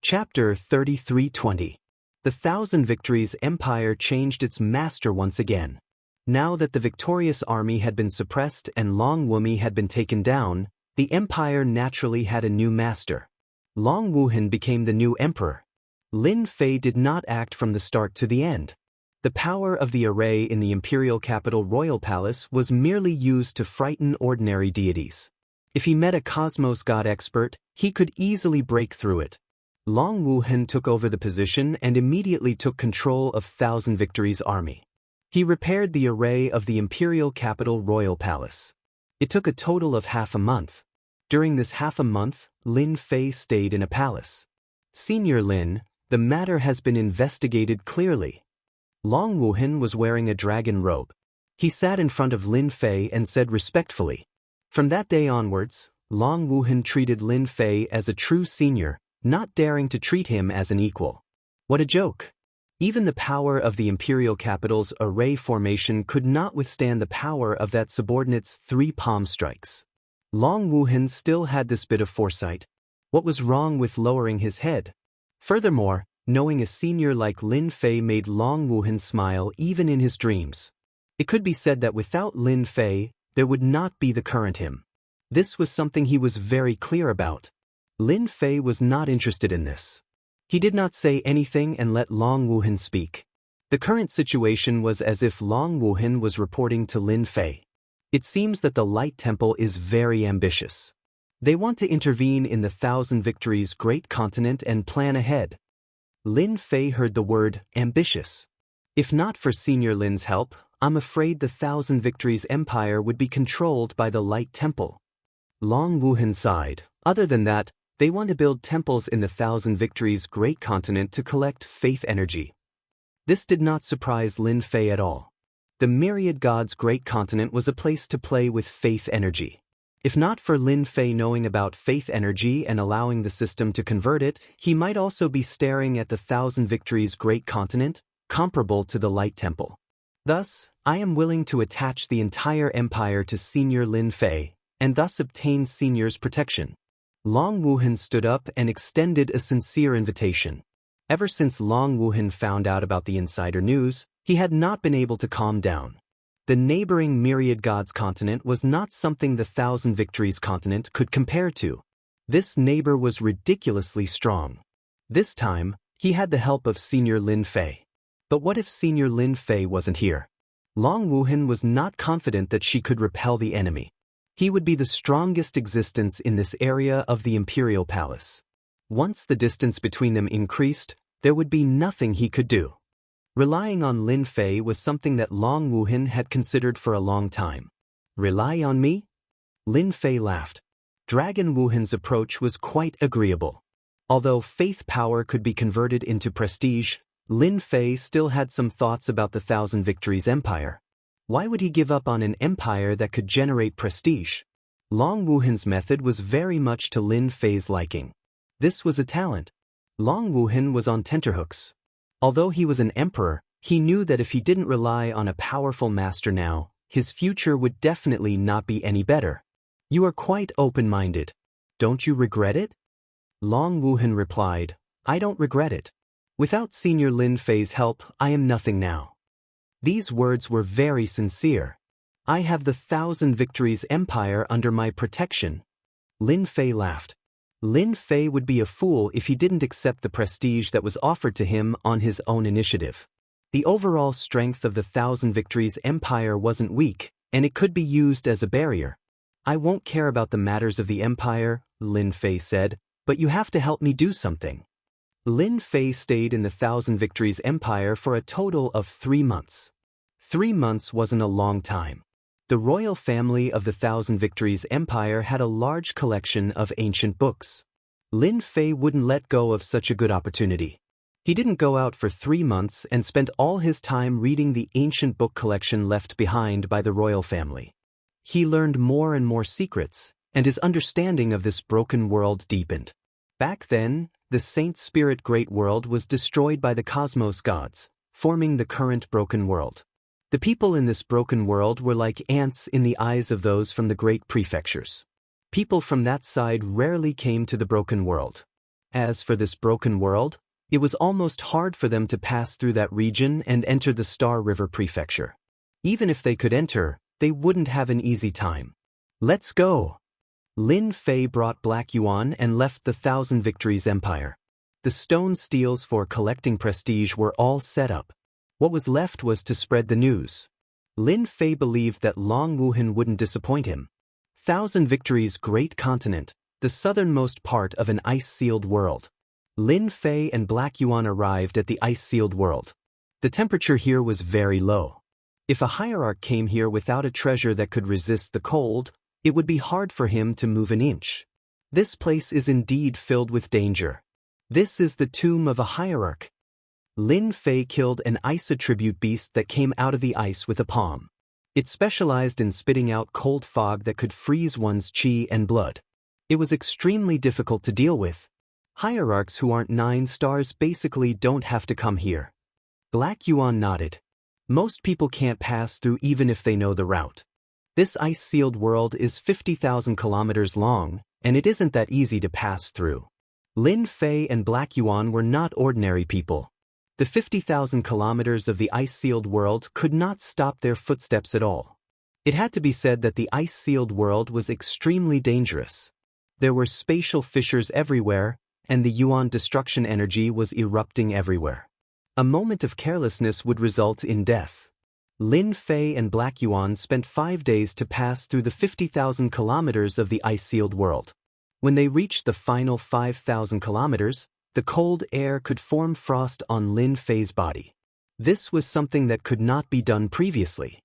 Chapter 33:20. The Thousand Victories Empire changed its master once again. Now that the victorious army had been suppressed and Long Wumi had been taken down, the empire naturally had a new master. Long Wuhan became the new emperor. Lin Fei did not act from the start to the end. The power of the array in the imperial capital royal palace was merely used to frighten ordinary deities. If he met a cosmos god expert, he could easily break through it. Long Wuhan took over the position and immediately took control of Thousand Victories' army. He repaired the array of the imperial capital royal palace. It took a total of half a month. During this half a month, Lin Fei stayed in a palace. Senior Lin, the matter has been investigated clearly. Long Wuhan was wearing a dragon robe. He sat in front of Lin Fei and said respectfully. From that day onwards, Long Wuhan treated Lin Fei as a true senior, not daring to treat him as an equal. What a joke! Even the power of the imperial capital's array formation could not withstand the power of that subordinate's 3 palm strikes. Long Wuhan still had this bit of foresight. What was wrong with lowering his head? Furthermore, knowing a senior like Lin Fei made Long Wuhan smile even in his dreams. It could be said that without Lin Fei, there would not be the current him. This was something he was very clear about. Lin Fei was not interested in this. He did not say anything and let Long Wuhan speak. The current situation was as if Long Wuhan was reporting to Lin Fei. It seems that the Light Temple is very ambitious. They want to intervene in the Thousand Victories' great continent and plan ahead. Lin Fei heard the word ambitious. If not for Senior Lin's help, I'm afraid the Thousand Victories Empire would be controlled by the Light Temple. Long Wuhan sighed. Other than that, they want to build temples in the Thousand Victories' great continent to collect faith energy. This did not surprise Lin Fei at all. The Myriad Gods' great continent was a place to play with faith energy. If not for Lin Fei knowing about faith energy and allowing the system to convert it, he might also be staring at the Thousand Victories' great continent, comparable to the Light Temple. Thus, I am willing to attach the entire empire to Senior Lin Fei, and thus obtain Senior's protection. Long Wuhan stood up and extended a sincere invitation. Ever since Long Wuhan found out about the insider news, he had not been able to calm down. The neighboring Myriad Gods continent was not something the Thousand Victories continent could compare to. This neighbor was ridiculously strong. This time, he had the help of Senior Lin Fei. But what if Senior Lin Fei wasn't here? Long Wuhan was not confident that she could repel the enemy. He would be the strongest existence in this area of the imperial palace. Once the distance between them increased, there would be nothing he could do. Relying on Lin Fei was something that Long Wuhan had considered for a long time. Rely on me? Lin Fei laughed. Dragon Wuhan's approach was quite agreeable. Although faith power could be converted into prestige, Lin Fei still had some thoughts about the Thousand Victories Empire. Why would he give up on an empire that could generate prestige? Long Wuhan's method was very much to Lin Fei's liking. This was a talent. Long Wuhan was on tenterhooks. Although he was an emperor, he knew that if he didn't rely on a powerful master now, his future would definitely not be any better. You are quite open-minded. Don't you regret it? Long Wuhan replied, I don't regret it. Without Senior Lin Fei's help, I am nothing now. These words were very sincere. I have the Thousand Victories Empire under my protection. Lin Fei laughed. Lin Fei would be a fool if he didn't accept the prestige that was offered to him on his own initiative. The overall strength of the Thousand Victories Empire wasn't weak, and it could be used as a barrier. I won't care about the matters of the empire, Lin Fei said, but you have to help me do something. Lin Fei stayed in the Thousand Victories Empire for a total of 3 months. 3 months wasn't a long time. The royal family of the Thousand Victories Empire had a large collection of ancient books. Lin Fei wouldn't let go of such a good opportunity. He didn't go out for 3 months and spent all his time reading the ancient book collection left behind by the royal family. He learned more and more secrets, and his understanding of this broken world deepened. Back then, the Saint Spirit Great World was destroyed by the cosmos gods, forming the current broken world. The people in this broken world were like ants in the eyes of those from the great prefectures. People from that side rarely came to the broken world. As for this broken world, it was almost hard for them to pass through that region and enter the Star River Prefecture. Even if they could enter, they wouldn't have an easy time. Let's go! Lin Fei brought Black Yuan and left the Thousand Victories Empire. The stone steels for collecting prestige were all set up. What was left was to spread the news. Lin Fei believed that Long Wuhan wouldn't disappoint him. Thousand Victories' great continent, the southernmost part of an ice-sealed world. Lin Fei and Black Yuan arrived at the ice-sealed world. The temperature here was very low. If a hierarch came here without a treasure that could resist the cold, it would be hard for him to move an inch. This place is indeed filled with danger. This is the tomb of a hierarch. Lin Fei killed an ice attribute beast that came out of the ice with a palm. It specialized in spitting out cold fog that could freeze one's chi and blood. It was extremely difficult to deal with. Hierarchs who aren't 9 stars basically don't have to come here. Black Yuan nodded. Most people can't pass through even if they know the route. This ice-sealed world is 50,000 kilometers long, and it isn't that easy to pass through. Lin Fei and Black Yuan were not ordinary people. The 50,000 kilometers of the ice-sealed world could not stop their footsteps at all. It had to be said that the ice-sealed world was extremely dangerous. There were spatial fissures everywhere, and the Yuan destruction energy was erupting everywhere. A moment of carelessness would result in death. Lin Fei and Black Yuan spent 5 days to pass through the 50,000 kilometers of the ice-sealed world. When they reached the final 5,000 kilometers, the cold air could form frost on Lin Fei's body. This was something that could not be done previously.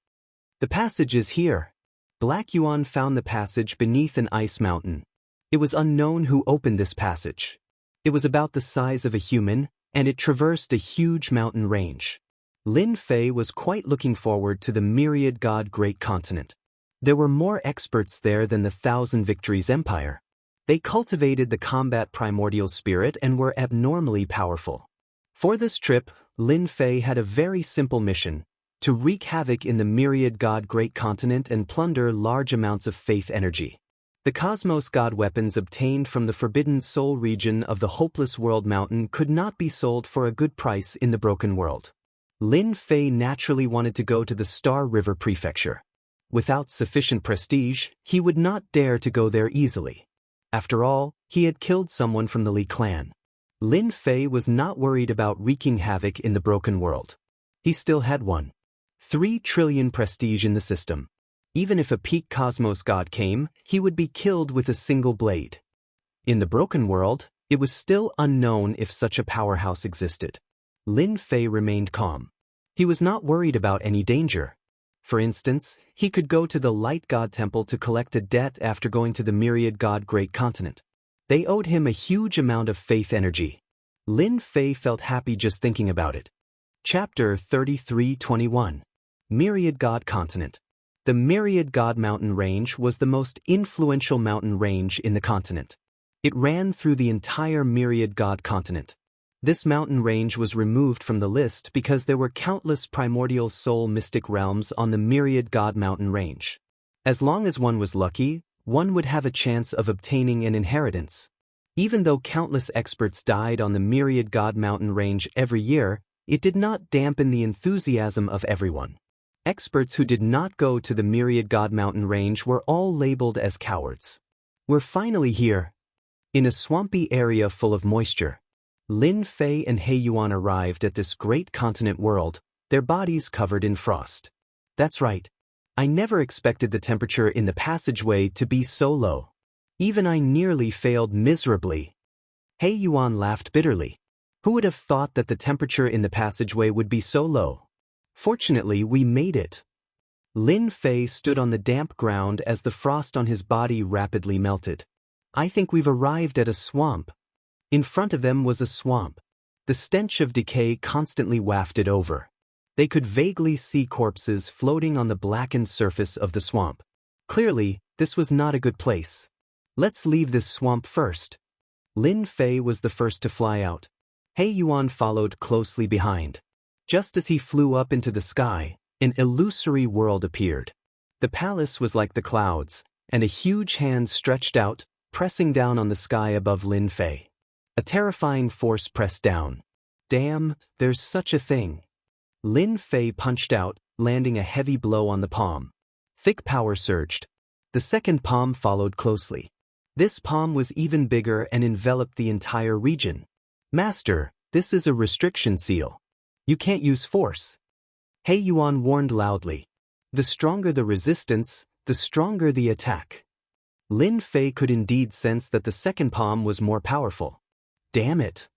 The passage is here. Black Yuan found the passage beneath an ice mountain. It was unknown who opened this passage. It was about the size of a human, and it traversed a huge mountain range. Lin Fei was quite looking forward to the myriad god great continent. There were more experts there than the Thousand Victories Empire. They cultivated the combat primordial spirit and were abnormally powerful. For this trip, Lin Fei had a very simple mission: to wreak havoc in the myriad god great continent and plunder large amounts of faith energy. The Cosmos God weapons obtained from the Forbidden Soul region of the Hopeless World Mountain could not be sold for a good price in the Broken World. Lin Fei naturally wanted to go to the Star River Prefecture. Without sufficient prestige, he would not dare to go there easily. After all, he had killed someone from the Li clan. Lin Fei was not worried about wreaking havoc in the Broken World. He still had 1.3 trillion prestige in the system. Even if a peak Cosmos God came, he would be killed with a single blade. In the Broken World, it was still unknown if such a powerhouse existed. Lin Fei remained calm. He was not worried about any danger. For instance, he could go to the Light God Temple to collect a debt after going to the Myriad God Great Continent. They owed him a huge amount of faith energy. Lin Fei felt happy just thinking about it. Chapter 33:21. Myriad God Continent. The Myriad God Mountain Range was the most influential mountain range in the continent. It ran through the entire Myriad God Continent. This mountain range was removed from the list because there were countless primordial soul mystic realms on the Myriad God Mountain Range. As long as one was lucky, one would have a chance of obtaining an inheritance. Even though countless experts died on the Myriad God Mountain Range every year, it did not dampen the enthusiasm of everyone. Experts who did not go to the Myriad God Mountain Range were all labeled as cowards. We're finally here. In a swampy area full of moisture, Lin Fei and He Yuan arrived at this great continent world, their bodies covered in frost. That's right. I never expected the temperature in the passageway to be so low. Even I nearly failed miserably. He Yuan laughed bitterly. Who would have thought that the temperature in the passageway would be so low? Fortunately, we made it. Lin Fei stood on the damp ground as the frost on his body rapidly melted. I think we've arrived at a swamp. In front of them was a swamp. The stench of decay constantly wafted over. They could vaguely see corpses floating on the blackened surface of the swamp. Clearly, this was not a good place. Let's leave this swamp first. Lin Fei was the first to fly out. He Yuan followed closely behind. Just as he flew up into the sky, an illusory world appeared. The palace was like the clouds, and a huge hand stretched out, pressing down on the sky above Lin Fei. A terrifying force pressed down. Damn, there's such a thing. Lin Fei punched out, landing a heavy blow on the palm. Thick power surged. The second palm followed closely. This palm was even bigger and enveloped the entire region. Master, this is a restriction seal. You can't use force. He Yuan warned loudly. The stronger the resistance, the stronger the attack. Lin Fei could indeed sense that the second palm was more powerful. Damn it!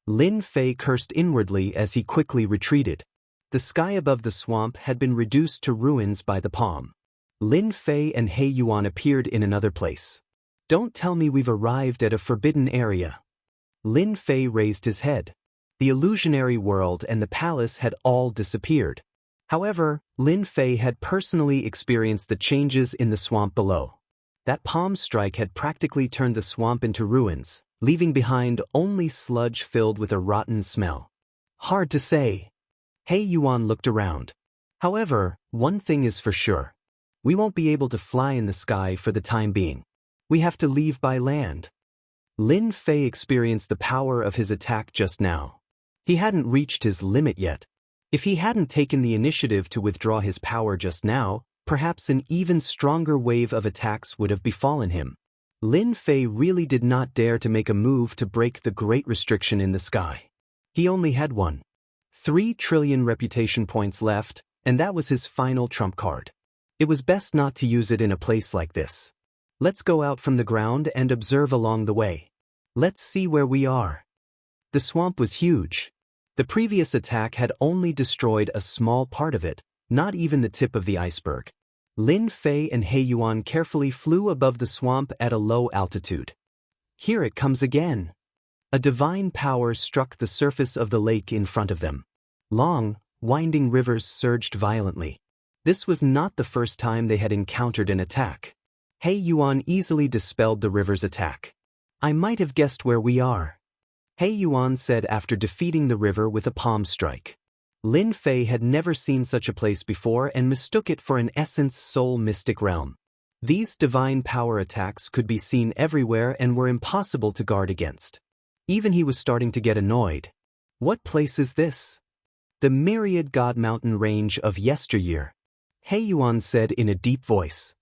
Lin Fei cursed inwardly as he quickly retreated. The sky above the swamp had been reduced to ruins by the palm. Lin Fei and He Yuan appeared in another place. Don't tell me we've arrived at a forbidden area. Lin Fei raised his head. The illusionary world and the palace had all disappeared. However, Lin Fei had personally experienced the changes in the swamp below. That palm strike had practically turned the swamp into ruins, leaving behind only sludge filled with a rotten smell. Hard to say. He Yuan looked around. However, one thing is for sure. We won't be able to fly in the sky for the time being. We have to leave by land. Lin Fei experienced the power of his attack just now. He hadn't reached his limit yet. If he hadn't taken the initiative to withdraw his power just now, perhaps an even stronger wave of attacks would have befallen him. Lin Fei really did not dare to make a move to break the great restriction in the sky. He only had 3 trillion reputation points left, and that was his final trump card. It was best not to use it in a place like this. Let's go out from the ground and observe along the way. Let's see where we are. The swamp was huge. The previous attack had only destroyed a small part of it, not even the tip of the iceberg. Lin Fei and He Yuan carefully flew above the swamp at a low altitude. Here it comes again. A divine power struck the surface of the lake in front of them. Long, winding rivers surged violently. This was not the first time they had encountered an attack. He Yuan easily dispelled the river's attack. I might have guessed where we are. He Yuan said after defeating the river with a palm strike. Lin Fei had never seen such a place before and mistook it for an essence soul mystic realm. These divine power attacks could be seen everywhere and were impossible to guard against. Even he was starting to get annoyed. What place is this? The myriad god mountain range of yesteryear. He Yuan said in a deep voice.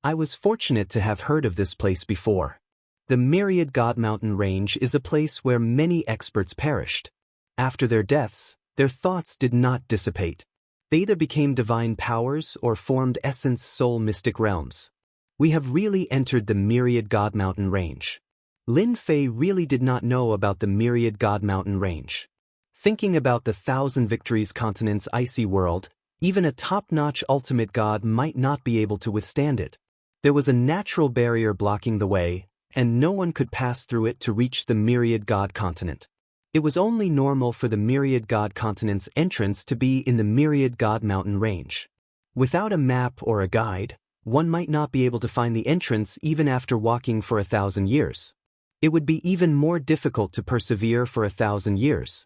I was fortunate to have heard of this place before. The myriad god mountain range is a place where many experts perished. After their deaths, their thoughts did not dissipate. They either became divine powers or formed essence soul mystic realms. We have really entered the myriad god mountain range. Lin Fei really did not know about the myriad god mountain range. Thinking about the 1,000 Victories continent's icy world, even a top-notch ultimate god might not be able to withstand it. There was a natural barrier blocking the way, and no one could pass through it to reach the myriad god continent. It was only normal for the myriad god continent's entrance to be in the myriad god mountain range. Without a map or a guide, one might not be able to find the entrance even after walking for 1,000 years. It would be even more difficult to persevere for 1,000 years.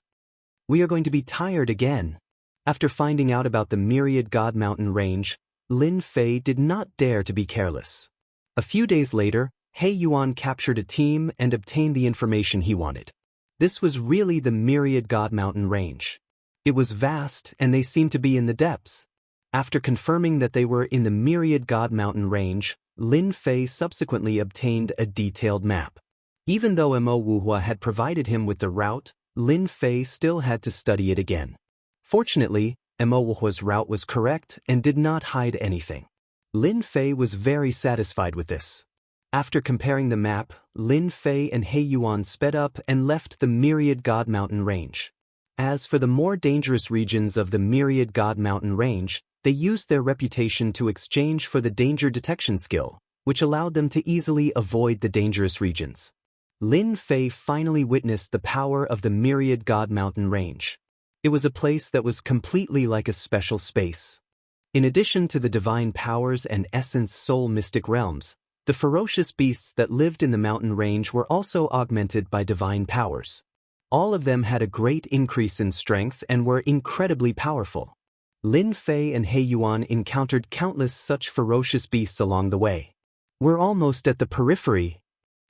We are going to be tired again. After finding out about the myriad god mountain range, Lin Fei did not dare to be careless. A few days later, He Yuan captured a team and obtained the information he wanted. This was really the myriad god mountain range. It was vast and they seemed to be in the depths. After confirming that they were in the myriad god mountain range, Lin Fei subsequently obtained a detailed map. Even though Mo Wuhua had provided him with the route, Lin Fei still had to study it again. Fortunately, Mo Wuhua's route was correct and did not hide anything. Lin Fei was very satisfied with this. After comparing the map, Lin Fei and He Yuan sped up and left the myriad god mountain range. As for the more dangerous regions of the myriad god mountain range, they used their reputation to exchange for the danger detection skill, which allowed them to easily avoid the dangerous regions. Lin Fei finally witnessed the power of the myriad god mountain range. It was a place that was completely like a special space. In addition to the divine powers and essence soul mystic realms, the ferocious beasts that lived in the mountain range were also augmented by divine powers. All of them had a great increase in strength and were incredibly powerful. Lin Fei and He Yuan encountered countless such ferocious beasts along the way. We're almost at the periphery.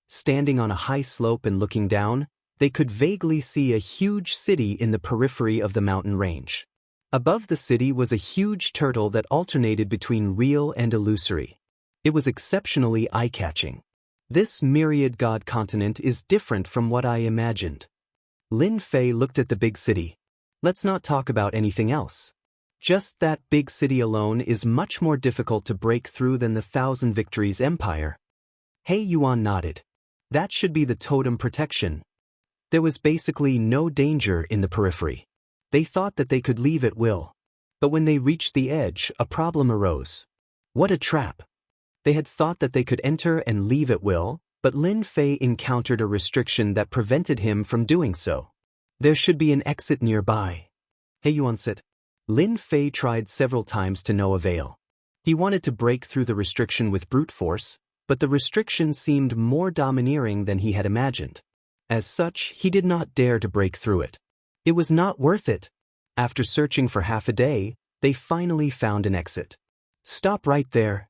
Standing on a high slope and looking down, they could vaguely see a huge city in the periphery of the mountain range. Above the city was a huge turtle that alternated between real and illusory. It was exceptionally eye-catching. This myriad god continent is different from what I imagined. Lin Fei looked at the big city. Let's not talk about anything else. Just that big city alone is much more difficult to break through than the Thousand Victories Empire. He Yuan nodded. That should be the totem protection. There was basically no danger in the periphery. They thought that they could leave at will. But when they reached the edge, a problem arose. What a trap! They had thought that they could enter and leave at will, but Lin Fei encountered a restriction that prevented him from doing so. There should be an exit nearby. He Yuan said. Lin Fei tried several times to no avail. He wanted to break through the restriction with brute force, but the restriction seemed more domineering than he had imagined. As such, he did not dare to break through it. It was not worth it. After searching for half a day, they finally found an exit. Stop right there.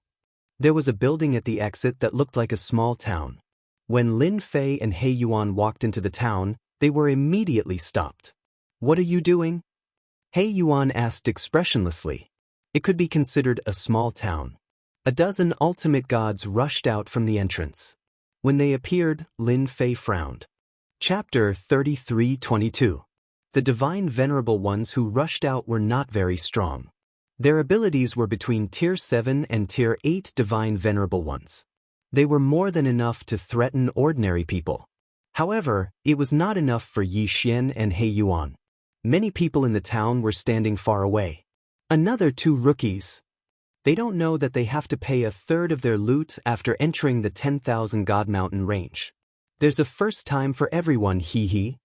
There was a building at the exit that looked like a small town. When Lin Fei and He Yuan walked into the town, they were immediately stopped. What are you doing? He Yuan asked expressionlessly. It could be considered a small town. A dozen ultimate gods rushed out from the entrance. When they appeared, Lin Fei frowned. Chapter 33:22. The divine venerable ones who rushed out were not very strong. Their abilities were between Tier 7 and Tier 8 divine venerable ones. They were more than enough to threaten ordinary people. However, it was not enough for Yi Xian and He Yuan. Many people in the town were standing far away. Another 2 rookies. They don't know that they have to pay a third of their loot after entering the 10,000 God Mountain range. There's a first time for everyone, hee.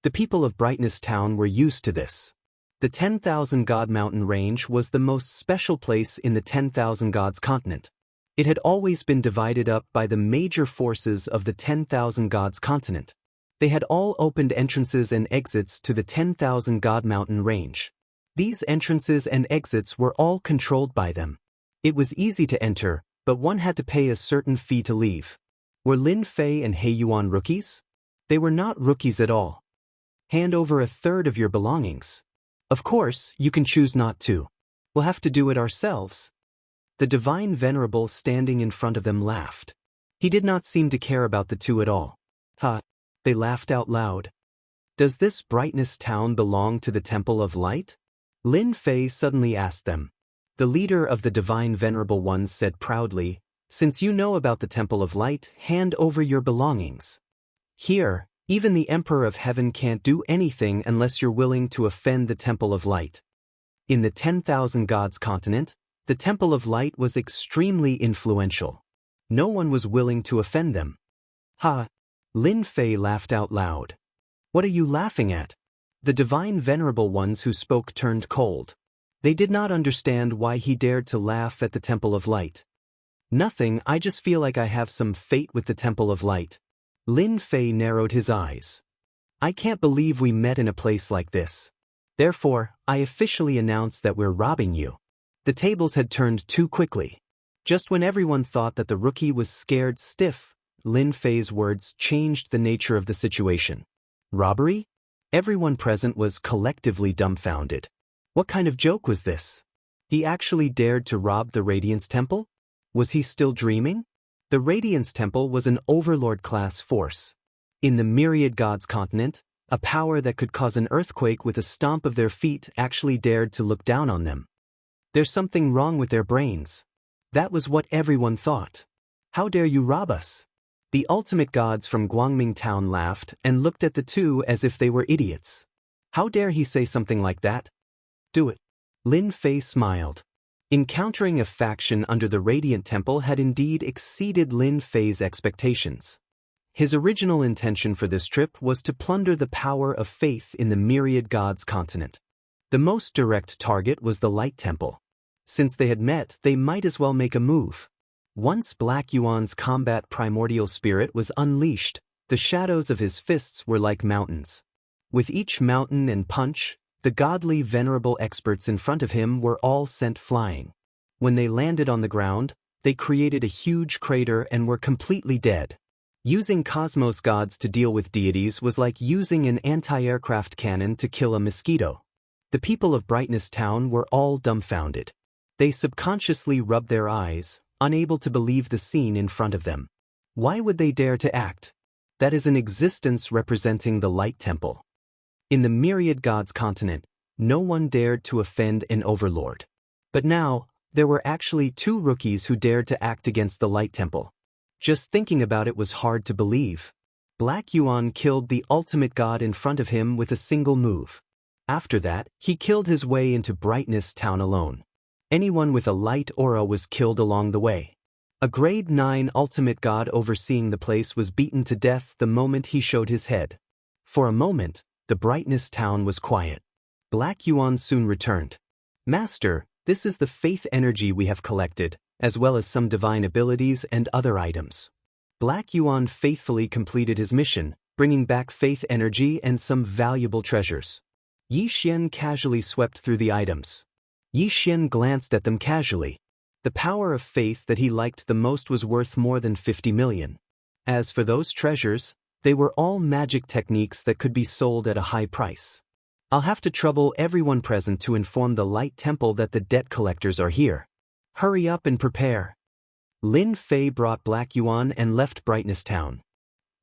The people of Brightness Town were used to this. The 10,000 God Mountain range was the most special place in the 10,000 Gods continent. It had always been divided up by the major forces of the 10,000 Gods continent. They had all opened entrances and exits to the 10,000 God Mountain range. These entrances and exits were all controlled by them. It was easy to enter, but one had to pay a certain fee to leave. Were Lin Fei and He Yuan rookies? They were not rookies at all. Hand over a third of your belongings. Of course, you can choose not to. We'll have to do it ourselves. The divine venerable standing in front of them laughed. He did not seem to care about the two at all. Ha! They laughed out loud. Does this Brightness Town belong to the Temple of Light? Lin Fei suddenly asked them. The leader of the divine venerable ones said proudly, Since you know about the Temple of Light, hand over your belongings. Here, even the Emperor of Heaven can't do anything unless you're willing to offend the Temple of Light. In the 10,000 Gods continent, the Temple of Light was extremely influential. No one was willing to offend them. Ha! Lin Fei laughed out loud. What are you laughing at? The divine venerable ones who spoke turned cold. They did not understand why he dared to laugh at the Temple of Light. Nothing, I just feel like I have some fate with the Temple of Light. Lin Fei narrowed his eyes. I can't believe we met in a place like this. Therefore, I officially announce that we're robbing you. The tables had turned too quickly. Just when everyone thought that the rookie was scared stiff, Lin Fei's words changed the nature of the situation. Robbery? Everyone present was collectively dumbfounded. What kind of joke was this? He actually dared to rob the Radiance Temple? Was he still dreaming? The Radiance Temple was an overlord-class force. In the Myriad Gods continent, a power that could cause an earthquake with a stomp of their feet actually dared to look down on them. There's something wrong with their brains. That was what everyone thought. How dare you rob us? The ultimate gods from Guangming Town laughed and looked at the two as if they were idiots. How dare he say something like that? Do it. Lin Fei smiled. Encountering a faction under the Radiant Temple had indeed exceeded Lin Fei's expectations. His original intention for this trip was to plunder the power of faith in the Myriad Gods continent. The most direct target was the Light Temple. Since they had met, they might as well make a move. Once Black Yuan's combat primordial spirit was unleashed, the shadows of his fists were like mountains. With each mountain and punch, the godly venerable experts in front of him were all sent flying. When they landed on the ground, they created a huge crater and were completely dead. Using cosmos gods to deal with deities was like using an anti-aircraft cannon to kill a mosquito. The people of Brightness Town were all dumbfounded. They subconsciously rubbed their eyes, unable to believe the scene in front of them. Why would they dare to act? That is an existence representing the Light Temple. In the myriad gods continent, no one dared to offend an overlord. But now, there were actually 2 rookies who dared to act against the Light Temple. Just thinking about it was hard to believe. Black Yuan killed the ultimate god in front of him with a single move. After that, he killed his way into Brightness Town alone. Anyone with a light aura was killed along the way. A grade 9 ultimate god overseeing the place was beaten to death the moment he showed his head. For a moment, the Brightness Town was quiet. Black Yuan soon returned. Master, this is the faith energy we have collected, as well as some divine abilities and other items. Black Yuan faithfully completed his mission, bringing back faith energy and some valuable treasures. Yi Xian casually swept through the items. Yi Xian glanced at them casually. The power of faith that he liked the most was worth more than 50 million. As for those treasures, they were all magic techniques that could be sold at a high price. I'll have to trouble everyone present to inform the Light Temple that the debt collectors are here. Hurry up and prepare. Lin Fei brought Black Yuan and left Brightness Town.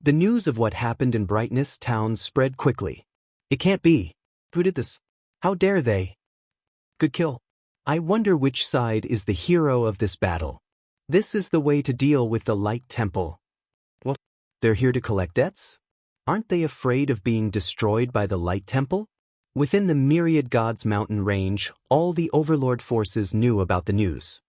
The news of what happened in Brightness Town spread quickly. It can't be. Who did this? How dare they? Good kill. I wonder which side is the hero of this battle. This is the way to deal with the Light Temple. What? They're here to collect debts? Aren't they afraid of being destroyed by the Light Temple? Within the Myriad Gods mountain range, all the Overlord forces knew about the news.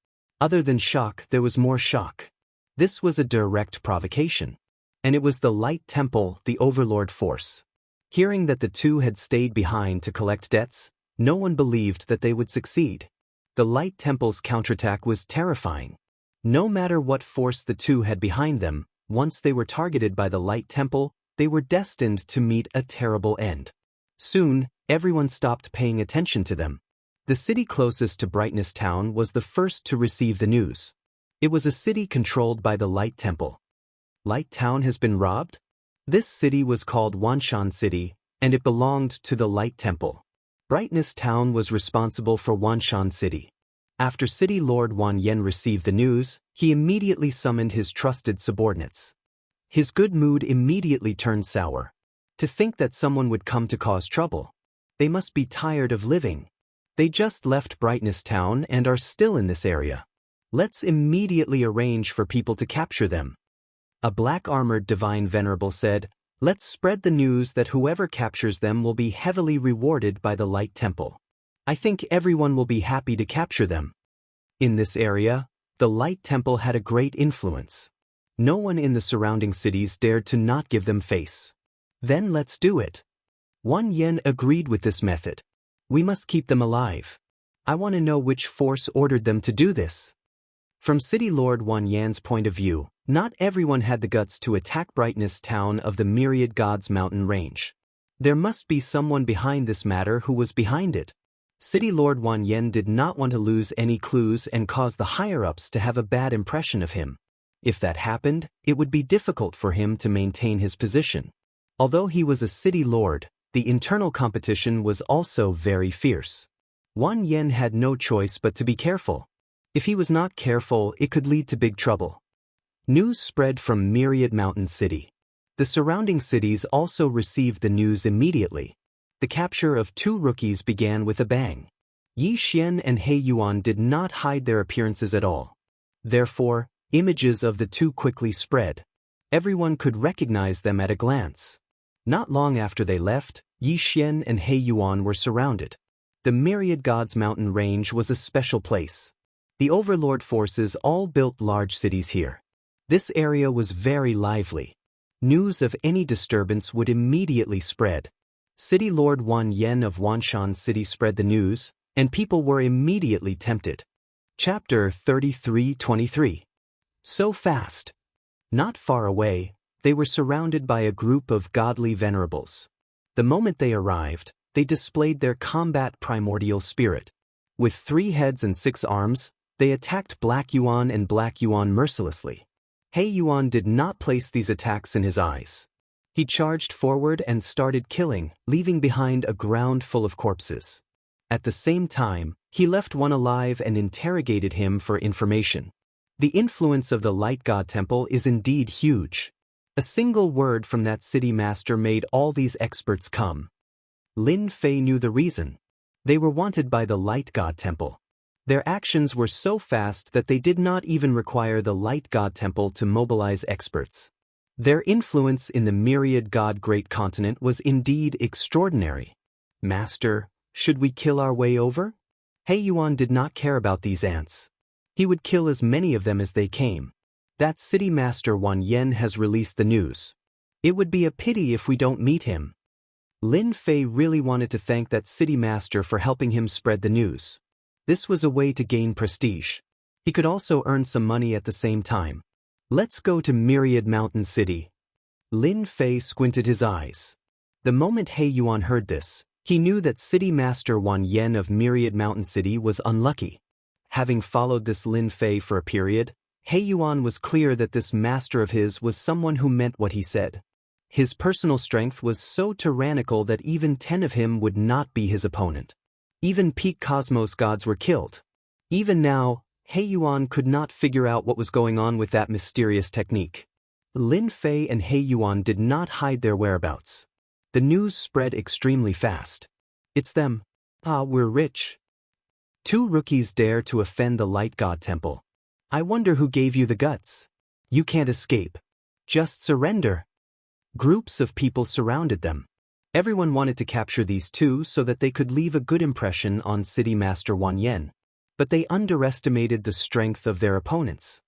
Other than shock, there was more shock. This was a direct provocation. And it was the Light Temple, the Overlord force. Hearing that the 2 had stayed behind to collect debts, no one believed that they would succeed. The Light Temple's counterattack was terrifying. No matter what force the 2 had behind them, once they were targeted by the Light Temple, they were destined to meet a terrible end. Soon, everyone stopped paying attention to them. The city closest to Brightness Town was the first to receive the news. It was a city controlled by the Light Temple. Light Town has been robbed? This city was called Wanshan City, and it belonged to the Light Temple. Brightness Town was responsible for Wanshan City. After City Lord Wan Yen received the news, he immediately summoned his trusted subordinates. His good mood immediately turned sour. To think that someone would come to cause trouble. They must be tired of living. They just left Brightness Town and are still in this area. Let's immediately arrange for people to capture them. A black-armored divine venerable said, let's spread the news that whoever captures them will be heavily rewarded by the Light Temple. I think everyone will be happy to capture them. In this area, the Light Temple had a great influence. No one in the surrounding cities dared to not give them face. Then let's do it. Wan Yen agreed with this method. We must keep them alive. I want to know which force ordered them to do this. From City Lord Wan Yan's point of view, not everyone had the guts to attack Brightness Town of the Myriad Gods mountain range. There must be someone behind this matter who was behind it. City Lord Wan Yen did not want to lose any clues and cause the higher-ups to have a bad impression of him. If that happened, it would be difficult for him to maintain his position. Although he was a city lord, the internal competition was also very fierce. Wan Yen had no choice but to be careful. If he was not careful, it could lead to big trouble. News spread from Myriad Mountain City. The surrounding cities also received the news immediately. The capture of 2 rookies began with a bang. Yi Xian and He Yuan did not hide their appearances at all. Therefore, images of the 2 quickly spread. Everyone could recognize them at a glance. Not long after they left, Yi Xian and He Yuan were surrounded. The Myriad Gods mountain range was a special place. The Overlord forces all built large cities here. This area was very lively. News of any disturbance would immediately spread. City Lord Wan Yen of Wanshan City spread the news, and people were immediately tempted. Chapter 33-23. So fast. Not far away, they were surrounded by a group of godly venerables. The moment they arrived, they displayed their combat primordial spirit. With 3 heads and 6 arms, they attacked Black Yuan and Black Yuan mercilessly. He Yuan did not place these attacks in his eyes. He charged forward and started killing, leaving behind a ground full of corpses. At the same time, he left one alive and interrogated him for information. The influence of the Light God Temple is indeed huge. A single word from that city master made all these experts come. Lin Fei knew the reason. They were wanted by the Light God Temple. Their actions were so fast that they did not even require the Light God Temple to mobilize experts. Their influence in the myriad God Great Continent was indeed extraordinary. Master, should we kill our way over? He Yuan did not care about these ants. He would kill as many of them as they came. That city master Wan Yen has released the news. It would be a pity if we don't meet him. Lin Fei really wanted to thank that city master for helping him spread the news. This was a way to gain prestige. He could also earn some money at the same time. Let's go to Myriad Mountain City. Lin Fei squinted his eyes. The moment He Yuan heard this, he knew that City Master Wan Yen of Myriad Mountain City was unlucky. Having followed this Lin Fei for a period, He Yuan was clear that this master of his was someone who meant what he said. His personal strength was so tyrannical that even 10 of him would not be his opponent. Even peak cosmos gods were killed. Even now, He Yuan could not figure out what was going on with that mysterious technique. Lin Fei and He Yuan did not hide their whereabouts. The news spread extremely fast. It's them. Ah, we're rich. 2 rookies dare to offend the Light God Temple. I wonder who gave you the guts. You can't escape. Just surrender. Groups of people surrounded them. Everyone wanted to capture these 2 so that they could leave a good impression on City Master Wan Yen. But they underestimated the strength of their opponents.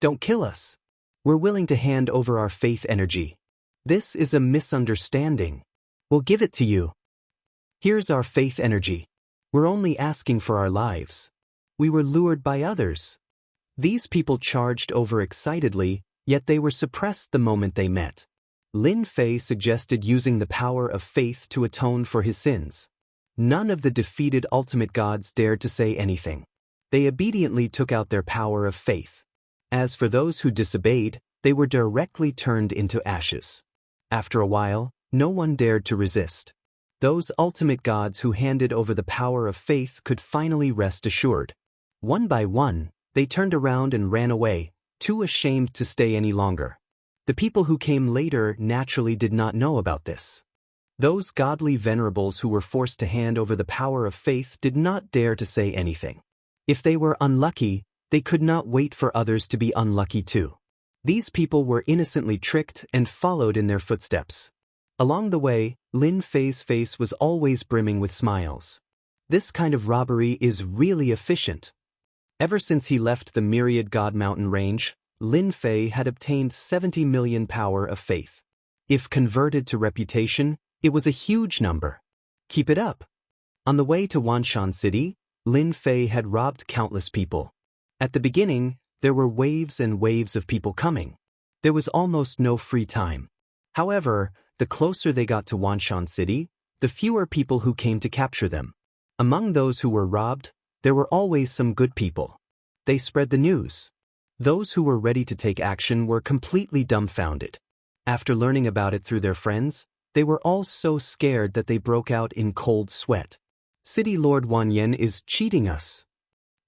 Don't kill us. We're willing to hand over our faith energy. This is a misunderstanding. We'll give it to you. Here's our faith energy. We're only asking for our lives. We were lured by others. These people charged over excitedly, yet they were suppressed the moment they met. Lin Fei suggested using the power of faith to atone for his sins. None of the defeated ultimate gods dared to say anything. They obediently took out their power of faith. As for those who disobeyed, they were directly turned into ashes. After a while, no one dared to resist. Those ultimate gods who handed over the power of faith could finally rest assured. One by one, they turned around and ran away, too ashamed to stay any longer. The people who came later naturally did not know about this. Those godly venerables who were forced to hand over the power of faith did not dare to say anything. If they were unlucky, they could not wait for others to be unlucky too. These people were innocently tricked and followed in their footsteps. Along the way, Lin Fei's face was always brimming with smiles. This kind of robbery is really efficient. Ever since he left the Myriad God Mountain range, Lin Fei had obtained 70 million power of faith. If converted to reputation, it was a huge number. Keep it up. On the way to Wanshan City, Lin Fei had robbed countless people. At the beginning, there were waves and waves of people coming. There was almost no free time. However, the closer they got to Wanshan City, the fewer people who came to capture them. Among those who were robbed, there were always some good people. They spread the news. Those who were ready to take action were completely dumbfounded. After learning about it through their friends, they were all so scared that they broke out in cold sweat. City Lord Wan Yen is cheating us.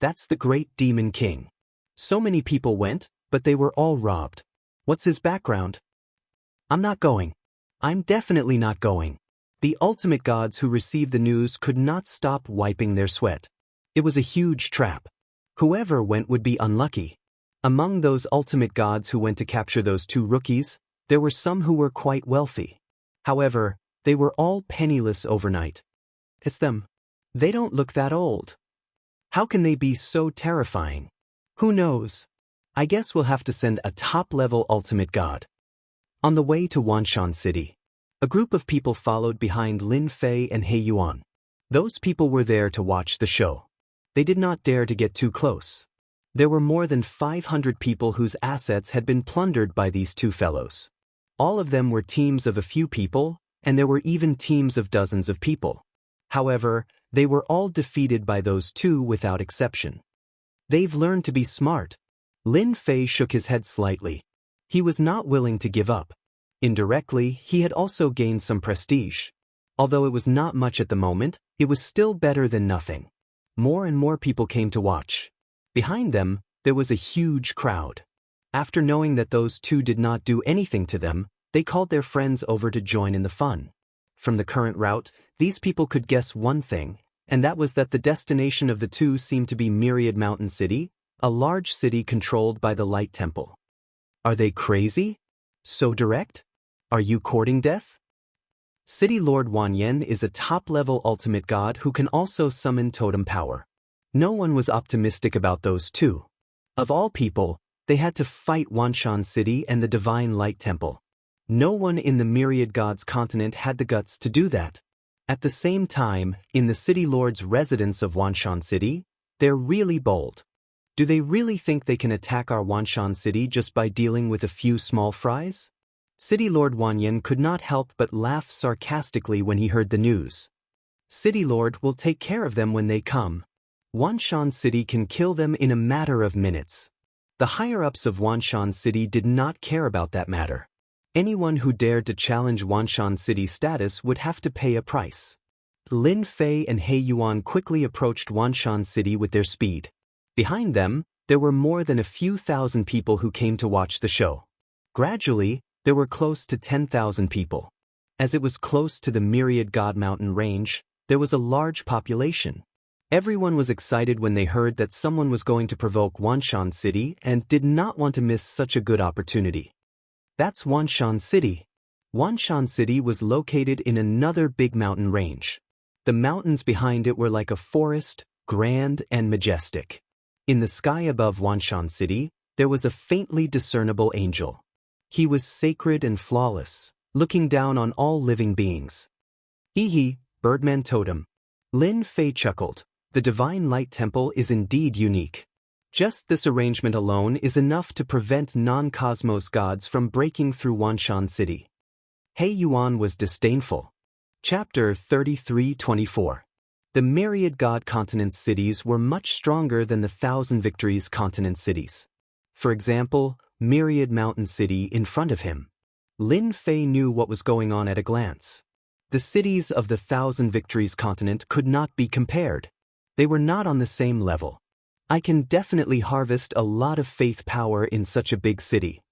That's the great demon king. So many people went, but they were all robbed. What's his background? I'm not going. I'm definitely not going. The ultimate gods who received the news could not stop wiping their sweat. It was a huge trap. Whoever went would be unlucky. Among those ultimate gods who went to capture those 2 rookies, there were some who were quite wealthy. However, they were all penniless overnight. It's them. They don't look that old. How can they be so terrifying? Who knows? I guess we'll have to send a top-level ultimate god. On the way to Wanshan City, a group of people followed behind Lin Fei and He Yuan. Those people were there to watch the show. They did not dare to get too close. There were more than 500 people whose assets had been plundered by these 2 fellows. All of them were teams of a few people, and there were even teams of dozens of people. However, they were all defeated by those 2 without exception. They've learned to be smart. Lin Fei shook his head slightly. He was not willing to give up. Indirectly, he had also gained some prestige. Although it was not much at the moment, it was still better than nothing. More and more people came to watch. Behind them, there was a huge crowd. After knowing that those two did not do anything to them, they called their friends over to join in the fun. From the current route, these people could guess one thing, and that was that the destination of the two seemed to be Myriad Mountain City, a large city controlled by the Light Temple. Are they crazy? So direct? Are you courting death? City Lord Wanyan is a top-level ultimate god who can also summon totem power. No one was optimistic about those two. Of all people, they had to fight Wanshan City and the Divine Light Temple. No one in the Myriad Gods continent had the guts to do that. At the same time, in the City Lord's residence of Wanshan City, they're really bold. Do they really think they can attack our Wanshan City just by dealing with a few small fries? City Lord Wanyan could not help but laugh sarcastically when he heard the news. City Lord will take care of them when they come. Wanshan City can kill them in a matter of minutes. The higher-ups of Wanshan City did not care about that matter. Anyone who dared to challenge Wanshan City's status would have to pay a price. Lin Fei and He Yuan quickly approached Wanshan City with their speed. Behind them, there were more than a few thousand people who came to watch the show. Gradually, there were close to 10,000 people. As it was close to the Myriad God Mountain range, there was a large population. Everyone was excited when they heard that someone was going to provoke Wanshan City and did not want to miss such a good opportunity. That's Wanshan City. Wanshan City was located in another big mountain range. The mountains behind it were like a forest, grand and majestic. In the sky above Wanshan City, there was a faintly discernible angel. He was sacred and flawless, looking down on all living beings. Hee, Birdman Totem. Lin Fei chuckled. The Divine Light Temple is indeed unique. Just this arrangement alone is enough to prevent non-cosmos gods from breaking through Wanshan City. He Yuan was disdainful. Chapter 33-24. The Myriad God Continent's cities were much stronger than the Thousand Victories Continent cities. For example, Myriad Mountain City in front of him. Lin Fei knew what was going on at a glance. The cities of the Thousand Victories Continent could not be compared. They were not on the same level. I can definitely harvest a lot of faith power in such a big city.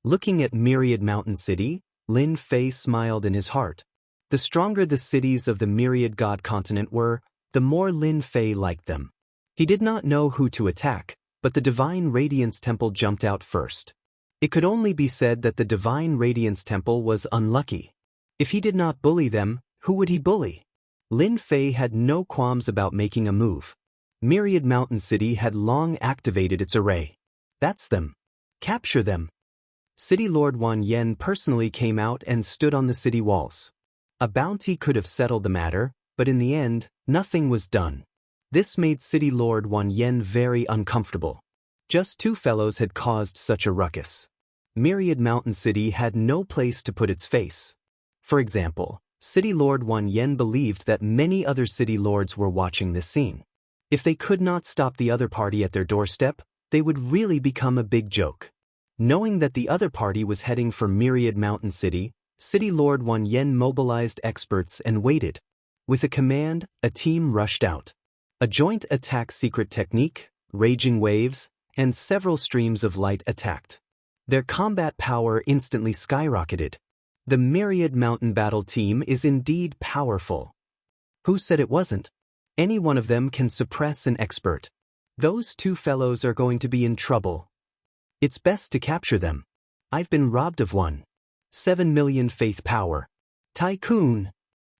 Looking at Myriad Mountain City, Lin Fei smiled in his heart. The stronger the cities of the Myriad God Continent were, the more Lin Fei liked them. He did not know who to attack, but the Divine Radiance Temple jumped out first. It could only be said that the Divine Radiance Temple was unlucky. If he did not bully them, who would he bully? Lin Fei had no qualms about making a move. Myriad Mountain City had long activated its array. That's them. Capture them. City Lord Wanyan personally came out and stood on the city walls. A bounty could have settled the matter, but in the end, nothing was done. This made City Lord Wanyan very uncomfortable. Just two fellows had caused such a ruckus. Myriad Mountain City had no place to put its face. For example, City Lord Wanyan believed that many other city lords were watching this scene. If they could not stop the other party at their doorstep, they would really become a big joke. Knowing that the other party was heading for Myriad Mountain City, City Lord Wanyan mobilized experts and waited. With a command, a team rushed out. A joint attack secret technique, raging waves, and several streams of light attacked. Their combat power instantly skyrocketed. The Myriad Mountain Battle team is indeed powerful. Who said it wasn't? Any one of them can suppress an expert. Those two fellows are going to be in trouble. It's best to capture them. I've been robbed of one. 7 million faith power. Tycoon.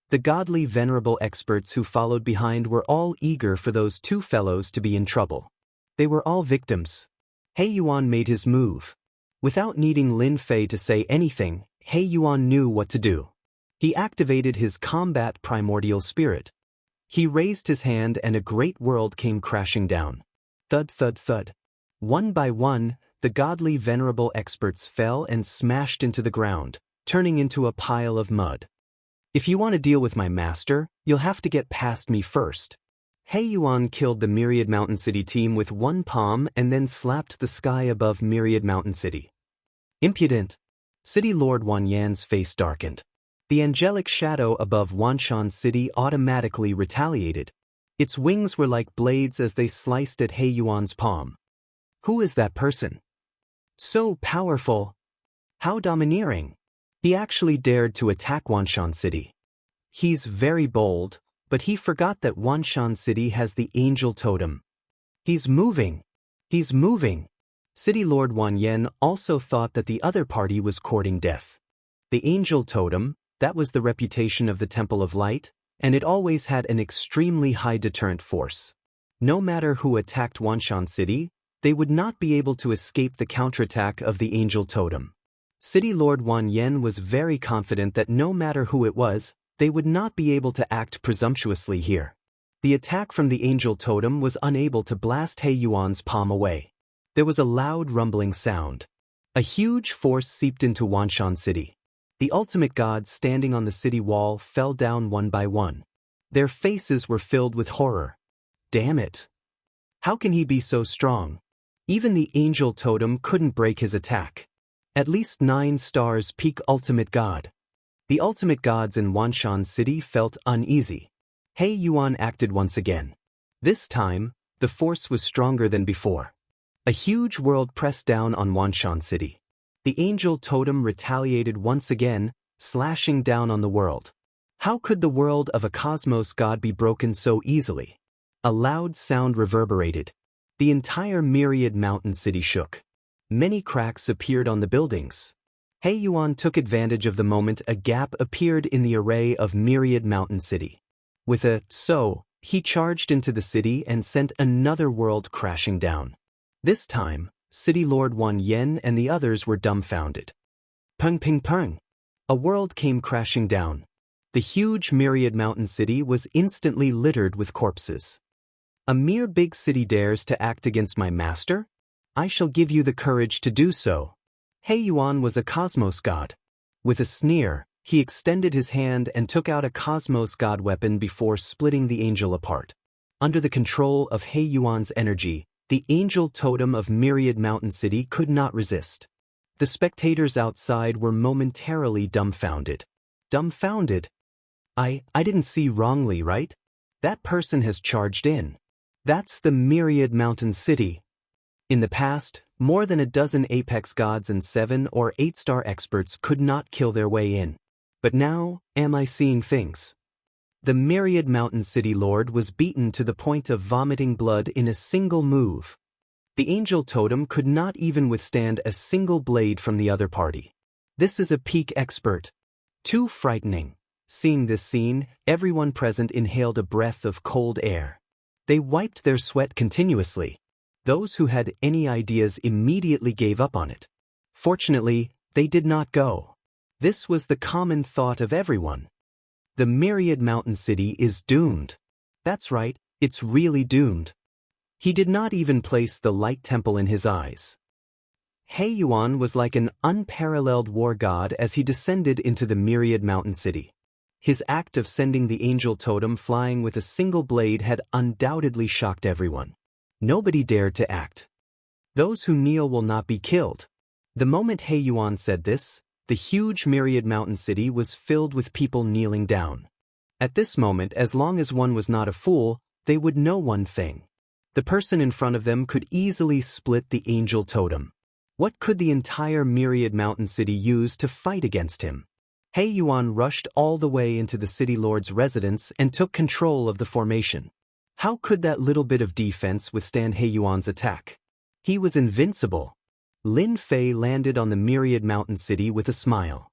The godly venerable experts who followed behind were all eager for those two fellows to be in trouble. They were all victims. He Yuan made his move. Without needing Lin Fei to say anything, He Yuan knew what to do. He activated his combat primordial spirit. He raised his hand and a great world came crashing down. Thud thud thud. One by one, the godly venerable experts fell and smashed into the ground, turning into a pile of mud. If you want to deal with my master, you'll have to get past me first. He Yuan killed the Myriad Mountain City team with one palm and then slapped the sky above Myriad Mountain City. Impudent! City Lord Wan Yan's face darkened. The angelic shadow above Wanshan City automatically retaliated. Its wings were like blades as they sliced at He Yuan's palm. Who is that person? So powerful. How domineering. He actually dared to attack Wanshan City. He's very bold, but he forgot that Wanshan City has the angel totem. He's moving. He's moving. City Lord Wan Yan also thought that the other party was courting death. The angel totem, that was the reputation of the Temple of Light, and it always had an extremely high deterrent force. No matter who attacked Wanshan City, they would not be able to escape the counterattack of the angel totem. City Lord Wan Yan was very confident that no matter who it was, they would not be able to act presumptuously here. The attack from the angel totem was unable to blast He Yuan's palm away. There was a loud rumbling sound. A huge force seeped into Wanshan City. The ultimate gods standing on the city wall fell down one by one. Their faces were filled with horror. Damn it! How can he be so strong? Even the angel totem couldn't break his attack. At least 9 stars peak ultimate god. The ultimate gods in Wanshan City felt uneasy. He Yuan acted once again. This time, the force was stronger than before. A huge world pressed down on Wanshan City. The angel totem retaliated once again, slashing down on the world. How could the world of a cosmos god be broken so easily? A loud sound reverberated. The entire Myriad Mountain City shook. Many cracks appeared on the buildings. He Yuan took advantage of the moment a gap appeared in the array of Myriad Mountain City. With a "so," he charged into the city and sent another world crashing down. This time, City Lord Wan Yan and the others were dumbfounded. Peng ping peng! A world came crashing down. The huge Myriad Mountain City was instantly littered with corpses. A mere big city dares to act against my master? I shall give you the courage to do so. He Yuan was a cosmos god. With a sneer, he extended his hand and took out a cosmos god weapon before splitting the angel apart. Under the control of He Yuan's energy, the angel totem of Myriad Mountain City could not resist. The spectators outside were momentarily dumbfounded. Dumbfounded? I didn't see wrongly, right? That person has charged in. That's the Myriad Mountain City. In the past, more than a dozen apex gods and 7 or 8-star experts could not kill their way in. But now, am I seeing things? The Myriad Mountain City Lord was beaten to the point of vomiting blood in a single move. The angel totem could not even withstand a single blade from the other party. This is a peak expert. Too frightening. Seeing this scene, everyone present inhaled a breath of cold air. They wiped their sweat continuously. Those who had any ideas immediately gave up on it. Fortunately, they did not go. This was the common thought of everyone. The Myriad Mountain City is doomed. That's right, it's really doomed. He did not even place the light temple in his eyes. He Yuan was like an unparalleled war god as he descended into the Myriad Mountain City. His act of sending the angel totem flying with a single blade had undoubtedly shocked everyone. Nobody dared to act. Those who kneel will not be killed. The moment He Yuan said this, the huge Myriad Mountain City was filled with people kneeling down. At this moment, as long as one was not a fool, they would know one thing. The person in front of them could easily split the angel totem. What could the entire Myriad Mountain City use to fight against him? He Yuan rushed all the way into the city lord's residence and took control of the formation. How could that little bit of defense withstand He Yuan's attack? He was invincible. Lin Fei landed on the Myriad Mountain City with a smile.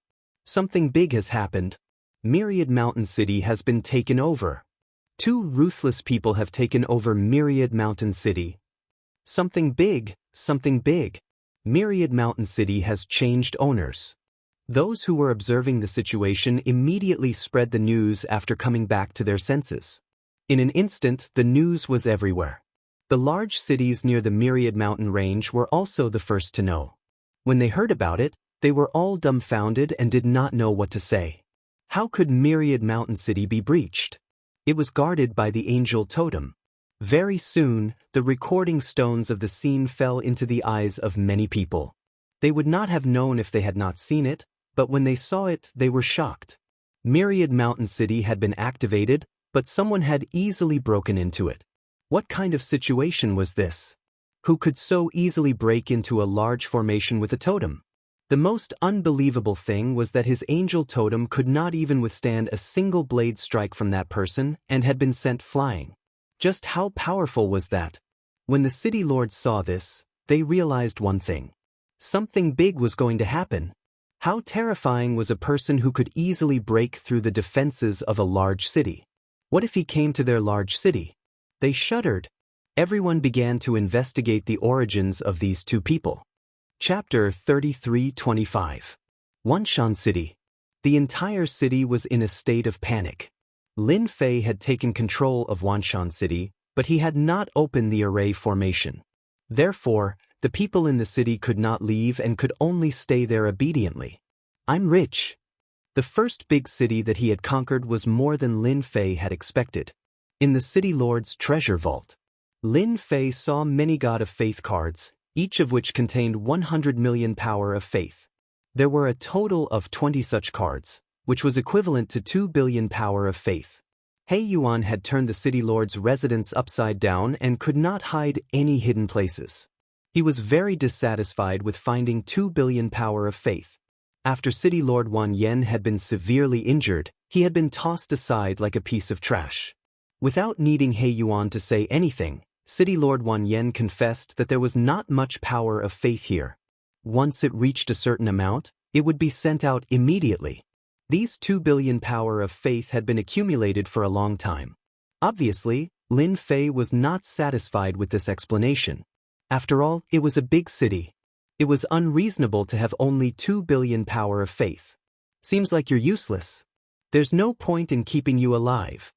Something big has happened. Myriad Mountain City has been taken over. 2 ruthless people have taken over Myriad Mountain City. Something big, something big. Myriad Mountain City has changed owners. Those who were observing the situation immediately spread the news after coming back to their senses. In an instant, the news was everywhere. The large cities near the Myriad Mountain range were also the first to know. When they heard about it, they were all dumbfounded and did not know what to say. How could Myriad Mountain City be breached? It was guarded by the angel totem. Very soon, the recording stones of the scene fell into the eyes of many people. They would not have known if they had not seen it, but when they saw it, they were shocked. Myriad Mountain City had been activated, but someone had easily broken into it. What kind of situation was this? Who could so easily break into a large formation with a totem? The most unbelievable thing was that his angel totem could not even withstand a single blade strike from that person and had been sent flying. Just how powerful was that? When the city lords saw this, they realized one thing. Something big was going to happen. How terrifying was a person who could easily break through the defenses of a large city? What if he came to their large city? They shuddered. Everyone began to investigate the origins of these two people. Chapter 33-25. Wanshan City. The entire city was in a state of panic. Lin Fei had taken control of Wanshan City, but he had not opened the array formation. Therefore, the people in the city could not leave and could only stay there obediently. I'm rich. The first big city that he had conquered was more than Lin Fei had expected. In the city lord's treasure vault, Lin Fei saw many God of Faith cards, each of which contained 100 million power of faith. There were a total of 20 such cards, which was equivalent to 2 billion power of faith. He Yuan had turned the city lord's residence upside down and could not hide any hidden places. He was very dissatisfied with finding 2 billion power of faith. After City Lord Wan Yen had been severely injured, he had been tossed aside like a piece of trash. Without needing He Yuan to say anything, City Lord Wan Yen confessed that there was not much power of faith here. Once it reached a certain amount, it would be sent out immediately. These 2 billion power of faith had been accumulated for a long time. Obviously, Lin Fei was not satisfied with this explanation. After all, it was a big city. It was unreasonable to have only 2 billion power of faith. Seems like you're useless. There's no point in keeping you alive.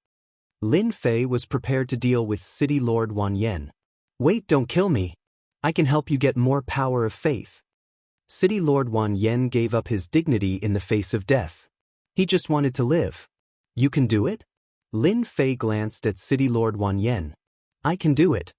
Lin Fei was prepared to deal with City Lord Wan Yen. Wait, don't kill me. I can help you get more power of faith. City Lord Wan Yen gave up his dignity in the face of death. He just wanted to live. You can do it? Lin Fei glanced at City Lord Wan Yen. I can do it.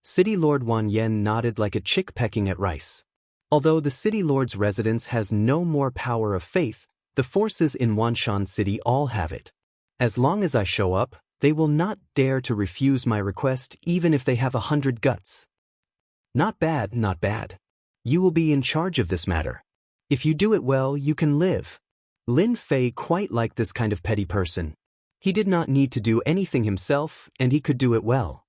City Lord Wan Yen nodded like a chick pecking at rice. Although the City Lord's residence has no more power of faith, the forces in Wanshan City all have it. As long as I show up, they will not dare to refuse my request even if they have 100 guts. Not bad, not bad. You will be in charge of this matter. If you do it well, you can live. Lin Fei quite liked this kind of petty person. He did not need to do anything himself, and he could do it well.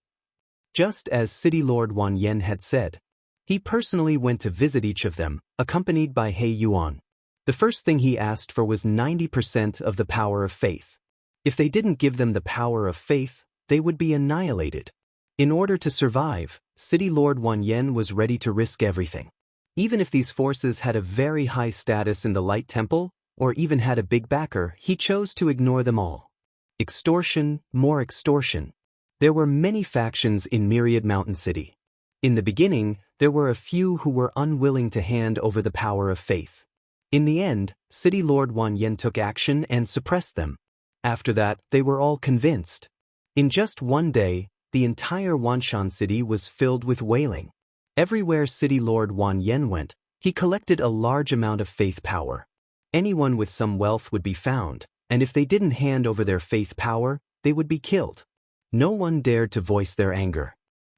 Just as City Lord Wan Yen had said, he personally went to visit each of them, accompanied by He Yuan. The first thing he asked for was 90% of the power of faith. If they didn't give them the power of faith, they would be annihilated. In order to survive, City Lord Wan Yen was ready to risk everything. Even if these forces had a very high status in the Light Temple, or even had a big backer, he chose to ignore them all. Extortion, more extortion. There were many factions in Myriad Mountain City. In the beginning, there were a few who were unwilling to hand over the power of faith. In the end, City Lord Wan Yen took action and suppressed them. After that, they were all convinced. In just one day, the entire Wanshan City was filled with wailing. Everywhere City Lord Wan Yen went, he collected a large amount of faith power. Anyone with some wealth would be found, and if they didn't hand over their faith power, they would be killed. No one dared to voice their anger.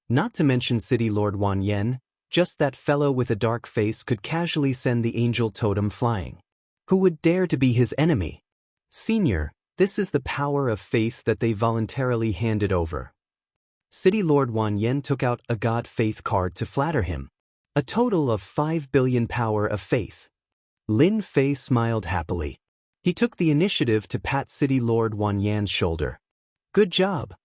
Not to mention City Lord Wan Yen, just that fellow with a dark face could casually send the angel totem flying. Who would dare to be his enemy? Senior, this is the power of faith that they voluntarily handed over. City Lord Wan Yen took out a God Faith card to flatter him. A total of 5 billion power of faith. Lin Fei smiled happily. He took the initiative to pat City Lord Wan Yan's shoulder. Good job.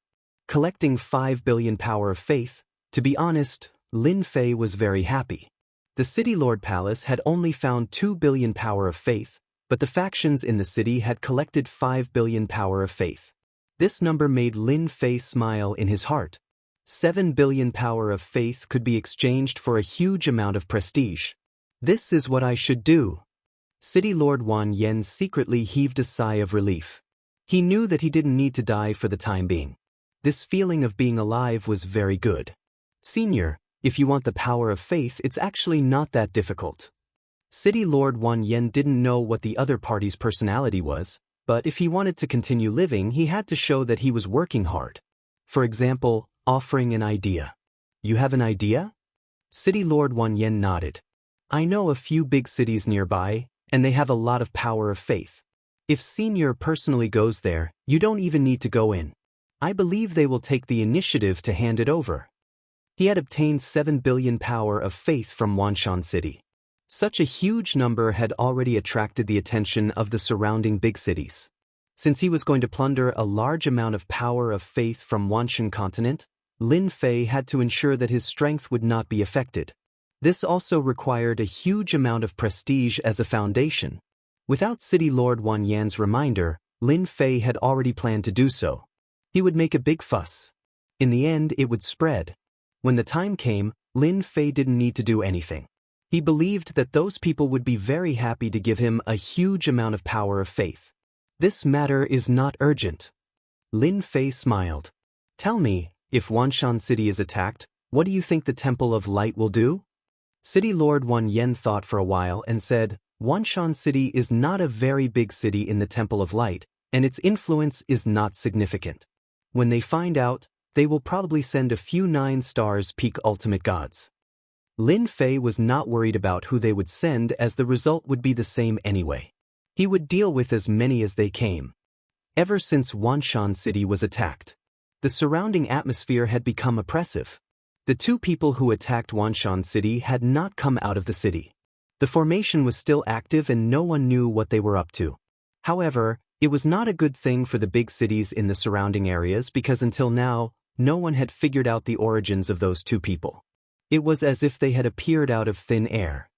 Collecting 5 billion power of faith, to be honest, Lin Fei was very happy. The City Lord Palace had only found 2 billion power of faith, but the factions in the city had collected 5 billion power of faith. This number made Lin Fei smile in his heart. 7 billion power of faith could be exchanged for a huge amount of prestige. This is what I should do. City Lord Wan Yen secretly heaved a sigh of relief. He knew that he didn't need to die for the time being. This feeling of being alive was very good. Senior, if you want the power of faith, it's actually not that difficult. City Lord Wan Yen didn't know what the other party's personality was, but if he wanted to continue living, he had to show that he was working hard. For example, offering an idea. You have an idea? City Lord Wan Yen nodded. I know a few big cities nearby, and they have a lot of power of faith. If Senior personally goes there, you don't even need to go in. I believe they will take the initiative to hand it over. He had obtained 7 billion power of faith from Wanshan City. Such a huge number had already attracted the attention of the surrounding big cities. Since he was going to plunder a large amount of power of faith from Wanshan continent, Lin Fei had to ensure that his strength would not be affected. This also required a huge amount of prestige as a foundation. Without City Lord Wan Yan's reminder, Lin Fei had already planned to do so. He would make a big fuss. In the end, it would spread. When the time came, Lin Fei didn't need to do anything. He believed that those people would be very happy to give him a huge amount of power of faith. This matter is not urgent. Lin Fei smiled. Tell me, if Wanshan City is attacked, what do you think the Temple of Light will do? City Lord Wan Yen thought for a while and said, Wanshan City is not a very big city in the Temple of Light, and its influence is not significant. When they find out, they will probably send a few 9 stars peak ultimate gods. Lin Fei was not worried about who they would send, as the result would be the same anyway. He would deal with as many as they came. Ever since Wanshan City was attacked, the surrounding atmosphere had become oppressive. The 2 people who attacked Wanshan City had not come out of the city. The formation was still active and no one knew what they were up to. However, it was not a good thing for the big cities in the surrounding areas because until now, no one had figured out the origins of those 2 people. It was as if they had appeared out of thin air.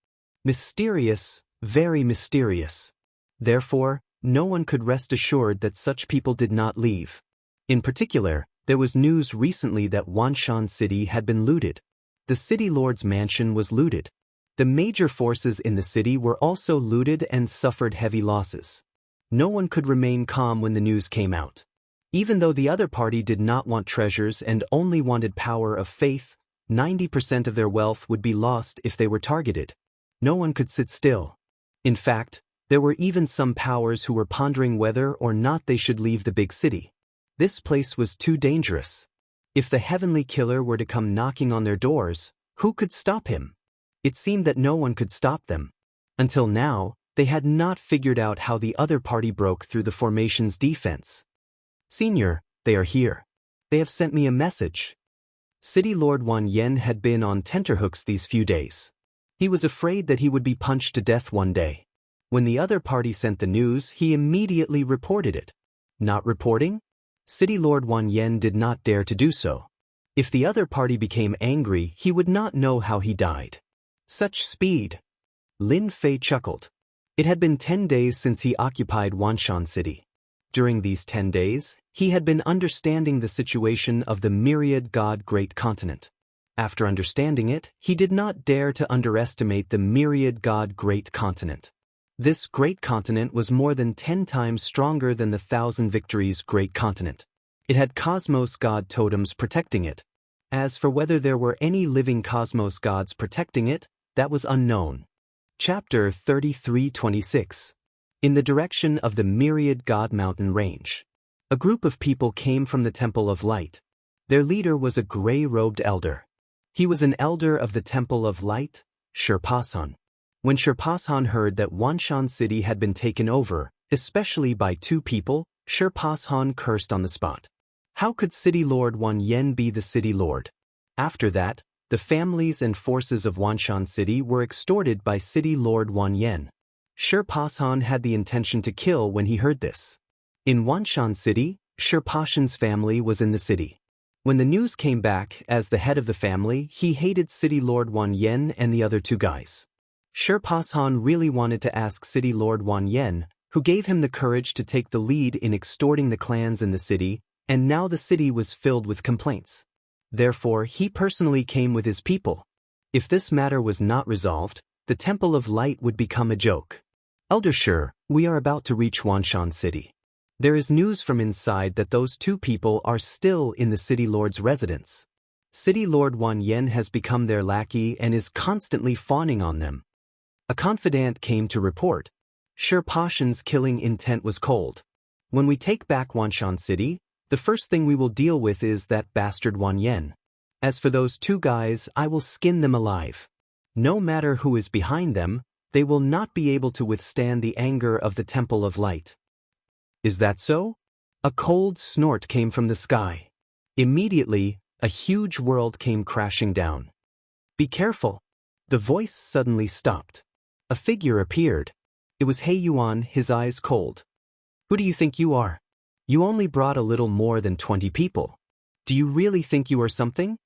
Mysterious, very mysterious. Therefore, no one could rest assured that such people did not leave. In particular, there was news recently that Wanshan City had been looted. The city lord's mansion was looted. The major forces in the city were also looted and suffered heavy losses. No one could remain calm when the news came out. Even though the other party did not want treasures and only wanted power of faith, 90% of their wealth would be lost if they were targeted. No one could sit still. In fact, there were even some powers who were pondering whether or not they should leave the big city. This place was too dangerous. If the heavenly killer were to come knocking on their doors, who could stop him? It seemed that no one could stop them. Until now, they had not figured out how the other party broke through the formation's defense. Senior, they are here. They have sent me a message. City Lord Wan Yen had been on tenterhooks these few days. He was afraid that he would be punched to death one day. When the other party sent the news, he immediately reported it. Not reporting? City Lord Wan Yen did not dare to do so. If the other party became angry, he would not know how he died. Such speed. Lin Fei chuckled. It had been 10 days since he occupied Wanshan City. During these 10 days, he had been understanding the situation of the myriad god great continent. After understanding it, he did not dare to underestimate the myriad god great continent. This great continent was more than 10 times stronger than the 1,000 victories great continent. It had cosmos god totems protecting it. As for whether there were any living cosmos gods protecting it, that was unknown. Chapter 33:26. In the direction of the myriad god mountain range. A group of people came from the Temple of Light. Their leader was a gray-robed elder. He was an elder of the Temple of Light, Shirpasan. When Shirpasan heard that Wanshan City had been taken over, especially by 2 people, Shirpasan cursed on the spot. How could City Lord Wan Yen be the city lord? After that, the families and forces of Wanshan City were extorted by City Lord Wan Yen. Shirpasan had the intention to kill when he heard this. In Wanshan City, Shirpasan's family was in the city. When the news came back, as the head of the family, he hated City Lord Wan Yen and the other 2 guys. Shirpasan really wanted to ask City Lord Wan Yen, who gave him the courage to take the lead in extorting the clans in the city, and now the city was filled with complaints. Therefore, he personally came with his people. If this matter was not resolved, the Temple of Light would become a joke. Elder Shir, we are about to reach Wanshan City. There is news from inside that those two people are still in the City Lord's residence. City Lord Wan Yen has become their lackey and is constantly fawning on them. A confidant came to report. Sher Pashan's killing intent was cold. When we take back Wanshan City, the first thing we will deal with is that bastard Wan Yen. As for those two guys, I will skin them alive. No matter who is behind them, they will not be able to withstand the anger of the Temple of Light. Is that so? A cold snort came from the sky. Immediately, a huge world came crashing down. Be careful! The voice suddenly stopped. A figure appeared. It was He Yuan, his eyes cold. Who do you think you are? You only brought a little more than 20 people. Do you really think you are something?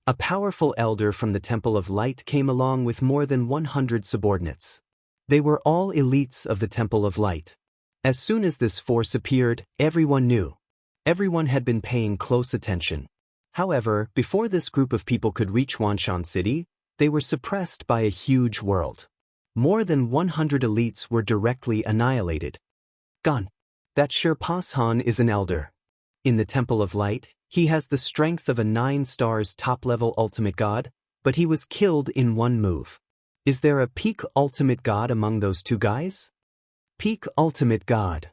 A powerful elder from the Temple of Light came along with more than 100 subordinates. They were all elites of the Temple of Light. As soon as this force appeared, everyone knew. Everyone had been paying close attention. However, before this group of people could reach Wanshan City, they were suppressed by a huge world. More than 100 elites were directly annihilated. Gone. That Sher Pashan is an elder. In the Temple of Light, he has the strength of a 9-stars top-level ultimate god, but he was killed in one move. Is there a peak ultimate god among those two guys? Peak ultimate god.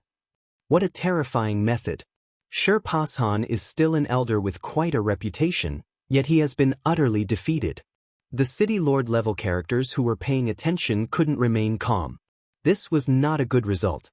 What a terrifying method. Sher Pashan is still an elder with quite a reputation, yet he has been utterly defeated. The City Lord level characters who were paying attention couldn't remain calm. This was not a good result.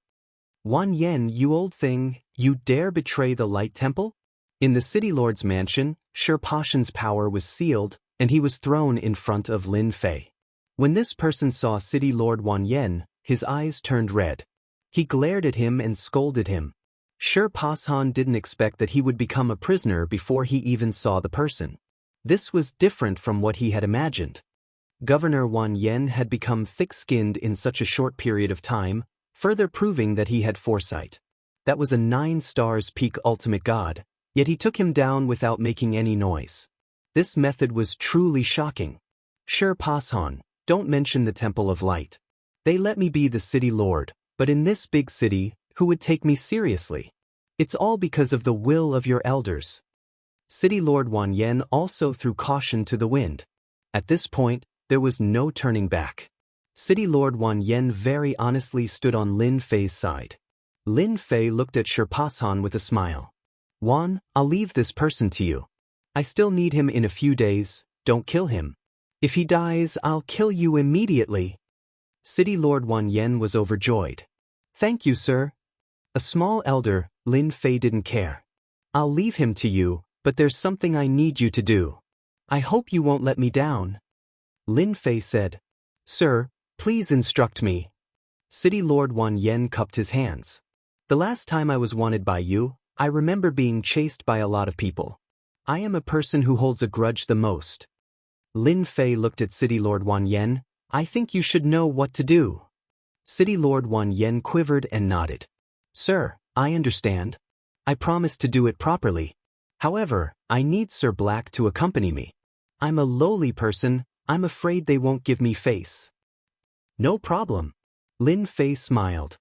Wan Yen, you old thing, you dare betray the Light Temple? In the City Lord's mansion, Sher Pashan's power was sealed, and he was thrown in front of Lin Fei. When this person saw City Lord Wan Yen, his eyes turned red. He glared at him and scolded him. Sher Pashan didn't expect that he would become a prisoner before he even saw the person. This was different from what he had imagined. Governor Wan Yen had become thick-skinned in such a short period of time, further proving that he had foresight. That was a 9-stars peak ultimate god, yet he took him down without making any noise. This method was truly shocking. Sher Pashan, don't mention the Temple of Light. They let me be the City Lord, but in this big city, who would take me seriously? It's all because of the will of your elders. City Lord Wan Yen also threw caution to the wind. At this point, there was no turning back. City Lord Wan Yen very honestly stood on Lin Fei's side. Lin Fei looked at Sher Pashan with a smile. Wan, I'll leave this person to you. I still need him in a few days, don't kill him. If he dies, I'll kill you immediately. City Lord Wan Yen was overjoyed. Thank you, sir. A small elder, Lin Fei didn't care. I'll leave him to you, but there's something I need you to do. I hope you won't let me down. Lin Fei said. Sir, please instruct me. City Lord Wan Yen cupped his hands. The last time I was wanted by you, I remember being chased by a lot of people. I am a person who holds a grudge the most. Lin Fei looked at City Lord Wan Yen. I think you should know what to do. City Lord Wan Yen quivered and nodded. Sir, I understand. I promise to do it properly. However, I need Sir Black to accompany me. I'm a lowly person, I'm afraid they won't give me face. No problem. Lin Fei smiled.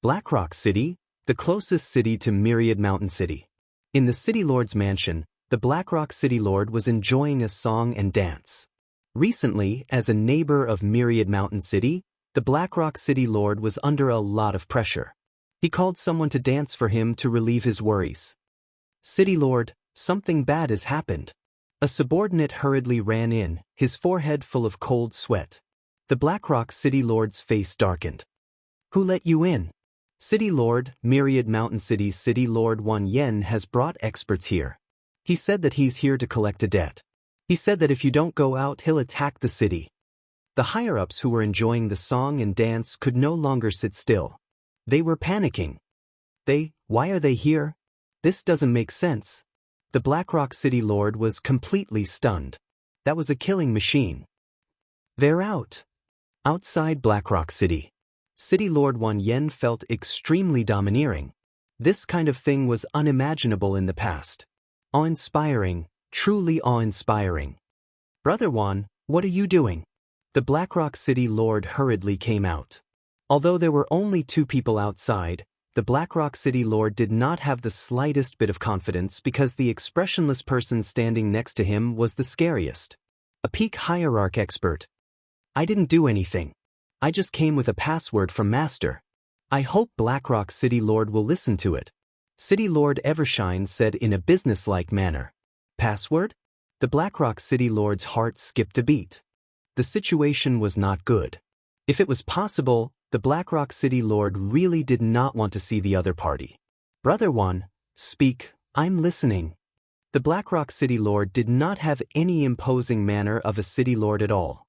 Blackrock City, the closest city to Myriad Mountain City. In the City Lord's mansion, the Blackrock City Lord was enjoying a song and dance. Recently, as a neighbor of Myriad Mountain City, the Blackrock City Lord was under a lot of pressure. He called someone to dance for him to relieve his worries. City Lord, something bad has happened. A subordinate hurriedly ran in, his forehead full of cold sweat. The Blackrock City Lord's face darkened. Who let you in? City Lord, Myriad Mountain City's City Lord Wan Yen has brought experts here. He said that he's here to collect a debt. He said that if you don't go out, he'll attack the city. The higher-ups who were enjoying the song and dance could no longer sit still. They were panicking. Why are they here? This doesn't make sense. The Blackrock City Lord was completely stunned. That was a killing machine. They're out. Outside Blackrock City, City Lord Wan Yen felt extremely domineering. This kind of thing was unimaginable in the past. Awe-inspiring, truly awe-inspiring. Brother Wan, what are you doing? The Blackrock City Lord hurriedly came out. Although there were only 2 people outside, The Blackrock City Lord did not have the slightest bit of confidence because the expressionless person standing next to him was the scariest. A peak hierarch expert. I didn't do anything. I just came with a password from Master. I hope Blackrock City Lord will listen to it. City Lord Evershine said in a businesslike manner. Password? The Blackrock City Lord's heart skipped a beat. The situation was not good. If it was possible, the Blackrock City Lord really did not want to see the other party. Brother One, speak, I'm listening. The Blackrock City Lord did not have any imposing manner of a city lord at all.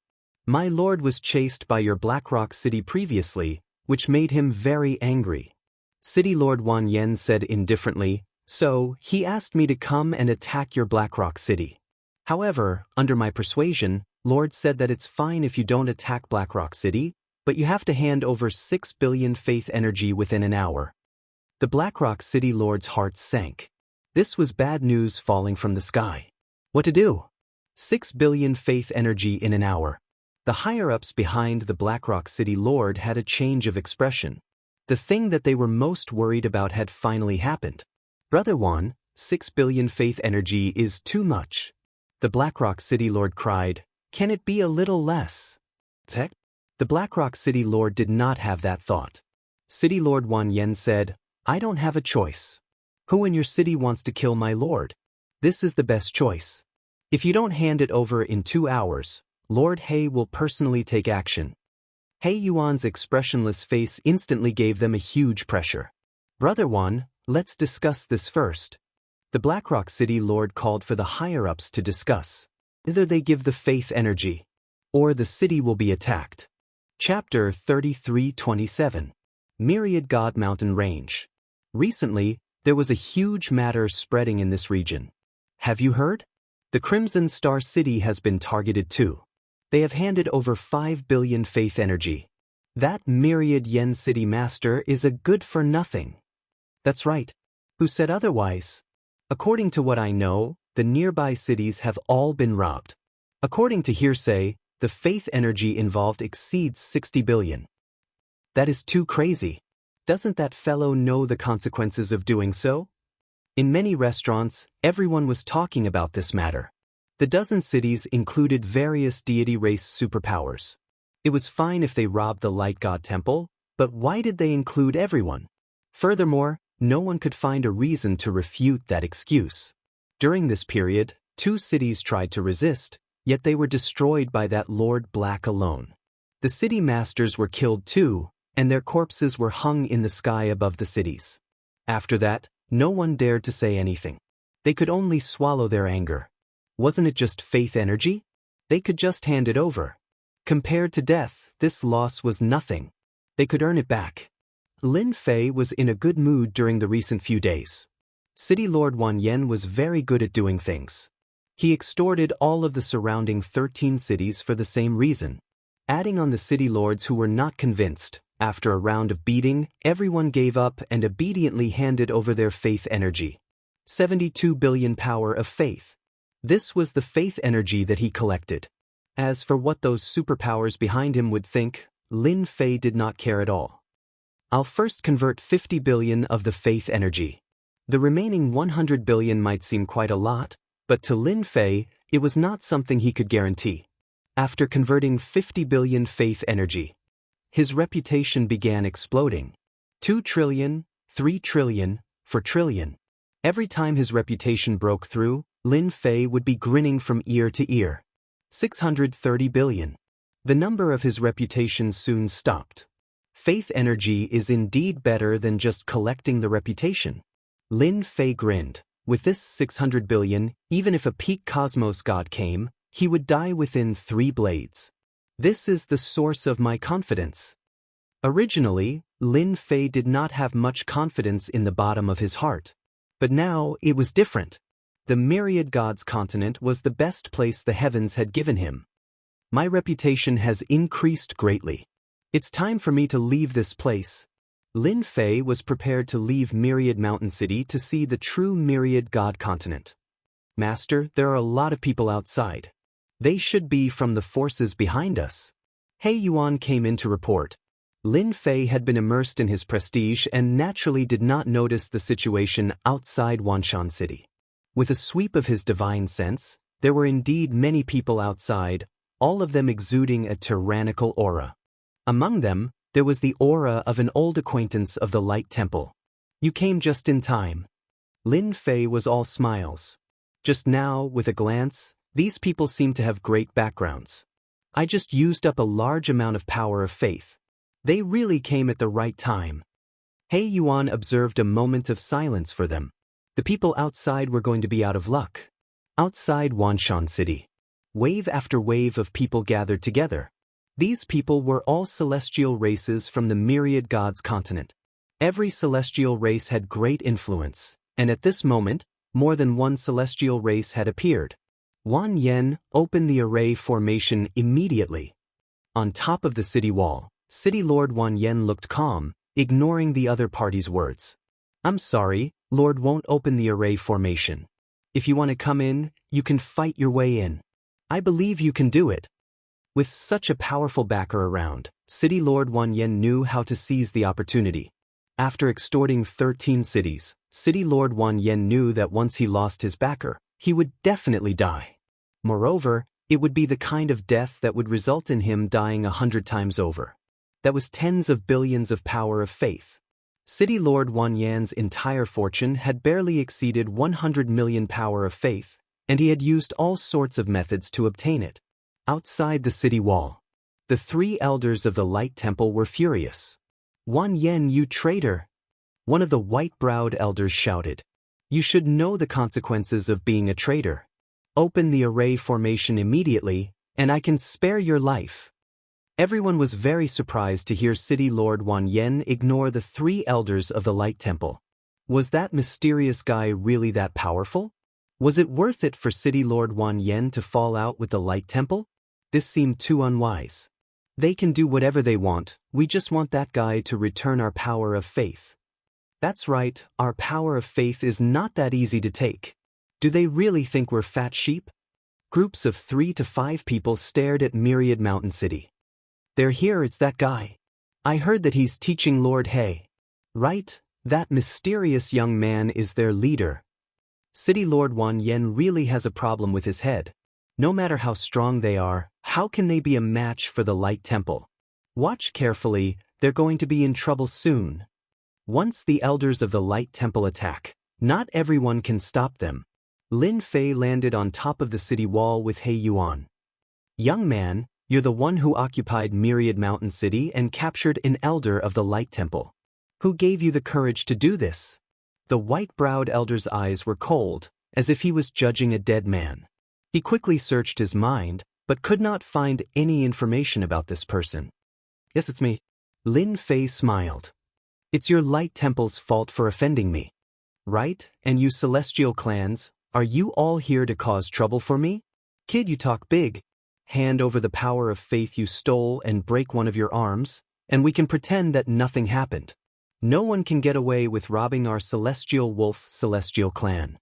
My lord was chased by your Blackrock City previously, which made him very angry. City Lord Wan Yen said indifferently, so he asked me to come and attack your Blackrock City. However, under my persuasion, Lord said that it's fine if you don't attack Blackrock City, but you have to hand over 6 billion faith energy within an hour. The Blackrock City Lord's heart sank. This was bad news falling from the sky. What to do? 6 billion faith energy in an hour. The higher-ups behind the Blackrock City Lord had a change of expression. The thing that they were most worried about had finally happened. Brother Wan, 6 billion faith energy is too much. The Blackrock City Lord cried, can it be a little less? Heck? The Blackrock City Lord did not have that thought. City Lord Wan Yen said, I don't have a choice. Who in your city wants to kill my lord? This is the best choice. If you don't hand it over in 2 hours, Lord He will personally take action. He Yuan's expressionless face instantly gave them a huge pressure. Brother Wan, let's discuss this first. The Blackrock City Lord called for the higher-ups to discuss. Either they give the faith energy, or the city will be attacked. Chapter 33:27. Myriad God Mountain Range. Recently, there was a huge matter spreading in this region. Have you heard? The Crimson Star City has been targeted too. They have handed over 5 billion faith energy. That Myriad Yen City Master is a good-for-nothing. That's right. Who said otherwise? According to what I know, the nearby cities have all been robbed. According to hearsay, the faith energy involved exceeds 60 billion. That is too crazy. Doesn't that fellow know the consequences of doing so? In many restaurants, everyone was talking about this matter. The dozen cities included various deity race superpowers. It was fine if they robbed the Light God Temple, but why did they include everyone? Furthermore, no one could find a reason to refute that excuse. During this period, 2 cities tried to resist, yet they were destroyed by that Lord Black alone. The city masters were killed too, and their corpses were hung in the sky above the cities. After that, no one dared to say anything. They could only swallow their anger. Wasn't it just faith energy? They could just hand it over. Compared to death, this loss was nothing. They could earn it back. Lin Fei was in a good mood during the recent few days. City Lord Wan Yen was very good at doing things. He extorted all of the surrounding 13 cities for the same reason. Adding on the city lords who were not convinced, after a round of beating, everyone gave up and obediently handed over their faith energy. 72 billion power of faith. This was the faith energy that he collected. As for what those superpowers behind him would think, Lin Fei did not care at all. I'll first convert 50 billion of the faith energy. The remaining 100 billion might seem quite a lot, but to Lin Fei, it was not something he could guarantee. After converting 50 billion faith energy, his reputation began exploding. 2 trillion, 3 trillion, 4 trillion. Every time his reputation broke through, Lin Fei would be grinning from ear to ear. 630 billion. The number of his reputation soon stopped. Faith energy is indeed better than just collecting the reputation. Lin Fei grinned. With this 600 billion, even if a peak cosmos god came, he would die within 3 blades. This is the source of my confidence. Originally, Lin Fei did not have much confidence in the bottom of his heart. But now, it was different. The Myriad Gods continent was the best place the heavens had given him. My reputation has increased greatly. It's time for me to leave this place. Lin Fei was prepared to leave Myriad Mountain City to see the true Myriad God continent. Master, there are a lot of people outside. They should be from the forces behind us. He Yuan came in to report. Lin Fei had been immersed in his prestige and naturally did not notice the situation outside Wanshan City. With a sweep of his divine sense, there were indeed many people outside, all of them exuding a tyrannical aura. Among them, there was the aura of an old acquaintance of the Light Temple. You came just in time. Lin Fei was all smiles. Just now, with a glance, these people seemed to have great backgrounds. I just used up a large amount of power of faith. They really came at the right time. He Yuan observed a moment of silence for them. The people outside were going to be out of luck. Outside Wanshan City, wave after wave of people gathered together. These people were all celestial races from the myriad gods continent. Every celestial race had great influence, and at this moment, more than one celestial race had appeared. Wan Yen opened the array formation immediately. On top of the city wall, City Lord Wan Yen looked calm, ignoring the other party's words. I'm sorry, Lord won't open the array formation. If you want to come in, you can fight your way in. I believe you can do it. With such a powerful backer around, City Lord Wan Yen knew how to seize the opportunity. After extorting 13 cities, City Lord Wan Yen knew that once he lost his backer, he would definitely die. Moreover, it would be the kind of death that would result in him dying 100 times over. That was tens of billions of power of faith. City Lord Wan Yan's entire fortune had barely exceeded 100 million power of faith, and he had used all sorts of methods to obtain it. Outside the city wall, the 3 elders of the Light Temple were furious. Wan Yen, you traitor! One of the white-browed elders shouted. You should know the consequences of being a traitor. Open the array formation immediately, and I can spare your life. Everyone was very surprised to hear City Lord Wan Yen ignore the 3 elders of the Light Temple. Was that mysterious guy really that powerful? Was it worth it for City Lord Wan Yen to fall out with the Light Temple? This seemed too unwise. They can do whatever they want, we just want that guy to return our power of faith. That's right, our power of faith is not that easy to take. Do they really think we're fat sheep? Groups of 3 to 5 people stared at Myriad Mountain City. They're here, it's that guy. I heard that he's teaching Lord He. Right, that mysterious young man is their leader. City Lord Wan Yen really has a problem with his head. No matter how strong they are, how can they be a match for the Light Temple? Watch carefully, they're going to be in trouble soon. Once the elders of the Light Temple attack, not everyone can stop them. Lin Fei landed on top of the city wall with He Yuan. Young man, you're the one who occupied Myriad Mountain City and captured an elder of the Light Temple. Who gave you the courage to do this? The white-browed elder's eyes were cold, as if he was judging a dead man. He quickly searched his mind, but could not find any information about this person. Yes, it's me. Lin Fei smiled. It's your Light Temple's fault for offending me. Right? And you celestial clans, are you all here to cause trouble for me? Kid, you talk big. Hand over the power of faith you stole and break one of your arms, and we can pretend that nothing happened. No one can get away with robbing our celestial wolf celestial clan.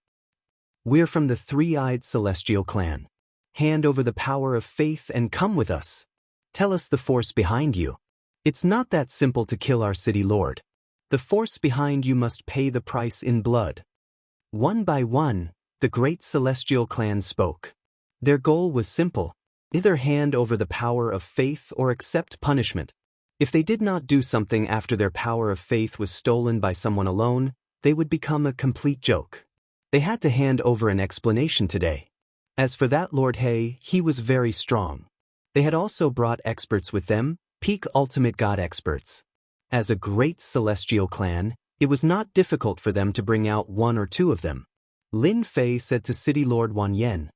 We're from the 3-eyed celestial clan. Hand over the power of faith and come with us. Tell us the force behind you. It's not that simple to kill our city lord. The force behind you must pay the price in blood. One by one, the great celestial clan spoke. Their goal was simple. Either hand over the power of faith or accept punishment. If they did not do something after their power of faith was stolen by someone alone, they would become a complete joke. They had to hand over an explanation today. As for that Lord he was very strong. They had also brought experts with them, peak ultimate god experts. As a great celestial clan, it was not difficult for them to bring out 1 or 2 of them. Lin Fei said to City Lord Wan Yen.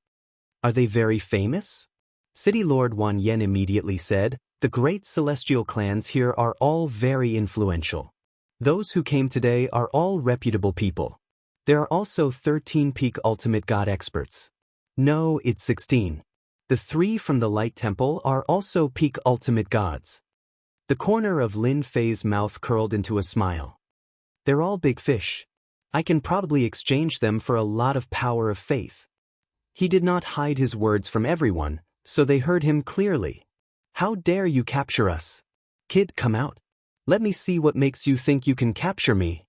Are they very famous? City Lord Wan Yen immediately said, the great celestial clans here are all very influential. Those who came today are all reputable people. There are also 13 peak ultimate god experts. No, it's 16. The 3 from the Light Temple are also peak ultimate gods. The corner of Lin Fei's mouth curled into a smile. They're all big fish. I can probably exchange them for a lot of power of faith. He did not hide his words from everyone, so they heard him clearly. How dare you capture us? Kid, come out. Let me see what makes you think you can capture me.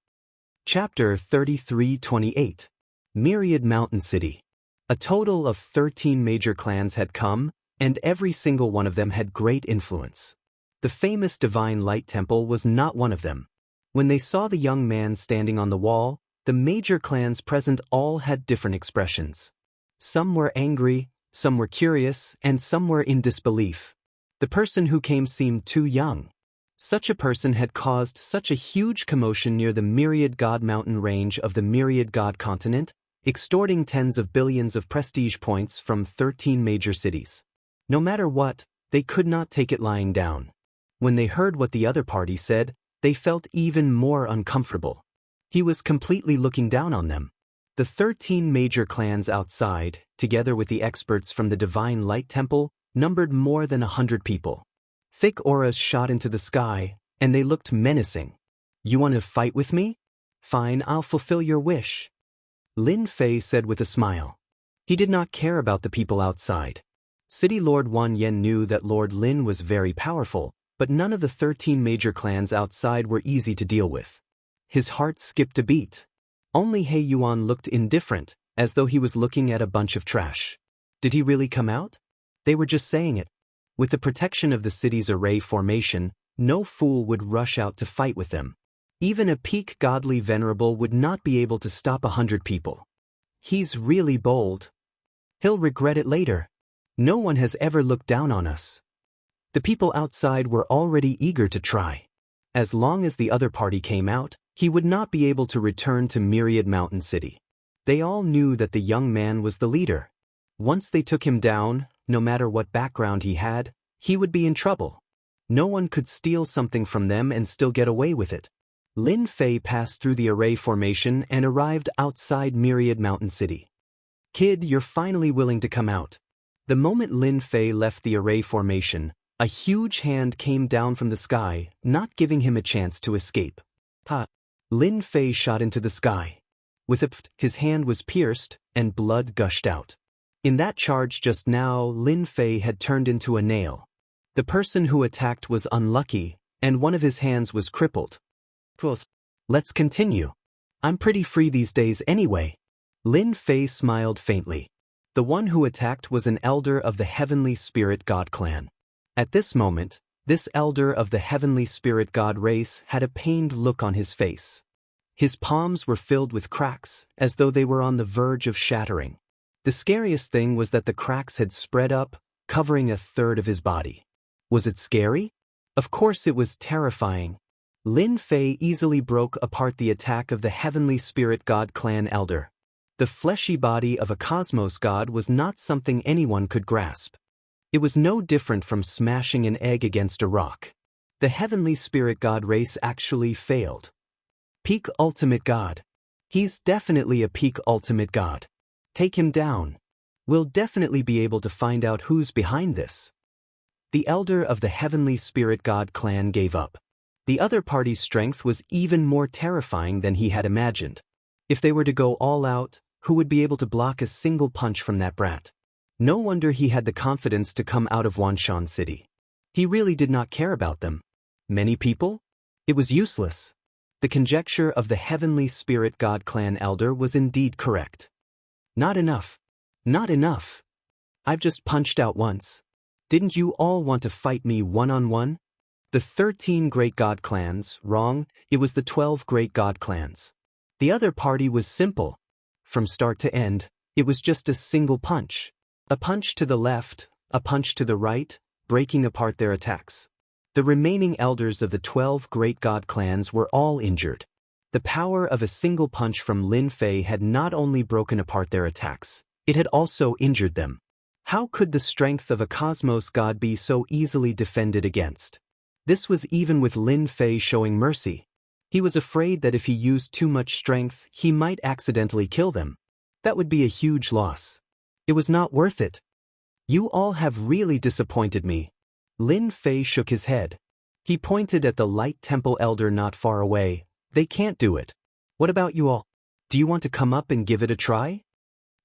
Chapter 33:28. Myriad Mountain City. A total of 13 major clans had come, and every single one of them had great influence. The famous Divine Light Temple was not one of them. When they saw the young man standing on the wall, the major clans present all had different expressions. Some were angry, some were curious, and some were in disbelief. The person who came seemed too young. Such a person had caused such a huge commotion near the Myriad God Mountain range of the Myriad God continent, extorting tens of billions of prestige points from 13 major cities. No matter what, they could not take it lying down. When they heard what the other party said, they felt even more uncomfortable. He was completely looking down on them. The 13 major clans outside, together with the experts from the Divine Light Temple, numbered more than 100 people. Thick auras shot into the sky, and they looked menacing. You want to fight with me? Fine, I'll fulfill your wish. Lin Fei said with a smile. He did not care about the people outside. City Lord Wan Yen knew that Lord Lin was very powerful, but none of the 13 major clans outside were easy to deal with. His heart skipped a beat. Only He Yuan looked indifferent, as though he was looking at a bunch of trash. Did he really come out? They were just saying it. With the protection of the city's array formation, no fool would rush out to fight with them. Even a peak godly venerable would not be able to stop 100 people. He's really bold. He'll regret it later. No one has ever looked down on us. The people outside were already eager to try. As long as the other party came out, he would not be able to return to Myriad Mountain City. They all knew that the young man was the leader. Once they took him down, no matter what background he had, he would be in trouble. No one could steal something from them and still get away with it. Lin Fei passed through the array formation and arrived outside Myriad Mountain City. Kid, you're finally willing to come out. The moment Lin Fei left the array formation, a huge hand came down from the sky, not giving him a chance to escape. Ha! Lin Fei shot into the sky. With a pft, his hand was pierced, and blood gushed out. In that charge just now, Lin Fei had turned into a nail. The person who attacked was unlucky, and one of his hands was crippled. Let's continue. I'm pretty free these days anyway. Lin Fei smiled faintly. The one who attacked was an elder of the Heavenly Spirit God clan. At this moment, this elder of the Heavenly Spirit God race had a pained look on his face. His palms were filled with cracks, as though they were on the verge of shattering. The scariest thing was that the cracks had spread up, covering a third of his body. Was it scary? Of course it was terrifying. Lin Fei easily broke apart the attack of the Heavenly Spirit God clan elder. The fleshy body of a cosmos god was not something anyone could grasp. It was no different from smashing an egg against a rock. The Heavenly Spirit God race actually failed. Peak Ultimate God. He's definitely a peak Ultimate God. Take him down. We'll definitely be able to find out who's behind this. The elder of the Heavenly Spirit God clan gave up. The other party's strength was even more terrifying than he had imagined. If they were to go all out, who would be able to block a single punch from that brat? No wonder he had the confidence to come out of Wanshan City. He really did not care about them. Many people? It was useless. The conjecture of the Heavenly Spirit God clan elder was indeed correct. Not enough. Not enough. I've just punched out once. Didn't you all want to fight me one-on-one? The 13 great god clans, wrong, it was the 12 great god clans. The other party was simple. From start to end, it was just a single punch. A punch to the left, a punch to the right, breaking apart their attacks. The remaining elders of the 12 great god clans were all injured. The power of a single punch from Lin Fei had not only broken apart their attacks, it had also injured them. How could the strength of a cosmos god be so easily defended against? This was even with Lin Fei showing mercy. He was afraid that if he used too much strength, he might accidentally kill them. That would be a huge loss. It was not worth it. You all have really disappointed me. Lin Fei shook his head. He pointed at the Light Temple elder not far away. They can't do it. What about you all? Do you want to come up and give it a try?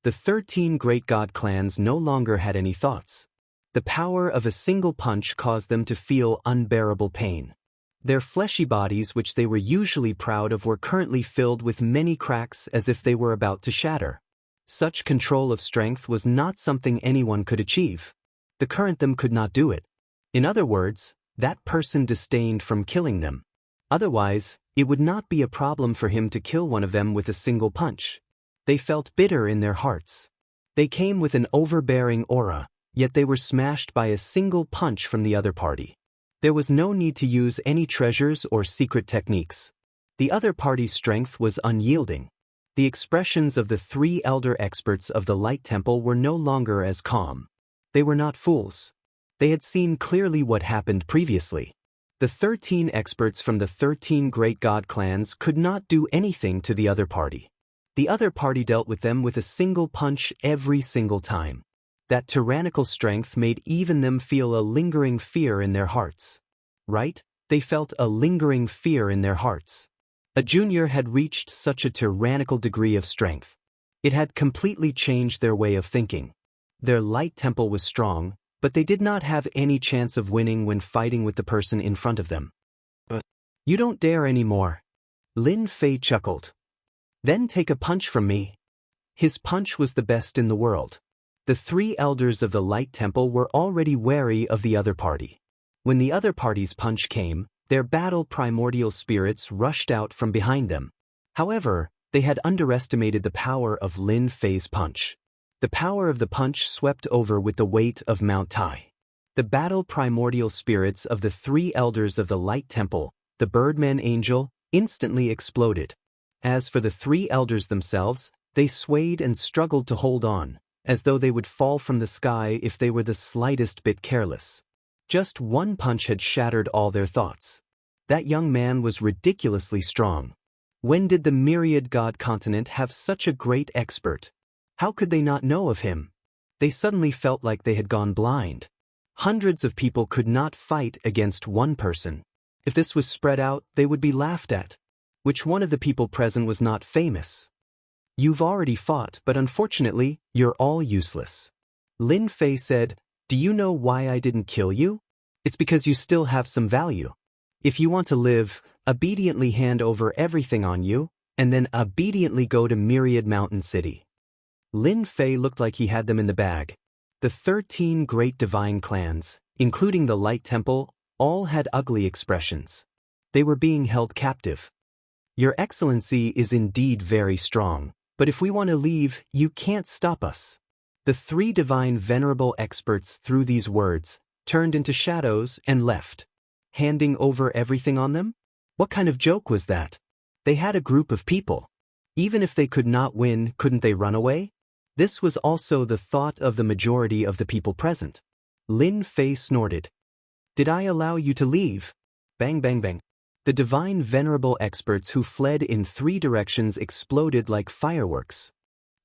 The 13 great god clans no longer had any thoughts. The power of a single punch caused them to feel unbearable pain. Their fleshy bodies, which they were usually proud of, were currently filled with many cracks as if they were about to shatter. Such control of strength was not something anyone could achieve. The current them could not do it. In other words, that person disdained from killing them. Otherwise, it would not be a problem for him to kill one of them with a single punch. They felt bitter in their hearts. They came with an overbearing aura, yet they were smashed by a single punch from the other party. There was no need to use any treasures or secret techniques. The other party's strength was unyielding. The expressions of the 3 elder experts of the Light Temple were no longer as calm. They were not fools. They had seen clearly what happened previously. The 13 experts from the 13 great god clans could not do anything to the other party. The other party dealt with them with a single punch every single time. That tyrannical strength made even them feel a lingering fear in their hearts. Right? They felt a lingering fear in their hearts. A junior had reached such a tyrannical degree of strength. It had completely changed their way of thinking. Their Light Temple was strong, but they did not have any chance of winning when fighting with the person in front of them. But you don't dare anymore. Lin Fei chuckled. Then take a punch from me. His punch was the best in the world. The 3 elders of the Light Temple were already wary of the other party. When the other party's punch came, their battle primordial spirits rushed out from behind them. However, they had underestimated the power of Lin Fei's punch. The power of the punch swept over with the weight of Mount Tai. The battle primordial spirits of the 3 elders of the Light Temple, the Birdman Angel, instantly exploded. As for the 3 elders themselves, they swayed and struggled to hold on, as though they would fall from the sky if they were the slightest bit careless. Just one punch had shattered all their thoughts. That young man was ridiculously strong. When did the myriad god continent have such a great expert? How could they not know of him? They suddenly felt like they had gone blind. Hundreds of people could not fight against one person. If this was spread out, they would be laughed at. Which one of the people present was not famous? You've already fought, but unfortunately, you're all useless. Lin Fei said, do you know why I didn't kill you? It's because you still have some value. If you want to live, obediently hand over everything on you, and then obediently go to Myriad Mountain City. Lin Fei looked like he had them in the bag. The 13 great divine clans, including the Light Temple, all had ugly expressions. They were being held captive. Your Excellency is indeed very strong, but if we want to leave, you can't stop us. The 3 divine venerable experts through these words, turned into shadows and left. Handing over everything on them? What kind of joke was that? They had a group of people. Even if they could not win, couldn't they run away? This was also the thought of the majority of the people present. Lin Fei snorted. Did I allow you to leave? Bang bang bang. The divine venerable experts who fled in 3 directions exploded like fireworks.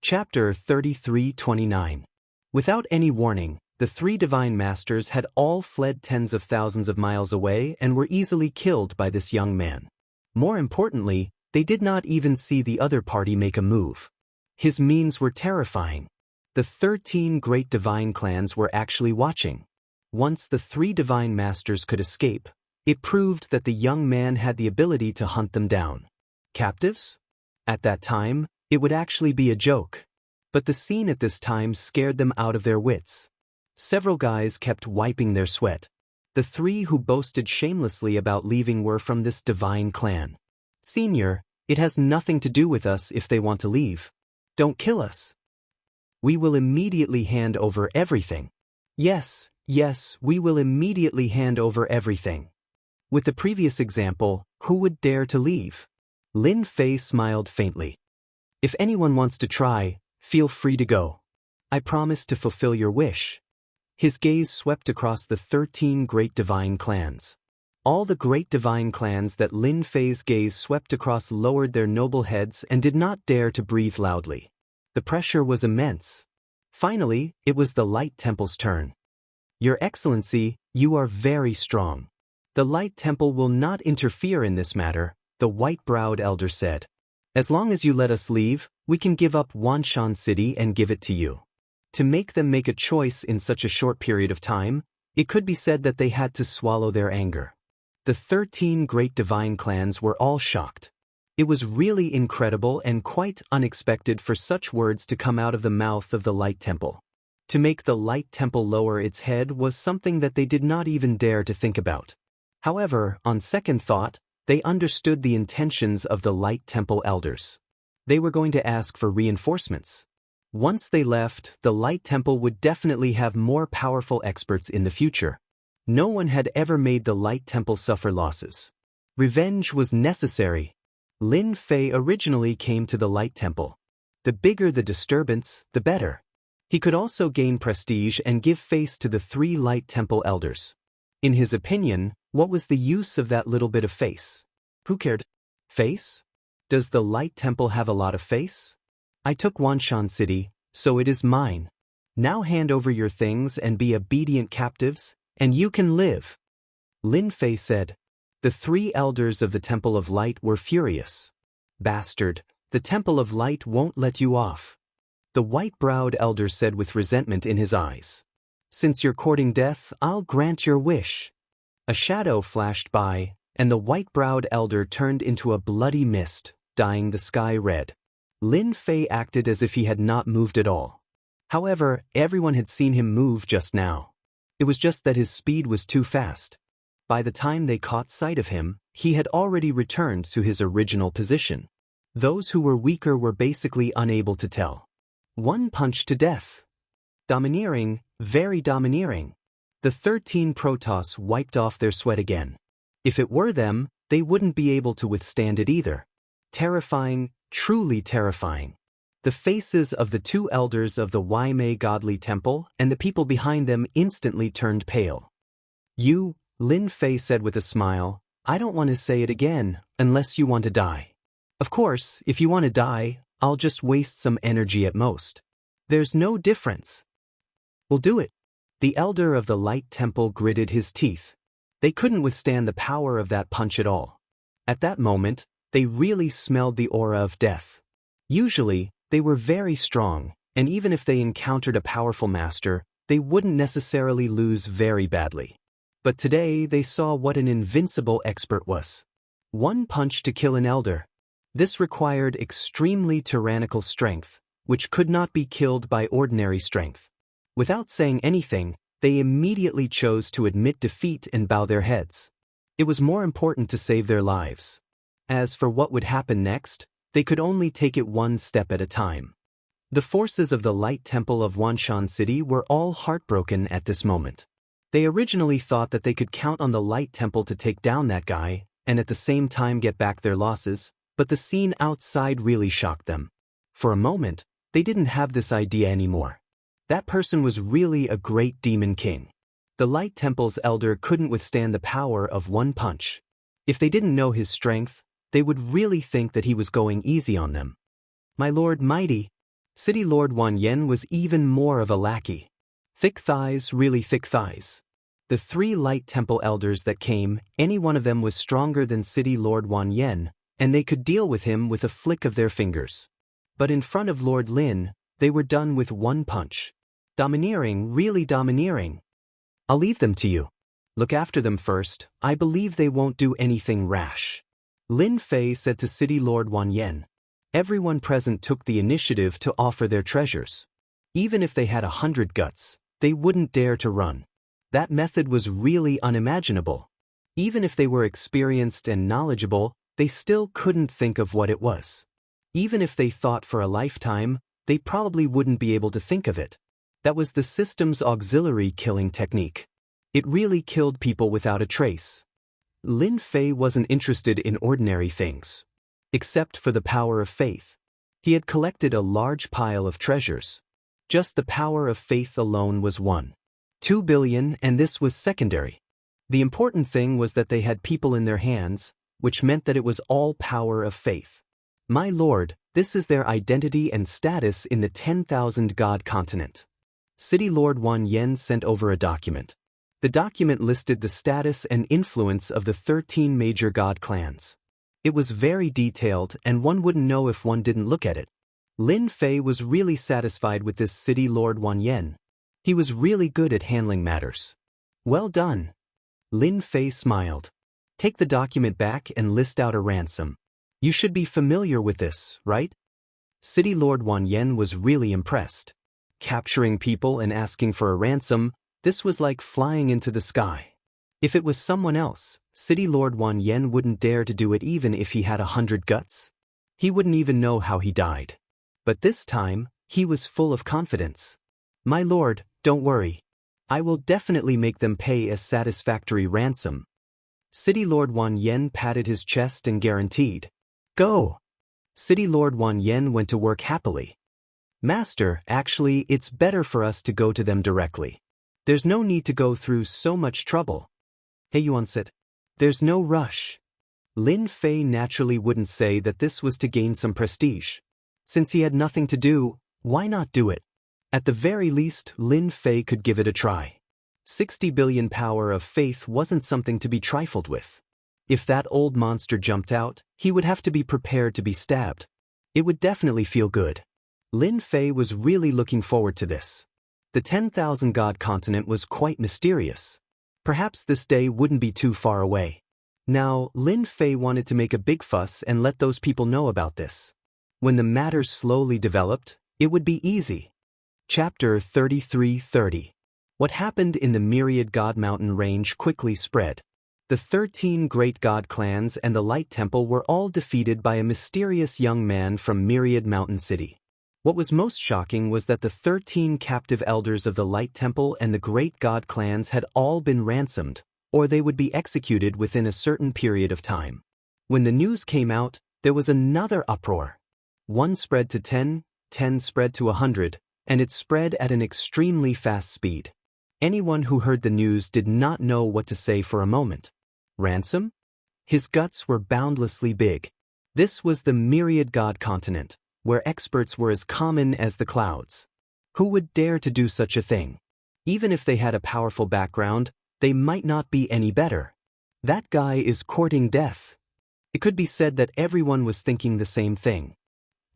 Chapter 33:29. Without any warning, the 3 divine masters had all fled tens of thousands of miles away and were easily killed by this young man. More importantly, they did not even see the other party make a move. His means were terrifying. The 13 great divine clans were actually watching. Once the 3 divine masters could escape, it proved that the young man had the ability to hunt them down. Captives? At that time, it would actually be a joke. But the scene at this time scared them out of their wits. Several guys kept wiping their sweat. The 3 who boasted shamelessly about leaving were from this divine clan. Senior, it has nothing to do with us if they want to leave. Don't kill us. We will immediately hand over everything. Yes, we will immediately hand over everything. With the previous example, who would dare to leave? Lin Fei smiled faintly. If anyone wants to try, feel free to go. I promise to fulfill your wish. His gaze swept across the 13 great divine clans. All the great divine clans that Lin Fei's gaze swept across lowered their noble heads and did not dare to breathe loudly. The pressure was immense. Finally, it was the Light Temple's turn. Your Excellency, you are very strong. The Light Temple will not interfere in this matter, the white-browed elder said. As long as you let us leave, we can give up Wanshan City and give it to you. To make them make a choice in such a short period of time, it could be said that they had to swallow their anger. The 13 great divine clans were all shocked. It was really incredible and quite unexpected for such words to come out of the mouth of the Light Temple. To make the Light Temple lower its head was something that they did not even dare to think about. However, on second thought, they understood the intentions of the Light Temple elders. They were going to ask for reinforcements. Once they left, the Light Temple would definitely have more powerful experts in the future. No one had ever made the Light Temple suffer losses. Revenge was necessary. Lin Fei originally came to the Light Temple. The bigger the disturbance, the better. He could also gain prestige and give face to the 3 Light Temple elders. In his opinion, what was the use of that little bit of face? Who cared? Face? Does the Light Temple have a lot of face? I took Wanshan City, so it is mine. Now hand over your things and be obedient captives, and you can live. Lin Fei said. The 3 elders of the Temple of Light were furious. Bastard, the Temple of Light won't let you off. The white-browed elder said with resentment in his eyes. Since you're courting death, I'll grant your wish. A shadow flashed by, and the white-browed elder turned into a bloody mist, dyeing the sky red. Lin Fei acted as if he had not moved at all. However, everyone had seen him move just now. It was just that his speed was too fast. By the time they caught sight of him, he had already returned to his original position. Those who were weaker were basically unable to tell. One punch to death. Domineering, very domineering. The 13 Protoss wiped off their sweat again. If it were them, they wouldn't be able to withstand it either. Terrifying, truly terrifying. The faces of the 2 elders of the Waimei Godly Temple and the people behind them instantly turned pale. You, Lin Fei said with a smile, I don't want to say it again, unless you want to die. Of course, if you want to die, I'll just waste some energy at most. There's no difference. We'll do it. The elder of the Light Temple gritted his teeth. They couldn't withstand the power of that punch at all. At that moment, they really smelled the aura of death. Usually, they were very strong, and even if they encountered a powerful master, they wouldn't necessarily lose very badly. But today they saw what an invincible expert was. 1 punch to kill an elder. This required extremely tyrannical strength, which could not be killed by ordinary strength. Without saying anything, they immediately chose to admit defeat and bow their heads. It was more important to save their lives. As for what would happen next, they could only take it one step at a time. The forces of the Light Temple of Wanshan City were all heartbroken at this moment. They originally thought that they could count on the Light Temple to take down that guy, and at the same time get back their losses, but the scene outside really shocked them. For a moment, they didn't have this idea anymore. That person was really a great demon king. The Light Temple's elder couldn't withstand the power of 1 punch. If they didn't know his strength, they would really think that he was going easy on them. My lord mighty. City Lord Wan Yen was even more of a lackey. Thick thighs, really thick thighs. The 3 Light Temple elders that came, any one of them was stronger than City Lord Wan Yen, and they could deal with him with a flick of their fingers. But in front of Lord Lin, they were done with 1 punch. Domineering, really domineering. I'll leave them to you. Look after them first, I believe they won't do anything rash. Lin Fei said to City Lord Wan Yen. Everyone present took the initiative to offer their treasures. Even if they had 100 guts, they wouldn't dare to run. That method was really unimaginable. Even if they were experienced and knowledgeable, they still couldn't think of what it was. Even if they thought for a lifetime, they probably wouldn't be able to think of it. That was the system's auxiliary killing technique. It really killed people without a trace. Lin Fei wasn't interested in ordinary things. Except for the power of faith. He had collected a large pile of treasures. Just the power of faith alone was 1.2 billion, and this was secondary. The important thing was that they had people in their hands, which meant that it was all power of faith. My lord, this is their identity and status in the 10,000 god continent. City Lord Wan Yen sent over a document. The document listed the status and influence of the 13 major god clans. It was very detailed, and one wouldn't know if one didn't look at it. Lin Fei was really satisfied with this City Lord Wan Yen. He was really good at handling matters. Well done. Lin Fei smiled. Take the document back and list out a ransom. You should be familiar with this, right? City Lord Wan Yen was really impressed. Capturing people and asking for a ransom, this was like flying into the sky. If it was someone else, City Lord Wan Yen wouldn't dare to do it even if he had 100 guts. He wouldn't even know how he died. But this time, he was full of confidence. My lord, don't worry. I will definitely make them pay a satisfactory ransom. City Lord Wan Yen patted his chest and guaranteed. Go! City Lord Wan Yen went to work happily. Master, actually, it's better for us to go to them directly. There's no need to go through so much trouble. Hey Yuan-sit. There's no rush. Lin Fei naturally wouldn't say that this was to gain some prestige. Since he had nothing to do, why not do it? At the very least, Lin Fei could give it a try. 60 billion power of faith wasn't something to be trifled with. If that old monster jumped out, he would have to be prepared to be stabbed. It would definitely feel good. Lin Fei was really looking forward to this. The 10,000 God continent was quite mysterious. Perhaps this day wouldn't be too far away. Now, Lin Fei wanted to make a big fuss and let those people know about this. When the matter slowly developed, it would be easy. Chapter 33:30. What happened in the Myriad God Mountain range quickly spread. The 13 great god clans and the Light Temple were all defeated by a mysterious young man from Myriad Mountain City. What was most shocking was that the 13 captive elders of the Light Temple and the great god clans had all been ransomed, or they would be executed within a certain period of time. When the news came out, there was another uproar. 1 spread to 10, 10 spread to 100, and it spread at an extremely fast speed. Anyone who heard the news did not know what to say for a moment. Ransom? His guts were boundlessly big. This was the Myriad God continent, where experts were as common as the clouds. Who would dare to do such a thing? Even if they had a powerful background, they might not be any better. That guy is courting death. It could be said that everyone was thinking the same thing.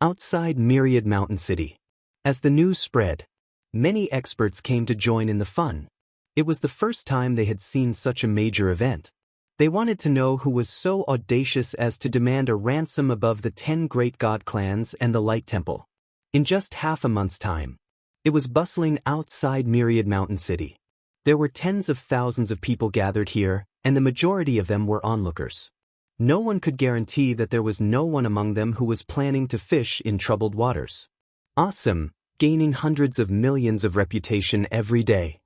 Outside Myriad Mountain City. As the news spread, many experts came to join in the fun. It was the first time they had seen such a major event. They wanted to know who was so audacious as to demand a ransom above the 10 great god clans and the Light Temple. In just half a month's time, it was bustling outside Myriad Mountain City. There were tens of thousands of people gathered here, and the majority of them were onlookers. No one could guarantee that there was no one among them who was planning to fish in troubled waters. Awesome, gaining hundreds of millions of reputation every day.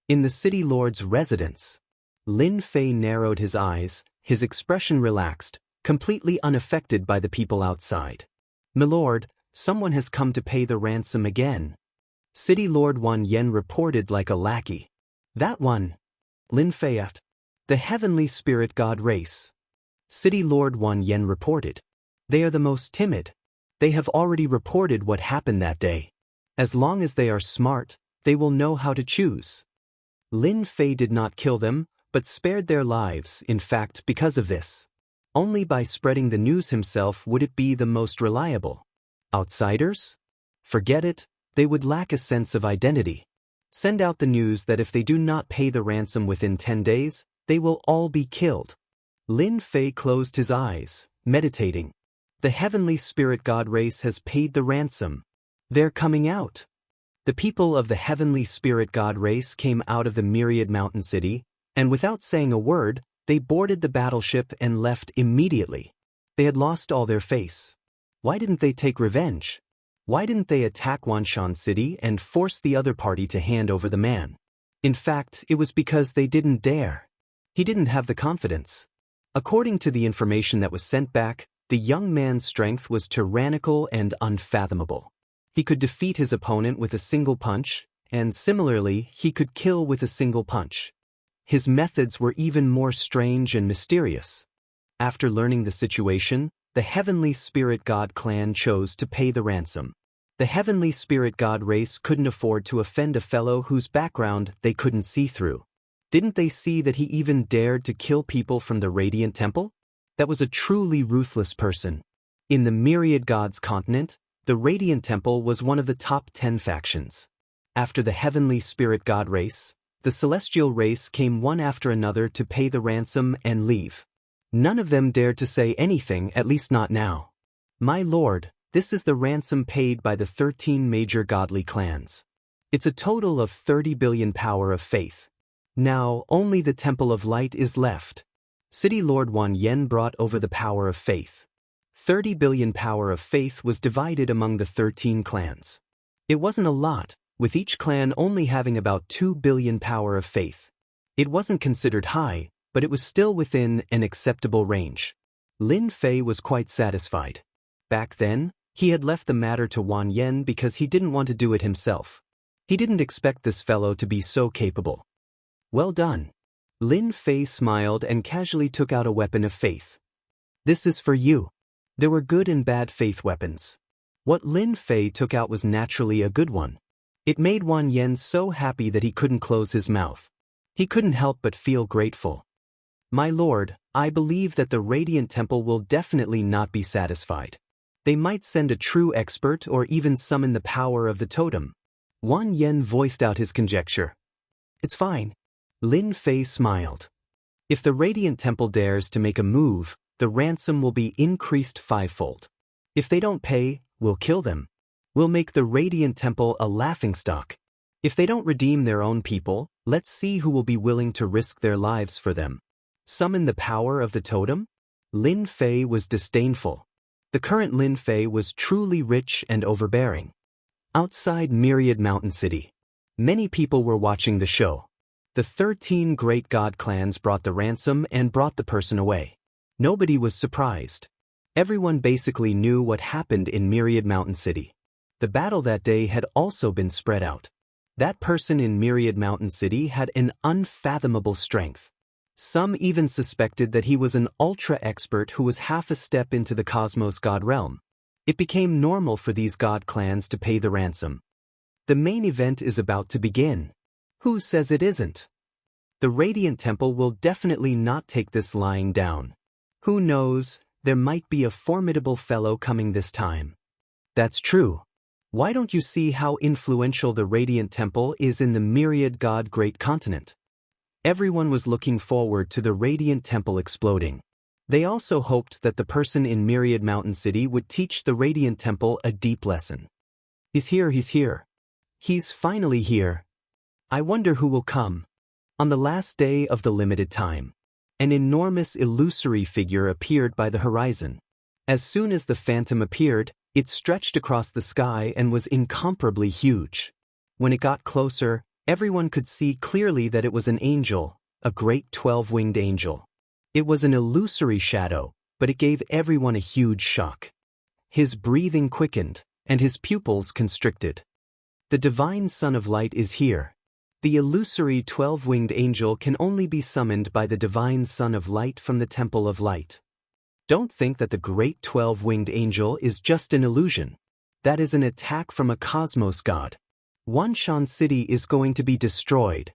In the city lord's residence, Lin Fei narrowed his eyes, his expression relaxed, completely unaffected by the people outside. "Milord, someone has come to pay the ransom again." City Lord Wan Yen reported like a lackey. "That one." Lin Fei asked. "The heavenly spirit god race." City Lord Wan Yen reported. "They are the most timid. They have already reported what happened that day. As long as they are smart, they will know how to choose." Lin Fei did not kill them, but spared their lives, in fact, because of this. Only by spreading the news himself would it be the most reliable. Outsiders? Forget it, they would lack a sense of identity. Send out the news that if they do not pay the ransom within 10 days, they will all be killed. Lin Fei closed his eyes, meditating. The heavenly spirit god race has paid the ransom. They're coming out. The people of the heavenly spirit god race came out of the Myriad Mountain City, and without saying a word, they boarded the battleship and left immediately. They had lost all their face. Why didn't they take revenge? Why didn't they attack Wanshan City and force the other party to hand over the man? In fact, it was because they didn't dare. He didn't have the confidence. According to the information that was sent back, the young man's strength was tyrannical and unfathomable. He could defeat his opponent with a single punch, and similarly, he could kill with a single punch. His methods were even more strange and mysterious. After learning the situation, the Heavenly Spirit God clan chose to pay the ransom. The Heavenly Spirit God race couldn't afford to offend a fellow whose background they couldn't see through. Didn't they see that he even dared to kill people from the Radiant Temple? That was a truly ruthless person. In the Myriad Gods continent, the Radiant Temple was one of the top 10 factions. After the Heavenly Spirit God race, the Celestial race came one after another to pay the ransom and leave. None of them dared to say anything, at least not now. My lord, this is the ransom paid by the 13 major godly clans. It's a total of 30 billion power of faith. Now, only the Temple of Light is left. City Lord Wan Yen brought over the power of faith. 30 billion power of faith was divided among the 13 clans. It wasn't a lot, with each clan only having about 2 billion power of faith. It wasn't considered high, but it was still within an acceptable range. Lin Fei was quite satisfied. Back then, he had left the matter to Wan Yen because he didn't want to do it himself. He didn't expect this fellow to be so capable. Well done. Lin Fei smiled and casually took out a weapon of faith. This is for you. There were good and bad faith weapons. What Lin Fei took out was naturally a good one. It made Wan Yen so happy that he couldn't close his mouth. He couldn't help but feel grateful. My lord, I believe that the Radiant Temple will definitely not be satisfied. They might send a true expert or even summon the power of the totem. Wan Yen voiced out his conjecture. It's fine. Lin Fei smiled. If the Radiant Temple dares to make a move, the ransom will be increased fivefold. If they don't pay, we'll kill them. We'll make the Radiant Temple a laughingstock. If they don't redeem their own people, let's see who will be willing to risk their lives for them. Summon the power of the totem? Lin Fei was disdainful. The current Lin Fei was truly rich and overbearing. Outside Myriad Mountain City, many people were watching the show. The 13 great god clans brought the ransom and brought the person away. Nobody was surprised. Everyone basically knew what happened in Myriad Mountain City. The battle that day had also been spread out. That person in Myriad Mountain City had an unfathomable strength. Some even suspected that he was an ultra-expert who was half a step into the cosmos god realm. It became normal for these god clans to pay the ransom. The main event is about to begin. Who says it isn't? The Radiant Temple will definitely not take this lying down. Who knows, there might be a formidable fellow coming this time. That's true. Why don't you see how influential the Radiant Temple is in the Myriad God Great Continent? Everyone was looking forward to the Radiant Temple exploding. They also hoped that the person in Myriad Mountain City would teach the Radiant Temple a deep lesson. He's here. He's finally here. I wonder who will come. On the last day of the limited time, an enormous illusory figure appeared by the horizon. As soon as the phantom appeared, it stretched across the sky and was incomparably huge. When it got closer, everyone could see clearly that it was an angel, a great 12-winged angel. It was an illusory shadow, but it gave everyone a huge shock. His breathing quickened, and his pupils constricted. The divine Son of Light is here. The illusory 12-winged angel can only be summoned by the divine Son of Light from the Temple of Light. Don't think that the great 12-winged angel is just an illusion. That is an attack from a cosmos god. Wanshan City is going to be destroyed.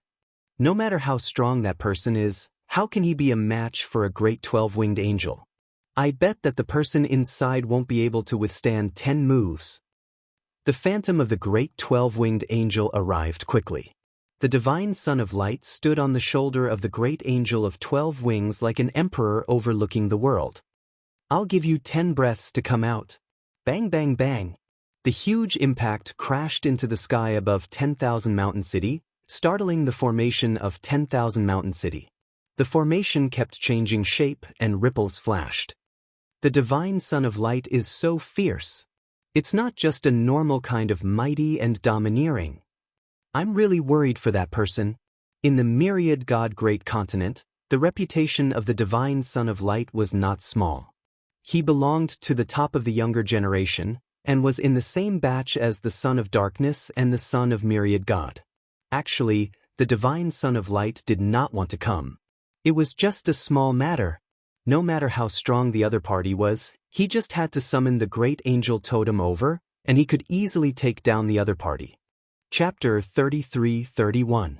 No matter how strong that person is, how can he be a match for a great 12-winged angel? I bet that the person inside won't be able to withstand 10 moves. The phantom of the great 12-winged angel arrived quickly. The divine Son of Light stood on the shoulder of the great angel of 12 wings like an emperor overlooking the world. I'll give you 10 breaths to come out. Bang, bang, bang. The huge impact crashed into the sky above 10,000 Mountain City, startling the formation of 10,000 Mountain City. The formation kept changing shape and ripples flashed. The divine Son of Light is so fierce. It's not just a normal kind of mighty and domineering. I'm really worried for that person. In the Myriad God Great Continent, the reputation of the divine Son of Light was not small. He belonged to the top of the younger generation, and was in the same batch as the Son of Darkness and the Son of Myriad God. Actually, the divine Son of Light did not want to come. It was just a small matter. No matter how strong the other party was, he just had to summon the great angel totem over, and he could easily take down the other party. Chapter 33-31.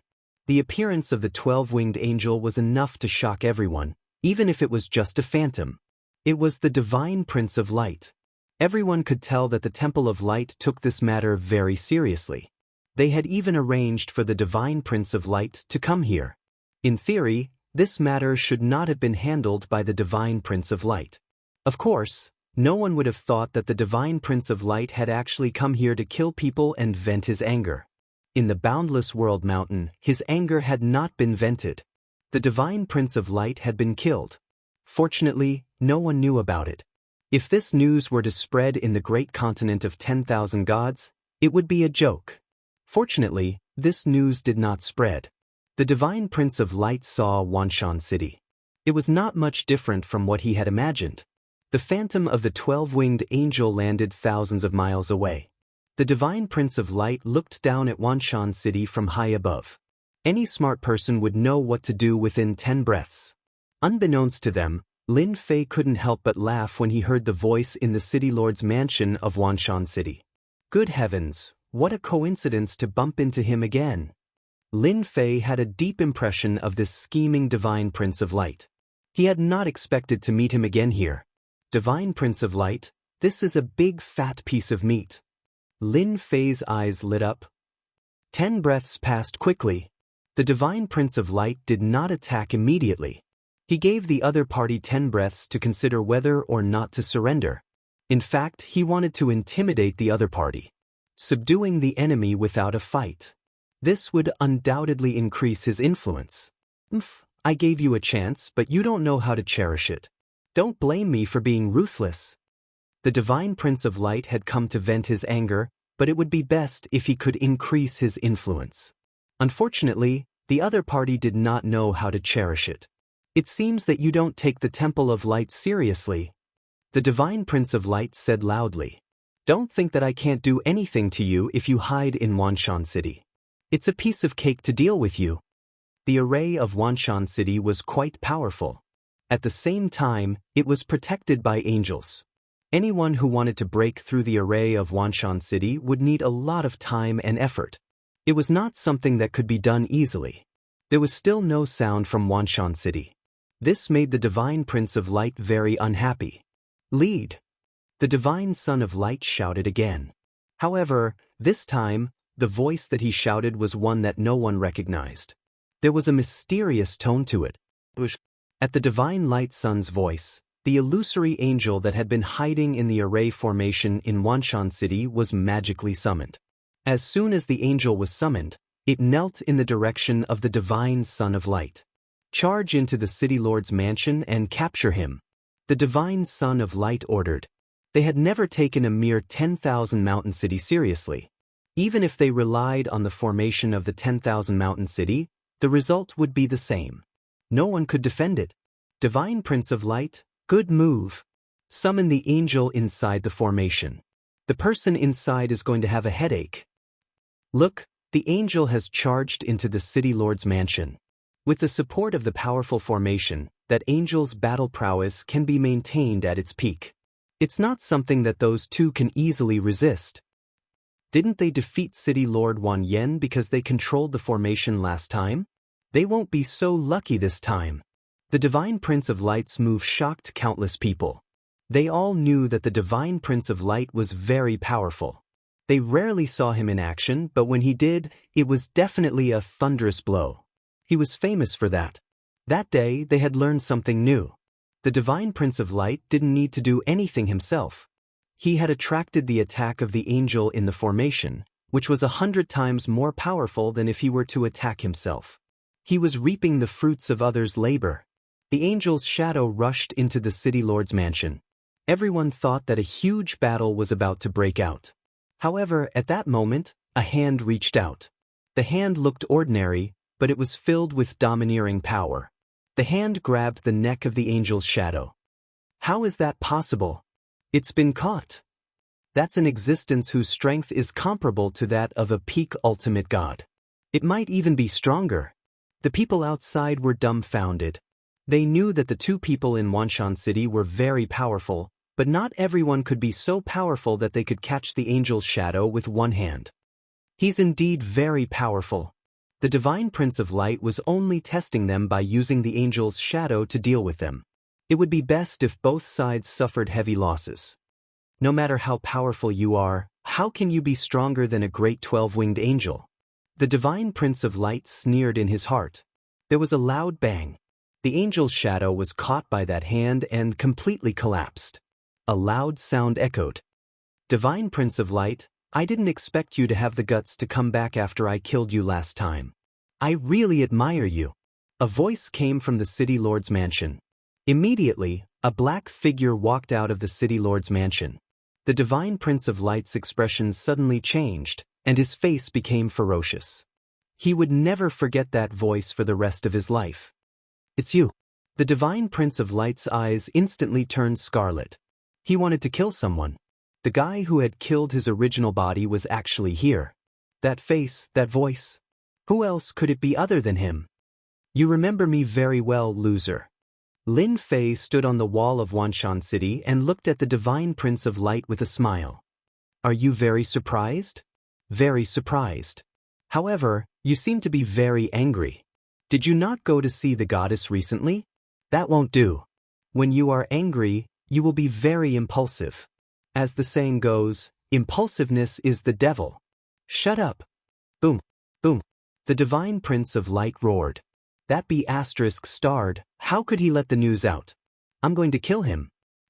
The appearance of the 12-winged angel was enough to shock everyone, even if it was just a phantom. It was the divine Prince of Light. Everyone could tell that the Temple of Light took this matter very seriously. They had even arranged for the divine Prince of Light to come here. In theory, This matter should not have been handled by the Divine Prince of Light. Of course, no one would have thought that the Divine Prince of Light had actually come here to kill people and vent his anger. In the Boundless World Mountain, his anger had not been vented. The Divine Prince of Light had been killed. Fortunately, no one knew about it. If this news were to spread in the great continent of 10,000 gods, it would be a joke. Fortunately, this news did not spread. The Divine Prince of Light saw Wanshan City. It was not much different from what he had imagined. The phantom of the 12-winged angel landed thousands of miles away. The Divine Prince of Light looked down at Wanshan City from high above. Any smart person would know what to do within 10 breaths. Unbeknownst to them, Lin Fei couldn't help but laugh when he heard the voice in the City Lord's mansion of Wanshan City. Good heavens, what a coincidence to bump into him again. Lin Fei had a deep impression of this scheming Divine Prince of Light. He had not expected to meet him again here. Divine Prince of Light, this is a big fat piece of meat. Lin Fei's eyes lit up. 10 breaths passed quickly. The Divine Prince of Light did not attack immediately. He gave the other party 10 breaths to consider whether or not to surrender. In fact, he wanted to intimidate the other party, subduing the enemy without a fight. This would undoubtedly increase his influence. I gave you a chance, but you don't know how to cherish it. Don't blame me for being ruthless. The Divine Prince of Light had come to vent his anger, but it would be best if he could increase his influence. Unfortunately, the other party did not know how to cherish it. It seems that you don't take the Temple of Light seriously. The Divine Prince of Light said loudly. Don't think that I can't do anything to you if you hide in Wanshan City. It's a piece of cake to deal with you. The array of Wanshan City was quite powerful. At the same time, it was protected by angels. Anyone who wanted to break through the array of Wanshan City would need a lot of time and effort. It was not something that could be done easily. There was still no sound from Wanshan City. This made the Divine Prince of Light very unhappy. Lead! The Divine Son of Light shouted again. However, this time, the voice that he shouted was one that no one recognized. There was a mysterious tone to it. At the Divine Light Son's voice, the illusory angel that had been hiding in the array formation in Wanshan City was magically summoned. As soon as the angel was summoned, it knelt in the direction of the Divine Son of Light. Charge into the City Lord's mansion and capture him. The Divine Son of Light ordered. They had never taken a mere 10,000 mountain city seriously. Even if they relied on the formation of the 10,000 mountain city, the result would be the same. No one could defend it. Divine Prince of Light, good move. Summon the angel inside the formation. The person inside is going to have a headache. Look, the angel has charged into the City Lord's mansion. With the support of the powerful formation, that angel's battle prowess can be maintained at its peak. It's not something that those two can easily resist. Didn't they defeat City Lord Wan Yen because they controlled the formation last time? They won't be so lucky this time. The Divine Prince of Light's move shocked countless people. They all knew that the Divine Prince of Light was very powerful. They rarely saw him in action, but when he did, it was definitely a thunderous blow. He was famous for that. That day, they had learned something new. The Divine Prince of Light didn't need to do anything himself. He had attracted the attack of the angel in the formation, which was 100 times more powerful than if he were to attack himself. He was reaping the fruits of others' labor. The angel's shadow rushed into the City Lord's mansion. Everyone thought that a huge battle was about to break out. However, at that moment, a hand reached out. The hand looked ordinary, but it was filled with domineering power. The hand grabbed the neck of the angel's shadow. How is that possible? It's been caught. That's an existence whose strength is comparable to that of a peak ultimate god. It might even be stronger. The people outside were dumbfounded. They knew that the two people in Wanshan City were very powerful, but not everyone could be so powerful that they could catch the angel's shadow with one hand. He's indeed very powerful. The Divine Prince of Light was only testing them by using the angel's shadow to deal with them. It would be best if both sides suffered heavy losses. No matter how powerful you are, how can you be stronger than a great 12-winged angel? The Divine Prince of Light sneered in his heart. There was a loud bang. The angel's shadow was caught by that hand and completely collapsed. A loud sound echoed. Divine Prince of Light, I didn't expect you to have the guts to come back after I killed you last time. I really admire you. A voice came from the City Lord's mansion. Immediately, a black figure walked out of the City Lord's mansion. The Divine Prince of Light's expression suddenly changed, and his face became ferocious. He would never forget that voice for the rest of his life. It's you. The Divine Prince of Light's eyes instantly turned scarlet. He wanted to kill someone. The guy who had killed his original body was actually here. That face, that voice. Who else could it be other than him? You remember me very well, loser. Lin Fei stood on the wall of Wanshan City and looked at the Divine Prince of Light with a smile. Are you very surprised? Very surprised. However, you seem to be very angry. Did you not go to see the goddess recently? That won't do. When you are angry, you will be very impulsive. As the saying goes, impulsiveness is the devil. Shut up. Boom, boom. The Divine Prince of Light roared. That be asterisk starred, how could he let the news out? I'm going to kill him.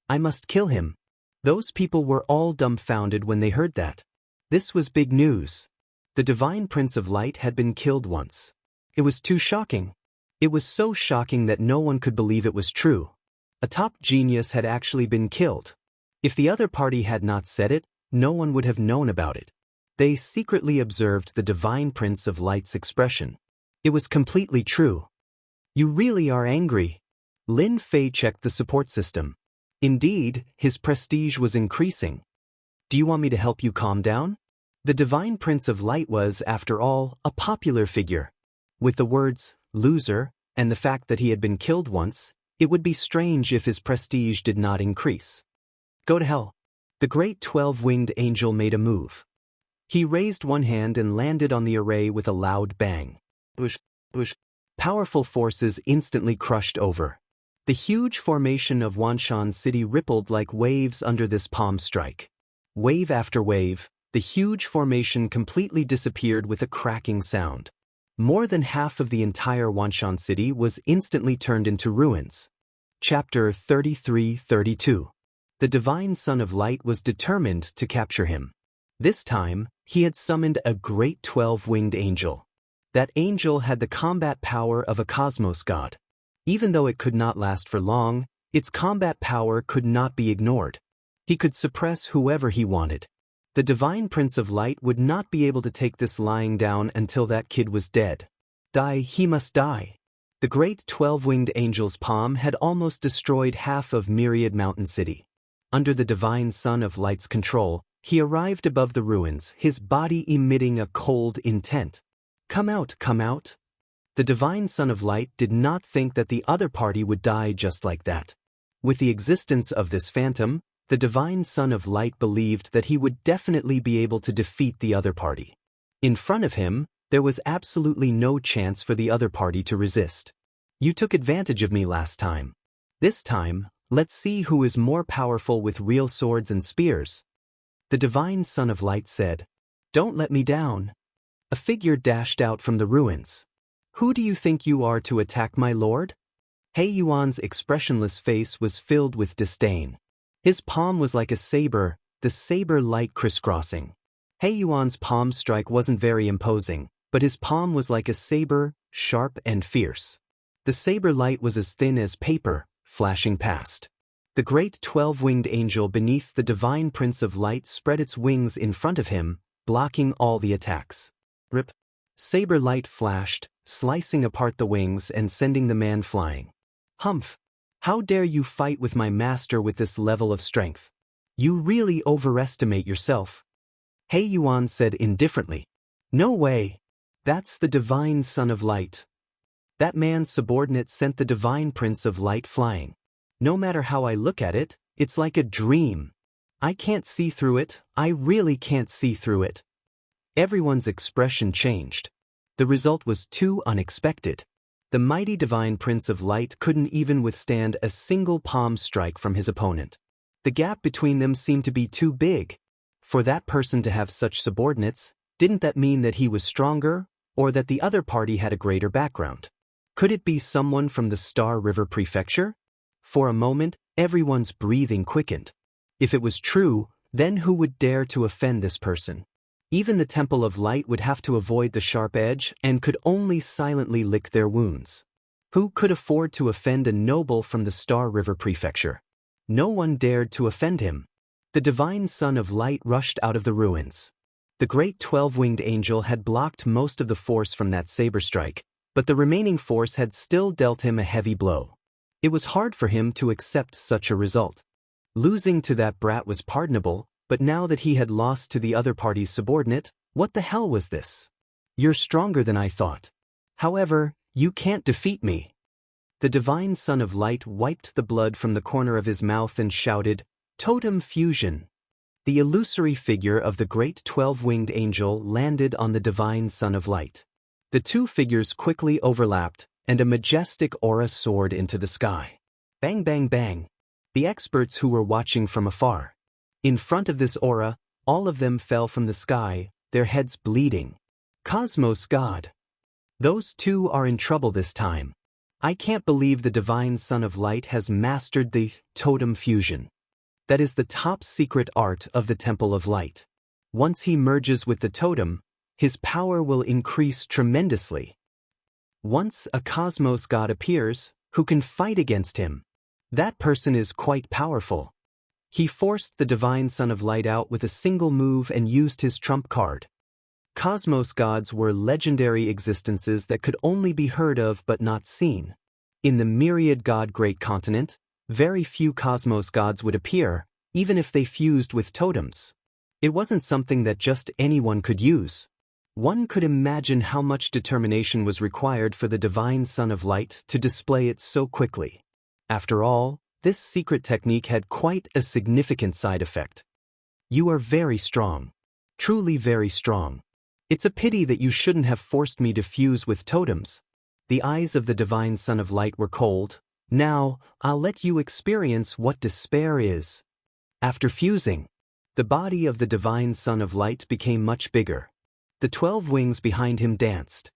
I must kill him. Those people were all dumbfounded when they heard that. This was big news. The Divine Prince of Light had been killed once. It was too shocking. It was so shocking that no one could believe it was true. A top genius had actually been killed. If the other party had not said it, no one would have known about it. They secretly observed the Divine Prince of Light's expression. It was completely true. You really are angry. Lin Fei checked the support system. Indeed, his prestige was increasing. Do you want me to help you calm down? The Divine Prince of Light was, after all, a popular figure. With the words, loser, and the fact that he had been killed once, it would be strange if his prestige did not increase. Go to hell. The great 12-winged angel made a move. He raised one hand and landed on the array with a loud bang. Whoosh, whoosh. Powerful forces instantly crushed over. The huge formation of Wanshan City rippled like waves under this palm strike. Wave after wave, the huge formation completely disappeared with a cracking sound. More than half of the entire Wanshan City was instantly turned into ruins. Chapter 33-32. The Divine Son of Light was determined to capture him. This time, he had summoned a great 12-winged angel. That angel had the combat power of a cosmos god. Even though it could not last for long, its combat power could not be ignored. He could suppress whoever he wanted. The Divine Prince of Light would not be able to take this lying down until that kid was dead. Die, he must die. The great 12-winged angel's palm had almost destroyed half of Myriad Mountain City. Under the Divine Son of Light's control, he arrived above the ruins, his body emitting a cold intent. Come out, come out. The Divine Son of Light did not think that the other party would die just like that. With the existence of this phantom, the Divine Son of Light believed that he would definitely be able to defeat the other party. In front of him, there was absolutely no chance for the other party to resist. You took advantage of me last time. This time, let's see who is more powerful with real swords and spears. The Divine Son of Light said, Don't let me down. A figure dashed out from the ruins. Who do you think you are to attack my lord? He Yuan's expressionless face was filled with disdain. His palm was like a saber, the saber light crisscrossing. He Yuan's palm strike wasn't very imposing, but his palm was like a saber, sharp and fierce. The saber light was as thin as paper, flashing past. The great 12-winged angel beneath the Divine Prince of Light spread its wings in front of him, blocking all the attacks. Rip. Saber light flashed, slicing apart the wings and sending the man flying. Humph! How dare you fight with my master with this level of strength? You really overestimate yourself. He Yuan said indifferently. No way. That's the Divine Son of Light. That man's subordinate sent the Divine Prince of Light flying. No matter how I look at it, it's like a dream. I can't see through it, I really can't see through it. Everyone's expression changed. The result was too unexpected. The mighty Divine Prince of Light couldn't even withstand a single palm strike from his opponent. The gap between them seemed to be too big. For that person to have such subordinates, didn't that mean that he was stronger, or that the other party had a greater background? Could it be someone from the Star River Prefecture? For a moment, everyone's breathing quickened. If it was true, then who would dare to offend this person? Even the Temple of Light would have to avoid the sharp edge and could only silently lick their wounds. Who could afford to offend a noble from the Star River Prefecture? No one dared to offend him. The divine Son of Light rushed out of the ruins. The great 12-winged angel had blocked most of the force from that saber strike, but the remaining force had still dealt him a heavy blow. It was hard for him to accept such a result. Losing to that brat was pardonable, but now that he had lost to the other party's subordinate, what the hell was this? You're stronger than I thought. However, you can't defeat me. The divine Son of Light wiped the blood from the corner of his mouth and shouted, "Totem fusion!" The illusory figure of the great 12-winged angel landed on the divine Son of Light. The two figures quickly overlapped, and a majestic aura soared into the sky. Bang, bang, bang. The experts who were watching from afar. In front of this aura, all of them fell from the sky, their heads bleeding. Cosmos God. Those two are in trouble this time. I can't believe the divine Son of Light has mastered the totem fusion. That is the top secret art of the Temple of Light. Once he merges with the totem, his power will increase tremendously. Once a Cosmos God appears, who can fight against him? That person is quite powerful. He forced the divine Son of Light out with a single move and used his trump card. Cosmos gods were legendary existences that could only be heard of but not seen. In the myriad god great continent, very few Cosmos gods would appear, even if they fused with totems. It wasn't something that just anyone could use. One could imagine how much determination was required for the divine Son of Light to display it so quickly. After all, this secret technique had quite a significant side effect. You are very strong. Truly very strong. It's a pity that you shouldn't have forced me to fuse with totems. The eyes of the divine Son of Light were cold. Now, I'll let you experience what despair is. After fusing, the body of the divine Son of Light became much bigger. The 12 wings behind him danced.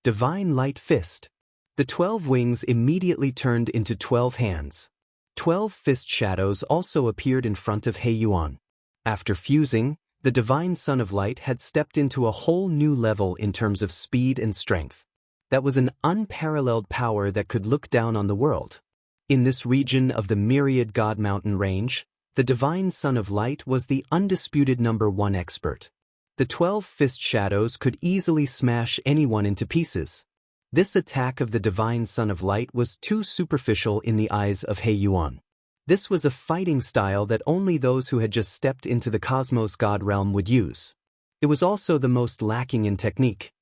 Divine Light Fist. The 12 wings immediately turned into 12 hands. 12 fist shadows also appeared in front of He Yuan. After fusing, the divine Son of Light had stepped into a whole new level in terms of speed and strength. That was an unparalleled power that could look down on the world. In this region of the myriad God mountain range, the divine Son of Light was the undisputed #1 expert. The 12 fist shadows could easily smash anyone into pieces. This attack of the divine Son of Light was too superficial in the eyes of He Yuan. This was a fighting style that only those who had just stepped into the Cosmos God realm would use. It was also the most lacking in technique.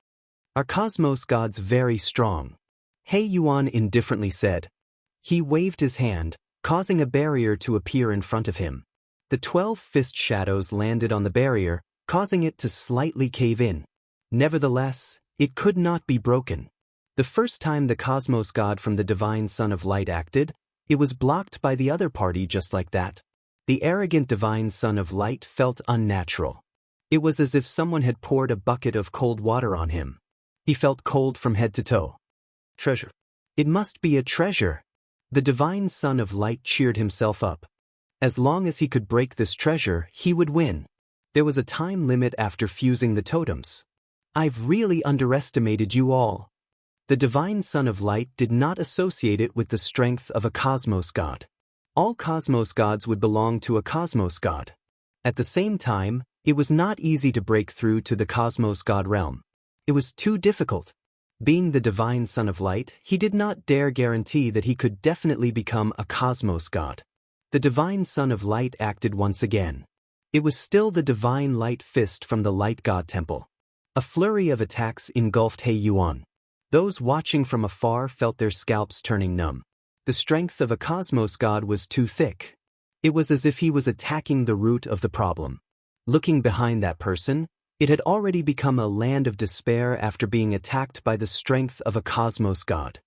Are Cosmos gods very strong? He Yuan indifferently said. He waved his hand, causing a barrier to appear in front of him. The 12 fist shadows landed on the barrier, causing it to slightly cave in. Nevertheless, it could not be broken. The first time the Cosmos God from the divine Son of Light acted, it was blocked by the other party just like that. The arrogant divine Son of Light felt unnatural. It was as if someone had poured a bucket of cold water on him. He felt cold from head to toe. Treasure. It must be a treasure. The divine Son of Light cheered himself up. As long as he could break this treasure, he would win. There was a time limit after fusing the totems. I've really underestimated you all. The divine Son of Light did not associate it with the strength of a Cosmos God. All Cosmos gods would belong to a Cosmos God. At the same time, it was not easy to break through to the Cosmos God realm. It was too difficult. Being the divine Son of Light, he did not dare guarantee that he could definitely become a Cosmos God. The divine Son of Light acted once again. It was still the divine Light Fist from the Light God Temple. A flurry of attacks engulfed He Yuan. Those watching from afar felt their scalps turning numb. The strength of a Cosmos God was too thick. It was as if he was attacking the root of the problem. Looking behind that person, it had already become a land of despair after being attacked by the strength of a Cosmos God.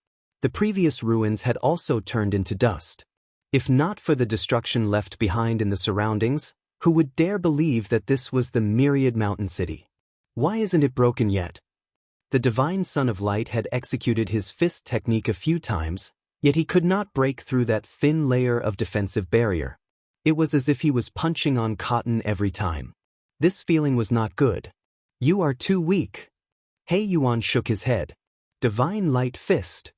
The previous ruins had also turned into dust. If not for the destruction left behind in the surroundings, who would dare believe that this was the myriad mountain city? Why isn't it broken yet? The divine Son of Light had executed his fist technique a few times, yet he could not break through that thin layer of defensive barrier. It was as if he was punching on cotton every time. This feeling was not good. You are too weak. He Yuan shook his head. Divine Light Fist.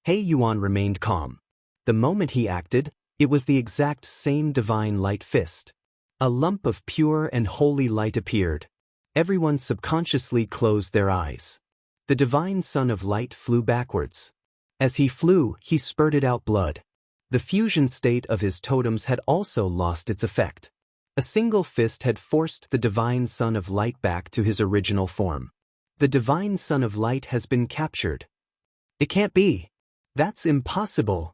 He Yuan remained calm. The moment he acted, it was the exact same Divine Light Fist. A lump of pure and holy light appeared. Everyone subconsciously closed their eyes. The divine Son of Light flew backwards. As he flew, he spurted out blood. The fusion state of his totems had also lost its effect. A single fist had forced the divine Son of Light back to his original form. The divine Son of Light has been captured. It can't be. That's impossible.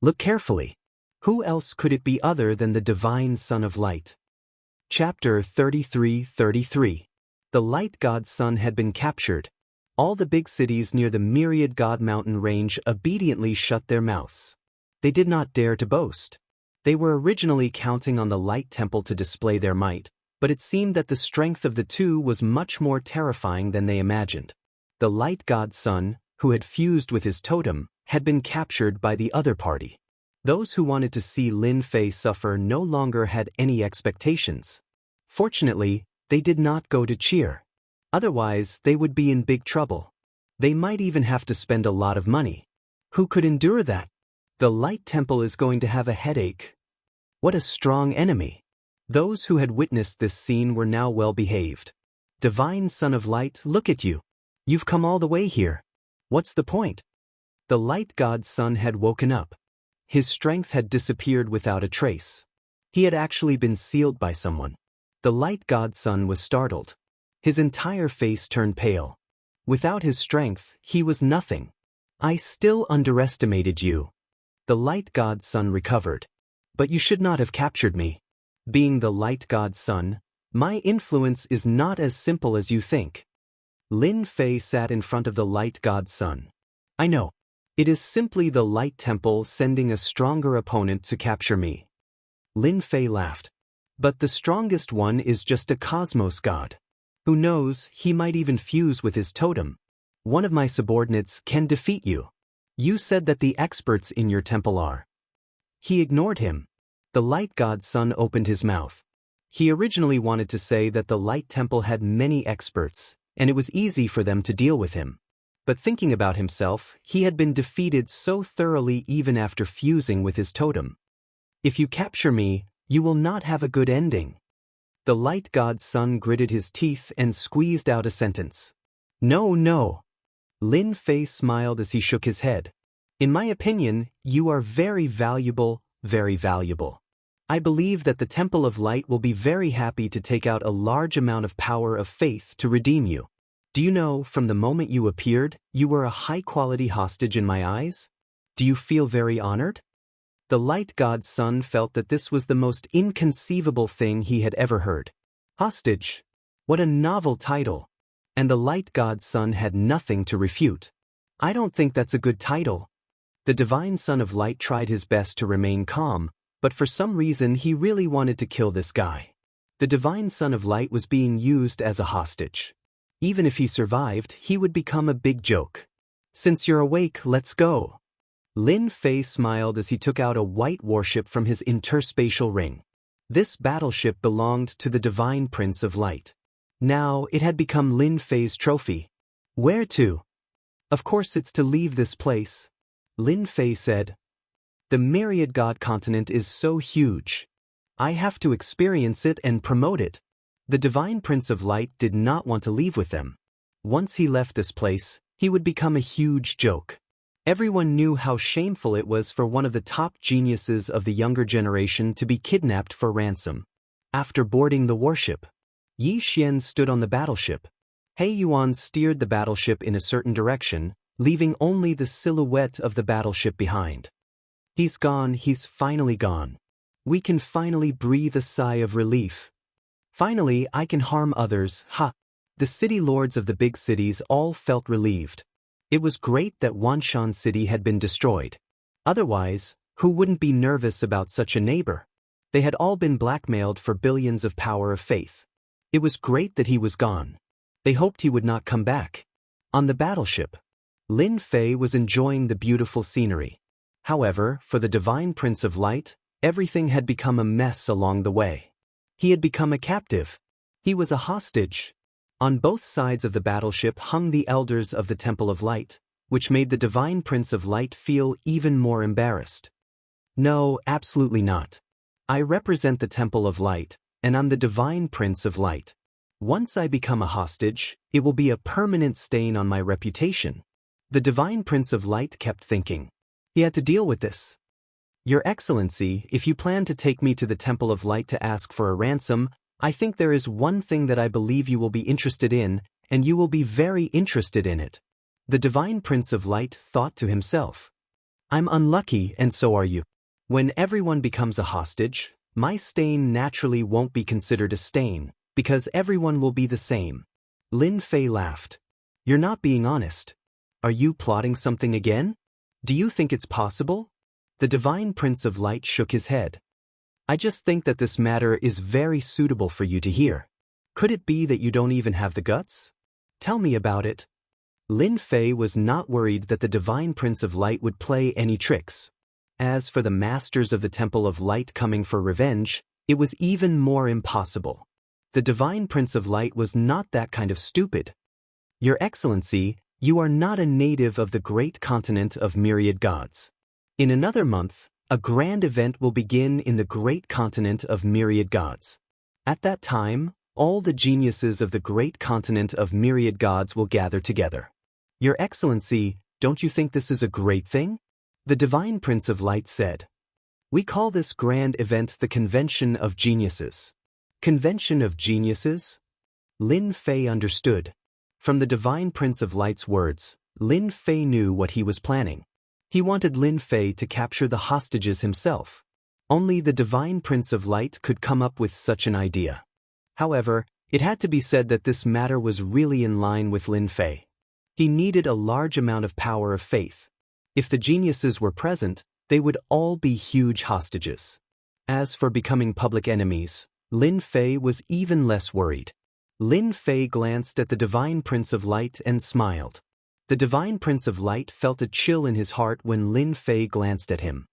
Look carefully. Who else could it be other than the divine Son of Light? Chapter 33:33. The Light God's Son had been captured. All the big cities near the myriad God mountain range obediently shut their mouths. They did not dare to boast. They were originally counting on the Light Temple to display their might, but it seemed that the strength of the two was much more terrifying than they imagined. The Light God's Son, who had fused with his totem, had been captured by the other party. Those who wanted to see Lin Fei suffer no longer had any expectations. Fortunately, they did not go to cheer. Otherwise, they would be in big trouble. They might even have to spend a lot of money. Who could endure that? The Light Temple is going to have a headache. What a strong enemy. Those who had witnessed this scene were now well behaved. Divine Son of Light, look at you. You've come all the way here. What's the point? The Light God's Son had woken up. His strength had disappeared without a trace. He had actually been sealed by someone. The Light God's Son was startled. His entire face turned pale. Without his strength, he was nothing. I still underestimated you. The Light God's Son recovered. But you should not have captured me. Being the Light God's Son, my influence is not as simple as you think. Lin Fei sat in front of the Light God's Son. I know. It is simply the Light Temple sending a stronger opponent to capture me. Lin Fei laughed. But the strongest one is just a cosmos god. Who knows, he might even fuse with his totem. One of my subordinates can defeat you. You said that the experts in your temple are. He ignored him. The Light God's Son opened his mouth. He originally wanted to say that the Light Temple had many experts, and it was easy for them to deal with him. But thinking about himself, he had been defeated so thoroughly even after fusing with his totem. If you capture me, you will not have a good ending. The Light God's Son gritted his teeth and squeezed out a sentence. No, no. Lin Fei smiled as he shook his head. In my opinion, you are very valuable, very valuable. I believe that the Temple of Light will be very happy to take out a large amount of power of faith to redeem you. Do you know, from the moment you appeared, you were a high-quality hostage in my eyes? Do you feel very honored? The Light God's Son felt that this was the most inconceivable thing he had ever heard. Hostage. What a novel title. And the Light God's Son had nothing to refute. I don't think that's a good title. The Divine Son of Light tried his best to remain calm, but for some reason he really wanted to kill this guy. The Divine Son of Light was being used as a hostage. Even if he survived, he would become a big joke. Since you're awake, let's go. Lin Fei smiled as he took out a white warship from his interspatial ring. This battleship belonged to the Divine Prince of Light. Now, it had become Lin Fei's trophy. Where to? Of course it's to leave this place. Lin Fei said. The Myriad God continent is so huge. I have to experience it and promote it. The Divine Prince of Light did not want to leave with them. Once he left this place, he would become a huge joke. Everyone knew how shameful it was for one of the top geniuses of the younger generation to be kidnapped for ransom. After boarding the warship, Yi Xian stood on the battleship. He Yuan steered the battleship in a certain direction, leaving only the silhouette of the battleship behind. He's gone, he's finally gone. We can finally breathe a sigh of relief. Finally, I can harm others, ha! The city lords of the big cities all felt relieved. It was great that Wanshan City had been destroyed. Otherwise, who wouldn't be nervous about such a neighbor? They had all been blackmailed for billions of power of faith. It was great that he was gone. They hoped he would not come back. On the battleship, Lin Fei was enjoying the beautiful scenery. However, for the Divine Prince of Light, everything had become a mess along the way. He had become a captive. He was a hostage. On both sides of the battleship hung the elders of the Temple of Light, which made the Divine Prince of Light feel even more embarrassed. No, absolutely not. I represent the Temple of Light, and I'm the Divine Prince of Light. Once I become a hostage, it will be a permanent stain on my reputation. The Divine Prince of Light kept thinking. He had to deal with this. Your Excellency, if you plan to take me to the Temple of Light to ask for a ransom, I think there is one thing that I believe you will be interested in, and you will be very interested in it. The Divine Prince of Light thought to himself. I'm unlucky, and so are you. When everyone becomes a hostage, my stain naturally won't be considered a stain, because everyone will be the same. Lin Fei laughed. You're not being honest. Are you plotting something again? Do you think it's possible? The Divine Prince of Light shook his head. I just think that this matter is very suitable for you to hear. Could it be that you don't even have the guts? Tell me about it. Lin Fei was not worried that the Divine Prince of Light would play any tricks. As for the Masters of the Temple of Light coming for revenge, it was even more impossible. The Divine Prince of Light was not that kind of stupid. Your Excellency, you are not a native of the great continent of myriad gods. In another month, a grand event will begin in the great continent of myriad gods. At that time, all the geniuses of the great continent of myriad gods will gather together. Your Excellency, don't you think this is a great thing? The Divine Prince of Light said. We call this grand event the Convention of Geniuses. Convention of Geniuses? Lin Fei understood. From the Divine Prince of Light's words, Lin Fei knew what he was planning. He wanted Lin Fei to capture the hostages himself. Only the Divine Prince of Light could come up with such an idea. However, it had to be said that this matter was really in line with Lin Fei. He needed a large amount of power of faith. If the geniuses were present, they would all be huge hostages. As for becoming public enemies, Lin Fei was even less worried. Lin Fei glanced at the Divine Prince of Light and smiled. The Divine Prince of Light felt a chill in his heart when Lin Fei glanced at him.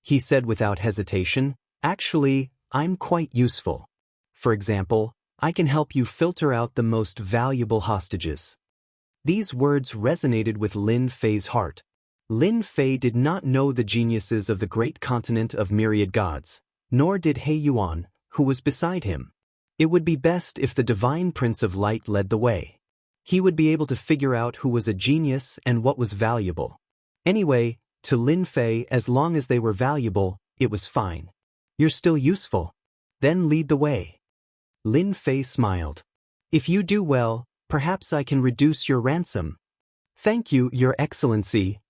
He said without hesitation, Actually, I'm quite useful. For example, I can help you filter out the most valuable hostages. These words resonated with Lin Fei's heart. Lin Fei did not know the geniuses of the great continent of myriad gods, nor did He Yuan, who was beside him. It would be best if the Divine Prince of Light led the way. He would be able to figure out who was a genius and what was valuable. Anyway, to Lin Fei, as long as they were valuable, it was fine. You're still useful. Then lead the way. Lin Fei smiled. If you do well, perhaps I can reduce your ransom. Thank you, Your Excellency.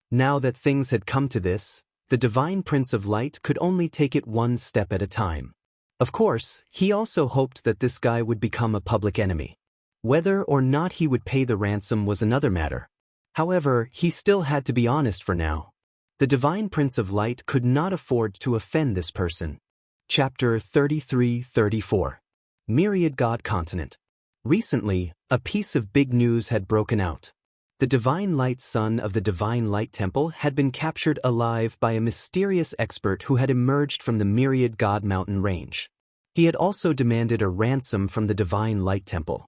Now that things had come to this, the Divine Prince of Light could only take it one step at a time. Of course, he also hoped that this guy would become a public enemy. Whether or not he would pay the ransom was another matter. However, he still had to be honest for now. The Divine Prince of Light could not afford to offend this person. Chapter 33-34. Myriad God Continent. Recently, a piece of big news had broken out. The Divine Light Son of the Divine Light Temple had been captured alive by a mysterious expert who had emerged from the Myriad God Mountain Range. He had also demanded a ransom from the Divine Light Temple.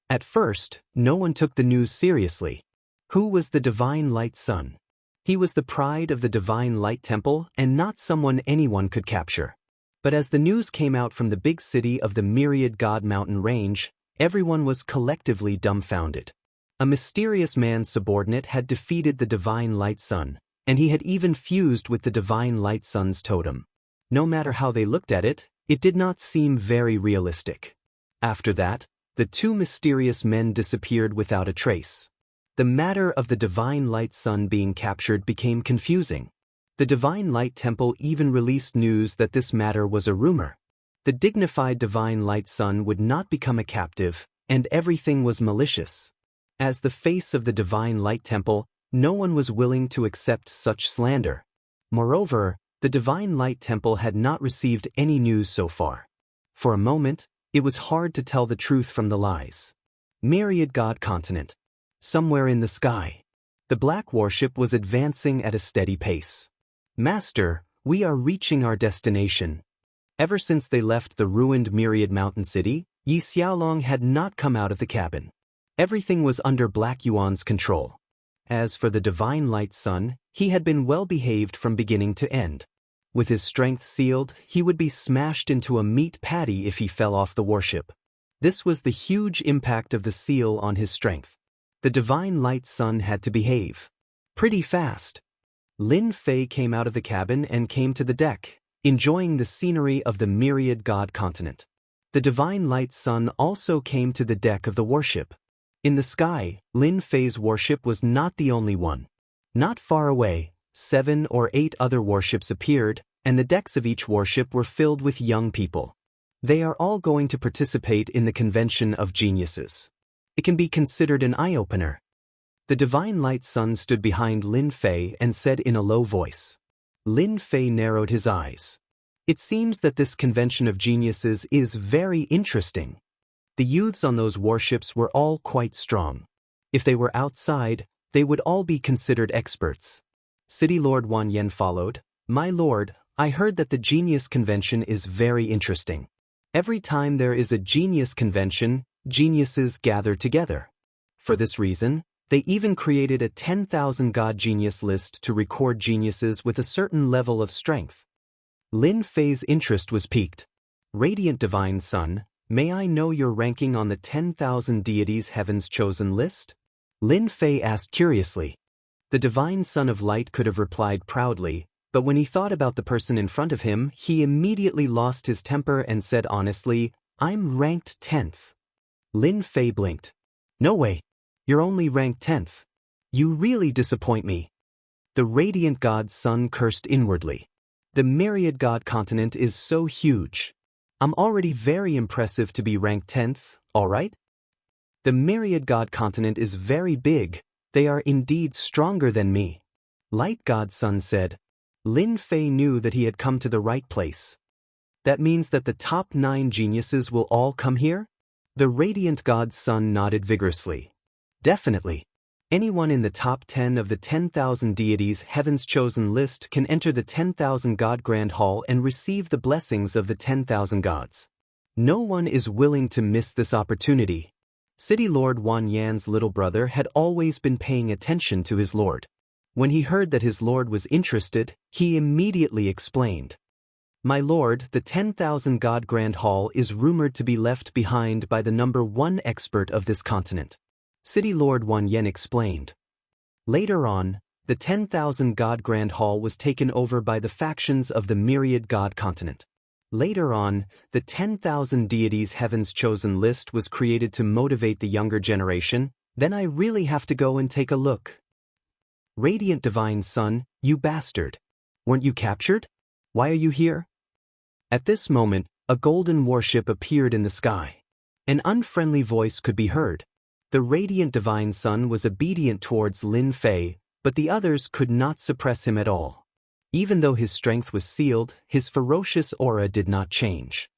At first, no one took the news seriously. Who was the Divine Light Son? He was the pride of the Divine Light Temple and not someone anyone could capture. But as the news came out from the big city of the Myriad God Mountain Range, everyone was collectively dumbfounded. A mysterious man's subordinate had defeated the Divine Light Son, and he had even fused with the Divine Light Son's totem. No matter how they looked at it, it did not seem very realistic. After that, the two mysterious men disappeared without a trace. The matter of the Divine Light Son being captured became confusing. The Divine Light Temple even released news that this matter was a rumor. The dignified Divine Light Son would not become a captive, and everything was malicious. As the face of the Divine Light Temple, no one was willing to accept such slander. Moreover, the Divine Light Temple had not received any news so far. For a moment, it was hard to tell the truth from the lies. Myriad God Continent. Somewhere in the sky, the black warship was advancing at a steady pace. "Master, we are reaching our destination." Ever since they left the ruined Myriad Mountain City, Yi Xiaolong had not come out of the cabin. Everything was under Black Yuan's control. As for the Divine Light Sun, he had been well behaved from beginning to end. With his strength sealed, he would be smashed into a meat patty if he fell off the warship. This was the huge impact of the seal on his strength. The Divine Light Sun had to behave pretty fast. Lin Fei came out of the cabin and came to the deck, enjoying the scenery of the Myriad God continent. The Divine Light Sun also came to the deck of the warship. In the sky, Lin Fei's warship was not the only one. Not far away, 7 or 8 other warships appeared, and the decks of each warship were filled with young people. They are all going to participate in the Convention of Geniuses. It can be considered an eye-opener. The Divine Light Sun stood behind Lin Fei and said in a low voice. Lin Fei narrowed his eyes. It seems that this Convention of Geniuses is very interesting. The youths on those warships were all quite strong. If they were outside, they would all be considered experts. City Lord Wan Yen followed. My lord, I heard that the Genius Convention is very interesting. Every time there is a Genius Convention, geniuses gather together. For this reason, they even created a 10,000 God Genius list to record geniuses with a certain level of strength. Lin Fei's interest was piqued. Radiant Divine Sun, may I know your ranking on the 10,000 deities heaven's chosen list? Lin Fei asked curiously. The Divine Son of Light could have replied proudly, but when he thought about the person in front of him, he immediately lost his temper and said honestly, I'm ranked 10th. Lin Fei blinked. No way. You're only ranked 10th. You really disappoint me. The Radiant God's Son cursed inwardly. The Myriad God continent is so huge. I'm already very impressive to be ranked 10th, alright? The Myriad God continent is very big. They are indeed stronger than me. Light God's Son said. Lin Fei knew that he had come to the right place. That means that the top 9 geniuses will all come here? The Radiant God's Son nodded vigorously. Definitely. Anyone in the top 10 of the 10,000 deities heaven's chosen list can enter the 10,000 God Grand Hall and receive the blessings of the 10,000 gods. No one is willing to miss this opportunity. City Lord Wan Yan's little brother had always been paying attention to his lord. When he heard that his lord was interested, he immediately explained. My lord, the 10,000 God Grand Hall is rumored to be left behind by the number 1 expert of this continent. City Lord Wan Yen explained. Later on, the 10,000 God Grand Hall was taken over by the factions of the Myriad God continent. Later on, the 10,000 deities heaven's chosen list was created to motivate the younger generation. Then I really have to go and take a look. Radiant Divine Sun, you bastard. Weren't you captured? Why are you here? At this moment, a golden warship appeared in the sky. An unfriendly voice could be heard. The Radiant Divine Sun was obedient towards Lin Fei, but the others could not suppress him at all. Even though his strength was sealed, his ferocious aura did not change.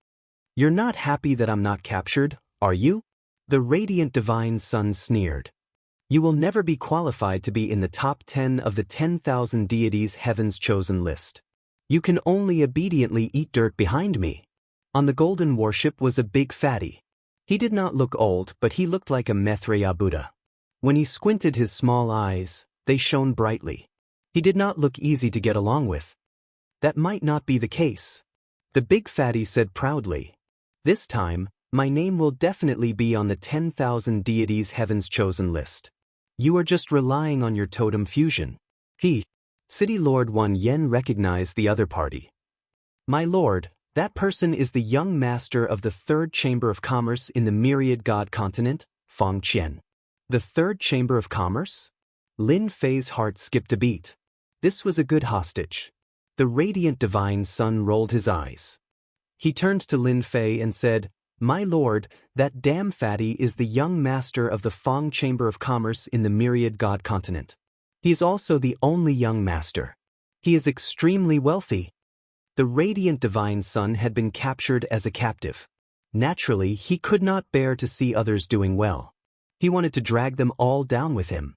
You're not happy that I'm not captured, are you? The Radiant Divine Sun sneered. You will never be qualified to be in the top 10 of the 10,000 deities heaven's chosen list. You can only obediently eat dirt behind me. On the golden warship was a big fatty. He did not look old, but he looked like a Maitreya Buddha. When he squinted his small eyes, they shone brightly. He did not look easy to get along with. That might not be the case. The big fatty said proudly. This time, my name will definitely be on the 10,000 deities heaven's chosen list. You are just relying on your totem fusion. City Lord Wan Yen recognized the other party. My lord, that person is the young master of the 3rd Chamber of Commerce in the Myriad God continent, Fang Qian. The 3rd Chamber of Commerce? Lin Fei's heart skipped a beat. This was a good hostage. The Radiant Divine Sun rolled his eyes. He turned to Lin Fei and said, My lord, that damn fatty is the young master of the Fang Chamber of Commerce in the Myriad God continent. He is also the only young master. He is extremely wealthy. The Radiant Divine Sun had been captured as a captive. Naturally, he could not bear to see others doing well. He wanted to drag them all down with him.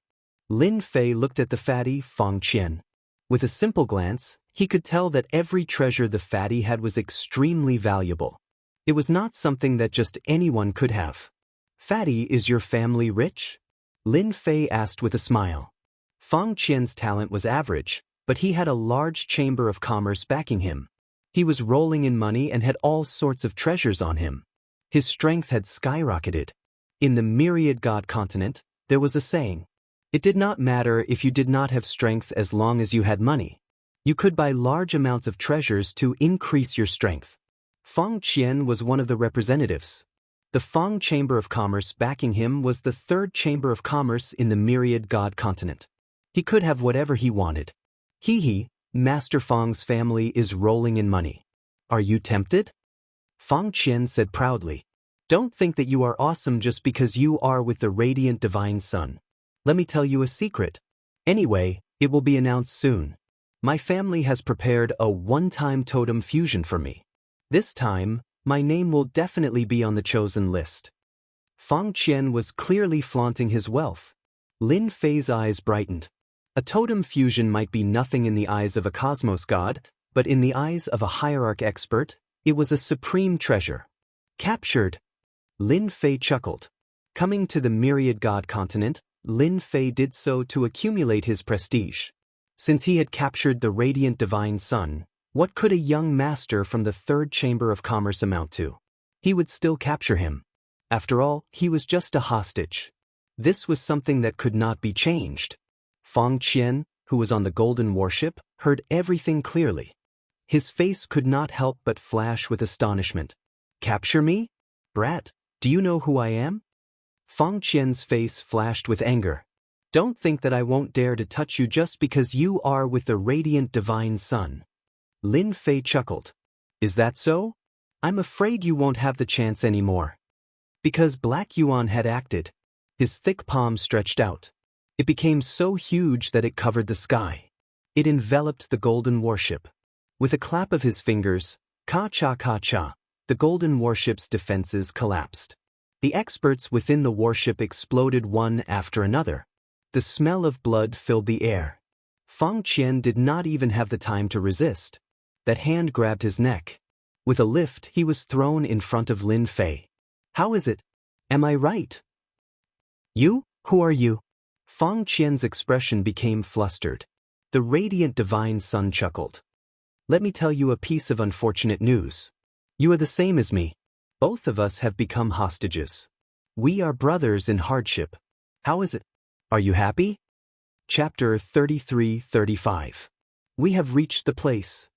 Lin Fei looked at the fatty Fang Qian. With a simple glance, he could tell that every treasure the fatty had was extremely valuable. It was not something that just anyone could have. "Fatty, is your family rich?" Lin Fei asked with a smile. Fang Qian's talent was average, but he had a large chamber of commerce backing him. He was rolling in money and had all sorts of treasures on him. His strength had skyrocketed. In the myriad god continent, there was a saying. It did not matter if you did not have strength as long as you had money. You could buy large amounts of treasures to increase your strength. Fang Qian was one of the representatives. The Fang Chamber of Commerce backing him was the third chamber of commerce in the myriad god continent. He could have whatever he wanted. He, Master Fang's family is rolling in money. Are you tempted? Fang Qian said proudly. Don't think that you are awesome just because you are with the radiant divine sun. Let me tell you a secret. Anyway, it will be announced soon. My family has prepared a one-time totem fusion for me. This time, my name will definitely be on the chosen list. Fang Qian was clearly flaunting his wealth. Lin Fei's eyes brightened. A totem fusion might be nothing in the eyes of a cosmos god, but in the eyes of a hierarch expert, it was a supreme treasure. Captured. Lin Fei chuckled. Coming to the myriad god continent, Lin Fei did so to accumulate his prestige. Since he had captured the radiant divine sun, what could a young master from the third chamber of commerce amount to? He would still capture him. After all, he was just a hostage. This was something that could not be changed. Fang Qian, who was on the golden warship, heard everything clearly. His face could not help but flash with astonishment. Capture me? Brat, do you know who I am? Fang Qian's face flashed with anger. Don't think that I won't dare to touch you just because you are with the radiant divine sun. Lin Fei chuckled. Is that so? I'm afraid you won't have the chance anymore. Because Black Yuan had acted. His thick palm stretched out. It became so huge that it covered the sky. It enveloped the golden warship. With a clap of his fingers, ka-cha, the golden warship's defenses collapsed. The experts within the warship exploded one after another. The smell of blood filled the air. Fang Qian did not even have the time to resist. That hand grabbed his neck. With a lift, he was thrown in front of Lin Fei. How is it? Am I right? You? Who are you? Fang Qian's expression became flustered. The radiant divine sun chuckled. Let me tell you a piece of unfortunate news. You are the same as me. Both of us have become hostages. We are brothers in hardship. How is it? Are you happy? Chapter 33-35. We have reached the place.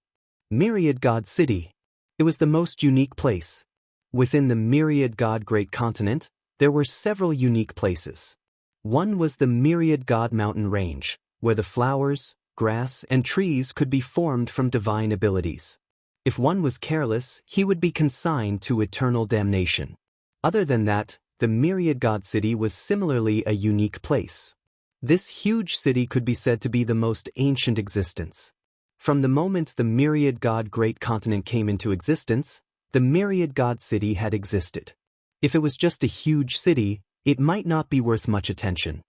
Myriad God City. It was the most unique place. Within the Myriad God Great Continent, there were several unique places. One was the Myriad God Mountain Range, where the flowers, grass, and trees could be formed from divine abilities. If one was careless, he would be consigned to eternal damnation. Other than that, the Myriad God City was similarly a unique place. This huge city could be said to be the most ancient existence. From the moment the Myriad God Great Continent came into existence, the Myriad God City had existed. If it was just a huge city, it might not be worth much attention.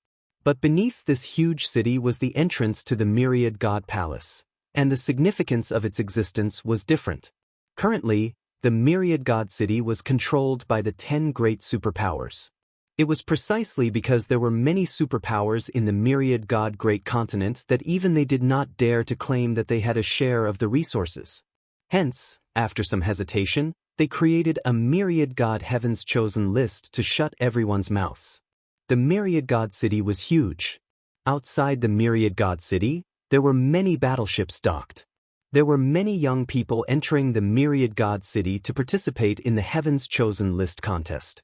But beneath this huge city was the entrance to the Myriad God Palace, and the significance of its existence was different. Currently, the Myriad God City was controlled by the 10 great superpowers. It was precisely because there were many superpowers in the Myriad God Great Continent that even they did not dare to claim that they had a share of the resources. Hence, after some hesitation, they created a Myriad God Heaven's Chosen list to shut everyone's mouths. The Myriad God City was huge. Outside the Myriad God City, there were many battleships docked. There were many young people entering the Myriad God City to participate in the Heaven's Chosen List contest.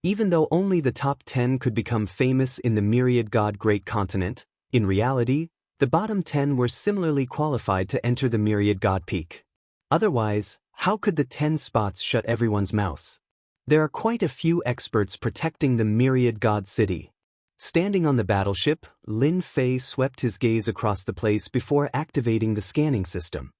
Even though only the top 10 could become famous in the Myriad God Great Continent, in reality, the bottom 10 were similarly qualified to enter the Myriad God Peak. Otherwise, how could the 10 spots shut everyone's mouths? There are quite a few experts protecting the Myriad God City. Standing on the battleship, Lin Fei swept his gaze across the place before activating the scanning system.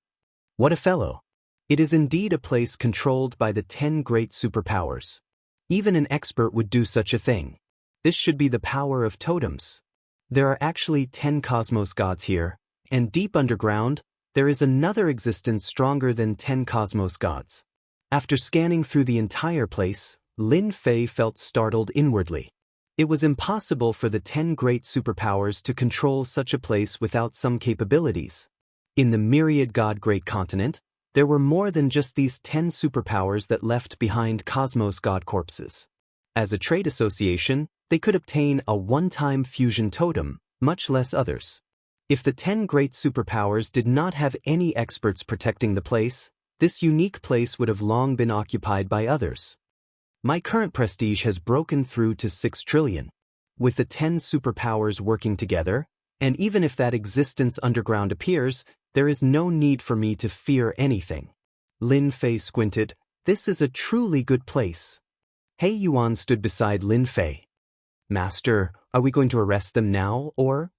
What a fellow! It is indeed a place controlled by the 10 great superpowers. Even an expert would do such a thing. This should be the power of totems. There are actually 10 cosmos gods here, and deep underground, there is another existence stronger than 10 cosmos gods. After scanning through the entire place, Lin Fei felt startled inwardly. It was impossible for the 10 great superpowers to control such a place without some capabilities. In the myriad god great continent, there were more than just these 10 superpowers that left behind cosmos god corpses. As a trade association, they could obtain a one-time fusion totem, much less others. If the 10 great superpowers did not have any experts protecting the place, this unique place would have long been occupied by others. My current prestige has broken through to 6 trillion. With the 10 superpowers working together, and even if that existence underground appears, there is no need for me to fear anything. Lin Fei squinted. This is a truly good place. Hei Yuan stood beside Lin Fei. Master, are we going to arrest them now, or?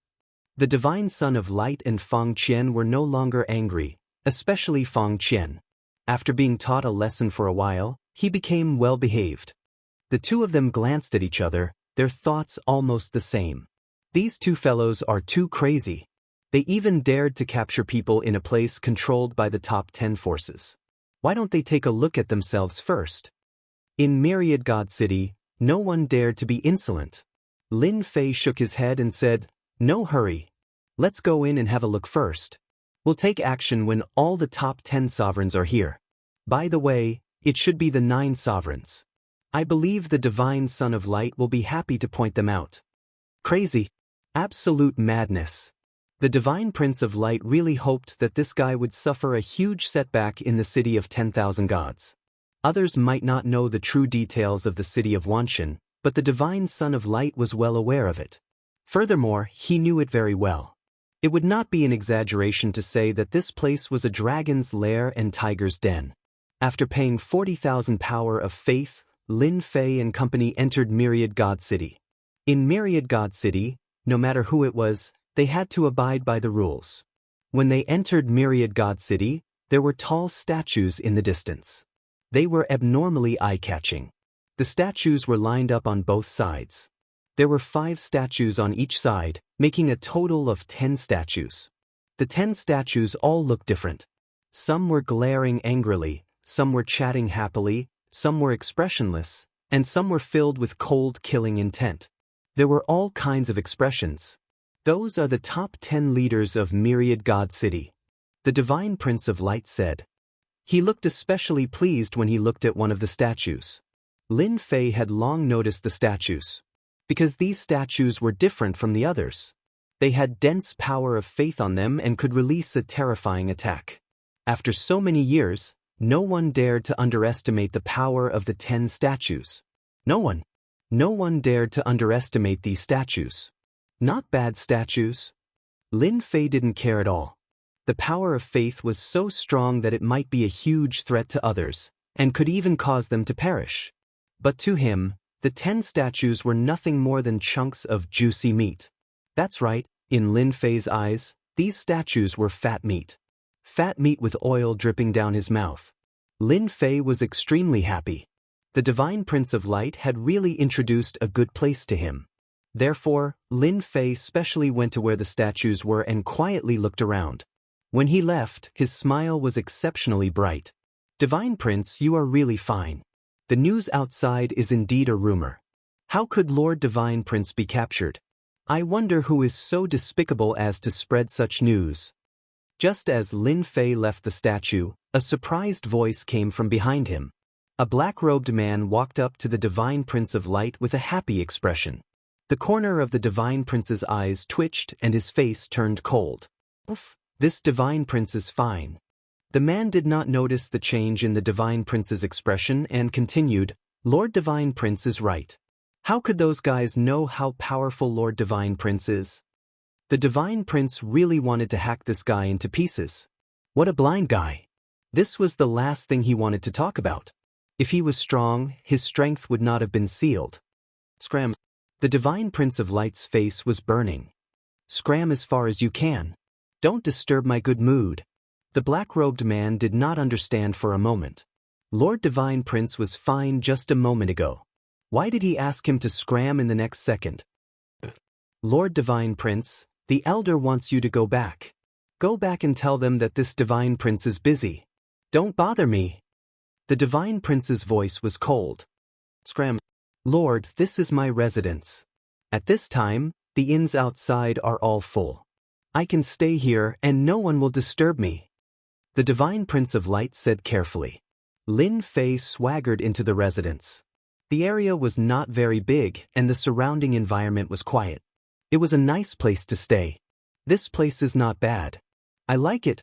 The divine son of light and Fang Qian were no longer angry, especially Fang Qian. After being taught a lesson for a while, he became well-behaved. The two of them glanced at each other, their thoughts almost the same. These two fellows are too crazy. They even dared to capture people in a place controlled by the top 10 forces. Why don't they take a look at themselves first? In Myriad God City, no one dared to be insolent. Lin Fei shook his head and said, "No hurry. Let's go in and have a look first. We'll take action when all the top 10 sovereigns are here. By the way, it should be the 9 sovereigns. I believe the divine Son of Light will be happy to point them out." Crazy. Absolute madness. The divine Prince of Light really hoped that this guy would suffer a huge setback in the city of 10,000 gods. Others might not know the true details of the city of Wanshan, but the divine Son of Light was well aware of it. Furthermore, he knew it very well. It would not be an exaggeration to say that this place was a dragon's lair and tiger's den. After paying 40,000 power of faith, Lin Fei and company entered Myriad God City. In Myriad God City, no matter who it was, they had to abide by the rules. When they entered Myriad God City, there were tall statues in the distance. They were abnormally eye-catching. The statues were lined up on both sides. There were 5 statues on each side, making a total of 10 statues. The 10 statues all looked different. Some were glaring angrily, some were chatting happily, some were expressionless, and some were filled with cold killing intent. There were all kinds of expressions. Those are the top 10 leaders of Myriad God City. The divine Prince of Light said. He looked especially pleased when he looked at one of the statues. Lin Fei had long noticed the statues. Because these statues were different from the others. They had dense power of faith on them and could release a terrifying attack. After so many years, no one dared to underestimate the power of the 10 statues. No one dared to underestimate these statues. Not bad statues. Lin Fei didn't care at all. The power of faith was so strong that it might be a huge threat to others, and could even cause them to perish. But to him, the 10 statues were nothing more than chunks of juicy meat. That's right, in Lin Fei's eyes, these statues were fat meat. Fat meat with oil dripping down his mouth. Lin Fei was extremely happy. The divine Prince of Light had really introduced a good place to him. Therefore, Lin Fei specially went to where the statues were and quietly looked around. When he left, his smile was exceptionally bright. "Divine Prince, you are really fine. The news outside is indeed a rumor. How could Lord Divine Prince be captured? I wonder who is so despicable as to spread such news." Just as Lin Fei left the statue, a surprised voice came from behind him. A black-robed man walked up to the divine Prince of Light with a happy expression. The corner of the divine prince's eyes twitched and his face turned cold. "Oof, this divine prince is fine." The man did not notice the change in the divine prince's expression and continued, "Lord Divine Prince is right. How could those guys know how powerful Lord Divine Prince is?" The divine prince really wanted to hack this guy into pieces. What a blind guy. This was the last thing he wanted to talk about. If he was strong, his strength would not have been sealed. Scram. The divine Prince of Light's face was burning. "Scram as far as you can. Don't disturb my good mood." The black-robed man did not understand for a moment. Lord Divine Prince was fine just a moment ago. Why did he ask him to scram in the next second? Lord Divine Prince, the elder wants you to go back. Go back and tell them that this Divine Prince is busy. Don't bother me. The Divine Prince's voice was cold. Scram. Lord, this is my residence. At this time, the inns outside are all full. I can stay here and no one will disturb me. The Divine Prince of Light said carefully. Lin Fei swaggered into the residence. The area was not very big and the surrounding environment was quiet. It was a nice place to stay. This place is not bad. I like it.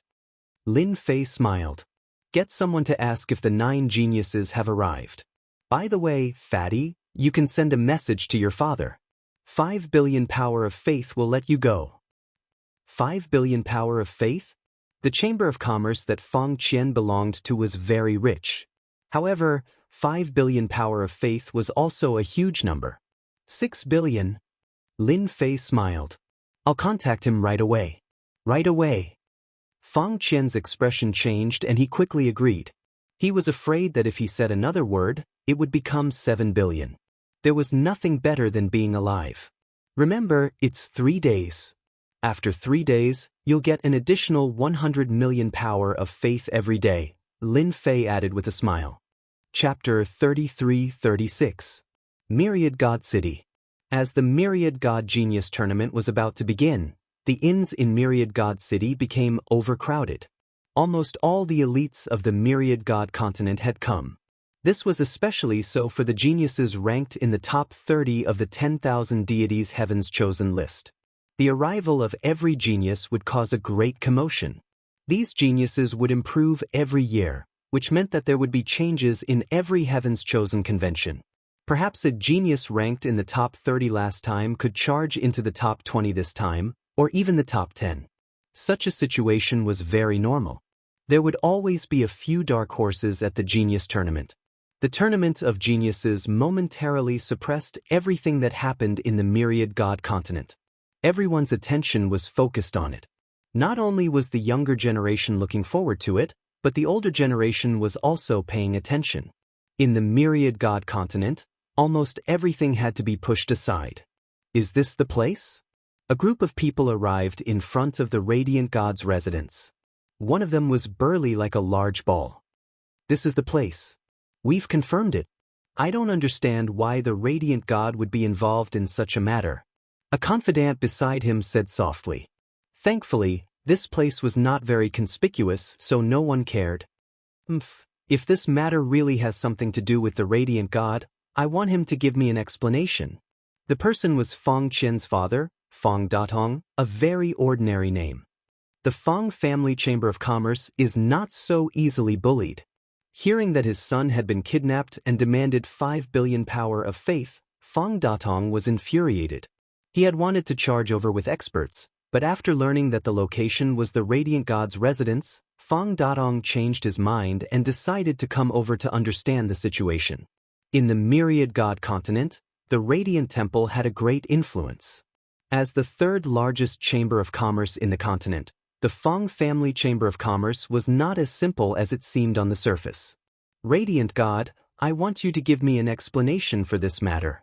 Lin Fei smiled. Get someone to ask if the 9 geniuses have arrived. By the way, Fatty, you can send a message to your father. 5 billion power of faith will let you go. 5 billion power of faith? The Chamber of Commerce that Fong Qian belonged to was very rich. However, 5 billion power of faith was also a huge number. 6 billion? Lin Fei smiled. I'll contact him right away. Right away. Fong Qian's expression changed and he quickly agreed. He was afraid that if he said another word, it would become 7 billion. There was nothing better than being alive. Remember, it's 3 days. After 3 days, you'll get an additional 100 million power of faith every day, Lin Fei added with a smile. Chapter 33-36. Myriad God City. As the Myriad God Genius Tournament was about to begin, the inns in Myriad God City became overcrowded. Almost all the elites of the Myriad God continent had come. This was especially so for the geniuses ranked in the top 30 of the 10,000 deities Heaven's chosen list. The arrival of every genius would cause a great commotion. These geniuses would improve every year, which meant that there would be changes in every Heaven's chosen convention. Perhaps a genius ranked in the top 30 last time could charge into the top 20 this time, or even the top 10. Such a situation was very normal. There would always be a few dark horses at the genius tournament. The tournament of geniuses momentarily suppressed everything that happened in the Myriad God continent. Everyone's attention was focused on it. Not only was the younger generation looking forward to it, but the older generation was also paying attention. In the Myriad God continent, almost everything had to be pushed aside. Is this the place? A group of people arrived in front of the Radiant God's residence. One of them was burly like a large ball. This is the place. We've confirmed it. I don't understand why the Radiant God would be involved in such a matter. A confidant beside him said softly. Thankfully, this place was not very conspicuous, so no one cared. If this matter really has something to do with the Radiant God, I want him to give me an explanation. The person was Fong Qian's father, Fong Datong, a very ordinary name. The Fong family Chamber of Commerce is not so easily bullied. Hearing that his son had been kidnapped and demanded 5 billion power of faith, Fong Datong was infuriated. He had wanted to charge over with experts, but after learning that the location was the Radiant God's residence, Fong Datong changed his mind and decided to come over to understand the situation. In the Myriad God continent, the Radiant Temple had a great influence. As the third largest chamber of commerce in the continent, the Fong family Chamber of Commerce was not as simple as it seemed on the surface. Radiant God, I want you to give me an explanation for this matter.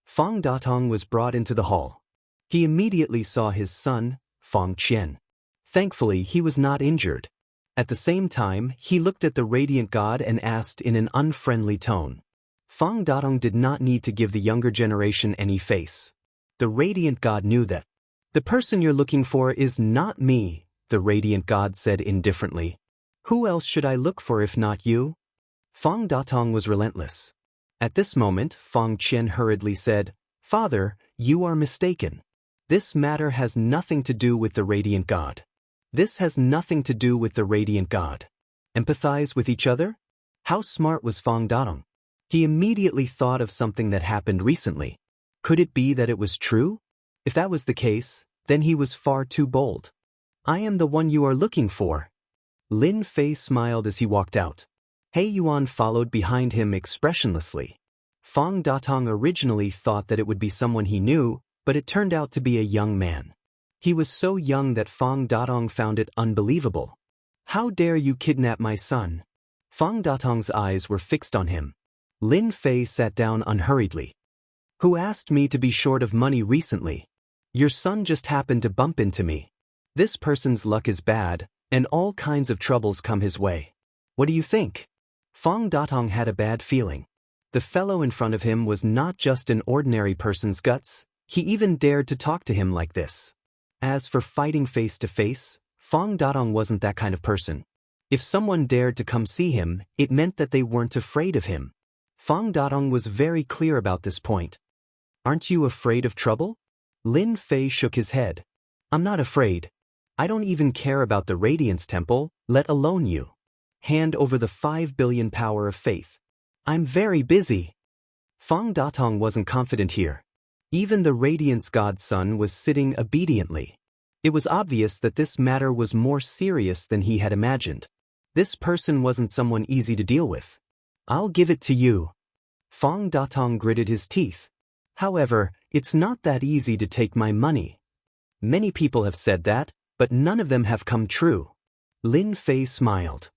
Fong Datong was brought into the hall. He immediately saw his son, Fong Qian. Thankfully, he was not injured. At the same time, he looked at the Radiant God and asked in an unfriendly tone. Fong Datong did not need to give the younger generation any face. The Radiant God knew that. The person you're looking for is not me, the Radiant God said indifferently. Who else should I look for if not you? Fong Datong was relentless. At this moment, Fong Qian hurriedly said, Father, you are mistaken. This matter has nothing to do with the Radiant God. This has nothing to do with the Radiant God. Empathize with each other? How smart was Fong Datong? He immediately thought of something that happened recently. Could it be that it was true? If that was the case, then he was far too bold. I am the one you are looking for. Lin Fei smiled as he walked out. He Yuan followed behind him expressionlessly. Fong Datong originally thought that it would be someone he knew, but it turned out to be a young man. He was so young that Fong Datong found it unbelievable. How dare you kidnap my son? Fong Datong's eyes were fixed on him. Lin Fei sat down unhurriedly. Who asked me to be short of money recently? Your son just happened to bump into me. This person's luck is bad, and all kinds of troubles come his way. What do you think? Fang Datong had a bad feeling. The fellow in front of him was not just an ordinary person's guts, he even dared to talk to him like this. As for fighting face to face, Fang Datong wasn't that kind of person. If someone dared to come see him, it meant that they weren't afraid of him. Fang Datong was very clear about this point. Aren't you afraid of trouble? Lin Fei shook his head. I'm not afraid. I don't even care about the Radiance Temple, let alone you. Hand over the 5 billion power of faith. I'm very busy. Fang Datong wasn't confident here. Even the Radiance God's son was sitting obediently. It was obvious that this matter was more serious than he had imagined. This person wasn't someone easy to deal with. I'll give it to you. Fang Datong gritted his teeth. However, it's not that easy to take my money. Many people have said that, but none of them have come true. Lin Fei smiled.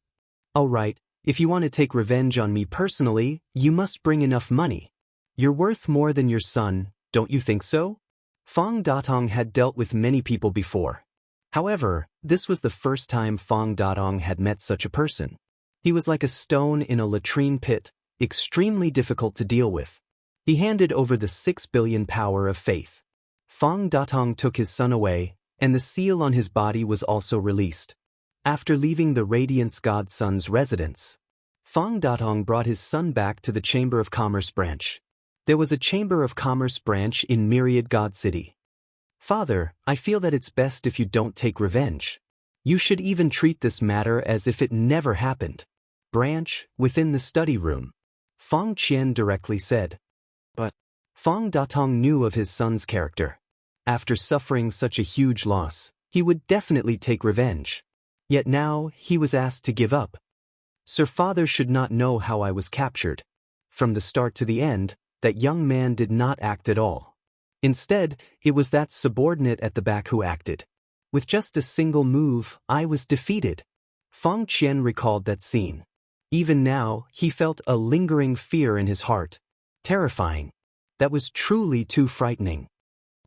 All right, if you want to take revenge on me personally, you must bring enough money. You're worth more than your son, don't you think so? Fang Datong had dealt with many people before. However, this was the first time Fang Datong had met such a person. He was like a stone in a latrine pit, extremely difficult to deal with. He handed over the 6 billion power of faith. Fang Datong took his son away, and the seal on his body was also released. After leaving the Radiance God's son's residence, Fang Datong brought his son back to the Chamber of Commerce branch. There was a Chamber of Commerce branch in Myriad God City. Father, I feel that it's best if you don't take revenge. You should even treat this matter as if it never happened. Branch, within the study room. Fang Qian directly said. But Fang Datong knew of his son's character. After suffering such a huge loss, he would definitely take revenge. Yet now, he was asked to give up. Sir, father should not know how I was captured. From the start to the end, that young man did not act at all. Instead, it was that subordinate at the back who acted. With just a single move, I was defeated. Fang Qian recalled that scene. Even now, he felt a lingering fear in his heart. Terrifying. That was truly too frightening.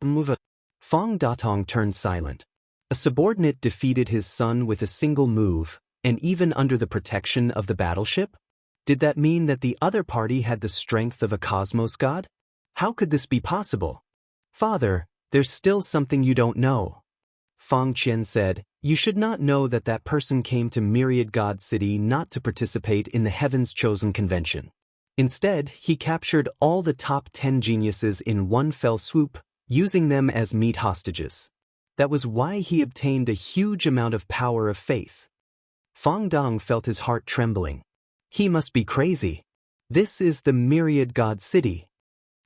Fang Datong turned silent. A subordinate defeated his son with a single move, and even under the protection of the battleship? Did that mean that the other party had the strength of a cosmos god? How could this be possible? Father, there's still something you don't know. Fang Qian said, you should not know that that person came to Myriad God City not to participate in the Heaven's Chosen Convention. Instead, he captured all the top 10 geniuses in one fell swoop, using them as meat hostages. That was why he obtained a huge amount of power of faith. Fang Dong felt his heart trembling. He must be crazy. This is the Myriad God City.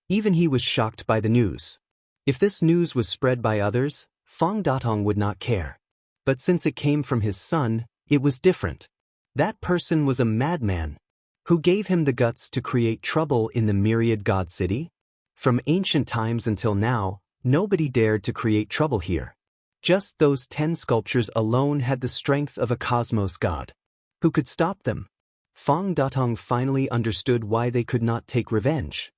Even he was shocked by the news. If this news was spread by others, Fang Datong would not care. But since it came from his son, it was different. That person was a madman. Who gave him the guts to create trouble in the Myriad God City? From ancient times until now, nobody dared to create trouble here. Just those 10 sculptures alone had the strength of a cosmos god. Who could stop them? Fang Datong finally understood why they could not take revenge.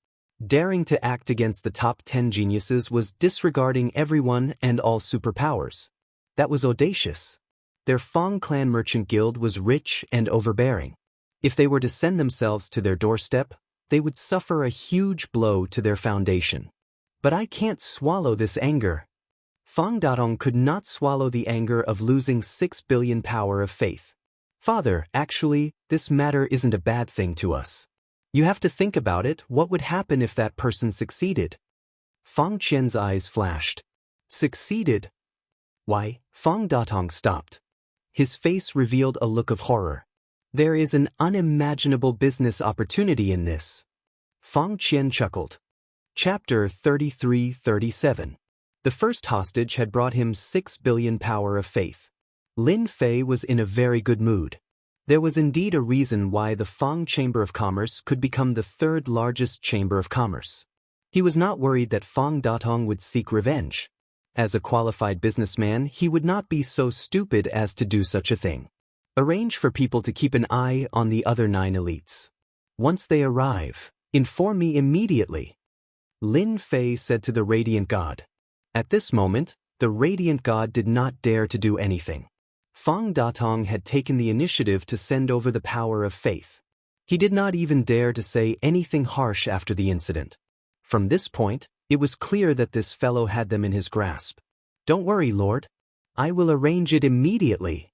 Daring to act against the top 10 geniuses was disregarding everyone and all superpowers. That was audacious. Their Fang Clan Merchant Guild was rich and overbearing. If they were to send themselves to their doorstep, they would suffer a huge blow to their foundation. But I can't swallow this anger. Fang Datong could not swallow the anger of losing 6 billion power of faith. Father, actually, this matter isn't a bad thing to us. You have to think about it, what would happen if that person succeeded? Fang Qian's eyes flashed. Succeeded? Why, Fang Datong stopped. His face revealed a look of horror. There is an unimaginable business opportunity in this. Fang Qian chuckled. Chapter 33-37. The first hostage had brought him 6 billion power of faith. Lin Fei was in a very good mood. There was indeed a reason why the Fang Chamber of Commerce could become the third largest chamber of commerce. He was not worried that Fang Datong would seek revenge. As a qualified businessman, he would not be so stupid as to do such a thing. Arrange for people to keep an eye on the other 9 elites. Once they arrive, inform me immediately. Lin Fei said to the Radiant God. At this moment, the Radiant God did not dare to do anything. Fang Datong had taken the initiative to send over the power of faith. He did not even dare to say anything harsh after the incident. From this point, it was clear that this fellow had them in his grasp. Don't worry, Lord. I will arrange it immediately.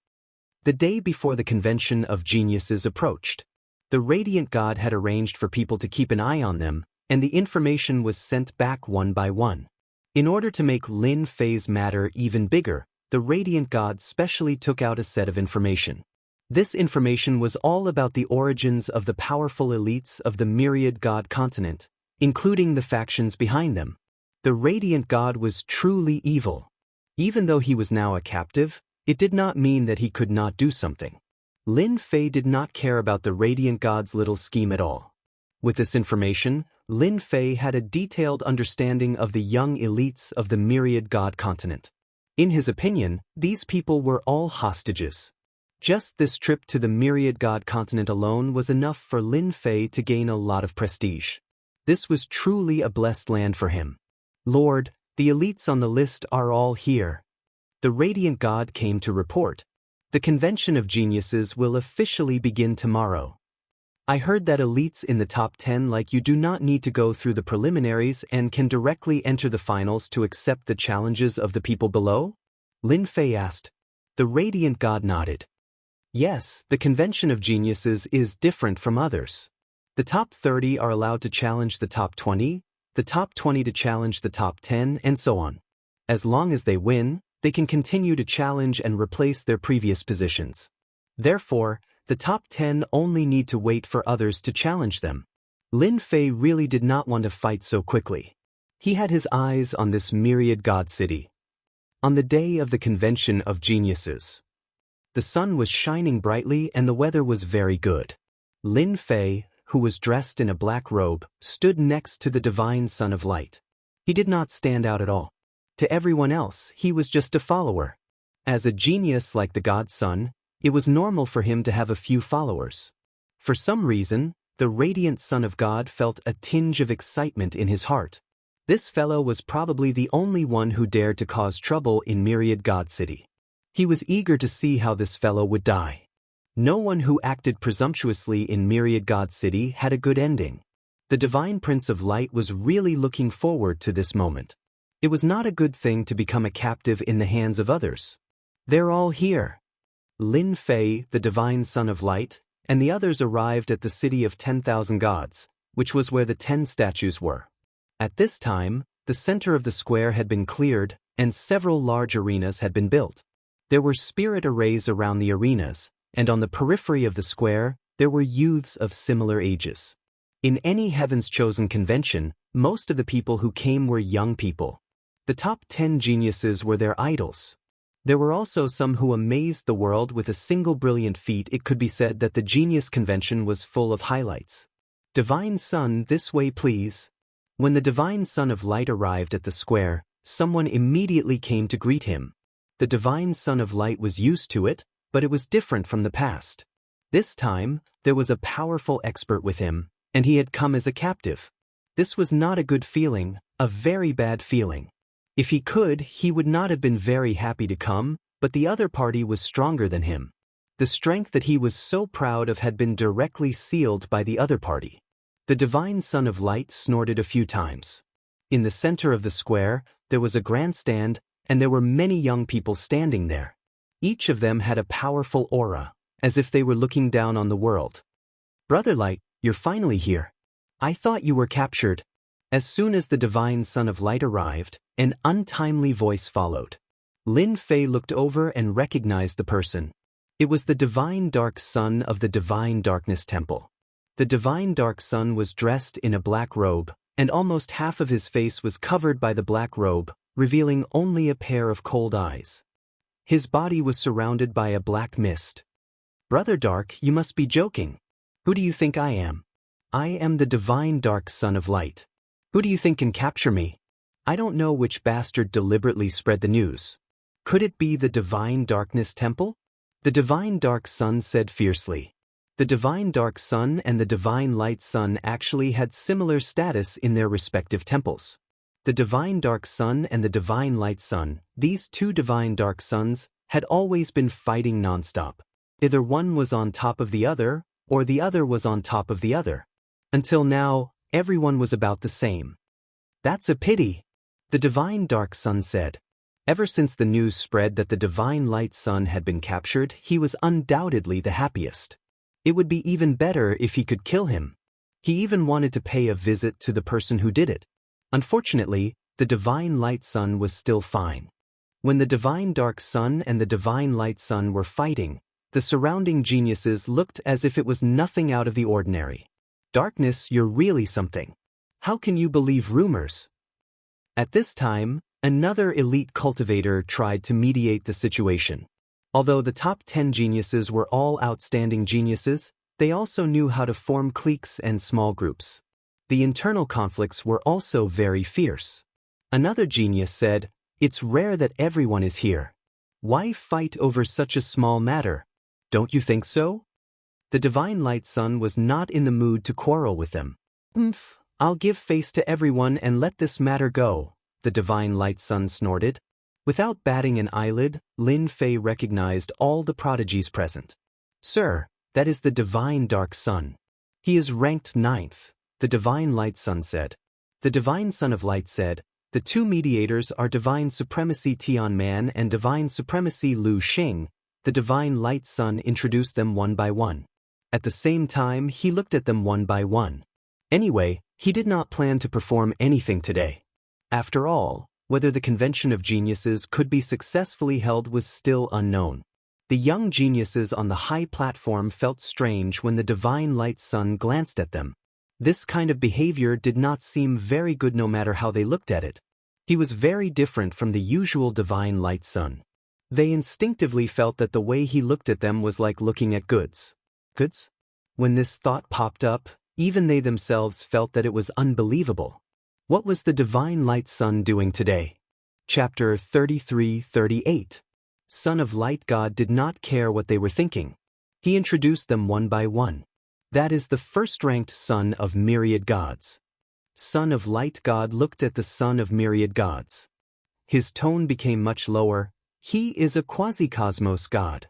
The day before the convention of geniuses approached. The Radiant God had arranged for people to keep an eye on them, and the information was sent back one by one. In order to make Lin Fei's matter even bigger, the Radiant God specially took out a set of information. This information was all about the origins of the powerful elites of the Myriad God continent, including the factions behind them. The Radiant God was truly evil. Even though he was now a captive, it did not mean that he could not do something. Lin Fei did not care about the Radiant God's little scheme at all. With this information, Lin Fei had a detailed understanding of the young elites of the Myriad God continent. In his opinion, these people were all hostages. Just this trip to the Myriad God continent alone was enough for Lin Fei to gain a lot of prestige. This was truly a blessed land for him. Lord, the elites on the list are all here. The Radiant God came to report. The convention of geniuses will officially begin tomorrow. I heard that elites in the top 10 like you do not need to go through the preliminaries and can directly enter the finals to accept the challenges of the people below? Lin Fei asked. The Radiant God nodded. Yes, the convention of geniuses is different from others. The top 30 are allowed to challenge the top 20, the top 20 to challenge the top 10, and so on. As long as they win, they can continue to challenge and replace their previous positions. Therefore, the top 10 only need to wait for others to challenge them. Lin Fei really did not want to fight so quickly. He had his eyes on this Myriad God city. On the day of the convention of geniuses, the sun was shining brightly and the weather was very good. Lin Fei, who was dressed in a black robe, stood next to the divine Son of Light. He did not stand out at all. To everyone else, he was just a follower. As a genius like the God's Son, it was normal for him to have a few followers. For some reason, the radiant Son of God felt a tinge of excitement in his heart. This fellow was probably the only one who dared to cause trouble in Myriad God City. He was eager to see how this fellow would die. No one who acted presumptuously in Myriad God City had a good ending. The Divine Prince of Light was really looking forward to this moment. It was not a good thing to become a captive in the hands of others. They're all here. Lin Fei, the Divine Son of Light, and the others arrived at the city of 10,000 gods, which was where the 10 statues were. At this time, the center of the square had been cleared, and several large arenas had been built. There were spirit arrays around the arenas, and on the periphery of the square, there were youths of similar ages. In any Heaven's Chosen convention, most of the people who came were young people. The top 10 geniuses were their idols. There were also some who amazed the world with a single brilliant feat. It could be said that the genius convention was full of highlights. Divine Son, this way please. When the Divine Son of Light arrived at the square, someone immediately came to greet him. The Divine Son of Light was used to it, but it was different from the past. This time, there was a powerful expert with him, and he had come as a captive. This was not a good feeling, a very bad feeling. If he could, he would not have been very happy to come, but the other party was stronger than him. The strength that he was so proud of had been directly sealed by the other party. The Divine Son of Light snorted a few times. In the center of the square, there was a grandstand, and there were many young people standing there. Each of them had a powerful aura, as if they were looking down on the world. Brother Light, you're finally here. I thought you were captured. As soon as the Divine Son of Light arrived, an untimely voice followed. Lin Fei looked over and recognized the person. It was the Divine Dark Son of the Divine Darkness Temple. The Divine Dark Son was dressed in a black robe, and almost half of his face was covered by the black robe, revealing only a pair of cold eyes. His body was surrounded by a black mist. Brother Dark, you must be joking. Who do you think I am? I am the Divine Dark Son of Light. Who do you think can capture me? I don't know which bastard deliberately spread the news. Could it be the Divine Darkness Temple? The Divine Dark Son said fiercely. The Divine Dark Sun and the Divine Light Sun actually had similar status in their respective temples. The Divine Dark Sun and the Divine Light Sun, these two Divine Dark Suns, had always been fighting nonstop. Either one was on top of the other, or the other was on top of the other. Until now, everyone was about the same. "That's a pity," the Divine Dark Sun said. Ever since the news spread that the Divine Light Sun had been captured, he was undoubtedly the happiest. It would be even better if he could kill him. He even wanted to pay a visit to the person who did it. Unfortunately, the Divine Light Sun was still fine. When the Divine Dark Sun and the Divine Light Sun were fighting, the surrounding geniuses looked as if it was nothing out of the ordinary. "Darkness, you're really something. How can you believe rumors?" At this time, another elite cultivator tried to mediate the situation. Although the top 10 geniuses were all outstanding geniuses, they also knew how to form cliques and small groups. The internal conflicts were also very fierce. Another genius said, "It's rare that everyone is here. Why fight over such a small matter? Don't you think so?" The Divine Light Sun was not in the mood to quarrel with them. "I'll give face to everyone and let this matter go," the Divine Light Sun snorted. Without batting an eyelid, Lin Fei recognized all the prodigies present. "Sir, that is the Divine Dark Sun. He is ranked 9th, the Divine Light Sun said. The Divine Son of Light said, "The two mediators are Divine Supremacy Tian Man and Divine Supremacy Lu Xing." The Divine Light Sun introduced them one by one. At the same time, he looked at them one by one. Anyway, he did not plan to perform anything today. After all, whether the convention of geniuses could be successfully held was still unknown. The young geniuses on the high platform felt strange when the Divine Light Sun glanced at them. This kind of behavior did not seem very good no matter how they looked at it. He was very different from the usual Divine Light Sun. They instinctively felt that the way he looked at them was like looking at goods. Goods? When this thought popped up, even they themselves felt that it was unbelievable. What was the Divine Light Sun doing today? Chapter 33-38. Son of Light God did not care what they were thinking. He introduced them one by one. That is the first-ranked son of myriad gods. Son of Light God looked at the son of myriad gods. His tone became much lower. He is a quasi-cosmos god.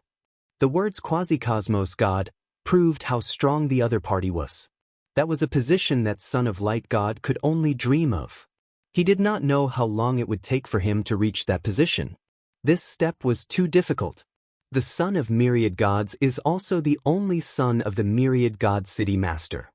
The words quasi-cosmos god proved how strong the other party was. That was a position that Son of Light God could only dream of. He did not know how long it would take for him to reach that position. This step was too difficult. The Son of Myriad Gods is also the only son of the Myriad God City Master.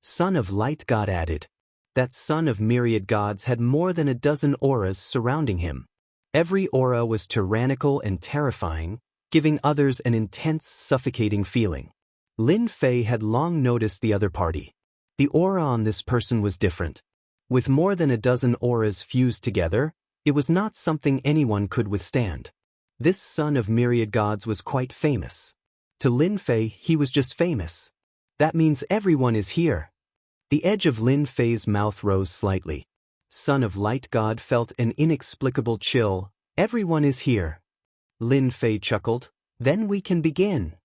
Son of Light God added. That Son of Myriad Gods had more than a dozen auras surrounding him. Every aura was tyrannical and terrifying, giving others an intense, suffocating feeling. Lin Fei had long noticed the other party. The aura on this person was different. With more than a dozen auras fused together, it was not something anyone could withstand. This son of myriad gods was quite famous. To Lin Fei, he was just famous. That means everyone is here. The edge of Lin Fei's mouth rose slightly. Son of Light God felt an inexplicable chill. Everyone is here. Lin Fei chuckled. Then we can begin.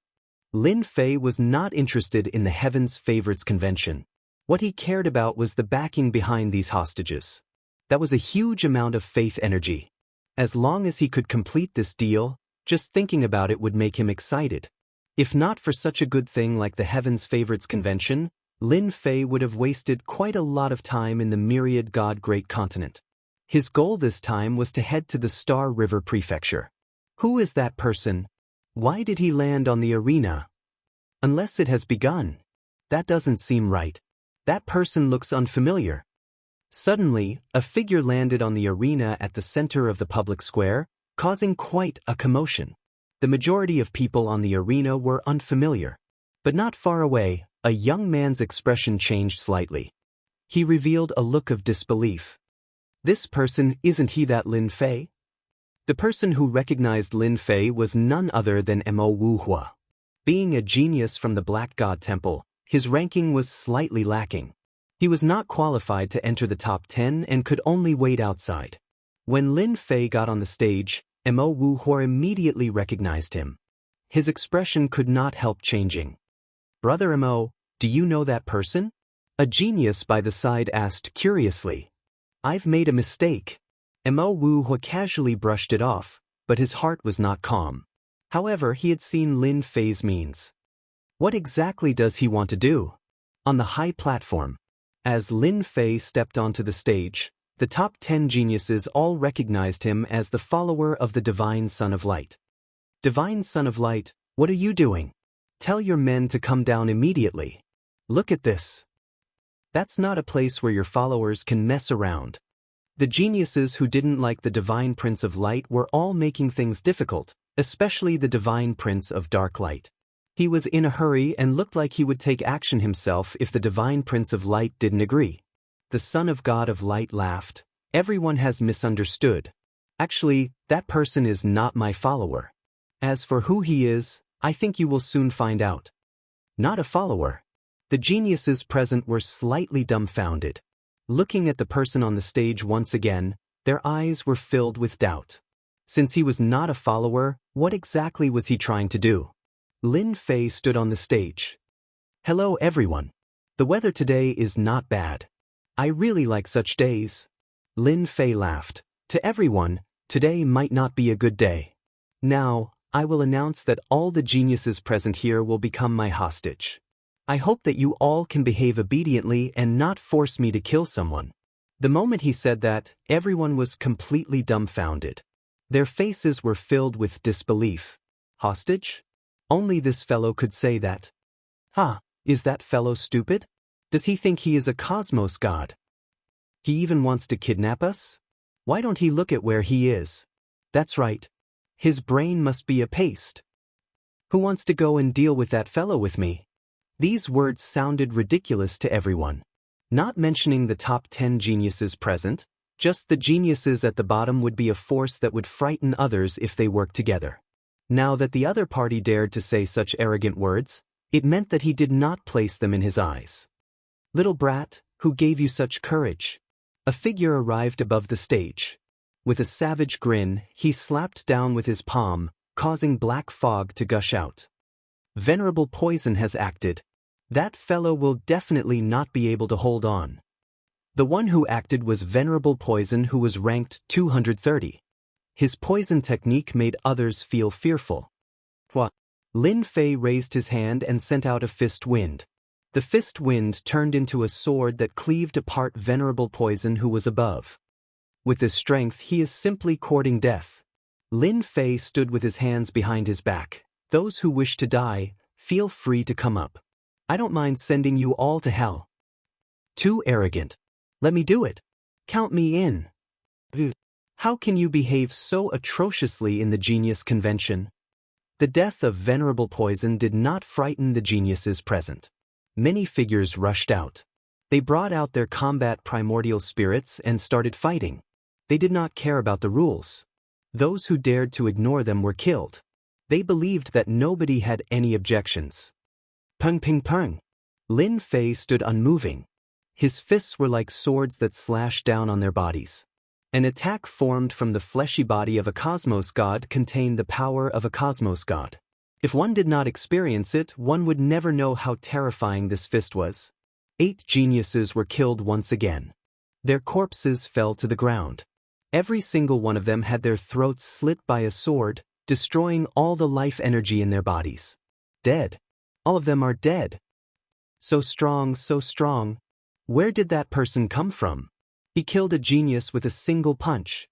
Lin Fei was not interested in the Heaven's Favorites convention. What he cared about was the backing behind these hostages. That was a huge amount of faith energy. As long as he could complete this deal, just thinking about it would make him excited. If not for such a good thing like the Heaven's Favorites convention, Lin Fei would have wasted quite a lot of time in the Myriad God Great Continent. His goal this time was to head to the Star River Prefecture. Who is that person? Why did he land on the arena? Unless it has begun. That doesn't seem right. That person looks unfamiliar. Suddenly, a figure landed on the arena at the center of the public square, causing quite a commotion. The majority of people on the arena were unfamiliar. But not far away, a young man's expression changed slightly. He revealed a look of disbelief. This person, isn't he that Lin Fei? The person who recognized Lin Fei was none other than Mo Wuhua. Being a genius from the Black God Temple, his ranking was slightly lacking. He was not qualified to enter the top 10 and could only wait outside. When Lin Fei got on the stage, Mo Wuhua immediately recognized him. His expression could not help changing. Brother Mo, do you know that person? A genius by the side asked curiously. I've made a mistake. Mo Wu Hua casually brushed it off, but his heart was not calm. However, he had seen Lin Fei's means. What exactly does he want to do? On the high platform, as Lin Fei stepped onto the stage, the top 10 geniuses all recognized him as the follower of the Divine Son of Light. Divine Son of Light, what are you doing? Tell your men to come down immediately. Look at this. That's not a place where your followers can mess around. The geniuses who didn't like the Divine Prince of Light were all making things difficult, especially the Divine Prince of Dark Light. He was in a hurry and looked like he would take action himself if the Divine Prince of Light didn't agree. The Son of God of Light laughed. Everyone has misunderstood. Actually, that person is not my follower. As for who he is, I think you will soon find out. Not a follower. The geniuses present were slightly dumbfounded. Looking at the person on the stage once again, their eyes were filled with doubt. Since he was not a follower, what exactly was he trying to do? Lin Fei stood on the stage. Hello everyone. The weather today is not bad. I really like such days. Lin Fei laughed. To everyone, today might not be a good day. Now, I will announce that all the geniuses present here will become my hostage. I hope that you all can behave obediently and not force me to kill someone. The moment he said that, everyone was completely dumbfounded. Their faces were filled with disbelief. Hostage? Only this fellow could say that. Is that fellow stupid? Does he think he is a cosmos god? He even wants to kidnap us? Why don't he look at where he is? That's right. His brain must be a paste. Who wants to go and deal with that fellow with me? These words sounded ridiculous to everyone. Not mentioning the top 10 geniuses present, just the geniuses at the bottom would be a force that would frighten others if they worked together. Now that the other party dared to say such arrogant words, it meant that he did not place them in his eyes. Little brat, who gave you such courage? A figure arrived above the stage. With a savage grin, he slapped down with his palm, causing black fog to gush out. Venerable Poison has acted. That fellow will definitely not be able to hold on. The one who acted was Venerable Poison, who was ranked 230. His poison technique made others feel fearful. Lin Fei raised his hand and sent out a fist wind. The fist wind turned into a sword that cleaved apart Venerable Poison, who was above. With this strength, he is simply courting death. Lin Fei stood with his hands behind his back. Those who wish to die, feel free to come up. I don't mind sending you all to hell. Too arrogant. Let me do it. Count me in. How can you behave so atrociously in the genius convention? The death of Venerable Poison did not frighten the geniuses present. Many figures rushed out. They brought out their combat primordial spirits and started fighting. They did not care about the rules. Those who dared to ignore them were killed. They believed that nobody had any objections. Pung ping pung. Lin Fei stood unmoving. His fists were like swords that slashed down on their bodies. An attack formed from the fleshy body of a cosmos god contained the power of a cosmos god. If one did not experience it, one would never know how terrifying this fist was. 8 geniuses were killed once again. Their corpses fell to the ground. Every single one of them had their throats slit by a sword, destroying all the life energy in their bodies. Dead. All of them are dead. So strong, so strong. Where did that person come from? He killed a genius with a single punch.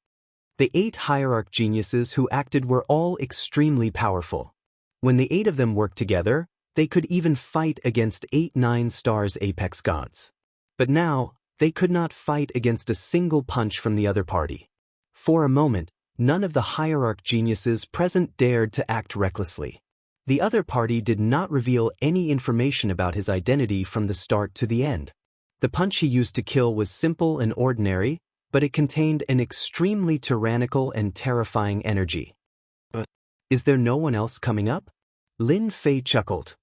The 8 hierarch geniuses who acted were all extremely powerful. When the 8 of them worked together, they could even fight against 8 9-stars apex gods. But now, they could not fight against a single punch from the other party. For a moment, none of the hierarch geniuses present dared to act recklessly. The other party did not reveal any information about his identity from the start to the end. The punch he used to kill was simple and ordinary, but it contained an extremely tyrannical and terrifying energy. Is there no one else coming up? Lin Fei chuckled.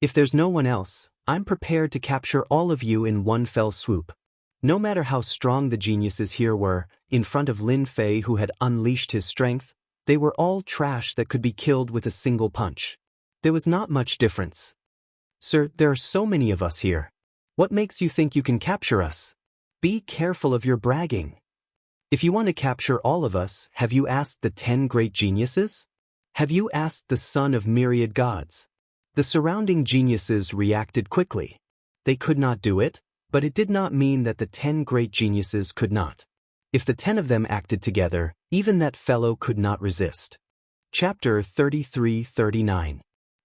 If there's no one else, I'm prepared to capture all of you in one fell swoop. No matter how strong the geniuses here were, in front of Lin Fei, who had unleashed his strength, they were all trash that could be killed with a single punch. There was not much difference. Sir, there are so many of us here. What makes you think you can capture us? Be careful of your bragging. If you want to capture all of us, have you asked the 10 great geniuses? Have you asked the son of myriad gods? The surrounding geniuses reacted quickly. They could not do it, but it did not mean that the 10 great geniuses could not. If the 10 of them acted together, even that fellow could not resist. Chapter 33-39.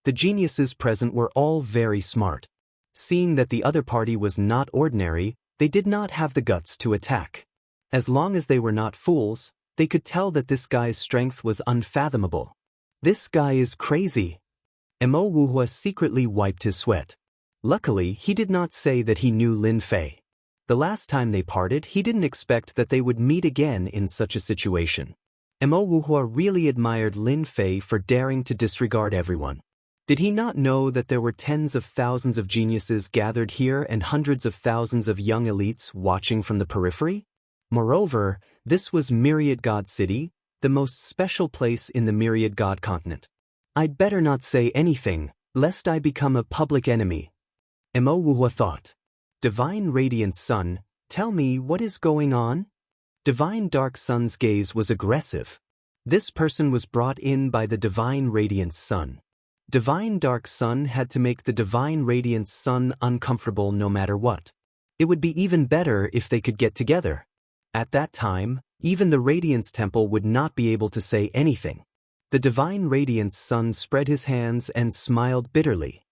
The geniuses present were all very smart. Seeing that the other party was not ordinary, they did not have the guts to attack. As long as they were not fools, they could tell that this guy's strength was unfathomable. This guy is crazy. Mo Wuhua secretly wiped his sweat. Luckily, he did not say that he knew Lin Fei. The last time they parted, he didn't expect that they would meet again in such a situation. Mo Wuhua really admired Lin Fei for daring to disregard everyone. Did he not know that there were tens of thousands of geniuses gathered here and hundreds of thousands of young elites watching from the periphery? Moreover, this was Myriad God City, the most special place in the Myriad God continent. I'd better not say anything, lest I become a public enemy. Mo Wuhua thought. Divine Radiant Sun, tell me what is going on? Divine Dark Sun's gaze was aggressive. This person was brought in by the Divine Radiant Sun. Divine Dark Sun had to make the Divine Radiant Sun uncomfortable no matter what. It would be even better if they could get together. At that time, even the Radiance Temple would not be able to say anything. The Divine Radiance Sun spread his hands and smiled bitterly.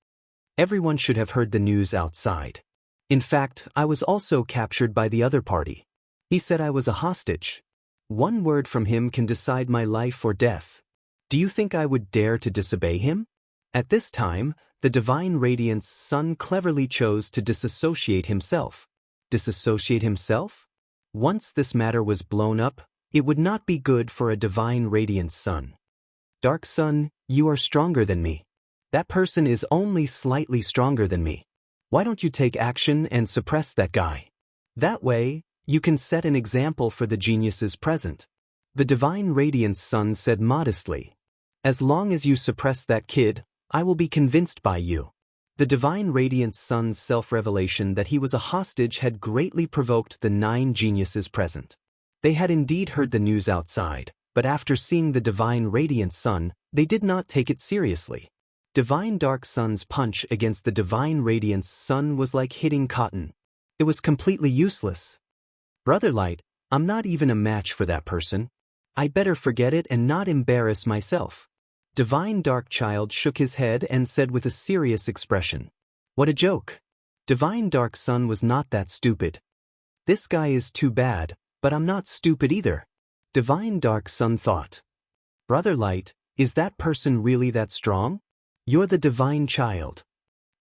Everyone should have heard the news outside. In fact, I was also captured by the other party. He said I was a hostage. One word from him can decide my life or death. Do you think I would dare to disobey him? At this time, the Divine Radiance Sun cleverly chose to disassociate himself. Disassociate himself? Once this matter was blown up, it would not be good for a Divine Radiance Sun. Dark Sun, you are stronger than me. That person is only slightly stronger than me. Why don't you take action and suppress that guy? That way, you can set an example for the geniuses present. The Divine Radiance Sun said modestly. As long as you suppress that kid, I will be convinced by you. The Divine Radiance Sun's self-revelation that he was a hostage had greatly provoked the 9 geniuses present. They had indeed heard the news outside, but after seeing the Divine Radiance Sun, they did not take it seriously. Divine Dark Sun's punch against the Divine Radiance Sun was like hitting cotton. It was completely useless. Brother Light, I'm not even a match for that person. I'd better forget it and not embarrass myself. Divine Dark Child shook his head and said with a serious expression. What a joke. Divine Dark Sun was not that stupid. This guy is too bad, but I'm not stupid either. Divine Dark Sun thought. Brother Light, is that person really that strong? You're the Divine Child.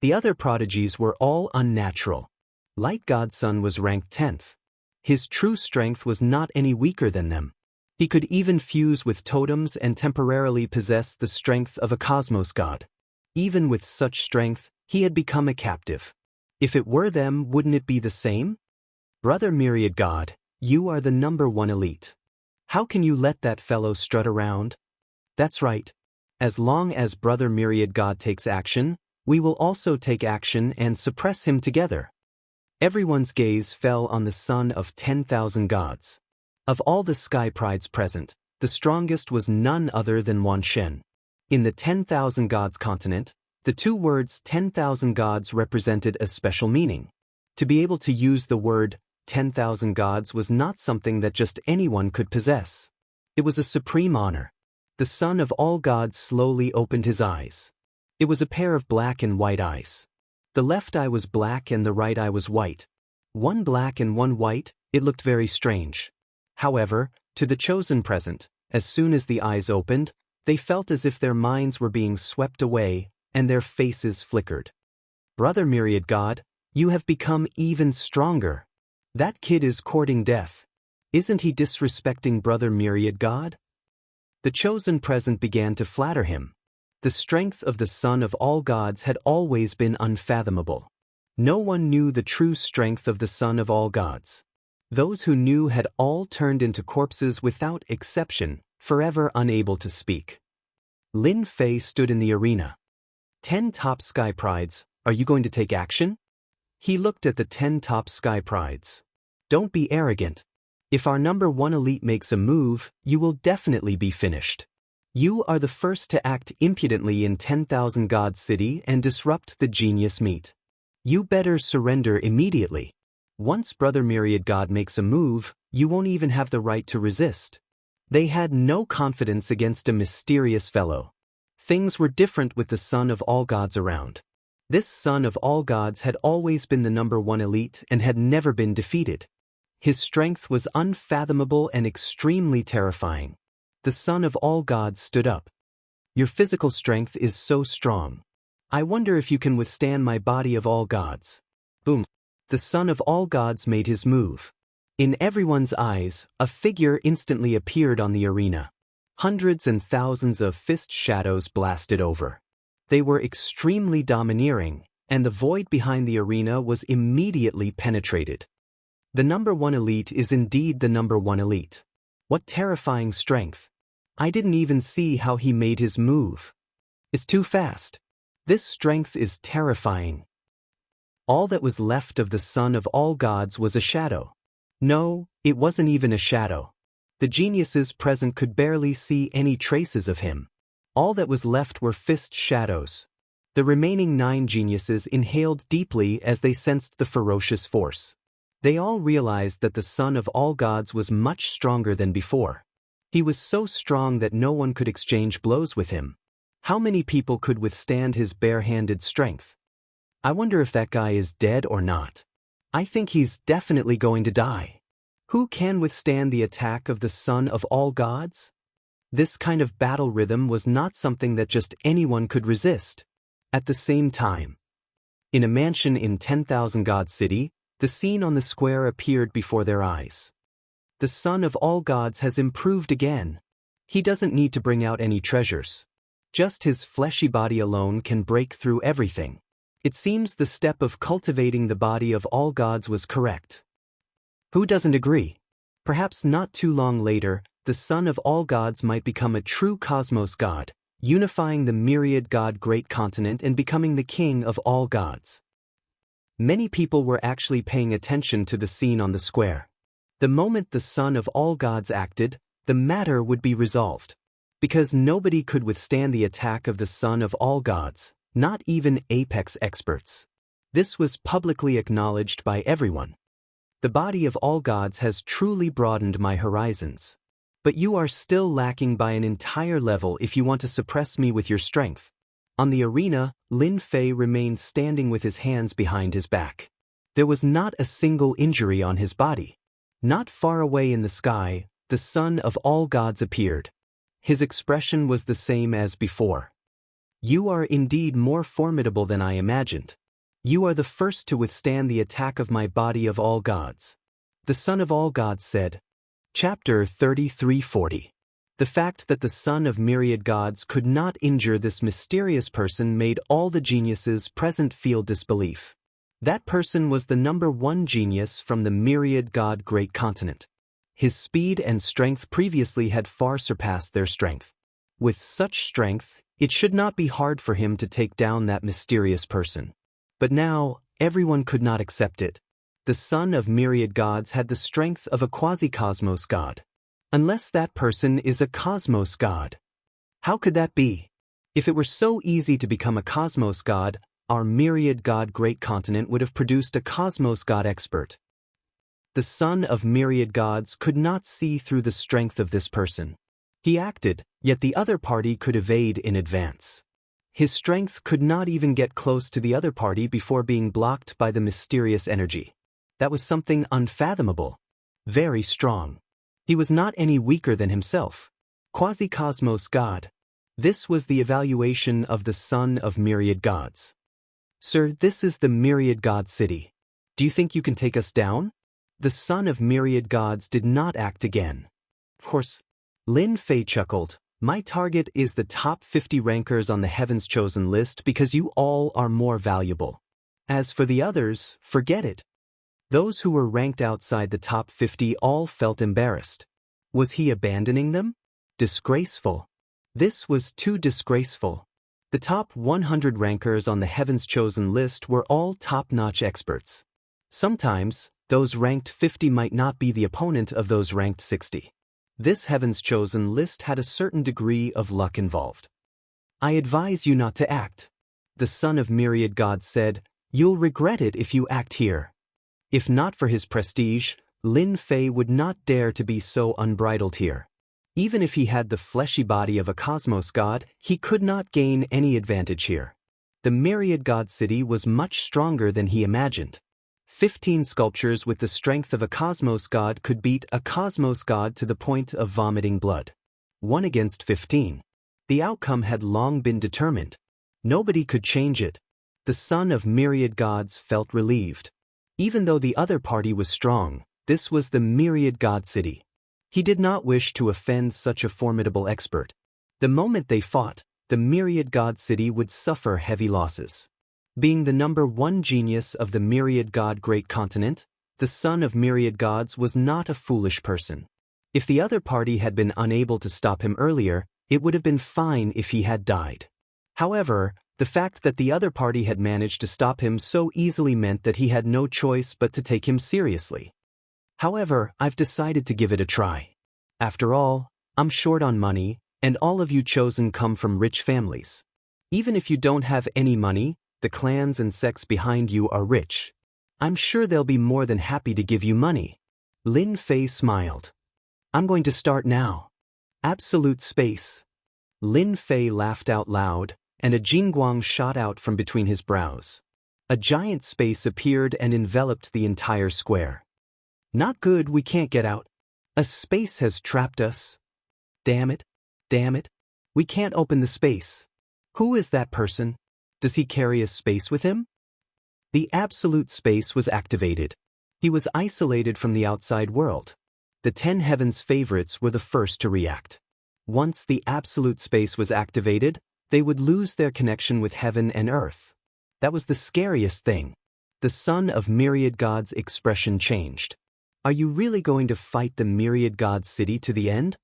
The other prodigies were all unnatural. Light Godson was ranked 10th. His true strength was not any weaker than them. He could even fuse with totems and temporarily possess the strength of a cosmos god. Even with such strength, he had become a captive. If it were them, wouldn't it be the same? Brother Myriad God, you are the #1 elite. How can you let that fellow strut around? That's right. As long as Brother Myriad God takes action, we will also take action and suppress him together. Everyone's gaze fell on the son of 10,000 gods. Of all the sky prides present, the strongest was none other than Wan Shen. In the 10,000 gods continent, the 2 words 10,000 gods represented a special meaning. To be able to use the word 10,000 gods was not something that just anyone could possess. It was a supreme honor. The son of all gods slowly opened his eyes. It was a pair of black and white eyes. The left eye was black and the right eye was white. One black and one white, it looked very strange. However, to the chosen present, as soon as the eyes opened, they felt as if their minds were being swept away, and their faces flickered. Brother Myriad God, you have become even stronger. That kid is courting death. Isn't he disrespecting Brother Myriad God? The chosen present began to flatter him. The strength of the son of all gods had always been unfathomable. No one knew the true strength of the son of all gods. Those who knew had all turned into corpses without exception, forever unable to speak. Lin Fei stood in the arena. 10 top sky prides, Are you going to take action? He looked at the 10 top sky prides. Don't be arrogant. If our number 1 elite makes a move, you will definitely be finished. You are the first to act impudently in 10,000 God City and disrupt the genius meet. You better surrender immediately. Once Brother Myriad God makes a move, you won't even have the right to resist. They had no confidence against a mysterious fellow. Things were different with the son of all gods around. This son of all gods had always been the number 1 elite and had never been defeated. His strength was unfathomable and extremely terrifying. The son of all gods stood up. Your physical strength is so strong. I wonder if you can withstand my body of all gods. Boom. The son of all gods made his move. In everyone's eyes, a figure instantly appeared on the arena. Hundreds and thousands of fist shadows blasted over. They were extremely domineering, and the void behind the arena was immediately penetrated. The number 1 elite is indeed the number 1 elite. What terrifying strength. I didn't even see how he made his move. It's too fast. This strength is terrifying. All that was left of the son of all gods was a shadow. No, it wasn't even a shadow. The geniuses present could barely see any traces of him. All that was left were fist shadows. The remaining 9 geniuses inhaled deeply as they sensed the ferocious force. They all realized that the son of all gods was much stronger than before. He was so strong that no one could exchange blows with him. How many people could withstand his bare-handed strength? I wonder if that guy is dead or not. I think he's definitely going to die. Who can withstand the attack of the son of all gods? This kind of battle rhythm was not something that just anyone could resist. At the same time, in a mansion in 10,000 God City, the scene on the square appeared before their eyes. The son of all gods has improved again. He doesn't need to bring out any treasures. Just his fleshy body alone can break through everything. It seems the step of cultivating the body of all gods was correct. Who doesn't agree? Perhaps not too long later, the son of all gods might become a true cosmos god, unifying the myriad god great continent and becoming the king of all gods. Many people were actually paying attention to the scene on the square. The moment the son of all gods acted, the matter would be resolved. Because nobody could withstand the attack of the son of all gods, not even apex experts. This was publicly acknowledged by everyone. The body of all gods has truly broadened my horizons. But you are still lacking by an entire level if you want to suppress me with your strength. On the arena, Lin Fei remained standing with his hands behind his back. There was not a single injury on his body. Not far away in the sky, the son of all gods appeared. His expression was the same as before. You are indeed more formidable than I imagined. You are the first to withstand the attack of my body of all gods. The son of all gods said. Chapter 33:40. The fact that the son of myriad gods could not injure this mysterious person made all the geniuses present feel disbelief. That person was the number 1 genius from the myriad god great continent. His speed and strength previously had far surpassed their strength. With such strength, it should not be hard for him to take down that mysterious person. But now, everyone could not accept it. The son of myriad gods had the strength of a quasi-cosmos god. Unless that person is a cosmos god. How could that be? If it were so easy to become a cosmos god, our myriad god great continent would have produced a cosmos god expert. The son of myriad gods could not see through the strength of this person. He acted, yet the other party could evade in advance. His strength could not even get close to the other party before being blocked by the mysterious energy. That was something unfathomable. Very strong. He was not any weaker than himself. Quasi-cosmos god. This was the evaluation of the son of myriad gods. Sir, this is the myriad god city. Do you think you can take us down? The son of myriad gods did not act again. Of course. Lin Fei chuckled. My target is the top 50 rankers on the Heaven's Chosen list because you all are more valuable. As for the others, forget it. Those who were ranked outside the top 50 all felt embarrassed. Was he abandoning them? Disgraceful. This was too disgraceful. The top 100 rankers on the Heaven's Chosen list were all top-notch experts. Sometimes, those ranked 50 might not be the opponent of those ranked 60. This Heaven's Chosen list had a certain degree of luck involved. I advise you not to act. The son of myriad gods said, "You'll regret it if you act here." If not for his prestige, Lin Fei would not dare to be so unbridled here. Even if he had the fleshy body of a cosmos god, he could not gain any advantage here. The myriad god city was much stronger than he imagined. 15 sculptures with the strength of a cosmos god could beat a cosmos god to the point of vomiting blood. 1 against 15. The outcome had long been determined. Nobody could change it. The son of myriad gods felt relieved. Even though the other party was strong, this was the myriad god city. He did not wish to offend such a formidable expert. The moment they fought, the myriad god city would suffer heavy losses. Being the number one genius of the myriad god great continent, the son of myriad gods was not a foolish person. If the other party had been unable to stop him earlier, it would have been fine if he had died. However, the fact that the other party had managed to stop him so easily meant that he had no choice but to take him seriously. However, I've decided to give it a try. After all, I'm short on money, and all of you chosen come from rich families. Even if you don't have any money, the clans and sects behind you are rich. I'm sure they'll be more than happy to give you money. Lin Fei smiled. I'm going to start now. Absolute space. Lin Fei laughed out loud, and a jingguang shot out from between his brows. A giant space appeared and enveloped the entire square. Not good, we can't get out. A space has trapped us. Damn it. Damn it. We can't open the space. Who is that person? Does he carry a space with him? The absolute space was activated. He was isolated from the outside world. The 10 heavens favorites were the first to react. Once the absolute space was activated, they would lose their connection with heaven and earth. That was the scariest thing. The son of myriad gods' expression changed. Are you really going to fight the myriad gods city to the end?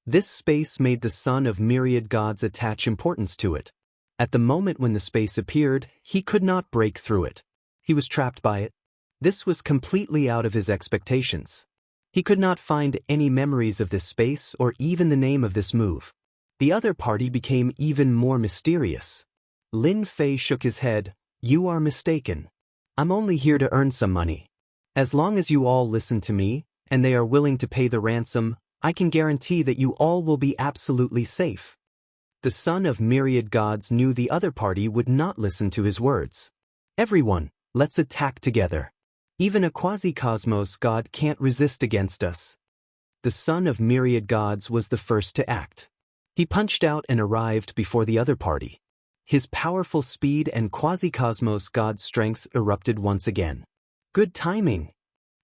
This space made the son of myriad gods attach importance to it. At the moment when the space appeared, he could not break through it. He was trapped by it. This was completely out of his expectations. He could not find any memories of this space or even the name of this move. The other party became even more mysterious. Lin Fei shook his head. You are mistaken. I'm only here to earn some money. As long as you all listen to me, and they are willing to pay the ransom, I can guarantee that you all will be absolutely safe. The son of myriad gods knew the other party would not listen to his words. Everyone, let's attack together. Even a quasi-cosmos god can't resist against us. The son of myriad gods was the first to act. He punched out and arrived before the other party. His powerful speed and quasi-cosmos god strength erupted once again. Good timing.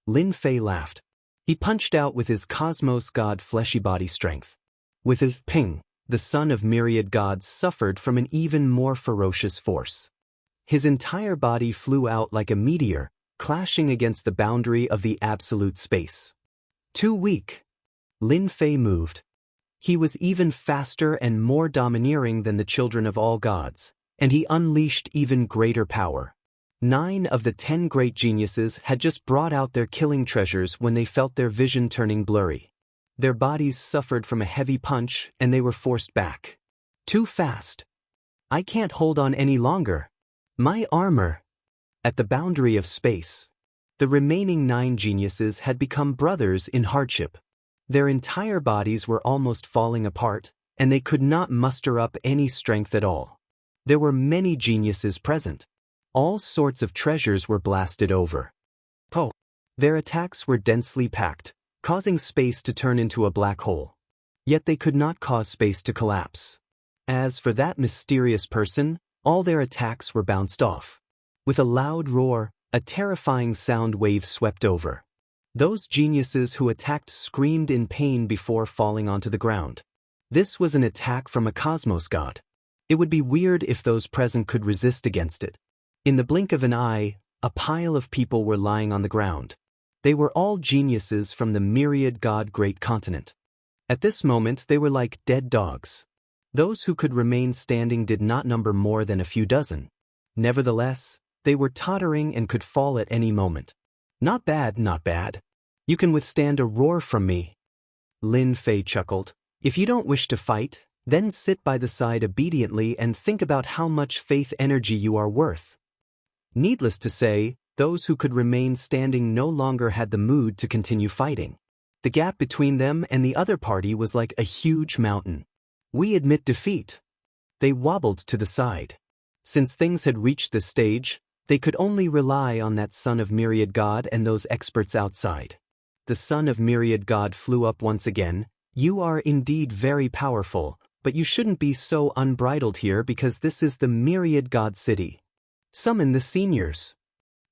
Lin Fei laughed. He punched out with his cosmos god fleshy body strength. With his ping, the son of myriad gods suffered from an even more ferocious force. His entire body flew out like a meteor, clashing against the boundary of the absolute space. Too weak. Lin Fei moved. He was even faster and more domineering than the children of all gods, and he unleashed even greater power. 9 of the 10 great geniuses had just brought out their killing treasures when they felt their vision turning blurry. Their bodies suffered from a heavy punch and they were forced back. Too fast. I can't hold on any longer. My armor. At the boundary of space, the remaining 9 geniuses had become brothers in hardship. Their entire bodies were almost falling apart, and they could not muster up any strength at all. There were many geniuses present. All sorts of treasures were blasted over. Their attacks were densely packed, causing space to turn into a black hole. Yet they could not cause space to collapse. As for that mysterious person, all their attacks were bounced off. With a loud roar, a terrifying sound wave swept over. Those geniuses who attacked screamed in pain before falling onto the ground. This was an attack from a cosmos god. It would be weird if those present could resist against it. In the blink of an eye, a pile of people were lying on the ground. They were all geniuses from the myriad god great continent. At this moment they were like dead dogs. Those who could remain standing did not number more than a few dozen. Nevertheless, they were tottering and could fall at any moment. Not bad, not bad. You can withstand a roar from me. Lin Fei chuckled. If you don't wish to fight, then sit by the side obediently and think about how much faith energy you are worth. Needless to say, those who could remain standing no longer had the mood to continue fighting. The gap between them and the other party was like a huge mountain. We admit defeat. They wobbled to the side. Since things had reached this stage, they could only rely on that son of Myriad God and those experts outside. The son of Myriad God flew up once again. You are indeed very powerful, but you shouldn't be so unbridled here because this is the Myriad God city. Summon the seniors.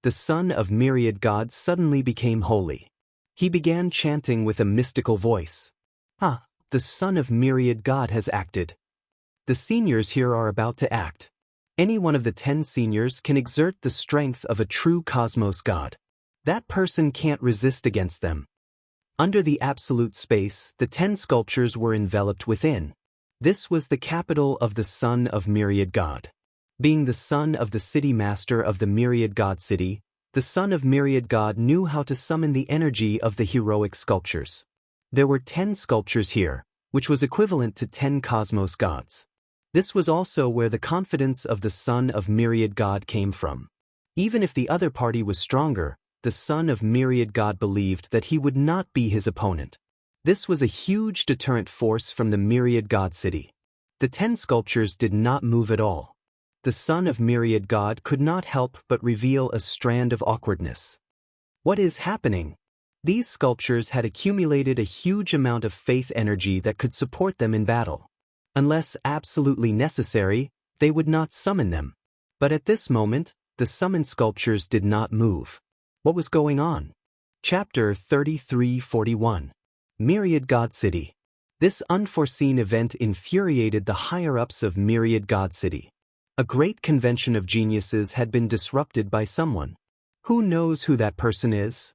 The son of Myriad God suddenly became holy. He began chanting with a mystical voice. Ah, the son of Myriad God has acted. The seniors here are about to act. Any one of the 10 seniors can exert the strength of a true cosmos god. That person can't resist against them. Under the absolute space, the 10 sculptures were enveloped within. This was the capital of the son of Myriad God. Being the son of the city master of the Myriad God city, the son of Myriad God knew how to summon the energy of the heroic sculptures. There were 10 sculptures here, which was equivalent to 10 cosmos gods. This was also where the confidence of the son of Myriad God came from. Even if the other party was stronger, the son of Myriad God believed that he would not be his opponent. This was a huge deterrent force from the Myriad God city. The 10 sculptures did not move at all. The son of Myriad God could not help but reveal a strand of awkwardness. What is happening? These sculptures had accumulated a huge amount of faith energy that could support them in battle. Unless absolutely necessary, they would not summon them. But at this moment, the summoned sculptures did not move. What was going on? Chapter 3341. Myriad God City. This unforeseen event infuriated the higher-ups of Myriad God City. A great convention of geniuses had been disrupted by someone. Who knows who that person is?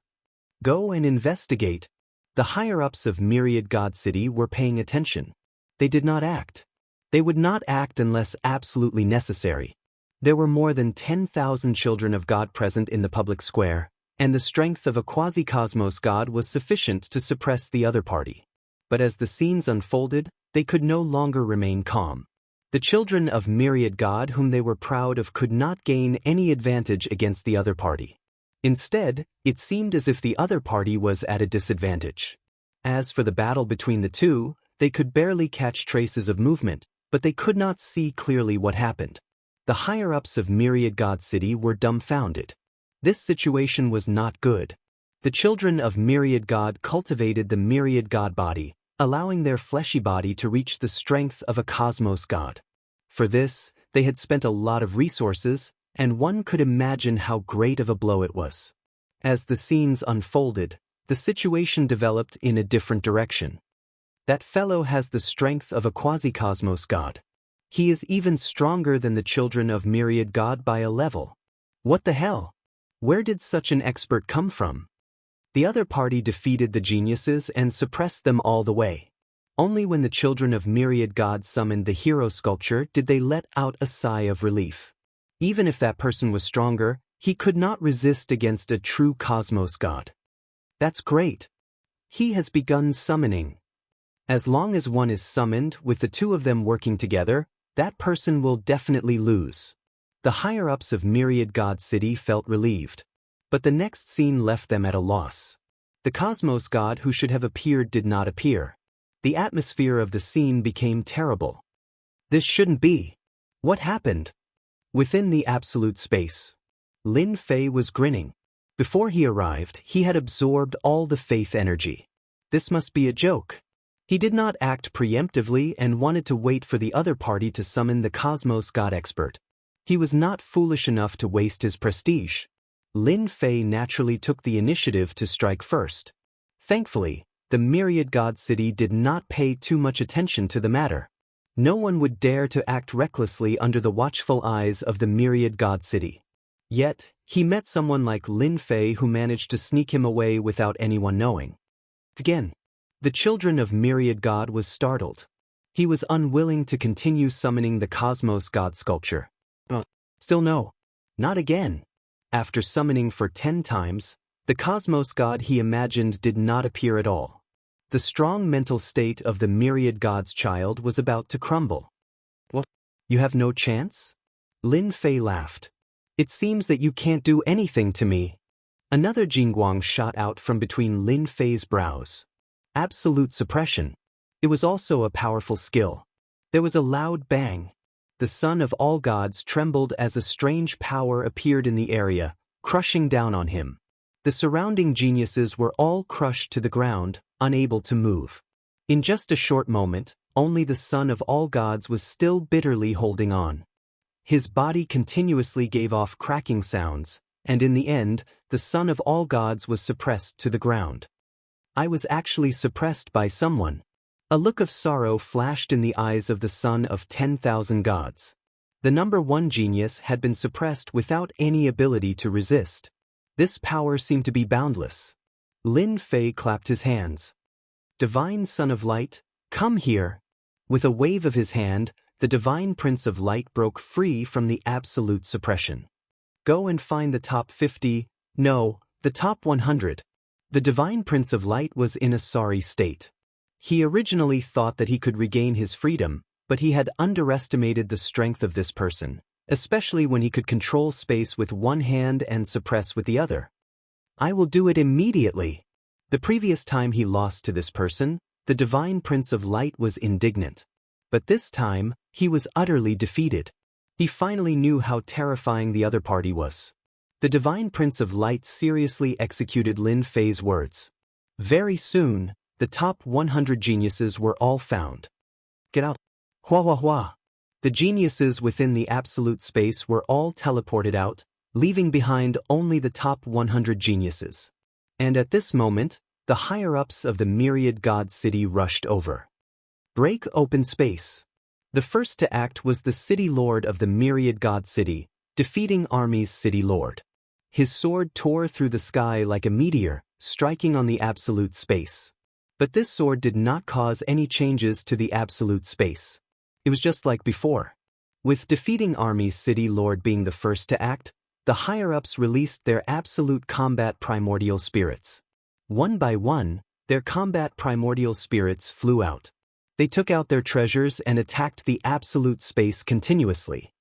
Go and investigate. The higher-ups of Myriad God City were paying attention. They did not act. They would not act unless absolutely necessary. There were more than 10,000 children of God present in the public square, and the strength of a quasi-cosmos god was sufficient to suppress the other party. But as the scenes unfolded, they could no longer remain calm. The children of Myriad God whom they were proud of could not gain any advantage against the other party. Instead, it seemed as if the other party was at a disadvantage. As for the battle between the two, they could barely catch traces of movement, but they could not see clearly what happened. The higher-ups of Myriad God City were dumbfounded. This situation was not good. The children of Myriad God cultivated the Myriad God body, allowing their fleshy body to reach the strength of a cosmos god. For this, they had spent a lot of resources, and one could imagine how great of a blow it was. As the scenes unfolded, the situation developed in a different direction. That fellow has the strength of a quasi-cosmos god. He is even stronger than the children of Myriad God by a level. What the hell? Where did such an expert come from? The other party defeated the geniuses and suppressed them all the way. Only when the children of Myriad God summoned the hero sculpture did they let out a sigh of relief. Even if that person was stronger, he could not resist against a true cosmos god. That's great. He has begun summoning. As long as one is summoned with the two of them working together, that person will definitely lose. The higher-ups of Myriad God City felt relieved. But the next scene left them at a loss. The cosmos god who should have appeared did not appear. The atmosphere of the scene became terrible. This shouldn't be. What happened? Within the absolute space, Lin Fei was grinning. Before he arrived, he had absorbed all the faith energy. This must be a joke. He did not act preemptively and wanted to wait for the other party to summon the cosmos god expert. He was not foolish enough to waste his prestige. Lin Fei naturally took the initiative to strike first. Thankfully, the Myriad God City did not pay too much attention to the matter. No one would dare to act recklessly under the watchful eyes of the Myriad God City. Yet, he met someone like Lin Fei who managed to sneak him away without anyone knowing. Again, the children of Myriad God was startled. He was unwilling to continue summoning the Cosmos God sculpture. Still no. Not again. After summoning for 10 times, the Cosmos God he imagined did not appear at all. The strong mental state of the myriad God's child was about to crumble. What? You have no chance? Lin Fei laughed. It seems that you can't do anything to me. Another Jingguang shot out from between Lin Fei's brows. Absolute suppression. It was also a powerful skill. There was a loud bang. The son of all gods trembled as a strange power appeared in the area, crushing down on him. The surrounding geniuses were all crushed to the ground, unable to move. In just a short moment, only the son of all gods was still bitterly holding on. His body continuously gave off cracking sounds, and in the end, the son of all gods was suppressed to the ground. I was actually suppressed by someone. A look of sorrow flashed in the eyes of the son of 10,000 gods. The number 1 genius had been suppressed without any ability to resist. This power seemed to be boundless. Lin Fei clapped his hands. Divine Son of Light, come here. With a wave of his hand, the Divine Prince of Light broke free from the absolute suppression. Go and find the top 50, no, the top 100. The Divine Prince of Light was in a sorry state. He originally thought that he could regain his freedom, but he had underestimated the strength of this person, especially when he could control space with one hand and suppress with the other. I will do it immediately. The previous time he lost to this person, the Divine Prince of Light was indignant. But this time, he was utterly defeated. He finally knew how terrifying the other party was. The Divine Prince of Light seriously executed Lin Fei's words. Very soon, the top 100 geniuses were all found. Get out. Hua hua hua. The geniuses within the absolute space were all teleported out, leaving behind only the top 100 geniuses. And at this moment, the higher-ups of the myriad god city rushed over. Break open space. The first to act was the city lord of the myriad god city, defeating Army's city lord. His sword tore through the sky like a meteor, striking on the absolute space. But this sword did not cause any changes to the absolute space. It was just like before. With defeating Army's city lord being the first to act, the higher-ups released their absolute combat primordial spirits. One by one, their combat primordial spirits flew out. They took out their treasures and attacked the absolute space continuously.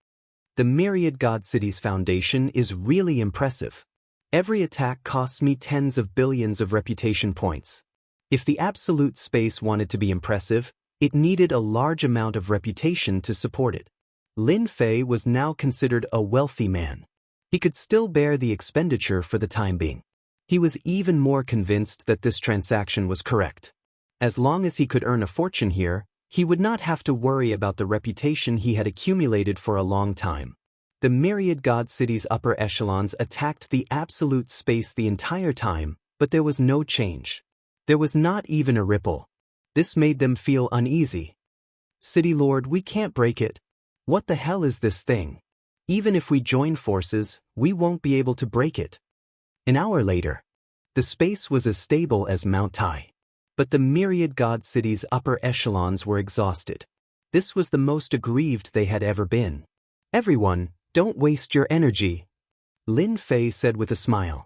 The myriad god city's foundation is really impressive. Every attack costs me tens of billions of reputation points. If the absolute space wanted to be impressive, it needed a large amount of reputation to support it. Lin Fei was now considered a wealthy man. He could still bear the expenditure for the time being. He was even more convinced that this transaction was correct. As long as he could earn a fortune here, he would not have to worry about the reputation he had accumulated for a long time. The myriad god city's upper echelons attacked the absolute space the entire time, but there was no change. There was not even a ripple. This made them feel uneasy. City Lord, we can't break it. What the hell is this thing? Even if we join forces, we won't be able to break it. An hour later, the space was as stable as Mount Tai. But the myriad god city's upper echelons were exhausted. This was the most aggrieved they had ever been. Everyone, don't waste your energy, Lin Fei said with a smile.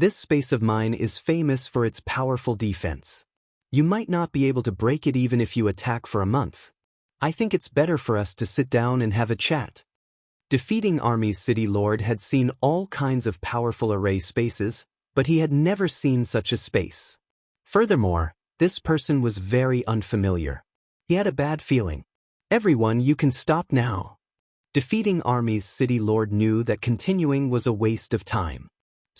This space of mine is famous for its powerful defense. You might not be able to break it even if you attack for a month. I think it's better for us to sit down and have a chat. Defeating Army's city lord had seen all kinds of powerful array spaces, but he had never seen such a space. Furthermore, this person was very unfamiliar. He had a bad feeling. Everyone, you can stop now. Defeating Army's city lord knew that continuing was a waste of time.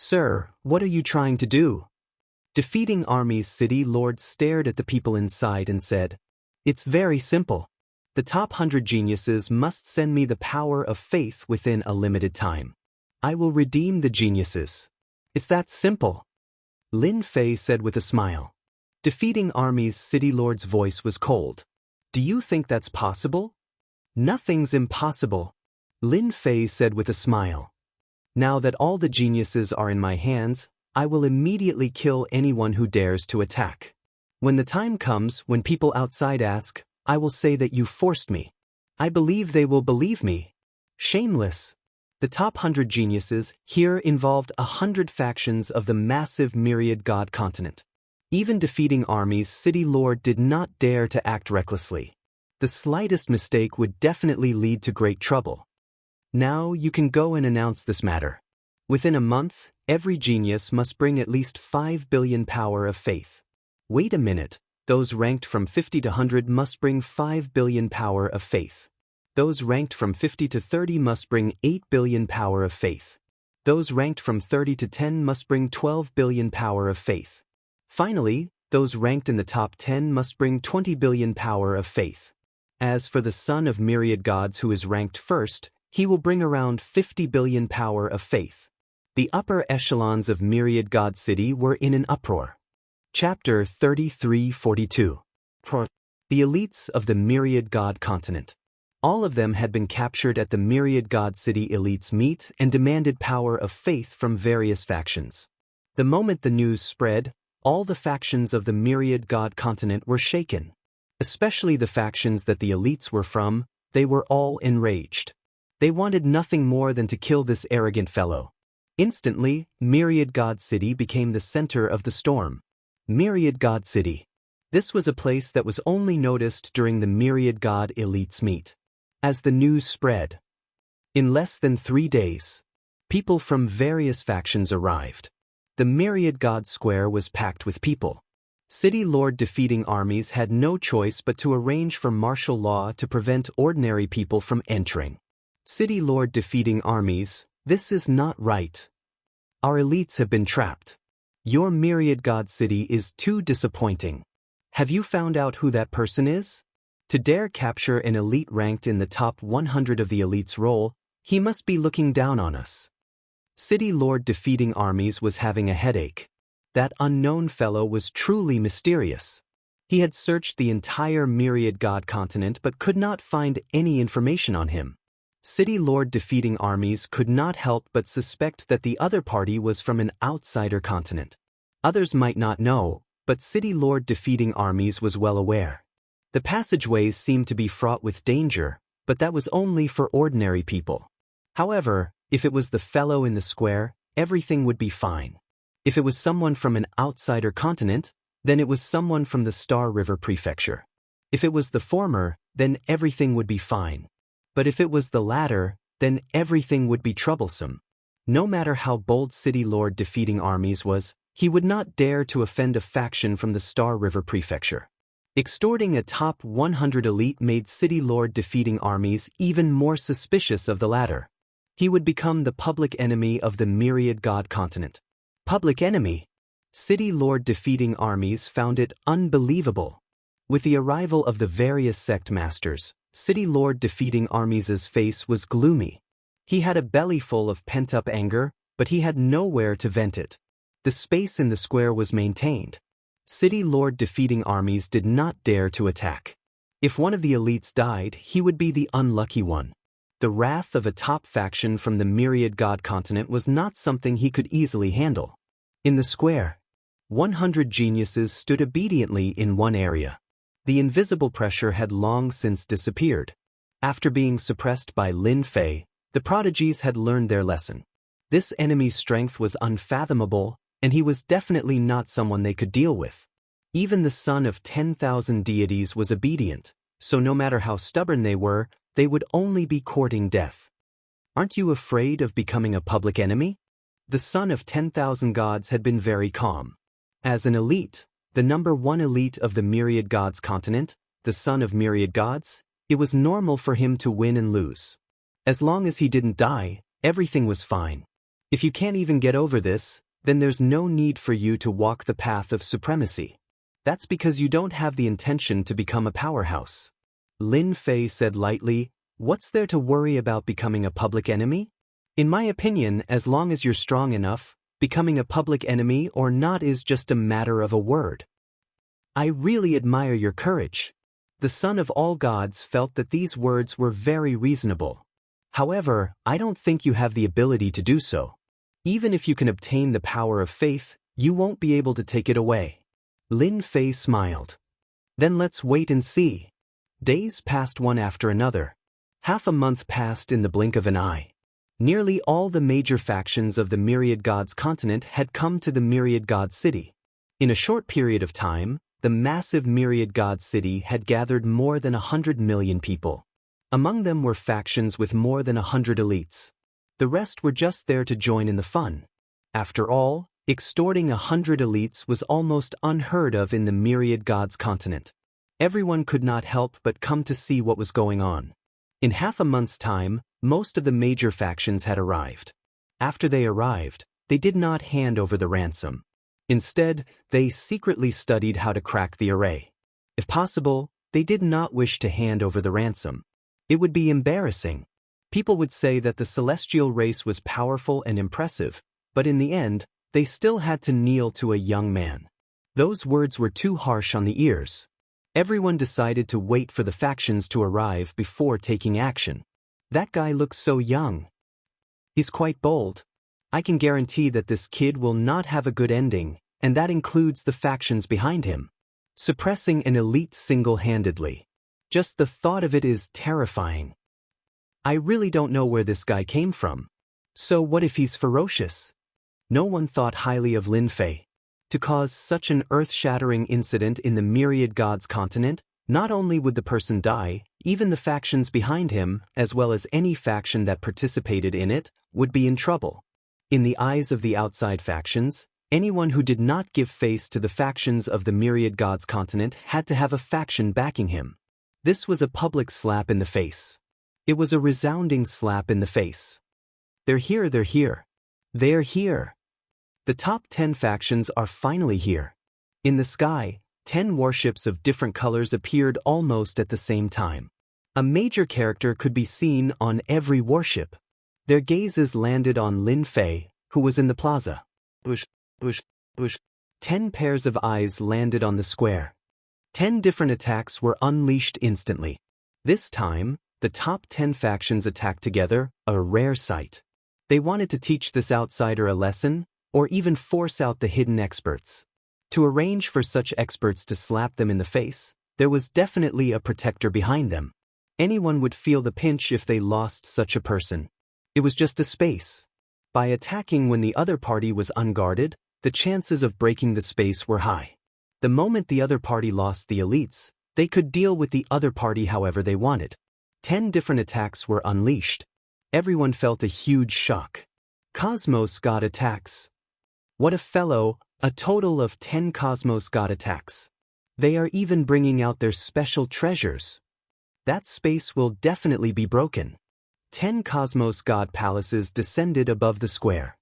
Sir, what are you trying to do? Defeating Army's city lord stared at the people inside and said, It's very simple. The top 100 geniuses must send me the power of faith within a limited time. I will redeem the geniuses. It's that simple. Lin Fei said with a smile. Defeating Army's city lord's voice was cold. Do you think that's possible? Nothing's impossible. Lin Fei said with a smile. Now that all the geniuses are in my hands, I will immediately kill anyone who dares to attack. When the time comes when people outside ask, I will say that you forced me. I believe they will believe me. Shameless. The top 100 geniuses here involved 100 factions of the massive myriad god continent. Even defeating armies, City Lord did not dare to act recklessly. The slightest mistake would definitely lead to great trouble. Now you can go and announce this matter. Within a month, every genius must bring at least 5 billion power of faith. Wait a minute, those ranked from 50 to 100 must bring 5 billion power of faith. Those ranked from 50 to 30 must bring 8 billion power of faith. Those ranked from 30 to 10 must bring 12 billion power of faith. Finally, those ranked in the top 10 must bring 20 billion power of faith. As for the son of myriad gods who is ranked first, he will bring around 50 billion power of faith. The upper echelons of myriad god city were in an uproar. Chapter 33-42. The elites of the myriad god continent. All of them had been captured at the myriad god city elites meet and demanded power of faith from various factions. The moment the news spread, all the factions of the myriad god continent were shaken. Especially the factions that the elites were from, they were all enraged. They wanted nothing more than to kill this arrogant fellow. Instantly, Myriad God City became the center of the storm. Myriad God City. This was a place that was only noticed during the Myriad God elites meet. As the news spread, in less than 3 days, people from various factions arrived. The Myriad God Square was packed with people. City Lord defeating armies had no choice but to arrange for martial law to prevent ordinary people from entering. City Lord defeating armies, this is not right. Our elites have been trapped. Your Myriad God City is too disappointing. Have you found out who that person is? To dare capture an elite ranked in the top 100 of the elite's role, he must be looking down on us. City Lord defeating armies was having a headache. That unknown fellow was truly mysterious. He had searched the entire Myriad God continent but could not find any information on him. City Lord defeating armies could not help but suspect that the other party was from an outsider continent. Others might not know, but City Lord defeating armies was well aware. The passageways seemed to be fraught with danger, but that was only for ordinary people. However, if it was the fellow in the square, everything would be fine. If it was someone from an outsider continent, then it was someone from the Star River Prefecture. If it was the former, then everything would be fine. But if it was the latter, then everything would be troublesome. No matter how bold City Lord defeating armies was, he would not dare to offend a faction from the Star River Prefecture. Extorting a top 100 elite made City Lord defeating armies even more suspicious of the latter. He would become the public enemy of the Myriad God continent. Public enemy? City Lord defeating armies found it unbelievable. With the arrival of the various sect masters, City Lord defeating armies' face was gloomy. He had a belly full of pent-up anger, but he had nowhere to vent it. The space in the square was maintained. City Lord defeating armies did not dare to attack. If one of the elites died, he would be the unlucky one. The wrath of a top faction from the Myriad God continent was not something he could easily handle. In the square, 100 geniuses stood obediently in one area. The invisible pressure had long since disappeared. After being suppressed by Lin Fei, the prodigies had learned their lesson. This enemy's strength was unfathomable, and he was definitely not someone they could deal with. Even the son of 10,000 deities was obedient, so no matter how stubborn they would only be courting death. Aren't you afraid of becoming a public enemy? The son of 10,000 gods had been very calm. As an elite, the number 1 elite of the Myriad Gods continent, the son of myriad gods, it was normal for him to win and lose. As long as he didn't die, everything was fine. If you can't even get over this, then there's no need for you to walk the path of supremacy. That's because you don't have the intention to become a powerhouse. Lin Fei said lightly, "What's there to worry about becoming a public enemy? In my opinion, as long as you're strong enough, becoming a public enemy or not is just a matter of a word." I really admire your courage. The son of all gods felt that these words were very reasonable. However, I don't think you have the ability to do so. Even if you can obtain the power of faith, you won't be able to take it away. Lin Fei smiled. Then let's wait and see. Days passed one after another. Half a month passed in the blink of an eye. Nearly all the major factions of the Myriad Gods continent had come to the Myriad Gods city. In a short period of time, the massive Myriad Gods city had gathered more than 100 million people. Among them were factions with more than 100 elites. The rest were just there to join in the fun. After all, extorting 100 elites was almost unheard of in the Myriad Gods continent. Everyone could not help but come to see what was going on. In half a month's time, most of the major factions had arrived. After they arrived, they did not hand over the ransom. Instead, they secretly studied how to crack the array. If possible, they did not wish to hand over the ransom. It would be embarrassing. People would say that the celestial race was powerful and impressive, but in the end, they still had to kneel to a young man. Those words were too harsh on the ears. Everyone decided to wait for the factions to arrive before taking action. That guy looks so young. He's quite bold. I can guarantee that this kid will not have a good ending, and that includes the factions behind him. Suppressing an elite single-handedly. Just the thought of it is terrifying. I really don't know where this guy came from. So what if he's ferocious? No one thought highly of Lin Fei. To cause such an earth-shattering incident in the Myriad Gods continent, not only would the person die, even the factions behind him, as well as any faction that participated in it, would be in trouble. In the eyes of the outside factions, anyone who did not give face to the factions of the Myriad Gods continent had to have a faction backing him. This was a public slap in the face. It was a resounding slap in the face. They're here, they're here. They're here. The top 10 factions are finally here. In the sky, 10 warships of different colors appeared almost at the same time. A major character could be seen on every warship. Their gazes landed on Lin Fei, who was in the plaza. 10 pairs of eyes landed on the square. 10 different attacks were unleashed instantly. This time, the top 10 factions attacked together, a rare sight. They wanted to teach this outsider a lesson, or even force out the hidden experts. To arrange for such experts to slap them in the face, there was definitely a protector behind them. Anyone would feel the pinch if they lost such a person. It was just a space. By attacking when the other party was unguarded, the chances of breaking the space were high. The moment the other party lost the elites, they could deal with the other party however they wanted. 10 different attacks were unleashed. Everyone felt a huge shock. Cosmos God attacks. What a fellow, a total of 10 Cosmos God attacks. They are even bringing out their special treasures. That space will definitely be broken. 10 Cosmos God palaces descended above the square.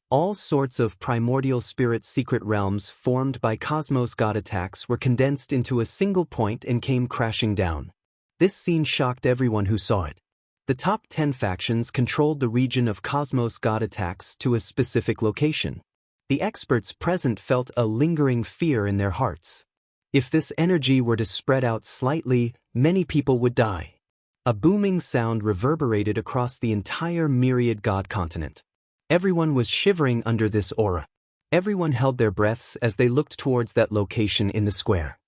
All sorts of primordial spirit secret realms formed by Cosmos God attacks were condensed into a single point and came crashing down. This scene shocked everyone who saw it. The top 10 factions controlled the region of Cosmos God attacks to a specific location. The experts present felt a lingering fear in their hearts. If this energy were to spread out slightly, many people would die. A booming sound reverberated across the entire Myriad God continent. Everyone was shivering under this aura. Everyone held their breaths as they looked towards that location in the square.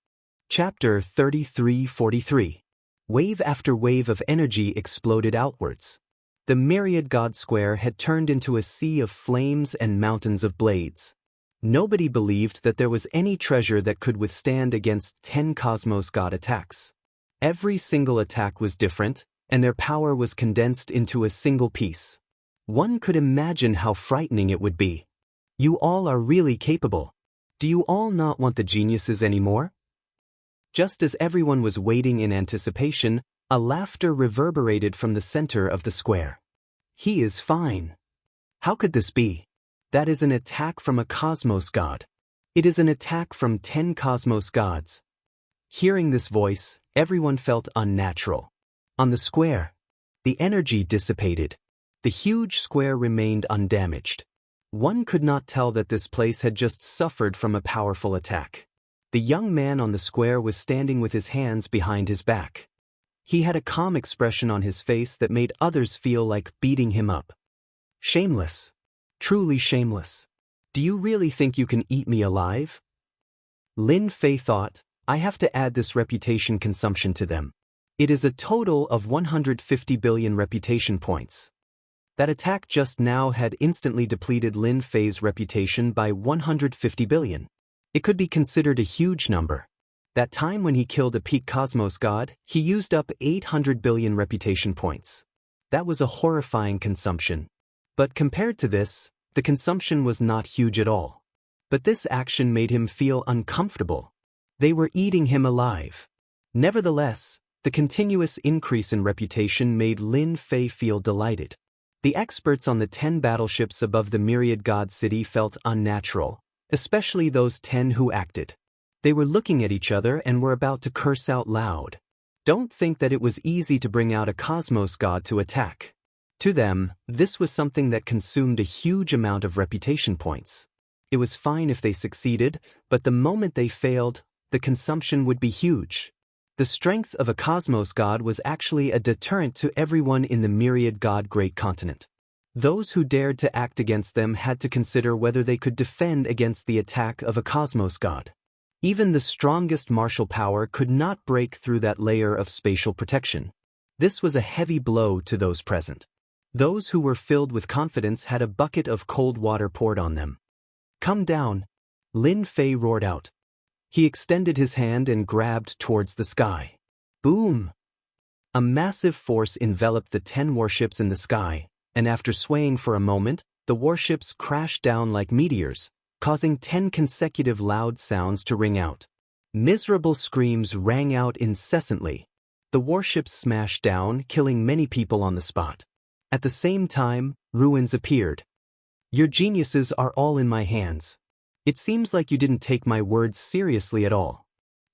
Chapter 33:43. Wave after wave of energy exploded outwards. The Myriad God Square had turned into a sea of flames and mountains of blades. Nobody believed that there was any treasure that could withstand against 10 Cosmos God attacks. Every single attack was different, and their power was condensed into a single piece. One could imagine how frightening it would be. You all are really capable. Do you all not want the geniuses anymore? Just as everyone was waiting in anticipation, a laughter reverberated from the center of the square. He is fine. How could this be? That is an attack from a Cosmos God. It is an attack from 10 Cosmos Gods. Hearing this voice, everyone felt unnatural. On the square, the energy dissipated. The huge square remained undamaged. One could not tell that this place had just suffered from a powerful attack. The young man on the square was standing with his hands behind his back. He had a calm expression on his face that made others feel like beating him up. Shameless. Truly shameless. Do you really think you can eat me alive? Lin Fei thought, I have to add this reputation consumption to them. It is a total of 150 billion reputation points. That attack just now had instantly depleted Lin Fei's reputation by 150 billion. It could be considered a huge number. That time when he killed a peak cosmos god, he used up 800 billion reputation points. That was a horrifying consumption. But compared to this, the consumption was not huge at all. But this action made him feel uncomfortable. They were eating him alive. Nevertheless, the continuous increase in reputation made Lin Fei feel delighted. The experts on the 10 battleships above the Myriad God City felt unnatural, especially those 10 who acted. They were looking at each other and were about to curse out loud. Don't think that it was easy to bring out a cosmos god to attack. To them, this was something that consumed a huge amount of reputation points. It was fine if they succeeded, but the moment they failed, the consumption would be huge. The strength of a cosmos god was actually a deterrent to everyone in the Myriad God Great Continent. Those who dared to act against them had to consider whether they could defend against the attack of a cosmos god. Even the strongest martial power could not break through that layer of spatial protection. This was a heavy blow to those present. Those who were filled with confidence had a bucket of cold water poured on them. "Come down," Lin Fei roared out. He extended his hand and grabbed towards the sky. Boom! A massive force enveloped the 10 warships in the sky, and after swaying for a moment, the warships crashed down like meteors, causing 10 consecutive loud sounds to ring out. Miserable screams rang out incessantly. The warships smashed down, killing many people on the spot. At the same time, ruins appeared. "Your geniuses are all in my hands. It seems like you didn't take my words seriously at all.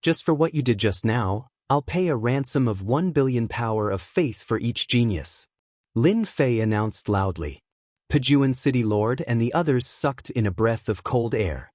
Just for what you did just now, I'll pay a ransom of 1 billion power of faith for each genius," Lin Fei announced loudly. Pejuan City Lord and the others sucked in a breath of cold air.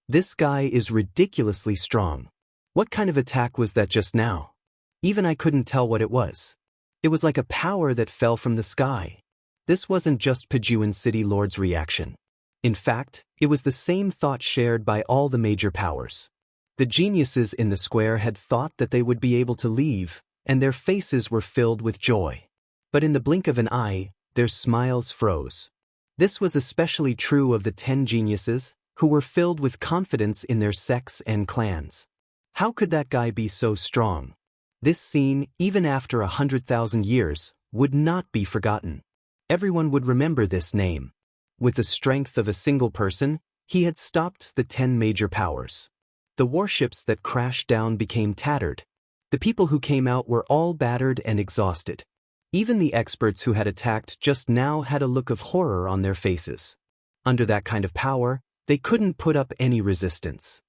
This guy is ridiculously strong. What kind of attack was that just now? Even I couldn't tell what it was. It was like a power that fell from the sky. This wasn't just Pejuan City Lord's reaction. In fact, it was the same thought shared by all the major powers. The geniuses in the square had thought that they would be able to leave, and their faces were filled with joy. But in the blink of an eye, their smiles froze. This was especially true of the 10 geniuses, who were filled with confidence in their sects and clans. How could that guy be so strong? This scene, even after 100,000 years, would not be forgotten. Everyone would remember this name. With the strength of a single person, he had stopped the 10 major powers. The warships that crashed down became tattered. The people who came out were all battered and exhausted. Even the experts who had attacked just now had a look of horror on their faces. Under that kind of power, they couldn't put up any resistance.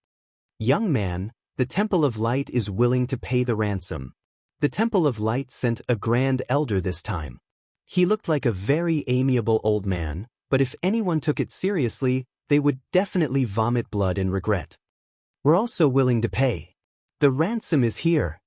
"Young man, the Temple of Light is willing to pay the ransom." The Temple of Light sent a grand elder this time. He looked like a very amiable old man, but if anyone took it seriously, they would definitely vomit blood in regret. "We're also willing to pay. The ransom is here."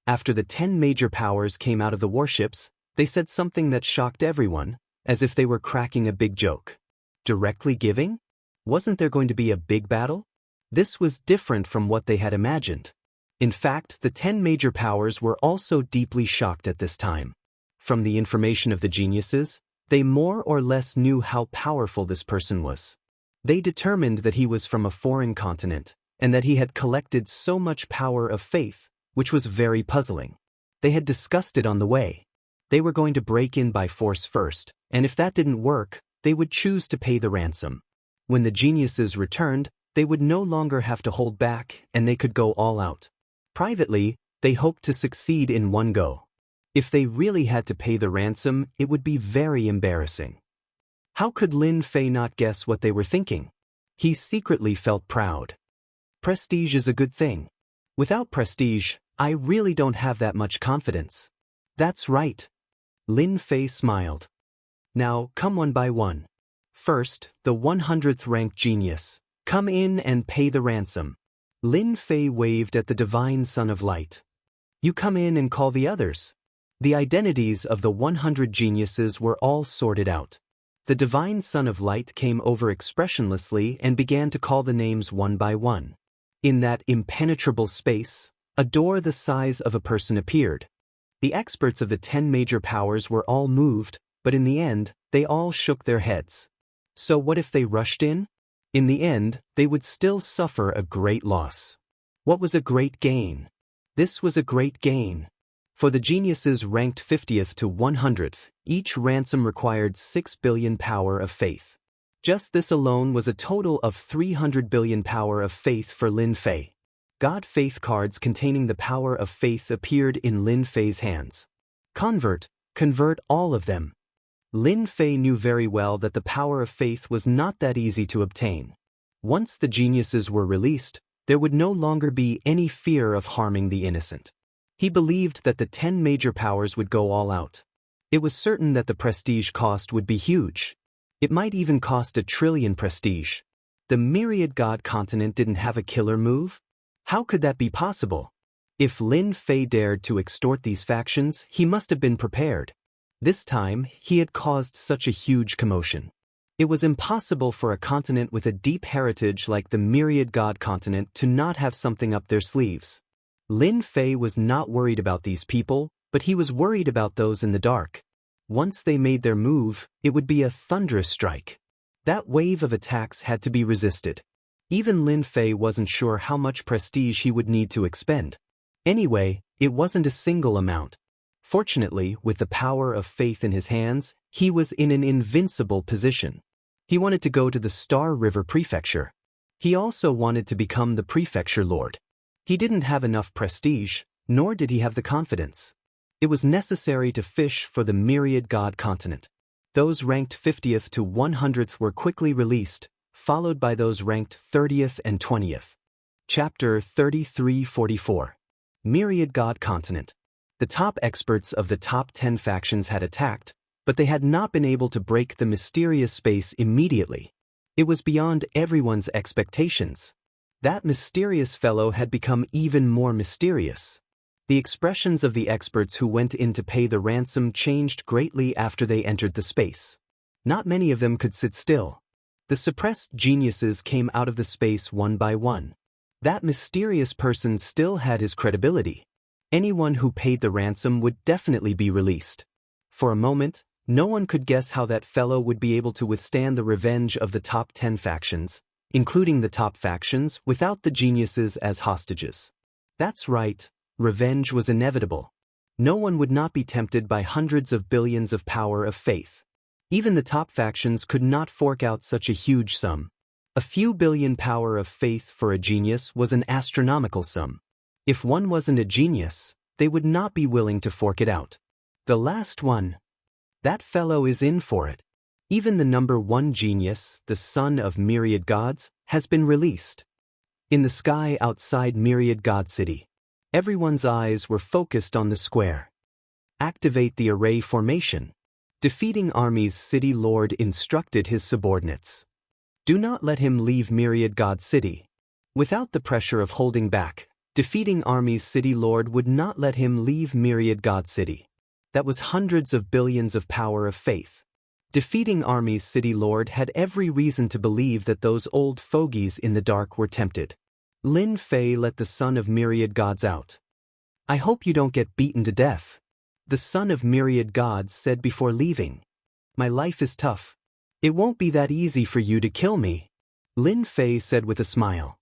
After the 10 major powers came out of the warships, they said something that shocked everyone, as if they were cracking a big joke. Directly giving? Wasn't there going to be a big battle? This was different from what they had imagined. In fact, the 10 major powers were also deeply shocked at this time. From the information of the geniuses, they more or less knew how powerful this person was. They determined that he was from a foreign continent, and that he had collected so much power of faith, which was very puzzling. They had discussed it on the way. They were going to break in by force first, and if that didn't work, they would choose to pay the ransom. When the geniuses returned, they would no longer have to hold back, and they could go all out. Privately, they hoped to succeed in one go. If they really had to pay the ransom, it would be very embarrassing. How could Lin Fei not guess what they were thinking? He secretly felt proud. Prestige is a good thing. Without prestige, I really don't have that much confidence. That's right. Lin Fei smiled. Now, come one by one. First, the 100th rank genius. Come in and pay the ransom. Lin Fei waved at the divine Son of Light. You come in and call the others. The identities of the 100 geniuses were all sorted out. The divine Son of Light came over expressionlessly and began to call the names one by one. In that impenetrable space, a door the size of a person appeared. The experts of the 10 major powers were all moved, but in the end, they all shook their heads. So what if they rushed in? In the end, they would still suffer a great loss. What was a great gain? This was a great gain. For the geniuses ranked 50th to 100th, each ransom required 6 billion power of faith. Just this alone was a total of 300 billion power of faith for Lin Fei. God faith cards containing the power of faith appeared in Lin Fei's hands. Convert all of them. Lin Fei knew very well that the power of faith was not that easy to obtain. Once the geniuses were released, there would no longer be any fear of harming the innocent. He believed that the 10 major powers would go all out. It was certain that the prestige cost would be huge. It might even cost 1 trillion prestige. The Myriad God continent didn't have a killer move? How could that be possible? If Lin Fei dared to extort these factions, he must have been prepared. This time, he had caused such a huge commotion. It was impossible for a continent with a deep heritage like the Myriad God continent to not have something up their sleeves. Lin Fei was not worried about these people, but he was worried about those in the dark. Once they made their move, it would be a thunderous strike. That wave of attacks had to be resisted. Even Lin Fei wasn't sure how much prestige he would need to expend. Anyway, it wasn't a single amount. Fortunately, with the power of faith in his hands, he was in an invincible position. He wanted to go to the Star River Prefecture. He also wanted to become the Prefecture Lord. He didn't have enough prestige, nor did he have the confidence. It was necessary to fish for the Myriad God continent. Those ranked 50th to 100th were quickly released, followed by those ranked 30th and 20th. Chapter 3344. Myriad God Continent. The top experts of the top 10 factions had attacked, but they had not been able to break the mysterious space immediately. It was beyond everyone's expectations. That mysterious fellow had become even more mysterious. The expressions of the experts who went in to pay the ransom changed greatly after they entered the space. Not many of them could sit still. The suppressed geniuses came out of the space one by one. That mysterious person still had his credibility. Anyone who paid the ransom would definitely be released. For a moment, no one could guess how that fellow would be able to withstand the revenge of the top 10 factions, including the top factions, without the geniuses as hostages. That's right, revenge was inevitable. No one would not be tempted by hundreds of billions of power of faith. Even the top factions could not fork out such a huge sum. A few billion power of faith for a genius was an astronomical sum. If one wasn't a genius, they would not be willing to fork it out. The last one. That fellow is in for it. Even the number 1 genius, the son of Myriad Gods, has been released. In the sky outside Myriad God City, everyone's eyes were focused on the square. Activate the array formation. Defeating Army's city lord instructed his subordinates. Do not let him leave Myriad God City. Without the pressure of holding back, Defeating Army's city lord would not let him leave Myriad God City. That was hundreds of billions of power of faith. Defeating Army's city lord had every reason to believe that those old fogies in the dark were tempted. Lin Fei let the son of Myriad Gods out. I hope you don't get beaten to death. The son of Myriad Gods said before leaving. My life is tough. It won't be that easy for you to kill me. Lin Fei said with a smile.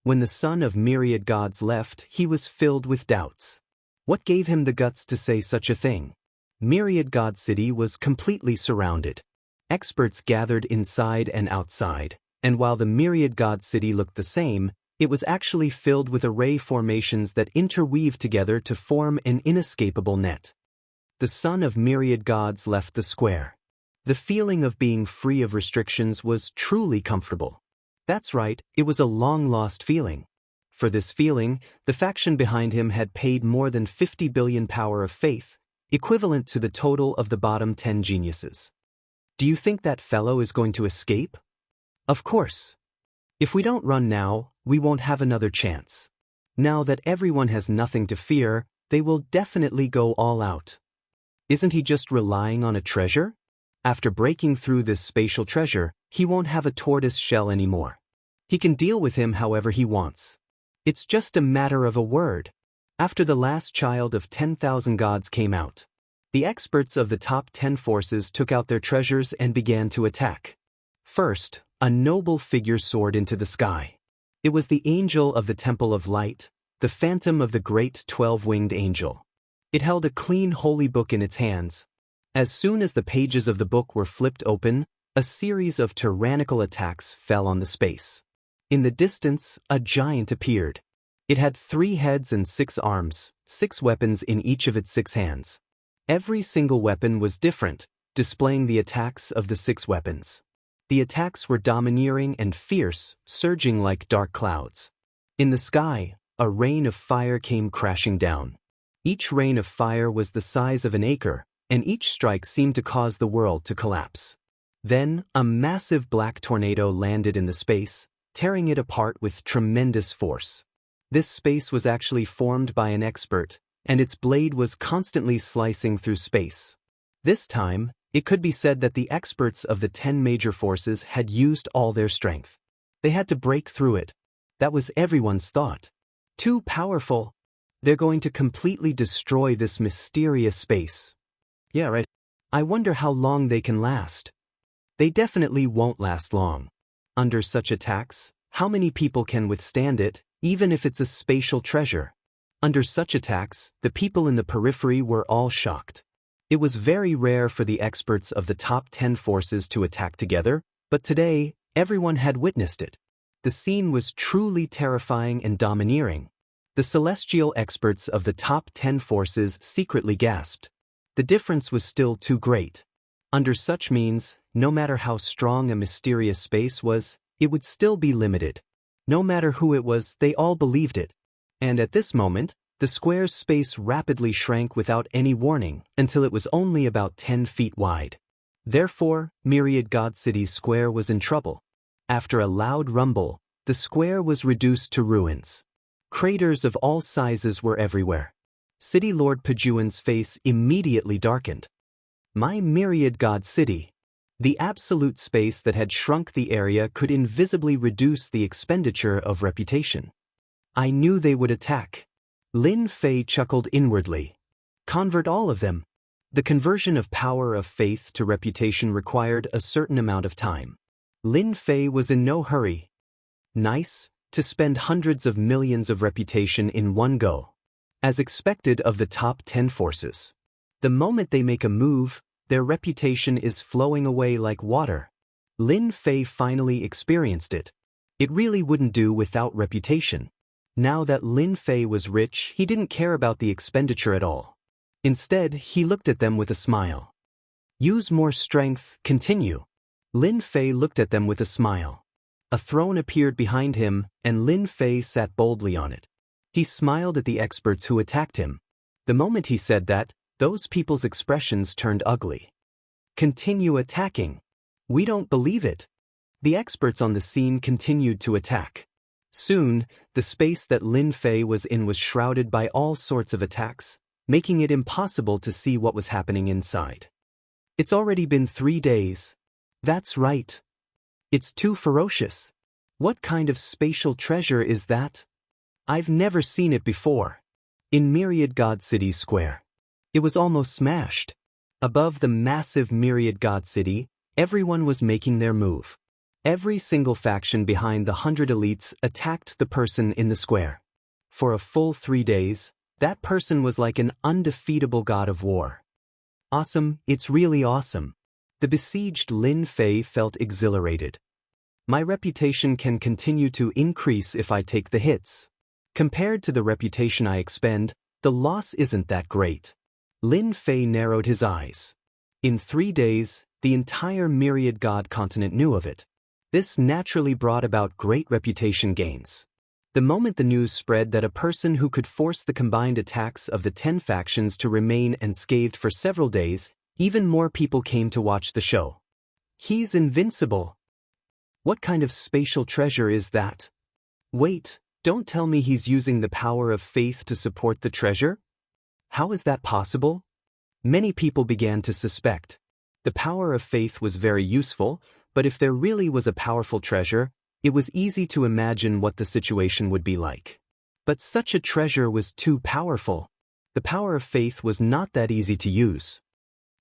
When the son of Myriad Gods left, he was filled with doubts. What gave him the guts to say such a thing? Myriad God City was completely surrounded. Experts gathered inside and outside, and while the Myriad God City looked the same, it was actually filled with array formations that interweaved together to form an inescapable net. The son of Myriad Gods left the square. The feeling of being free of restrictions was truly comfortable. That's right, it was a long-lost feeling. For this feeling, the faction behind him had paid more than 50 billion power of faith, equivalent to the total of the bottom 10 geniuses. Do you think that fellow is going to escape? Of course. If we don't run now, we won't have another chance. Now that everyone has nothing to fear, they will definitely go all out. Isn't he just relying on a treasure? After breaking through this spatial treasure, he won't have a tortoise shell anymore. He can deal with him however he wants. It's just a matter of a word. After the last child of 10,000 gods came out, the experts of the top 10 forces took out their treasures and began to attack. First, a noble figure soared into the sky. It was the angel of the Temple of Light, the phantom of the great 12-winged angel. It held a clean holy book in its hands. As soon as the pages of the book were flipped open, a series of tyrannical attacks fell on the space. In the distance, a giant appeared. It had 3 heads and 6 arms, 6 weapons in each of its 6 hands. Every single weapon was different, displaying the attacks of the 6 weapons. The attacks were domineering and fierce, surging like dark clouds. In the sky, a rain of fire came crashing down. Each rain of fire was the size of an acre, and each strike seemed to cause the world to collapse. Then, a massive black tornado landed in the space, tearing it apart with tremendous force. This space was actually formed by an expert, and its blade was constantly slicing through space. This time, it could be said that the experts of the 10 major forces had used all their strength. They had to break through it. That was everyone's thought. Too powerful. They're going to completely destroy this mysterious space. Yeah, right. I wonder how long they can last. They definitely won't last long. Under such attacks, how many people can withstand it, even if it's a spatial treasure? Under such attacks, the people in the periphery were all shocked. It was very rare for the experts of the top 10 forces to attack together, but today, everyone had witnessed it. The scene was truly terrifying and domineering. The celestial experts of the top 10 forces secretly gasped. The difference was still too great. Under such means, no matter how strong a mysterious space was, it would still be limited. No matter who it was, they all believed it. And at this moment, the square's space rapidly shrank without any warning until it was only about 10 feet wide. Therefore, Myriad God City's square was in trouble. After a loud rumble, the square was reduced to ruins. Craters of all sizes were everywhere. City Lord Pajuan's face immediately darkened. My Myriad God City. The absolute space that had shrunk the area could invisibly reduce the expenditure of reputation. I knew they would attack. Lin Fei chuckled inwardly. Convert all of them. The conversion of power of faith to reputation required a certain amount of time. Lin Fei was in no hurry. Nice, to spend hundreds of millions of reputation in one go. As expected of the top 10 forces. The moment they make a move, their reputation is flowing away like water. Lin Fei finally experienced it. It really wouldn't do without reputation. Now that Lin Fei was rich, he didn't care about the expenditure at all. Instead, he looked at them with a smile. Use more strength, continue. Lin Fei looked at them with a smile. A throne appeared behind him, and Lin Fei sat boldly on it. He smiled at the experts who attacked him. The moment he said that, those people's expressions turned ugly. Continue attacking. We don't believe it. The experts on the scene continued to attack. Soon, the space that Lin Fei was in was shrouded by all sorts of attacks, making it impossible to see what was happening inside. It's already been 3 days. That's right. It's too ferocious. What kind of spatial treasure is that? I've never seen it before. In Myriad God City Square. It was almost smashed. Above the massive Myriad God City, everyone was making their move. Every single faction behind the 100 elites attacked the person in the square. For a full 3 days, that person was like an undefeatable god of war. Awesome, it's really awesome. The besieged Lin Fei felt exhilarated. My reputation can continue to increase if I take the hits. Compared to the reputation I expend, the loss isn't that great. Lin Fei narrowed his eyes. In 3 days, the entire Myriad God continent knew of it. This naturally brought about great reputation gains. The moment the news spread that a person who could force the combined attacks of the 10 factions to remain unscathed for several days, even more people came to watch the show. He's invincible. What kind of spatial treasure is that? Wait, don't tell me he's using the power of faith to support the treasure? How is that possible? Many people began to suspect. The power of faith was very useful, but if there really was a powerful treasure, it was easy to imagine what the situation would be like. But such a treasure was too powerful. The power of faith was not that easy to use.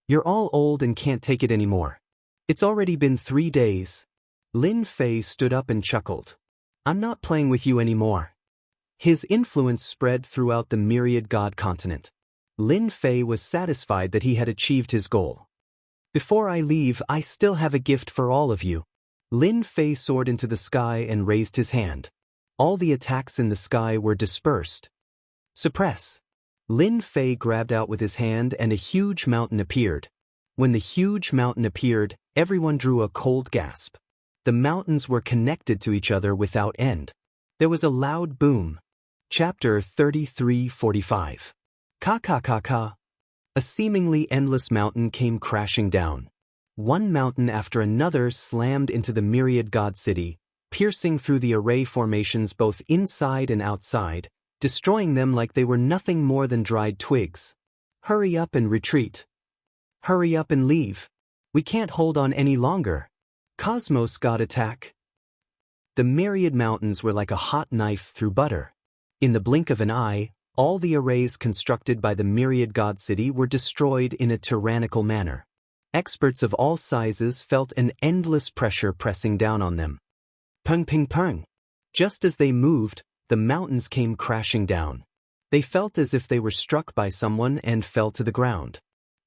You're all old and can't take it anymore. It's already been 3 days. Lin Fei stood up and chuckled. I'm not playing with you anymore. His influence spread throughout the myriad god continent. Lin Fei was satisfied that he had achieved his goal. Before I leave, I still have a gift for all of you. Lin Fei soared into the sky and raised his hand. All the attacks in the sky were dispersed. Suppress. Lin Fei grabbed out with his hand and a huge mountain appeared. When the huge mountain appeared, everyone drew a cold gasp. The mountains were connected to each other without end. There was a loud boom. Chapter 33:45. Ka ka ka ka. A seemingly endless mountain came crashing down. One mountain after another slammed into the myriad god city, piercing through the array formations both inside and outside, destroying them like they were nothing more than dried twigs. Hurry up and retreat. Hurry up and leave. We can't hold on any longer. Cosmos god attack. The myriad mountains were like a hot knife through butter. In the blink of an eye, all the arrays constructed by the myriad god city were destroyed in a tyrannical manner. Experts of all sizes felt an endless pressure pressing down on them. Pung ping pung. Just as they moved, the mountains came crashing down. They felt as if they were struck by someone and fell to the ground.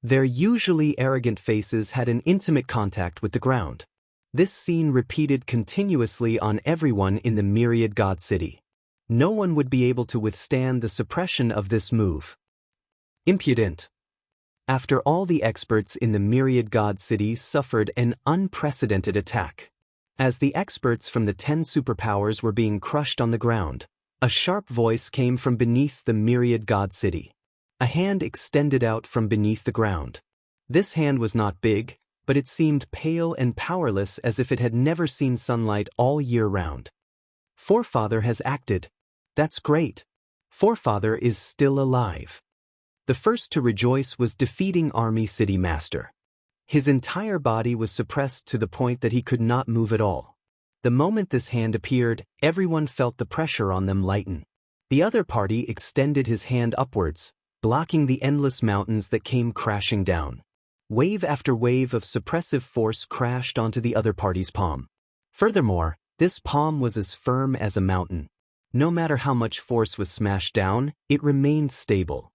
Their usually arrogant faces had an intimate contact with the ground. This scene repeated continuously on everyone in the myriad god city. No one would be able to withstand the suppression of this move. Impudent. After all, the experts in the myriad god city suffered an unprecedented attack. As the experts from the 10 superpowers were being crushed on the ground, a sharp voice came from beneath the myriad god city. A hand extended out from beneath the ground. This hand was not big, but it seemed pale and powerless as if it had never seen sunlight all year round. Forefather has acted. That's great. Forefather is still alive. The first to rejoice was defeating Army City Master. His entire body was suppressed to the point that he could not move at all. The moment this hand appeared, everyone felt the pressure on them lighten. The other party extended his hand upwards, blocking the endless mountains that came crashing down. Wave after wave of suppressive force crashed onto the other party's palm. Furthermore, this palm was as firm as a mountain. No matter how much force was smashed down, it remained stable.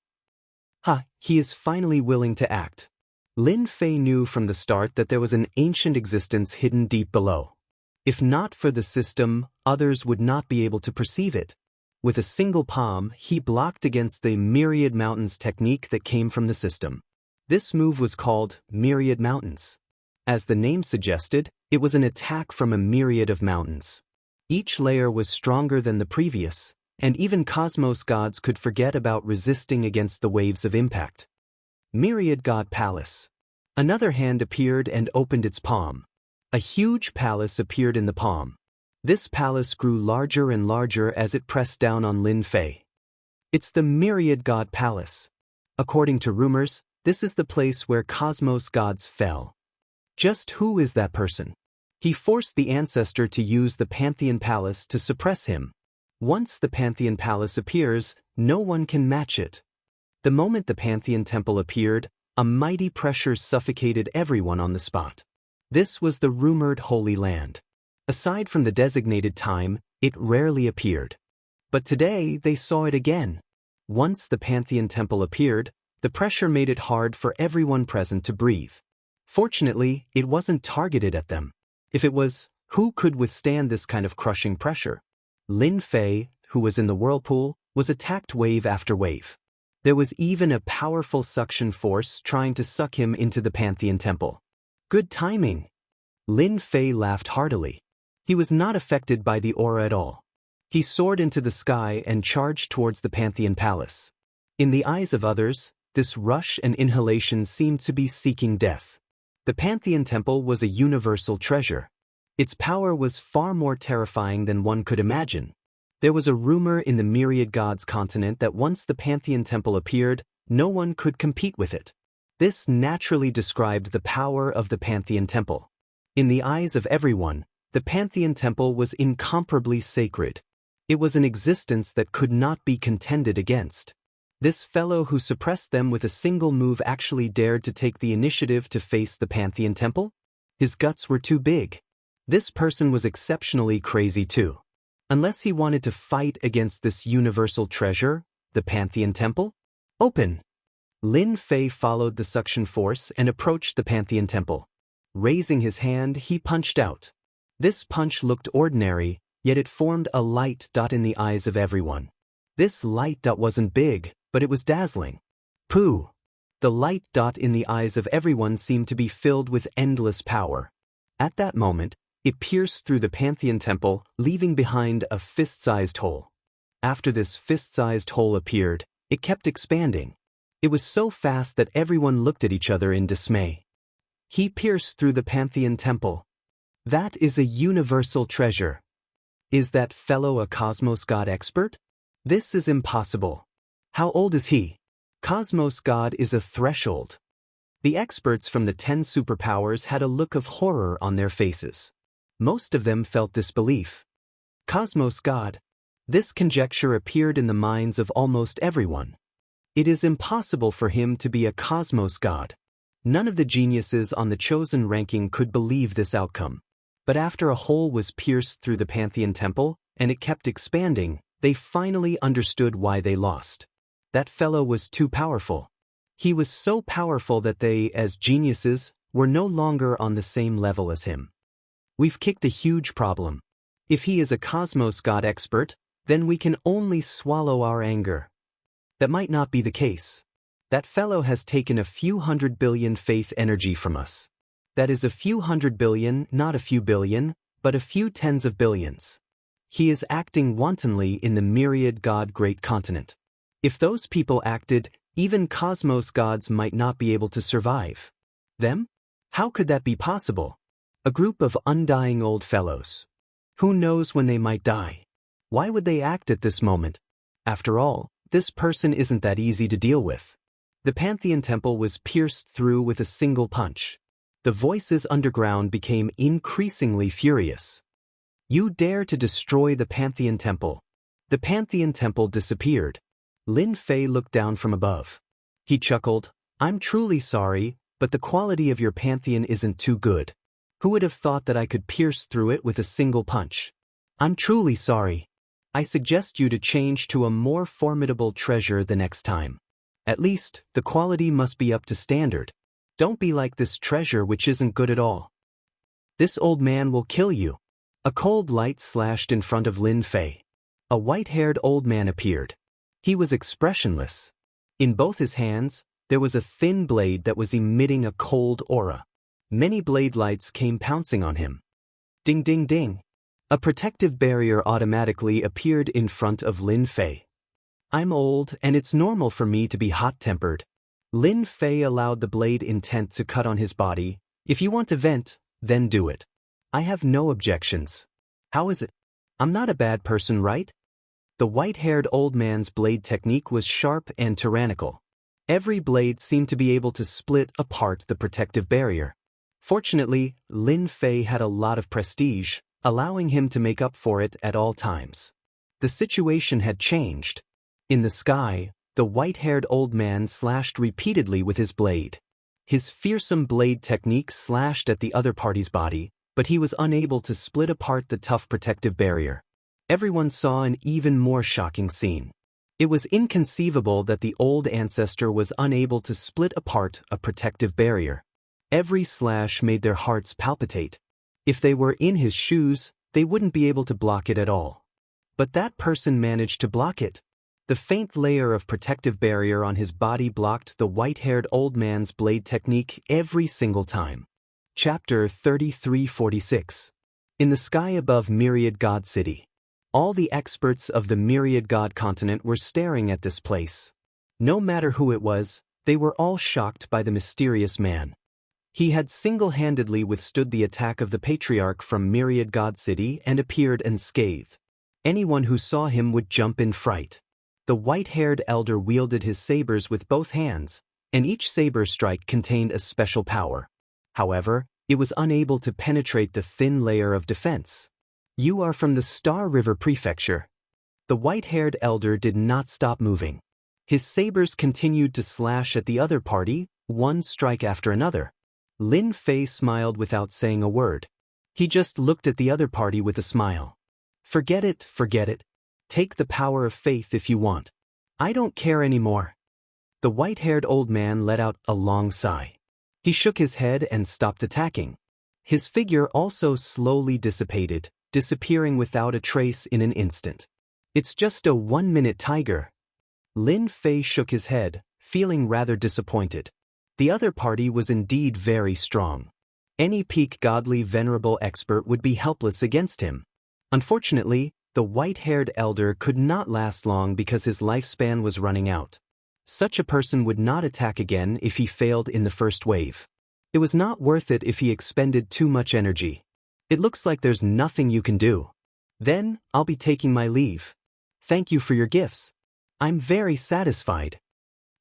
He is finally willing to act. Lin Fei knew from the start that there was an ancient existence hidden deep below. If not for the system, others would not be able to perceive it. With a single palm, he blocked against the myriad mountains technique that came from the system. This move was called Myriad Mountains. As the name suggested, it was an attack from a myriad of mountains. Each layer was stronger than the previous, and even Cosmos gods could forget about resisting against the waves of impact. Myriad God Palace. Another hand appeared and opened its palm. A huge palace appeared in the palm. This palace grew larger and larger as it pressed down on Lin Fei. It's the Myriad God Palace. According to rumors, this is the place where Cosmos gods fell. Just who is that person? He forced the ancestor to use the Pantheon Palace to suppress him. Once the Pantheon Palace appears, no one can match it. The moment the Pantheon Temple appeared, a mighty pressure suffocated everyone on the spot. This was the rumored Holy Land. Aside from the designated time, it rarely appeared. But today they saw it again. Once the Pantheon Temple appeared, the pressure made it hard for everyone present to breathe. Fortunately, it wasn't targeted at them. If it was, who could withstand this kind of crushing pressure? Lin Fei, who was in the whirlpool, was attacked wave after wave. There was even a powerful suction force trying to suck him into the Pantheon Temple. Good timing. Lin Fei laughed heartily. He was not affected by the aura at all. He soared into the sky and charged towards the Pantheon Palace. In the eyes of others, this rush and inhalation seemed to be seeking death. The Pantheon Temple was a universal treasure. Its power was far more terrifying than one could imagine. There was a rumor in the Myriad Gods continent that once the Pantheon Temple appeared, no one could compete with it. This naturally described the power of the Pantheon Temple. In the eyes of everyone, the Pantheon Temple was incomparably sacred. It was an existence that could not be contended against. This fellow who suppressed them with a single move actually dared to take the initiative to face the Pantheon Temple? His guts were too big. This person was exceptionally crazy too. Unless he wanted to fight against this universal treasure, the Pantheon Temple? Open! Lin Fei followed the suction force and approached the Pantheon Temple. Raising his hand, he punched out. This punch looked ordinary, yet it formed a light dot in the eyes of everyone. This light dot wasn't big, but it was dazzling. Pooh! The light dot in the eyes of everyone seemed to be filled with endless power. At that moment, it pierced through the Pantheon Temple, leaving behind a fist-sized hole. After this fist-sized hole appeared, it kept expanding. It was so fast that everyone looked at each other in dismay. He pierced through the Pantheon Temple. That is a universal treasure. Is that fellow a Cosmos God expert? This is impossible. How old is he? Cosmos God is a threshold. The experts from the 10 superpowers had a look of horror on their faces. Most of them felt disbelief. Cosmos God. This conjecture appeared in the minds of almost everyone. It is impossible for him to be a Cosmos God. None of the geniuses on the chosen ranking could believe this outcome. But after a hole was pierced through the Pantheon Temple, and it kept expanding, they finally understood why they lost. That fellow was too powerful. He was so powerful that they, as geniuses, were no longer on the same level as him. We've kicked a huge problem. If he is a Cosmos God expert, then we can only swallow our anger. That might not be the case. That fellow has taken a few 100 billion faith energy from us. That is a few 100 billion, not a few billion, but a few tens of billions. He is acting wantonly in the myriad God great continent. If those people acted, even Cosmos gods might not be able to survive. Them? How could that be possible? A group of undying old fellows. Who knows when they might die? Why would they act at this moment? After all, this person isn't that easy to deal with. The Pantheon Temple was pierced through with a single punch. The voices underground became increasingly furious. You dare to destroy the Pantheon Temple. The Pantheon Temple disappeared. Lin Fei looked down from above. He chuckled, I'm truly sorry, but the quality of your Pantheon isn't too good. Who would have thought that I could pierce through it with a single punch? I'm truly sorry. I suggest you to change to a more formidable treasure the next time. At least, the quality must be up to standard. Don't be like this treasure which isn't good at all. This old man will kill you. A cold light slashed in front of Lin Fei. A white-haired old man appeared. He was expressionless. In both his hands, there was a thin blade that was emitting a cold aura. Many blade lights came pouncing on him. Ding ding ding. A protective barrier automatically appeared in front of Lin Fei. I'm old and it's normal for me to be hot-tempered. Lin Fei allowed the blade intent to cut on his body. If you want to vent, then do it. I have no objections. How is it? I'm not a bad person, right? The white-haired old man's blade technique was sharp and tyrannical. Every blade seemed to be able to split apart the protective barrier. Fortunately, Lin Fei had a lot of prestige, allowing him to make up for it at all times. The situation had changed. In the sky, the white-haired old man slashed repeatedly with his blade. His fearsome blade technique slashed at the other party's body, but he was unable to split apart the tough protective barrier. Everyone saw an even more shocking scene. It was inconceivable that the old ancestor was unable to split apart a protective barrier. Every slash made their hearts palpitate. If they were in his shoes, they wouldn't be able to block it at all. But that person managed to block it. The faint layer of protective barrier on his body blocked the white-haired old man's blade technique every single time. Chapter 3346. In the sky above Myriad God City. All the experts of the Myriad God continent were staring at this place. No matter who it was, they were all shocked by the mysterious man. He had single-handedly withstood the attack of the Patriarch from Myriad God City and appeared unscathed. Anyone who saw him would jump in fright. The white-haired elder wielded his sabers with both hands, and each saber strike contained a special power. However, it was unable to penetrate the thin layer of defense. You are from the Star River Prefecture. The white-haired elder did not stop moving. His sabers continued to slash at the other party, one strike after another. Lin Fei smiled without saying a word. He just looked at the other party with a smile. Forget it, forget it. Take the power of faith if you want. I don't care anymore. The white-haired old man let out a long sigh. He shook his head and stopped attacking. His figure also slowly dissipated, disappearing without a trace in an instant. It's just a 1-minute tiger. Lin Fei shook his head, feeling rather disappointed. The other party was indeed very strong. Any peak godly venerable expert would be helpless against him. Unfortunately, the white-haired elder could not last long because his lifespan was running out. Such a person would not attack again if he failed in the first wave. It was not worth it if he expended too much energy. It looks like there's nothing you can do. Then, I'll be taking my leave. Thank you for your gifts. I'm very satisfied.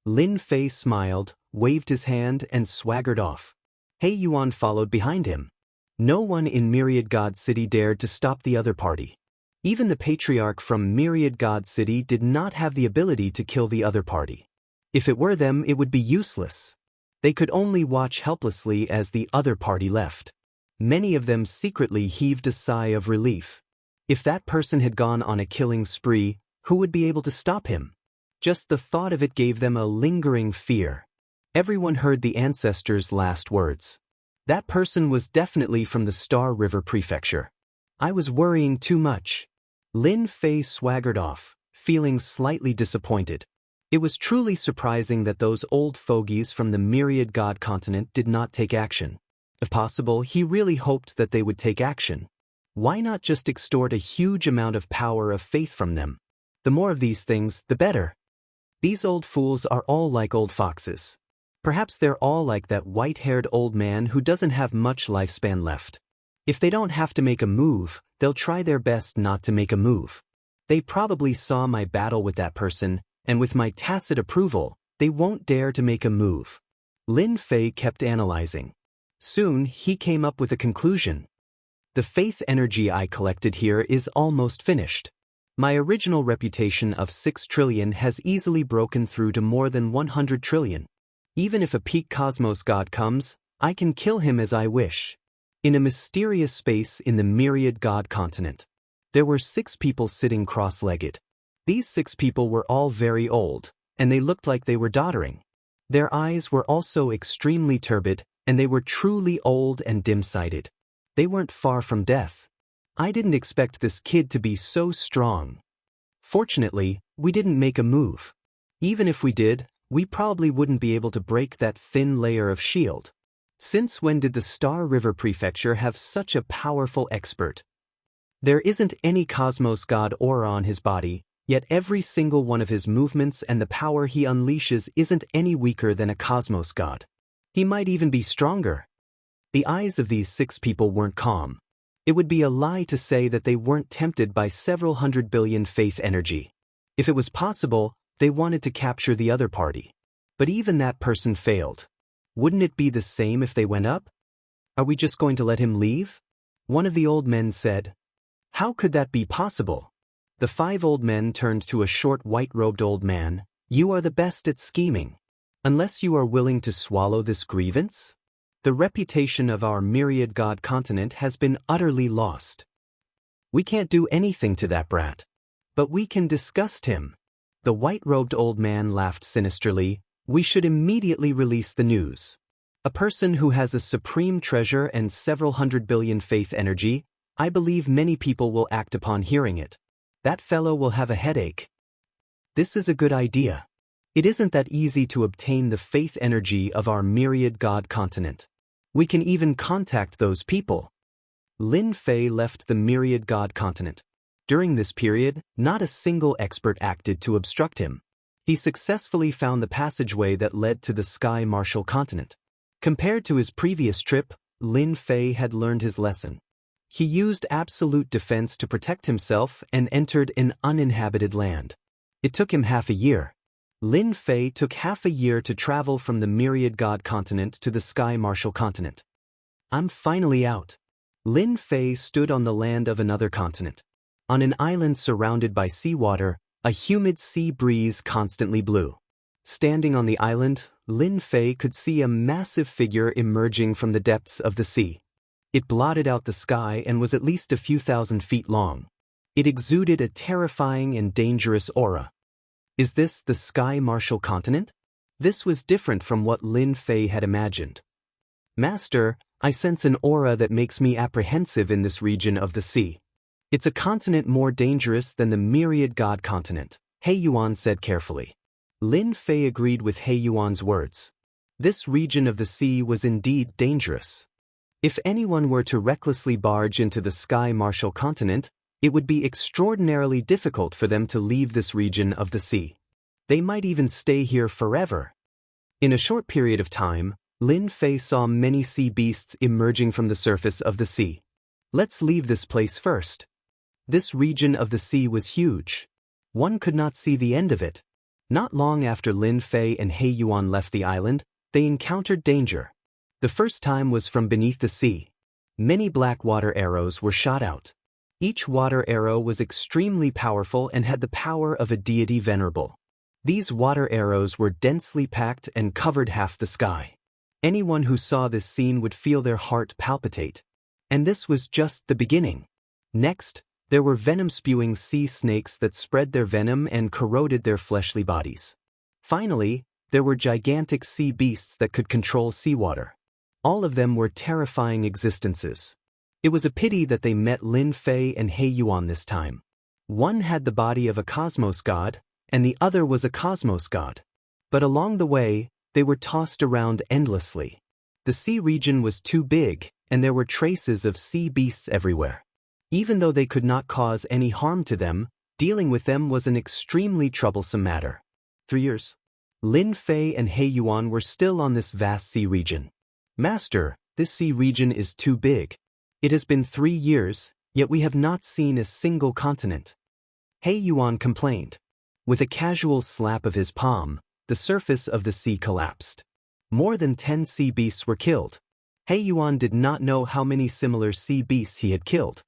Lin Fei smiled, waved his hand and swaggered off. He Yuan followed behind him. No one in Myriad God City dared to stop the other party. Even the patriarch from Myriad God City did not have the ability to kill the other party. If it were them, it would be useless. They could only watch helplessly as the other party left. Many of them secretly heaved a sigh of relief. If that person had gone on a killing spree, who would be able to stop him? Just the thought of it gave them a lingering fear. Everyone heard the ancestors' last words. That person was definitely from the Star River Prefecture. I was worrying too much. Lin Fei swaggered off, feeling slightly disappointed. It was truly surprising that those old fogies from the Myriad God continent did not take action. If possible, he really hoped that they would take action. Why not just extort a huge amount of power of faith from them? The more of these things, the better. These old fools are all like old foxes. Perhaps they're all like that white-haired old man who doesn't have much lifespan left. If they don't have to make a move, they'll try their best not to make a move. They probably saw my battle with that person, and with my tacit approval, they won't dare to make a move. Lin Fei kept analyzing. Soon, he came up with a conclusion. The faith energy I collected here is almost finished. My original reputation of 6 trillion has easily broken through to more than 100 trillion. Even if a peak cosmos god comes, I can kill him as I wish. In a mysterious space in the Myriad God continent, there were 6 people sitting cross-legged. These 6 people were all very old, and they looked like they were doddering. Their eyes were also extremely turbid, and they were truly old and dim-sighted. They weren't far from death. I didn't expect this kid to be so strong. Fortunately, we didn't make a move. Even if we did, we probably wouldn't be able to break that thin layer of shield. Since when did the Star River Prefecture have such a powerful expert? There isn't any cosmos god aura on his body, yet every single one of his movements and the power he unleashes isn't any weaker than a cosmos god. He might even be stronger. The eyes of these 6 people weren't calm. It would be a lie to say that they weren't tempted by several 100 billion faith energy. If it was possible, they wanted to capture the other party. But even that person failed. Wouldn't it be the same if they went up? Are we just going to let him leave? One of the old men said. How could that be possible? The 5 old men turned to a short white-robed old man. You are the best at scheming. Unless you are willing to swallow this grievance? The reputation of our Myriad God continent has been utterly lost. We can't do anything to that brat. But we can disgust him. The white-robed old man laughed sinisterly. We should immediately release the news. A person who has a supreme treasure and several 100 billion faith energy, I believe many people will act upon hearing it. That fellow will have a headache. This is a good idea. It isn't that easy to obtain the faith energy of our Myriad God continent. We can even contact those people. Lin Fei left the Myriad God continent. During this period, not a single expert acted to obstruct him. He successfully found the passageway that led to the Sky Martial continent. Compared to his previous trip, Lin Fei had learned his lesson. He used absolute defense to protect himself and entered an uninhabited land. It took him half a year. Lin Fei took half a year to travel from the Myriad God continent to the Sky Martial continent. I'm finally out. Lin Fei stood on the land of another continent. On an island surrounded by seawater, a humid sea breeze constantly blew. Standing on the island, Lin Fei could see a massive figure emerging from the depths of the sea. It blotted out the sky and was at least a few thousand feet long. It exuded a terrifying and dangerous aura. Is this the Sky Martial Continent? This was different from what Lin Fei had imagined. Master, I sense an aura that makes me apprehensive in this region of the sea. It's a continent more dangerous than the Myriad God continent, He Yuan said carefully. Lin Fei agreed with He Yuan's words. This region of the sea was indeed dangerous. If anyone were to recklessly barge into the Sky Martial Continent, it would be extraordinarily difficult for them to leave this region of the sea. They might even stay here forever. In a short period of time, Lin Fei saw many sea beasts emerging from the surface of the sea. Let's leave this place first. This region of the sea was huge. One could not see the end of it. Not long after Lin Fei and He Yuan left the island, they encountered danger. The first time was from beneath the sea. Many black water arrows were shot out. Each water arrow was extremely powerful and had the power of a deity venerable. These water arrows were densely packed and covered half the sky. Anyone who saw this scene would feel their heart palpitate. And this was just the beginning. Next, there were venom-spewing sea snakes that spread their venom and corroded their fleshly bodies. Finally, there were gigantic sea beasts that could control seawater. All of them were terrifying existences. It was a pity that they met Lin Fei and He Yuan this time. One had the body of a cosmos god, and the other was a cosmos god. But along the way, they were tossed around endlessly. The sea region was too big, and there were traces of sea beasts everywhere. Even though they could not cause any harm to them, dealing with them was an extremely troublesome matter. 3 years. Lin Fei and He Yuan were still on this vast sea region. Master, this sea region is too big. It has been 3 years, yet we have not seen a single continent. He Yuan complained. With a casual slap of his palm, the surface of the sea collapsed. More than 10 sea beasts were killed. He Yuan did not know how many similar sea beasts he had killed.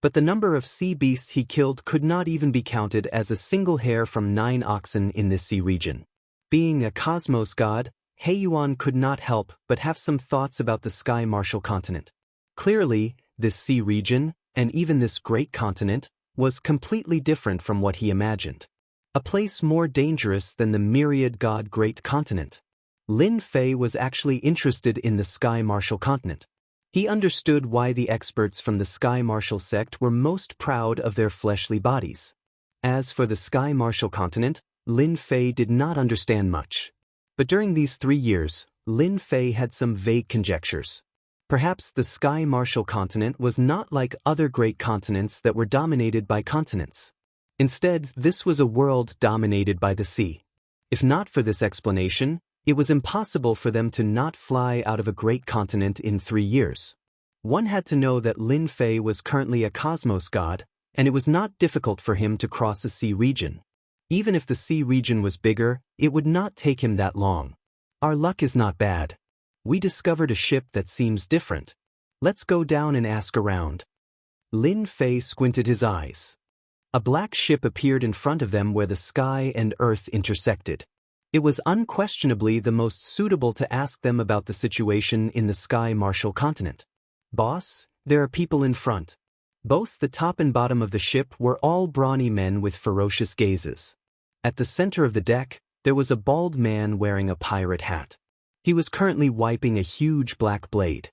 But the number of sea beasts he killed could not even be counted as a single hair from 9 oxen in this sea region. Being a cosmos god, He Yuan could not help but have some thoughts about the Sky Martial Continent. Clearly, this sea region, and even this great continent, was completely different from what he imagined. A place more dangerous than the Myriad God Great Continent. Lin Fei was actually interested in the Sky Martial Continent. He understood why the experts from the Sky Martial sect were most proud of their fleshly bodies. As for the Sky Martial Continent, Lin Fei did not understand much. But during these 3 years, Lin Fei had some vague conjectures. Perhaps the Sky Martial Continent was not like other great continents that were dominated by continents. Instead, this was a world dominated by the sea. If not for this explanation, it was impossible for them to not fly out of a great continent in 3 years. One had to know that Lin Fei was currently a cosmos god, and it was not difficult for him to cross a sea region. Even if the sea region was bigger, it would not take him that long. Our luck is not bad. We discovered a ship that seems different. Let's go down and ask around. Lin Fei squinted his eyes. A black ship appeared in front of them where the sky and earth intersected. It was unquestionably the most suitable to ask them about the situation in the Sky Martial Continent. Boss, there are people in front. Both the top and bottom of the ship were all brawny men with ferocious gazes. At the center of the deck, there was a bald man wearing a pirate hat. He was currently wiping a huge black blade.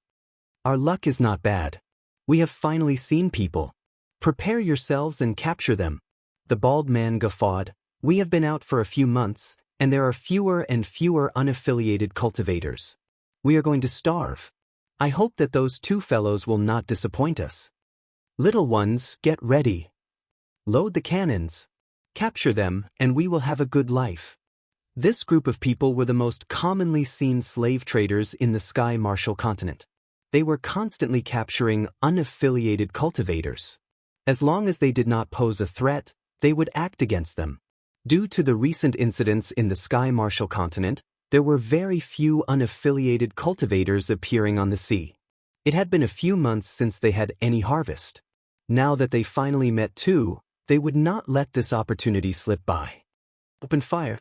Our luck is not bad. We have finally seen people. Prepare yourselves and capture them. The bald man guffawed. We have been out for a few months, and there are fewer and fewer unaffiliated cultivators. We are going to starve. I hope that those 2 fellows will not disappoint us. Little ones, get ready. Load the cannons. Capture them, and we will have a good life. This group of people were the most commonly seen slave traders in the Sky Martial Continent. They were constantly capturing unaffiliated cultivators. As long as they did not pose a threat, they would act against them. Due to the recent incidents in the Sky Martial Continent, there were very few unaffiliated cultivators appearing on the sea. It had been a few months since they had any harvest. Now that they finally met too, they would not let this opportunity slip by. Open fire.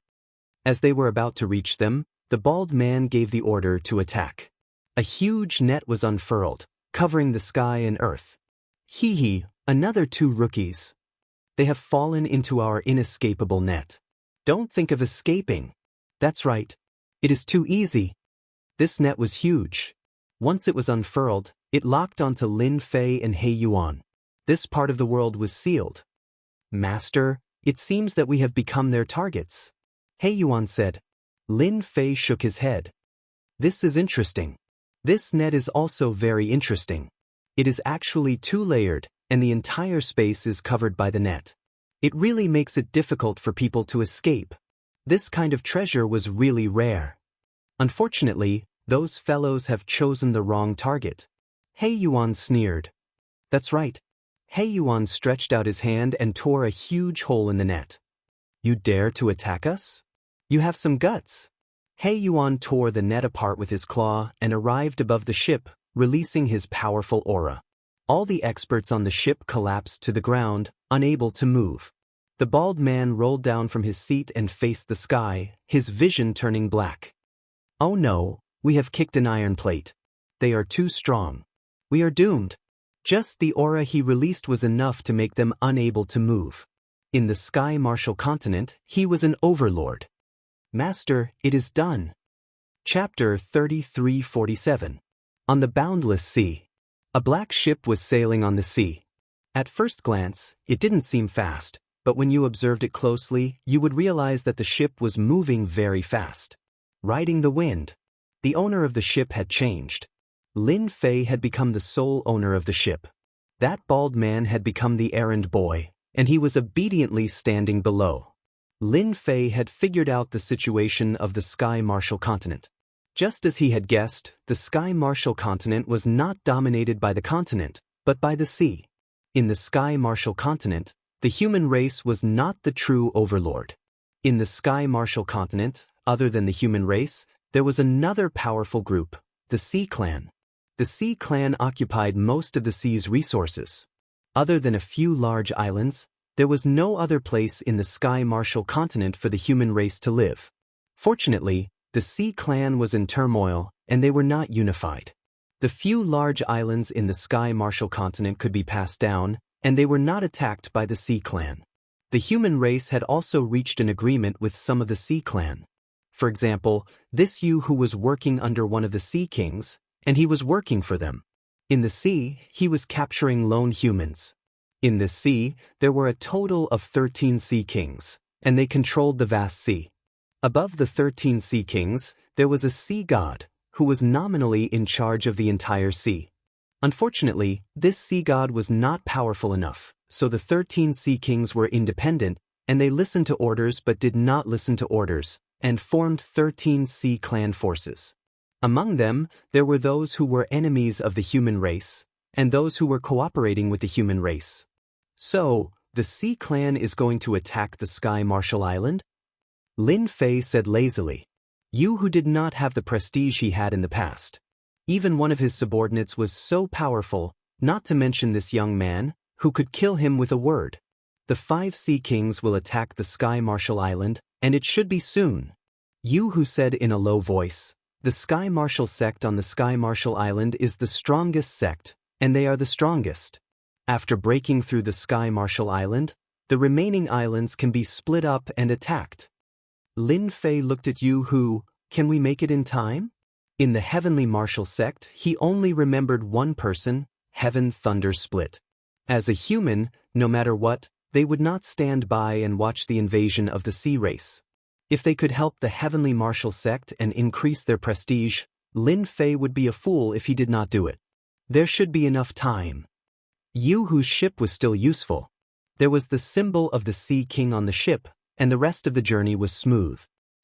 As they were about to reach them, the bald man gave the order to attack. A huge net was unfurled, covering the sky and earth. Hee, another 2 rookies. They have fallen into our inescapable net. Don't think of escaping. That's right. It is too easy. This net was huge. Once it was unfurled, it locked onto Lin Fei and He Yuan. This part of the world was sealed. Master, it seems that we have become their targets. He Yuan said. Lin Fei shook his head. This is interesting. This net is also very interesting. It is actually 2-layered, and the entire space is covered by the net. It really makes it difficult for people to escape. This kind of treasure was really rare. Unfortunately, those fellows have chosen the wrong target. He Yuan sneered. That's right. He Yuan stretched out his hand and tore a huge hole in the net. You dare to attack us? You have some guts. He Yuan tore the net apart with his claw and arrived above the ship, releasing his powerful aura. All the experts on the ship collapsed to the ground, unable to move. The bald man rolled down from his seat and faced the sky, his vision turning black. Oh no, we have kicked an iron plate. They are too strong. We are doomed. Just the aura he released was enough to make them unable to move. In the Sky Martial Continent, he was an overlord. Master, it is done. Chapter 3347. On the Boundless Sea. A black ship was sailing on the sea. At first glance, it didn't seem fast, but when you observed it closely, you would realize that the ship was moving very fast. Riding the wind. The owner of the ship had changed. Lin Fei had become the sole owner of the ship. That bald man had become the errand boy, and he was obediently standing below. Lin Fei had figured out the situation of the Sky Martial Continent. Just as he had guessed, the Sky Martial Continent was not dominated by the continent, but by the sea. In the Sky Martial Continent, the human race was not the true overlord. In the Sky Martial Continent, other than the human race, there was another powerful group, the Sea Clan. The Sea Clan occupied most of the sea's resources. Other than a few large islands, there was no other place in the Sky Martial Continent for the human race to live. Fortunately, the Sea Clan was in turmoil, and they were not unified. The few large islands in the Sky Martial Continent could be passed down, and they were not attacked by the Sea Clan. The human race had also reached an agreement with some of the Sea Clan. For example, this Yu who was working under one of the Sea Kings, and he was working for them. In the sea, he was capturing lone humans. In the sea, there were a total of 13 Sea Kings, and they controlled the vast sea. Above the 13 Sea Kings, there was a sea god, who was nominally in charge of the entire sea. Unfortunately, this sea god was not powerful enough, so the 13 Sea Kings were independent, and they listened to orders but did not listen to orders, and formed 13 Sea Clan forces. Among them, there were those who were enemies of the human race, and those who were cooperating with the human race. So, the Sea Clan is going to attack the Sky Martial Island? Lin Fei said lazily. You who did not have the prestige he had in the past. Even one of his subordinates was so powerful, not to mention this young man, who could kill him with a word. The 5 Sea Kings will attack the Sky Martial Island, and it should be soon. Yu who said in a low voice, the Sky Martial sect on the Sky Martial Island is the strongest sect, and they are the strongest. After breaking through the Sky Martial Island, the remaining islands can be split up and attacked. Lin Fei looked at Yu who, can we make it in time? In the Heavenly Martial sect, he only remembered one person, Heaven Thunder Split. As a human, no matter what, they would not stand by and watch the invasion of the sea race. If they could help the Heavenly Martial sect and increase their prestige, Lin Fei would be a fool if he did not do it. There should be enough time. Yu whose ship was still useful. There was the symbol of the Sea King on the ship, and the rest of the journey was smooth.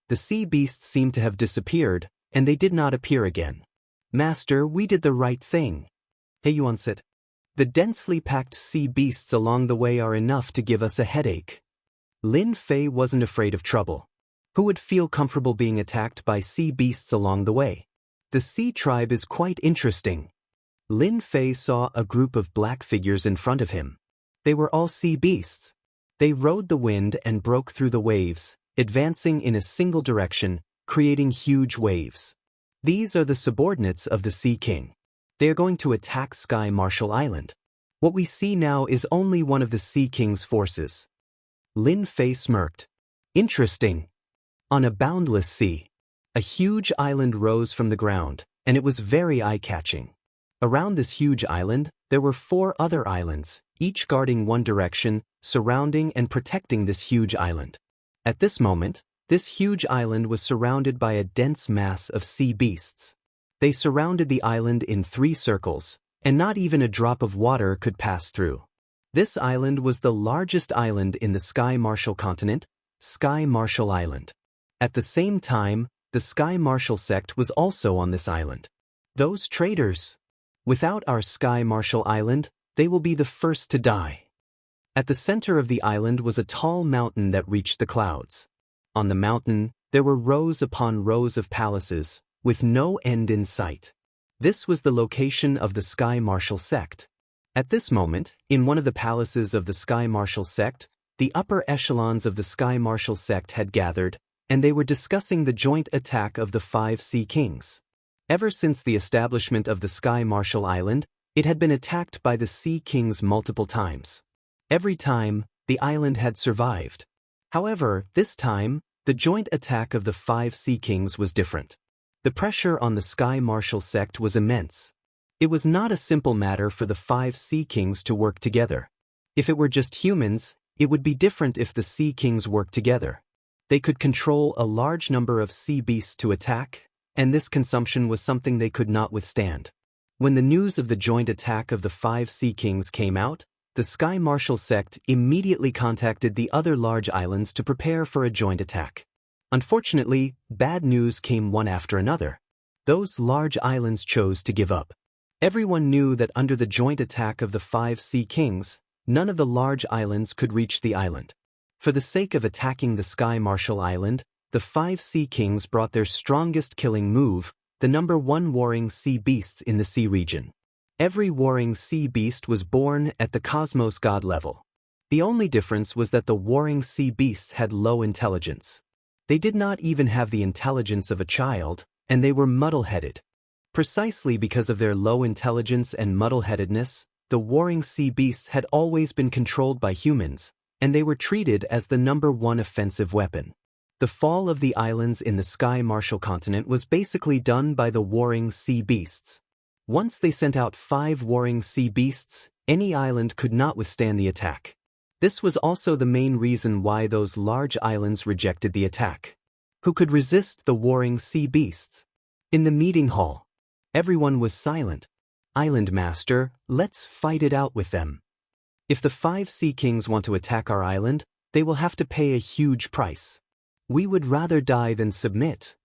The sea beasts seemed to have disappeared, and they did not appear again. Master, we did the right thing. He Yuan said. The densely packed sea beasts along the way are enough to give us a headache. Lin Fei wasn't afraid of trouble. Who would feel comfortable being attacked by sea beasts along the way? The sea tribe is quite interesting. Lin Fei saw a group of black figures in front of him. They were all sea beasts. They rode the wind and broke through the waves, advancing in a single direction, creating huge waves. These are the subordinates of the Sea King. They are going to attack Sky Marshal Island. What we see now is only one of the Sea King's forces. Lin Fei smirked. Interesting. On a boundless sea, a huge island rose from the ground, and it was very eye-catching. Around this huge island, there were 4 other islands, each guarding one direction, surrounding and protecting this huge island. At this moment, this huge island was surrounded by a dense mass of sea beasts. They surrounded the island in 3 circles, and not even a drop of water could pass through. This island was the largest island in the Sky Marshal continent, Sky Marshal Island. At the same time, the Sky Marshal sect was also on this island. Those traitors! Without our Sky Marshal Island, they will be the first to die. At the center of the island was a tall mountain that reached the clouds. On the mountain, there were rows upon rows of palaces, with no end in sight. This was the location of the Sky Marshal sect. At this moment, in one of the palaces of the Sky Marshal sect, the upper echelons of the Sky Marshal sect had gathered, and they were discussing the joint attack of the 5 Sea Kings. Ever since the establishment of the Sky Marshal Island, it had been attacked by the Sea Kings multiple times. Every time, the island had survived. However, this time, the joint attack of the 5 Sea Kings was different. The pressure on the Sky Marshal sect was immense. It was not a simple matter for the 5 Sea Kings to work together. If it were just humans, it would be different if the Sea Kings worked together. They could control a large number of sea beasts to attack, and this consumption was something they could not withstand. When the news of the joint attack of the 5 Sea Kings came out, the Sky Marshal sect immediately contacted the other large islands to prepare for a joint attack. Unfortunately, bad news came one after another. Those large islands chose to give up. Everyone knew that under the joint attack of the 5 Sea Kings, none of the large islands could reach the island. For the sake of attacking the Sky Marshal Island, the 5 Sea Kings brought their strongest killing move, the number 1 warring sea beasts in the sea region. Every warring sea beast was born at the cosmos god level. The only difference was that the warring sea beasts had low intelligence. They did not even have the intelligence of a child, and they were muddle-headed. Precisely because of their low intelligence and muddle-headedness, the warring sea beasts had always been controlled by humans, and they were treated as the number 1 offensive weapon. The fall of the islands in the Sky Marshal continent was basically done by the warring sea beasts. Once they sent out 5 warring sea beasts, any island could not withstand the attack. This was also the main reason why those large islands rejected the attack. Who could resist the warring sea beasts? In the meeting hall, everyone was silent. Island Master, let's fight it out with them. If the 5 Sea Kings want to attack our island, they will have to pay a huge price. We would rather die than submit.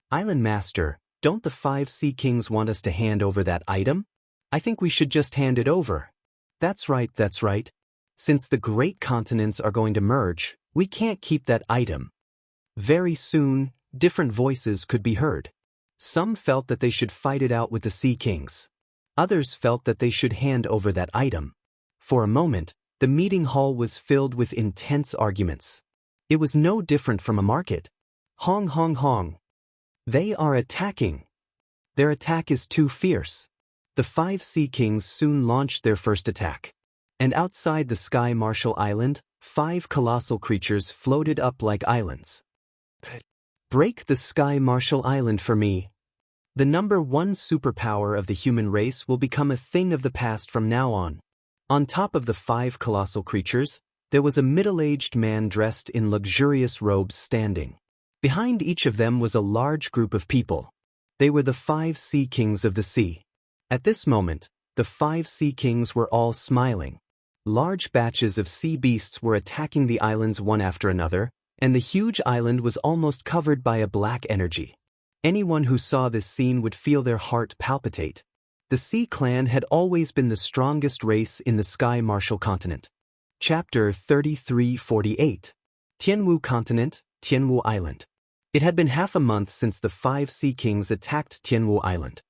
Island Master, don't the 5 Sea Kings want us to hand over that item? I think we should just hand it over. That's right, that's right. Since the great continents are going to merge, we can't keep that item. Very soon, different voices could be heard. Some felt that they should fight it out with the Sea Kings. Others felt that they should hand over that item. For a moment, the meeting hall was filled with intense arguments. It was no different from a market. Hong hong hong. They are attacking. Their attack is too fierce. The 5 Sea Kings soon launched their first attack. And outside the Sky Marshal Island, 5 colossal creatures floated up like islands. Break the Sky Marshal Island for me. The number 1 superpower of the human race will become a thing of the past from now on. On top of the 5 colossal creatures, there was a middle-aged man dressed in luxurious robes standing. Behind each of them was a large group of people. They were the 5 Sea Kings of the sea. At this moment, the 5 Sea Kings were all smiling. Large batches of sea beasts were attacking the islands one after another, and the huge island was almost covered by a black energy. Anyone who saw this scene would feel their heart palpitate. The Sea Clan had always been the strongest race in the Sky Marshal continent. Chapter 3348. Tianwu Continent, Tianwu Island. It had been half a month since the 5 Sea Kings attacked Tianwu Island.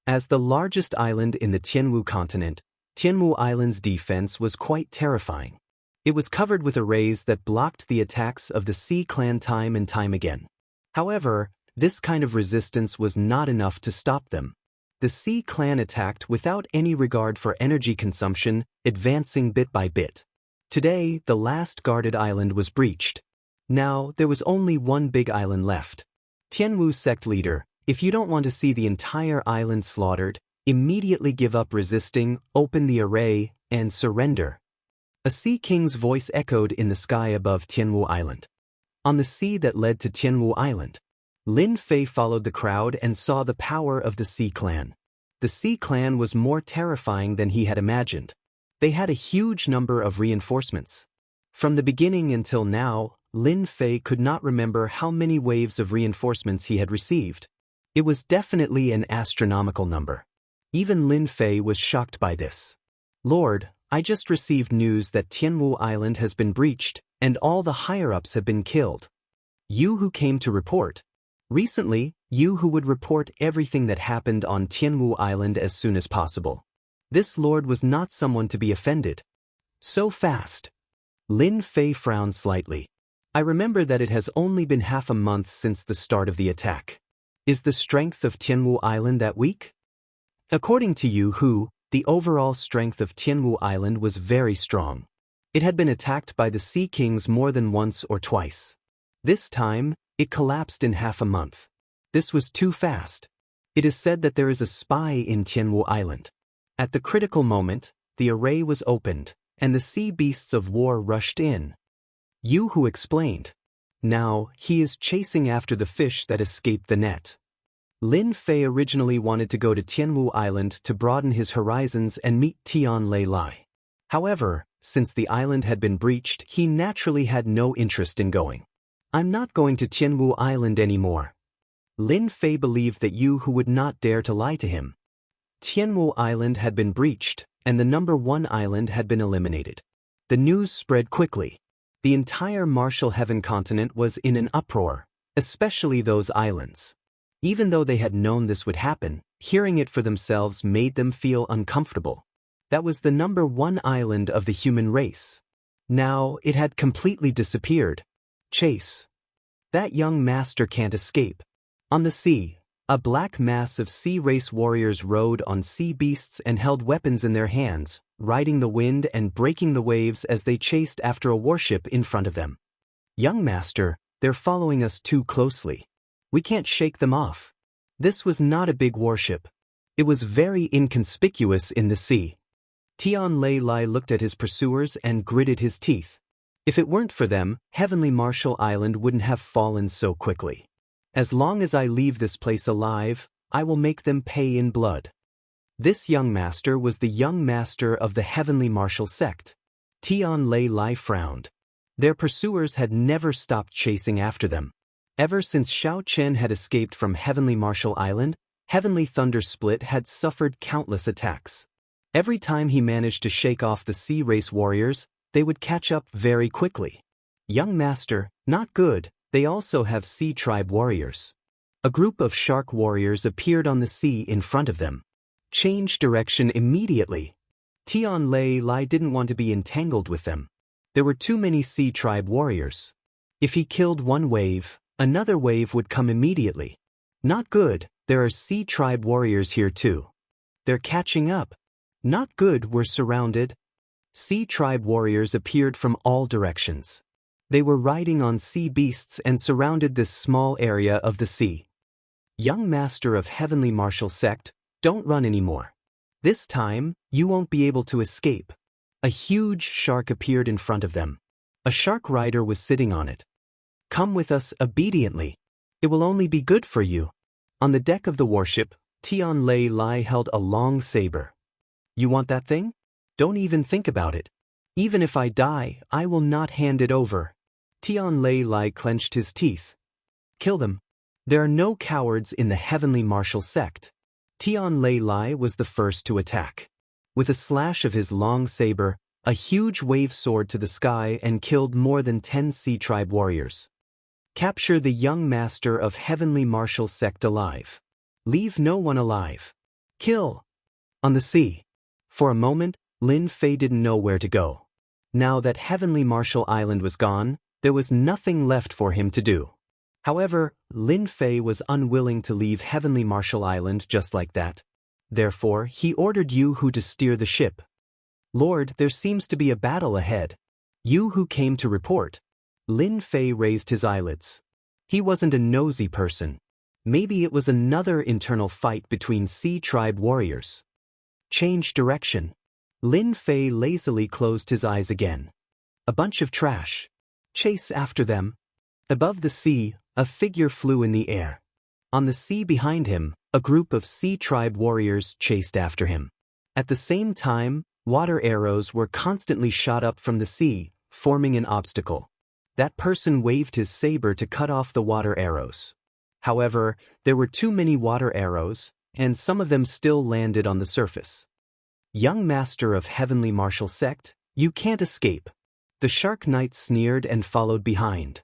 As the largest island in the Tianwu continent, Tianwu Island's defense was quite terrifying. It was covered with arrays that blocked the attacks of the Sea Clan time and time again. However, this kind of resistance was not enough to stop them. The Sea Clan attacked without any regard for energy consumption, advancing bit by bit. Today, the last guarded island was breached. Now, there was only one big island left. Tianwu sect leader, if you don't want to see the entire island slaughtered, immediately give up resisting, open the array, and surrender. A Sea King's voice echoed in the sky above Tianwu Island. On the sea that led to Tianwu Island, Lin Fei followed the crowd and saw the power of the Sea Clan. The Sea Clan was more terrifying than he had imagined. They had a huge number of reinforcements. From the beginning until now, Lin Fei could not remember how many waves of reinforcements he had received. It was definitely an astronomical number. Even Lin Fei was shocked by this. Lord, I just received news that Tianwu Island has been breached, and all the higher-ups have been killed. You who came to report. Recently, you who would report everything that happened on Tianwu Island as soon as possible. This lord was not someone to be offended. So fast. Lin Fei frowned slightly. I remember that it has only been half a month since the start of the attack. Is the strength of Tianwu Island that weak? According to Yu Hu, the overall strength of Tianwu Island was very strong. It had been attacked by the Sea Kings more than once or twice. This time, it collapsed in half a month. This was too fast. It is said that there is a spy in Tianwu Island. At the critical moment, the array was opened, and the sea beasts of war rushed in. Yu Hu explained. Now, he is chasing after the fish that escaped the net. Lin Fei originally wanted to go to Tianwu Island to broaden his horizons and meet Tian Lei Lai. However, since the island had been breached, he naturally had no interest in going. I'm not going to Tianwu Island anymore. Lin Fei believed that Yu Hu would not dare to lie to him. Tianwu Island had been breached, and the number 1 island had been eliminated. The news spread quickly. The entire Martial Heaven continent was in an uproar, especially those islands. Even though they had known this would happen, hearing it for themselves made them feel uncomfortable. That was the number 1 island of the human race. Now, it had completely disappeared. Chase. That young master can't escape. On the sea, a black mass of sea race warriors rode on sea beasts and held weapons in their hands, riding the wind and breaking the waves as they chased after a warship in front of them. Young master, they're following us too closely. We can't shake them off. This was not a big warship. It was very inconspicuous in the sea. Tian Lei Lai looked at his pursuers and gritted his teeth. If it weren't for them, Heavenly Martial Island wouldn't have fallen so quickly. As long as I leave this place alive, I will make them pay in blood. This young master was the young master of the Heavenly Martial sect. Tian Lei Lai frowned. Their pursuers had never stopped chasing after them. Ever since Xiao Chen had escaped from Heavenly Martial Island, Heavenly Thunder Split had suffered countless attacks. Every time he managed to shake off the sea race warriors, they would catch up very quickly. Young master, not good, they also have sea tribe warriors. A group of shark warriors appeared on the sea in front of them. Change direction immediately. Tian Lei Lai didn't want to be entangled with them. There were too many sea tribe warriors. If he killed one wave, another wave would come immediately. Not good, there are sea tribe warriors here too. They're catching up. Not good, we're surrounded. Sea tribe warriors appeared from all directions. They were riding on sea beasts and surrounded this small area of the sea. Young master of Heavenly Martial sect, don't run anymore. This time, you won't be able to escape. A huge shark appeared in front of them. A shark rider was sitting on it. Come with us obediently. It will only be good for you. On the deck of the warship, Tian Lei Lai held a long saber. You want that thing? Don't even think about it. Even if I die, I will not hand it over. Tian Lei Lai clenched his teeth. Kill them. There are no cowards in the Heavenly Martial sect. Tian Lei Lai was the first to attack. With a slash of his long saber, a huge wave soared to the sky and killed more than 10 sea tribe warriors. Capture the young master of Heavenly Martial sect alive. Leave no one alive. Kill! On the sea. For a moment, Lin Fei didn't know where to go. Now that Heavenly Marshal Island was gone, there was nothing left for him to do. However, Lin Fei was unwilling to leave Heavenly Marshal Island just like that. Therefore, he ordered Yu Hu to steer the ship. Lord, there seems to be a battle ahead. Yu Hu came to report. Lin Fei raised his eyelids. He wasn't a nosy person. Maybe it was another internal fight between Sea Tribe warriors. Change direction. Lin Fei lazily closed his eyes again. A bunch of trash. Chase after them. Above the sea, a figure flew in the air. On the sea behind him, a group of Sea Tribe warriors chased after him. At the same time, water arrows were constantly shot up from the sea, forming an obstacle. That person waved his saber to cut off the water arrows. However, there were too many water arrows, and some of them still landed on the surface. Young master of Heavenly Marshal Sect, you can't escape. The Shark Knight sneered and followed behind.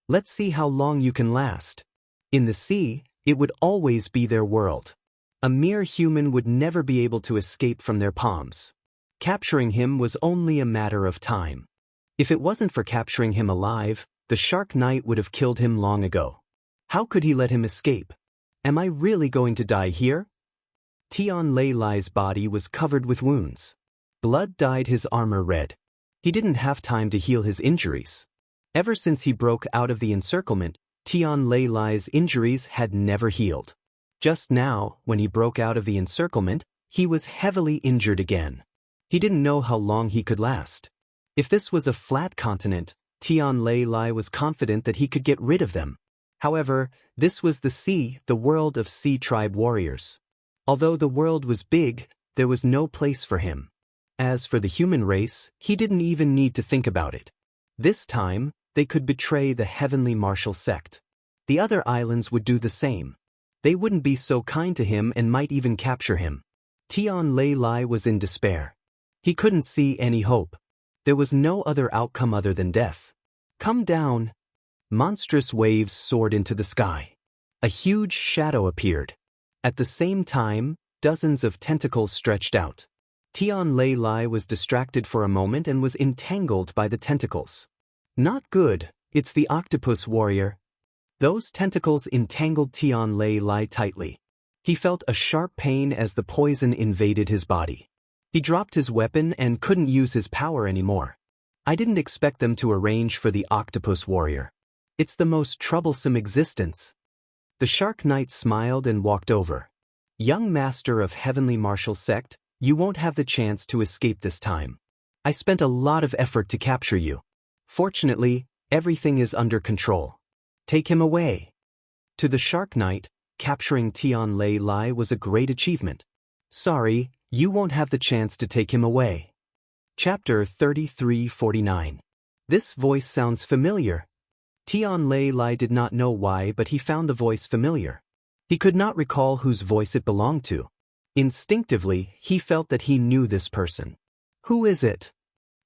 Let's see how long you can last. In the sea, it would always be their world. A mere human would never be able to escape from their palms. Capturing him was only a matter of time. If it wasn't for capturing him alive, the Shark Knight would have killed him long ago. How could he let him escape? Am I really going to die here? Tian Lei Lai's body was covered with wounds. Blood dyed his armor red. He didn't have time to heal his injuries. Ever since he broke out of the encirclement, Tian Lei Lai's injuries had never healed. Just now, when he broke out of the encirclement, he was heavily injured again. He didn't know how long he could last. If this was a flat continent, Tian Lei Lai was confident that he could get rid of them. However, this was the sea, the world of Sea Tribe warriors. Although the world was big, there was no place for him. As for the human race, he didn't even need to think about it. This time, they could betray the Heavenly Marshal Sect. The other islands would do the same. They wouldn't be so kind to him and might even capture him. Tian Lei Lai was in despair. He couldn't see any hope. There was no other outcome other than death. Come down. Monstrous waves soared into the sky. A huge shadow appeared. At the same time, dozens of tentacles stretched out. Tian Lei Lai was distracted for a moment and was entangled by the tentacles. Not good, it's the octopus warrior. Those tentacles entangled Tian Lei Lai tightly. He felt a sharp pain as the poison invaded his body. He dropped his weapon and couldn't use his power anymore. I didn't expect them to arrange for the octopus warrior. It's the most troublesome existence. The Shark Knight smiled and walked over. Young master of Heavenly Marshal Sect, you won't have the chance to escape this time. I spent a lot of effort to capture you. Fortunately, everything is under control. Take him away. To the Shark Knight, capturing Tian Lei Lai was a great achievement. Sorry, you won't have the chance to take him away. Chapter 3349. This voice sounds familiar. Tian Lei Lai did not know why, but he found the voice familiar. He could not recall whose voice it belonged to. Instinctively, he felt that he knew this person. Who is it?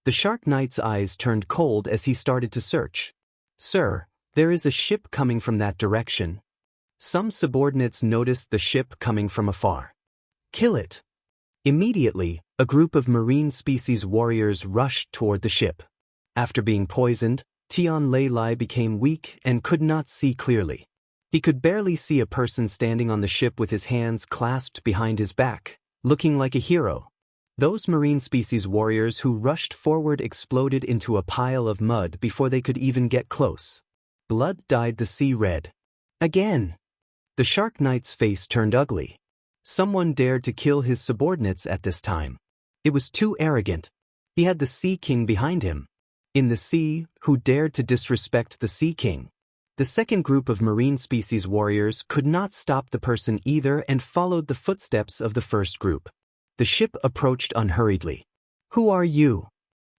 The Shark Knight's eyes turned cold as he started to search. Sir, there is a ship coming from that direction. Some subordinates noticed the ship coming from afar. Kill it. Immediately, a group of marine species warriors rushed toward the ship. After being poisoned, Tian Lei Lai became weak and could not see clearly. He could barely see a person standing on the ship with his hands clasped behind his back, looking like a hero. Those marine species warriors who rushed forward exploded into a pile of mud before they could even get close. Blood dyed the sea red. Again! The Shark Knight's face turned ugly. Someone dared to kill his subordinates at this time. It was too arrogant. He had the Sea King behind him. In the sea, who dared to disrespect the Sea King? The second group of marine species warriors could not stop the person either and followed the footsteps of the first group. The ship approached unhurriedly. Who are you?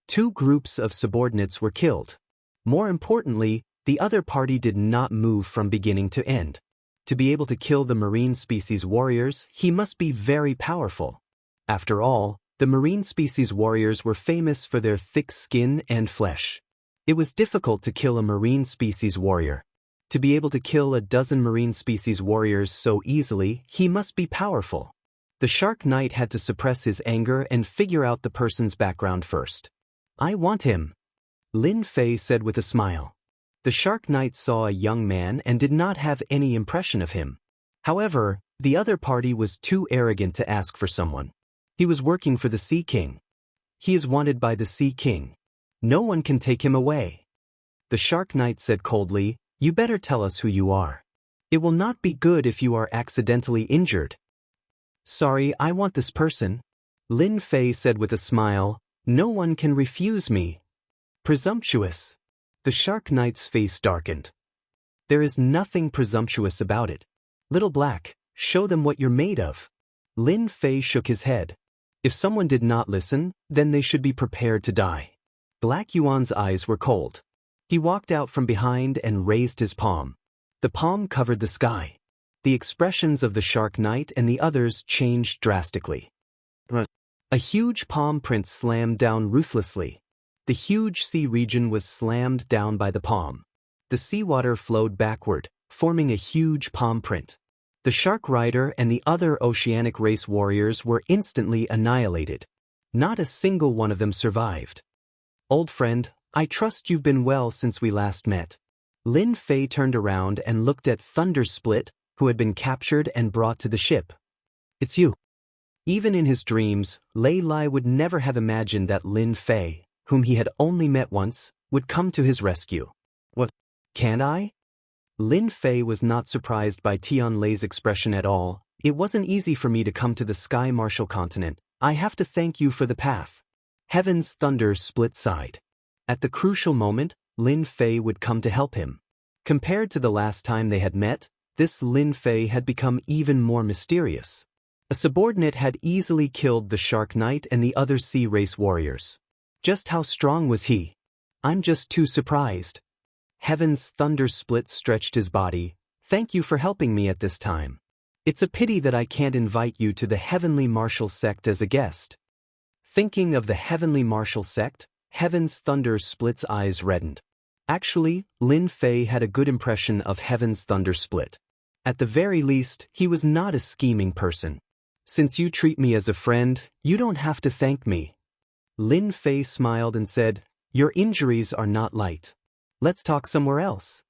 Two groups of subordinates were killed. More importantly, the other party did not move from beginning to end. To be able to kill the marine species warriors, he must be very powerful. After all, the marine species warriors were famous for their thick skin and flesh. It was difficult to kill a marine species warrior. To be able to kill a dozen marine species warriors so easily, he must be powerful. The Shark Knight had to suppress his anger and figure out the person's background first. I want him, Lin Fei said with a smile. The Shark Knight saw a young man and did not have any impression of him. However, the other party was too arrogant to ask for someone. He was working for the Sea King. He is wanted by the Sea King. No one can take him away. The Shark Knight said coldly, you better tell us who you are. It will not be good if you are accidentally injured. Sorry, I want this person, Lin Fei said with a smile. No one can refuse me. Presumptuous. The Shark Knight's face darkened. There is nothing presumptuous about it. Little Black, show them what you're made of. Lin Fei shook his head. If someone did not listen, then they should be prepared to die. Black Yuan's eyes were cold. He walked out from behind and raised his palm. The palm covered the sky. The expressions of the Shark Knight and the others changed drastically. A huge palm print slammed down ruthlessly. The huge sea region was slammed down by the palm. The seawater flowed backward, forming a huge palm print. The Shark Rider and the other oceanic race warriors were instantly annihilated. Not a single one of them survived. Old friend, I trust you've been well since we last met. Lin Fei turned around and looked at Thunder Split, who had been captured and brought to the ship. It's you. Even in his dreams, Lei Lai would never have imagined that Lin Fei, whom he had only met once, would come to his rescue. What? Can't I? Lin Fei was not surprised by Tian Lei's expression at all. It wasn't easy for me to come to the Sky Martial continent. I have to thank you for the path. Heaven's Thunder Split sighed. At the crucial moment, Lin Fei would come to help him. Compared to the last time they had met, this Lin Fei had become even more mysterious. A subordinate had easily killed the Shark Knight and the other sea race warriors. Just how strong was he? I'm just too surprised. Heaven's Thunder Split stretched his body. Thank you for helping me at this time. It's a pity that I can't invite you to the Heavenly Martial Sect as a guest. Thinking of the Heavenly Martial Sect, Heaven's Thunder Split's eyes reddened. Actually, Lin Fei had a good impression of Heaven's Thunder Split. At the very least, he was not a scheming person. Since you treat me as a friend, you don't have to thank me. Lin Fei smiled and said, your injuries are not light. Let's talk somewhere else.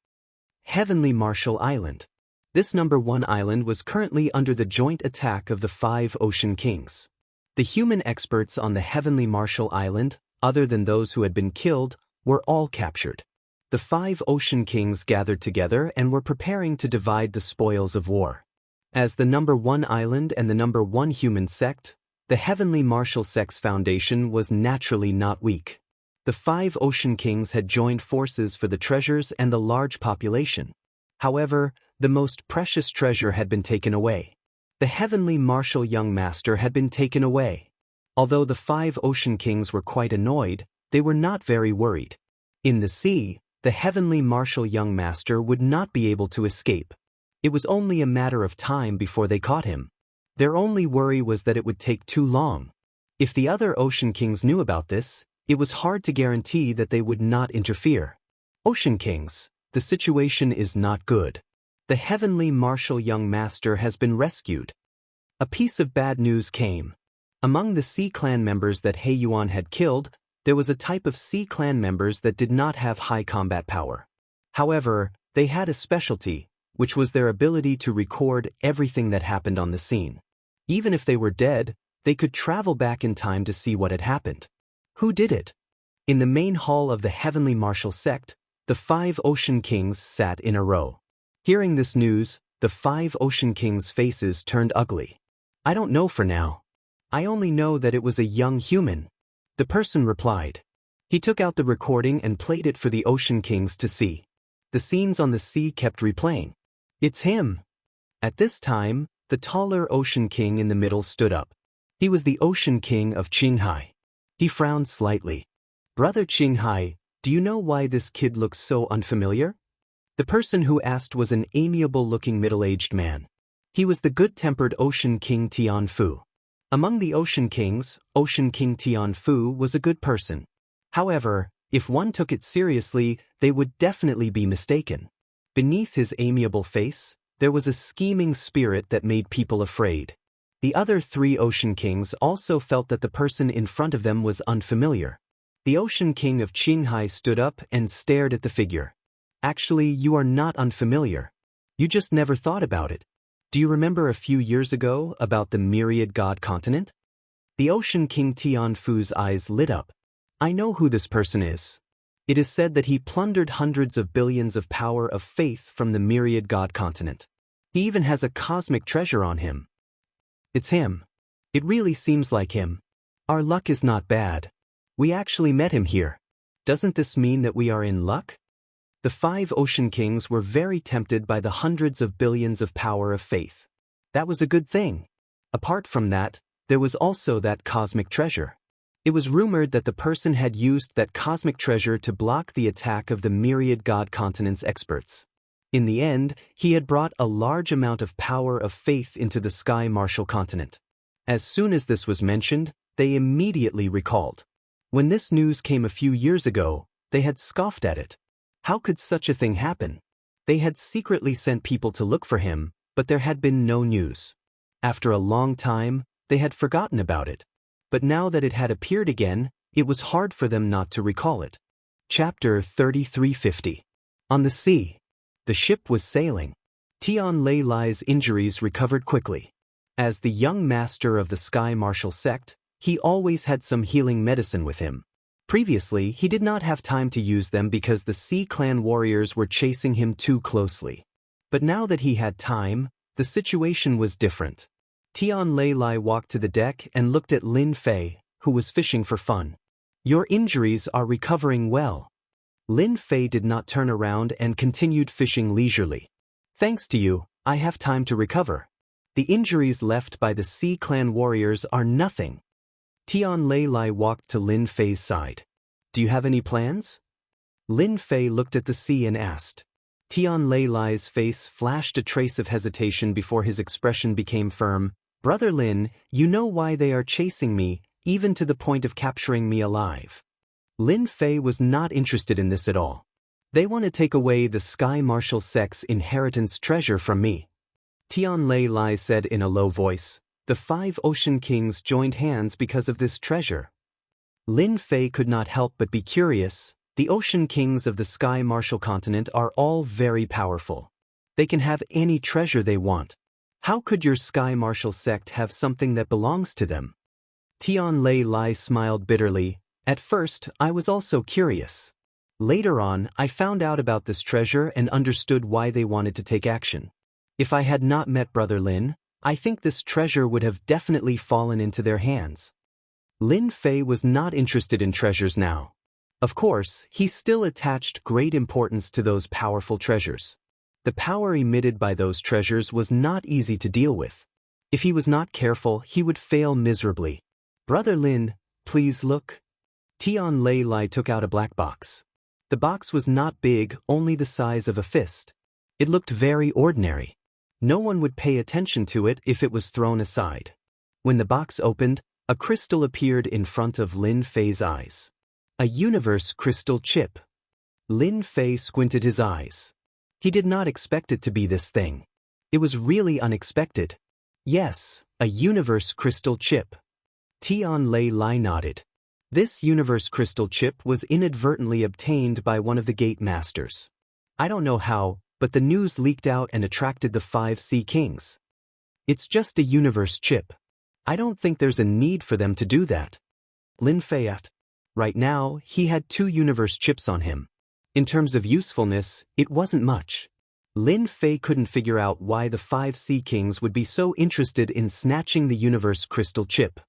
Heavenly Martial Island. This #1 island was currently under the joint attack of the 5 Ocean Kings. The human experts on the Heavenly Martial Island, other than those who had been killed, were all captured. The 5 Ocean Kings gathered together and were preparing to divide the spoils of war. As the #1 island and the #1 human sect, the Heavenly Martial Sect's foundation was naturally not weak. The 5 Ocean Kings had joined forces for the treasures and the large population. However, the most precious treasure had been taken away. The Heavenly Martial Young Master had been taken away. Although the 5 Ocean Kings were quite annoyed, they were not very worried. In the sea, the Heavenly Martial Young Master would not be able to escape. It was only a matter of time before they caught him. Their only worry was that it would take too long. If the other Ocean Kings knew about this, it was hard to guarantee that they would not interfere. Ocean Kings, the situation is not good. The Heavenly Martial Young Master has been rescued. A piece of bad news came. Among the Sea Clan members that He Yuan had killed, there was a type of Sea Clan members that did not have high combat power. However, they had a specialty, which was their ability to record everything that happened on the scene. Even if they were dead, they could travel back in time to see what had happened. Who did it? In the main hall of the Heavenly Martial Sect, the 5 Ocean Kings sat in a row. Hearing this news, the 5 Ocean Kings' faces turned ugly. I don't know for now. I only know that it was a young human. The person replied. He took out the recording and played it for the Ocean Kings to see. The scenes on the sea kept replaying. It's him. At this time, the taller Ocean King in the middle stood up. He was the Ocean King of Qinghai. He frowned slightly. Brother Qinghai, do you know why this kid looks so unfamiliar? The person who asked was an amiable-looking middle-aged man. He was the good-tempered Ocean King Tianfu. Among the Ocean Kings, Ocean King Tianfu was a good person. However, if one took it seriously, they would definitely be mistaken. Beneath his amiable face, there was a scheming spirit that made people afraid. The other three Ocean Kings also felt that the person in front of them was unfamiliar. The Ocean King of Qinghai stood up and stared at the figure. Actually, you are not unfamiliar. You just never thought about it. Do you remember a few years ago about the myriad god continent? The Ocean King Tianfu's eyes lit up. I know who this person is. It is said that he plundered hundreds of billions of power of faith from the myriad god continent. He even has a cosmic treasure on him. It's him. It really seems like him. Our luck is not bad. We actually met him here. Doesn't this mean that we are in luck? The 5 Ocean Kings were very tempted by the hundreds of billions of power of faith. That was a good thing. Apart from that, there was also that cosmic treasure. It was rumored that the person had used that cosmic treasure to block the attack of the myriad god continent's experts. In the end, he had brought a large amount of power of faith into the Sky Martial continent. As soon as this was mentioned, they immediately recalled. When this news came a few years ago, they had scoffed at it. How could such a thing happen? They had secretly sent people to look for him, but there had been no news. After a long time, they had forgotten about it. But now that it had appeared again, it was hard for them not to recall it. Chapter 3350. On the sea. The ship was sailing. Tian Lei Lai's injuries recovered quickly. As the young master of the Sky Martial sect, he always had some healing medicine with him. Previously, he did not have time to use them because the Sea Clan warriors were chasing him too closely. But now that he had time, the situation was different. Tian Lei Lai walked to the deck and looked at Lin Fei, who was fishing for fun. Your injuries are recovering well. Lin Fei did not turn around and continued fishing leisurely. Thanks to you, I have time to recover. The injuries left by the Sea Clan warriors are nothing. Tian Lei Lai walked to Lin Fei's side. Do you have any plans? Lin Fei looked at the sea and asked. Tian Lei Lai's face flashed a trace of hesitation before his expression became firm. Brother Lin, you know why they are chasing me, even to the point of capturing me alive. Lin Fei was not interested in this at all. They want to take away the Sky Martial sect's inheritance treasure from me. Tian Lei Lai said in a low voice. The 5 Ocean Kings joined hands because of this treasure. Lin Fei could not help but be curious. The Ocean Kings of the Sky Martial continent are all very powerful. They can have any treasure they want. How could your Sky Martial sect have something that belongs to them? Tian Lei Lai smiled bitterly. At first, I was also curious. Later on, I found out about this treasure and understood why they wanted to take action. If I had not met Brother Lin, I think this treasure would have definitely fallen into their hands. Lin Fei was not interested in treasures now. Of course, he still attached great importance to those powerful treasures. The power emitted by those treasures was not easy to deal with. If he was not careful, he would fail miserably. Brother Lin, please look. Tian Lei Lai took out a black box. The box was not big, only the size of a fist. It looked very ordinary. No one would pay attention to it if it was thrown aside. When the box opened, a crystal appeared in front of Lin Fei's eyes. A universe crystal chip. Lin Fei squinted his eyes. He did not expect it to be this thing. It was really unexpected. Yes, a universe crystal chip. Tian Lei Lai nodded. This universe crystal chip was inadvertently obtained by one of the gate masters. I don't know how, but the news leaked out and attracted the 5 Sea Kings. It's just a universe chip. I don't think there's a need for them to do that. Lin Fei asked. Right now, he had 2 universe chips on him. In terms of usefulness, it wasn't much. Lin Fei couldn't figure out why the 5 Sea Kings would be so interested in snatching the universe crystal chip.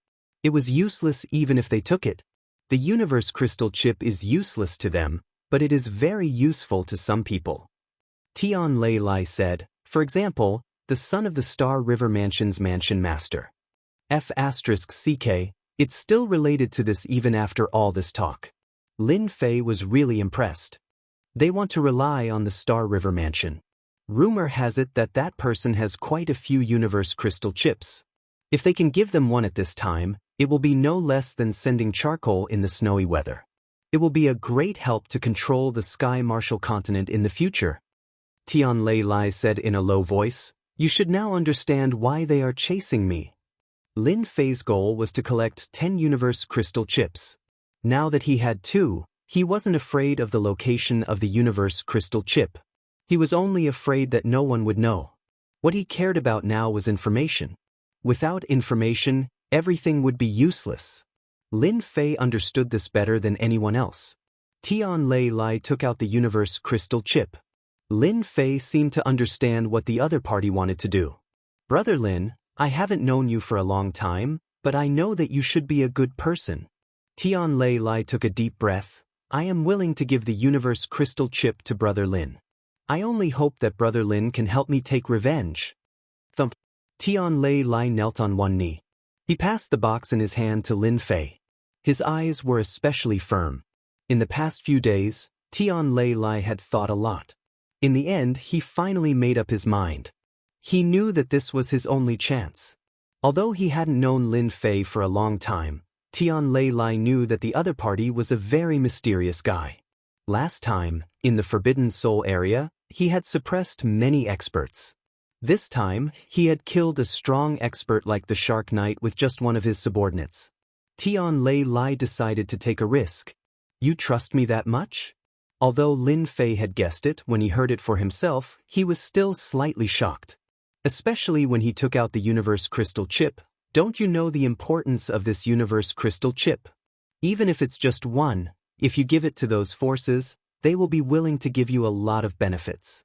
It was useless even if they took it. The universe crystal chip is useless to them, but it is very useful to some people. Tian Lei Lai said, for example, the son of the Star River Mansion's mansion master. F*CK, it's still related to this even after all this talk. Lin Fei was really impressed. They want to rely on the Star River Mansion. Rumor has it that that person has quite a few universe crystal chips. If they can give them one at this time, it will be no less than sending charcoal in the snowy weather. It will be a great help to control the Sky Martial continent in the future. Tian Lei Lai said in a low voice, you should now understand why they are chasing me. Lin Fei's goal was to collect 10 universe crystal chips. Now that he had 2, he wasn't afraid of the location of the universe crystal chip. He was only afraid that no one would know. What he cared about now was information. Without information, everything would be useless. Lin Fei understood this better than anyone else. Tian Lei took out the universe crystal chip. Lin Fei seemed to understand what the other party wanted to do. Brother Lin, I haven't known you for a long time, but I know that you should be a good person. Tian Lei took a deep breath. I am willing to give the universe crystal chip to Brother Lin. I only hope that Brother Lin can help me take revenge. Thump. Tian Lei knelt on one knee. He passed the box in his hand to Lin Fei. His eyes were especially firm. In the past few days, Tian Lei had thought a lot. In the end, he finally made up his mind. He knew that this was his only chance. Although he hadn't known Lin Fei for a long time, Tian Lei knew that the other party was a very mysterious guy. Last time, in the Forbidden Soul area, he had suppressed many experts. This time, he had killed a strong expert like the Shark Knight with just one of his subordinates. Tian Lei decided to take a risk. You trust me that much? Although Lin Fei had guessed it when he heard it for himself, he was still slightly shocked. Especially when he took out the universe crystal chip. Don't you know the importance of this universe crystal chip? Even if it's just one, if you give it to those forces, they will be willing to give you a lot of benefits.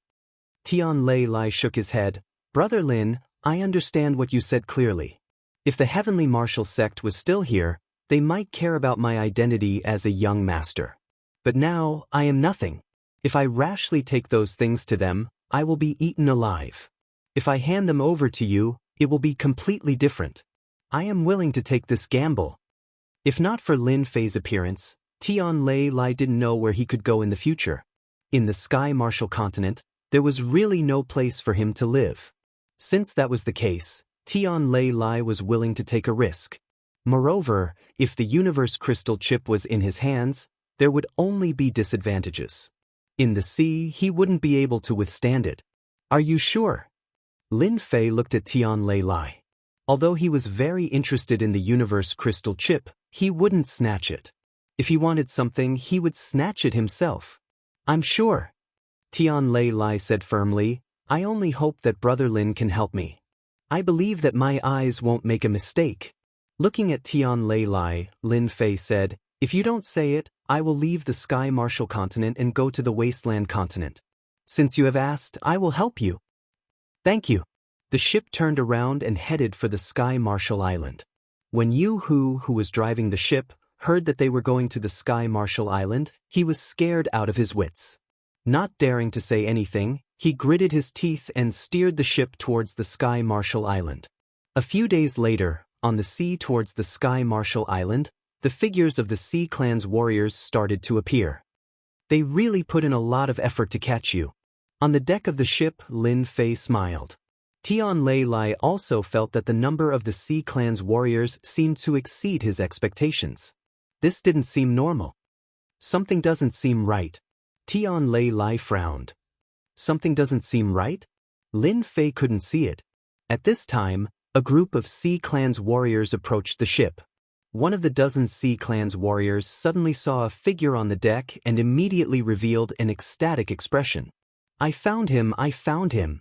Tian Lei shook his head. Brother Lin, I understand what you said clearly. If the Heavenly Martial Sect was still here, they might care about my identity as a young master. But now, I am nothing. If I rashly take those things to them, I will be eaten alive. If I hand them over to you, it will be completely different. I am willing to take this gamble. If not for Lin Fei's appearance, Tian Lei didn't know where he could go in the future. In the Sky Martial Continent, there was really no place for him to live. Since that was the case, Tian Lei was willing to take a risk. Moreover, if the universe crystal chip was in his hands, there would only be disadvantages. In the sea, he wouldn't be able to withstand it. Are you sure? Lin Fei looked at Tian Lei. Although he was very interested in the universe crystal chip, he wouldn't snatch it. If he wanted something, he would snatch it himself. I'm sure. Tian Lei said firmly, I only hope that Brother Lin can help me. I believe that my eyes won't make a mistake. Looking at Tian Lei, Lin Fei said, if you don't say it, I will leave the Sky Martial Continent and go to the Wasteland Continent. Since you have asked, I will help you. Thank you. The ship turned around and headed for the Sky Martial Island. When Yu Hu, who was driving the ship, heard that they were going to the Sky Martial Island, he was scared out of his wits. Not daring to say anything, he gritted his teeth and steered the ship towards the Sky Martial Island. A few days later, on the sea towards the Sky Martial Island, the figures of the Sea Clan's warriors started to appear. They really put in a lot of effort to catch you. On the deck of the ship, Lin Fei smiled. Tian Lei also felt that the number of the Sea Clan's warriors seemed to exceed his expectations. This didn't seem normal. Something doesn't seem right. Tian Lei frowned. Something doesn't seem right? Lin Fei couldn't see it. At this time, a group of Sea Clan's warriors approached the ship. One of the dozen Sea Clan's warriors suddenly saw a figure on the deck and immediately revealed an ecstatic expression. I found him, I found him.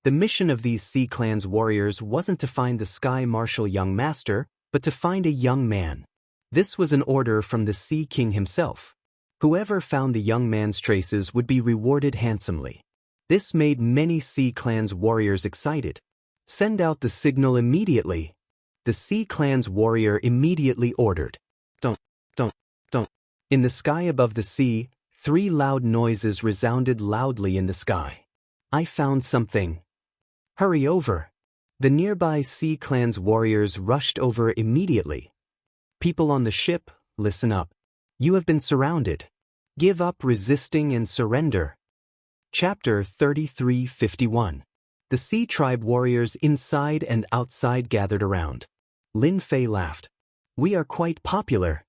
The mission of these Sea Clan's warriors wasn't to find the Sky Martial young master, but to find a young man. This was an order from the Sea King himself. Whoever found the young man's traces would be rewarded handsomely. This made many Sea Clan's warriors excited. Send out the signal immediately. The Sea Clan's warrior immediately ordered. Don't. In the sky above the sea, 3 loud noises resounded loudly in the sky. I found something. Hurry over. The nearby Sea Clan's warriors rushed over immediately. People on the ship, listen up. You have been surrounded. Give up resisting and surrender. Chapter 33:51. The Sea Tribe warriors inside and outside gathered around. Lin Fei laughed. We are quite popular.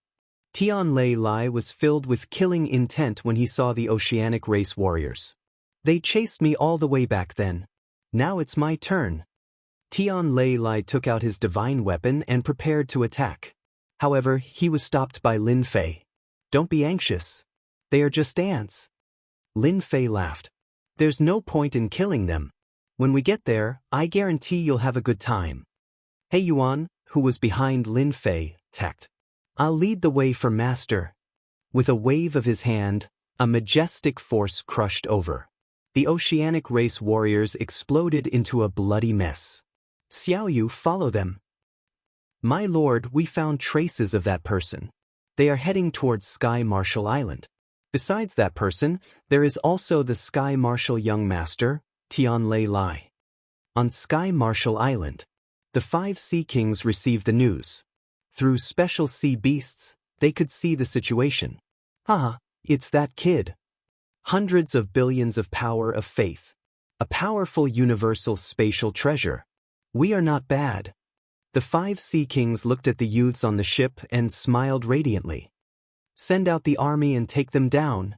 Tian Lei was filled with killing intent when he saw the Oceanic Race warriors. They chased me all the way back then. Now it's my turn. Tian Lei Lai took out his divine weapon and prepared to attack. However, he was stopped by Lin Fei. "Don't be anxious. They are just ants." Lin Fei laughed. "There's no point in killing them. When we get there, I guarantee you'll have a good time." He Yuan, who was behind Lin Fei, attacked. "I'll lead the way for master." With a wave of his hand, a majestic force crushed over. The oceanic race warriors exploded into a bloody mess. "Xiao Yu, follow them." "My lord, we found traces of that person. They are heading towards Sky Marshal Island. Besides that person, there is also the Sky Marshal young master, Tian Lei Lai." On Sky Marshal Island, the 5 Sea Kings received the news. Through special sea beasts, they could see the situation. "Haha, it's that kid. Hundreds of billions of power of faith. A powerful universal spatial treasure. We are not bad." The 5 Sea Kings looked at the youths on the ship and smiled radiantly. "Send out the army and take them down."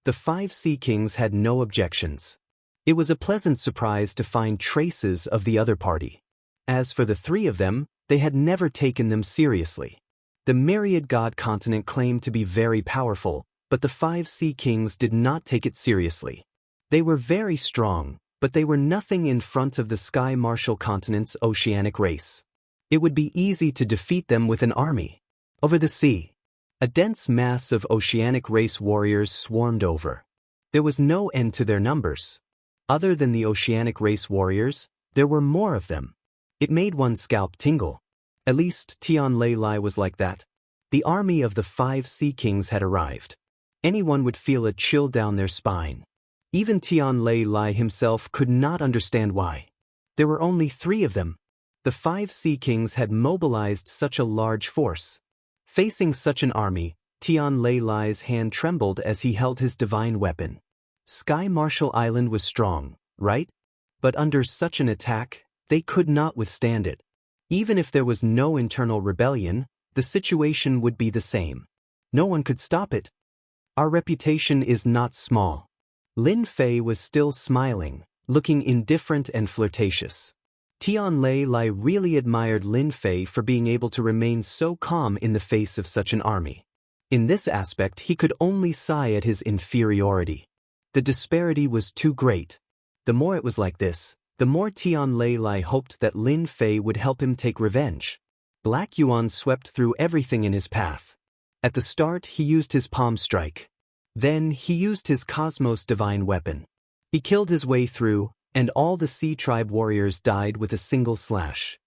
The 5 Sea Kings had no objections. It was a pleasant surprise to find traces of the other party. As for the 3 of them, they had never taken them seriously. The myriad god continent claimed to be very powerful, but the 5 Sea Kings did not take it seriously. They were very strong, but they were nothing in front of the Sky Marshal continent's oceanic race. It would be easy to defeat them with an army. Over the sea, a dense mass of oceanic race warriors swarmed over. There was no end to their numbers. Other than the oceanic race warriors, there were more of them. It made one's scalp tingle. At least Tian Lei Lai was like that. The army of the 5 Sea Kings had arrived. Anyone would feel a chill down their spine. Even Tian Lei Lai himself could not understand why. There were only 3 of them. The 5 Sea Kings had mobilized such a large force. Facing such an army, Tian Lei Lai's hand trembled as he held his divine weapon. Sky Marshal Island was strong, right? But under such an attack, they could not withstand it. Even if there was no internal rebellion, the situation would be the same. No one could stop it. Our reputation is not small. Lin Fei was still smiling, looking indifferent and flirtatious. Tian Lei Lai really admired Lin Fei for being able to remain so calm in the face of such an army. In this aspect, he could only sigh at his inferiority. The disparity was too great. The more it was like this, the more Tian Lei Lai hoped that Lin Fei would help him take revenge. Black Yuan swept through everything in his path. At the start, he used his palm strike. Then, he used his Cosmos divine weapon. He killed his way through, and all the Sea Tribe warriors died with a single slash.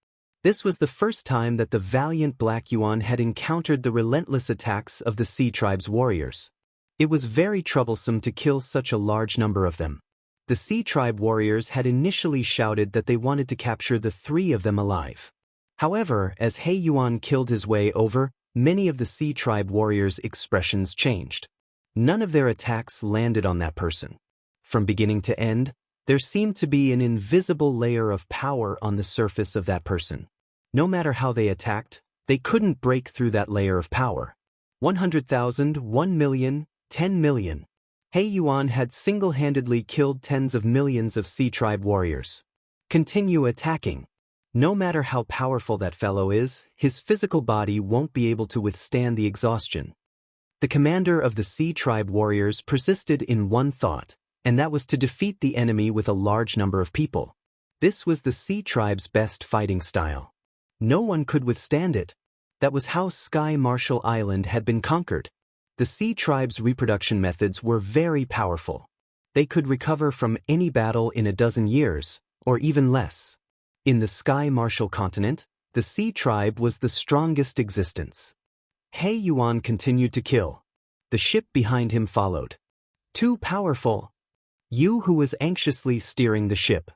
This was the first time that the valiant Black Yuan had encountered the relentless attacks of the Sea Tribe's warriors. It was very troublesome to kill such a large number of them. The Sea Tribe warriors had initially shouted that they wanted to capture the 3 of them alive. However, as He Yuan killed his way over, many of the Sea Tribe warriors' expressions changed. None of their attacks landed on that person. From beginning to end, there seemed to be an invisible layer of power on the surface of that person. No matter how they attacked, they couldn't break through that layer of power. 100,000, 1 million, 10 million. He Yuan had single-handedly killed tens of millions of Sea Tribe warriors. Continue attacking. No matter how powerful that fellow is, his physical body won't be able to withstand the exhaustion. The commander of the Sea Tribe warriors persisted in one thought, and that was to defeat the enemy with a large number of people. This was the Sea Tribe's best fighting style. No one could withstand it. That was how Sky Marshal Island had been conquered. The Sea Tribe's reproduction methods were very powerful. They could recover from any battle in a dozen years, or even less. In the Sky Marshal continent, the Sea Tribe was the strongest existence. He Yuan continued to kill. The ship behind him followed. Too powerful. Yu, who was anxiously steering the ship.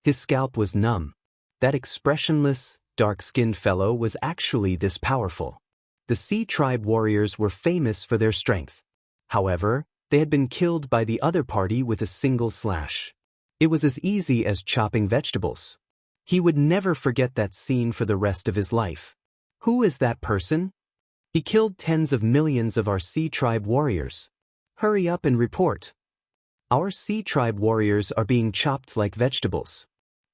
His scalp was numb. That expressionless, dark-skinned fellow was actually this powerful. The Sea Tribe warriors were famous for their strength. However, they had been killed by the other party with a single slash. It was as easy as chopping vegetables. He would never forget that scene for the rest of his life. Who is that person? He killed tens of millions of our Sea Tribe warriors. Hurry up and report. Our Sea Tribe warriors are being chopped like vegetables.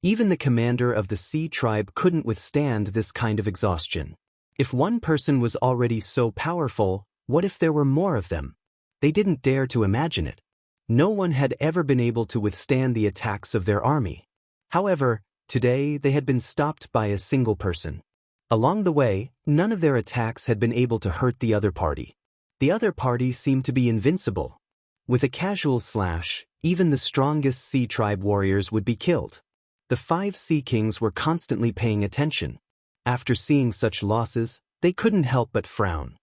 Even the commander of the Sea tribe couldn't withstand this kind of exhaustion. If one person was already so powerful, what if there were more of them? They didn't dare to imagine it. No one had ever been able to withstand the attacks of their army. However, today they had been stopped by a single person. Along the way, none of their attacks had been able to hurt the other party. The other party seemed to be invincible. With a casual slash, even the strongest Sea tribe warriors would be killed. The 5 Sea Kings were constantly paying attention. After seeing such losses, they couldn't help but frown.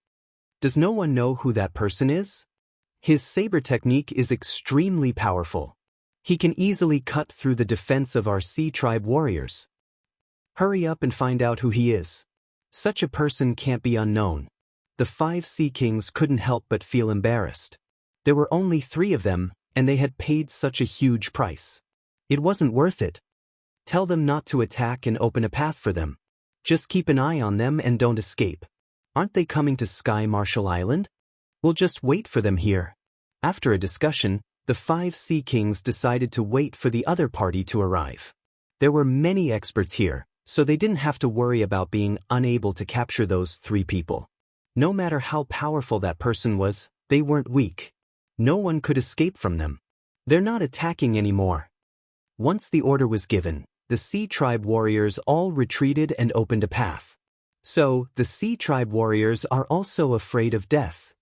Does no one know who that person is? His saber technique is extremely powerful. He can easily cut through the defense of our Sea tribe warriors. Hurry up and find out who he is. Such a person can't be unknown. The 5 Sea Kings couldn't help but feel embarrassed. There were only 3 of them, and they had paid such a huge price. It wasn't worth it. Tell them not to attack and open a path for them. Just keep an eye on them and don't escape. Aren't they coming to Sky Marshall Island? We'll just wait for them here. After a discussion, the 5 Sea Kings decided to wait for the other party to arrive. There were many experts here, so they didn't have to worry about being unable to capture those 3 people. No matter how powerful that person was, they weren't weak. No one could escape from them. They're not attacking anymore. Once the order was given, the Sea tribe warriors all retreated and opened a path. So, the Sea tribe warriors are also afraid of death.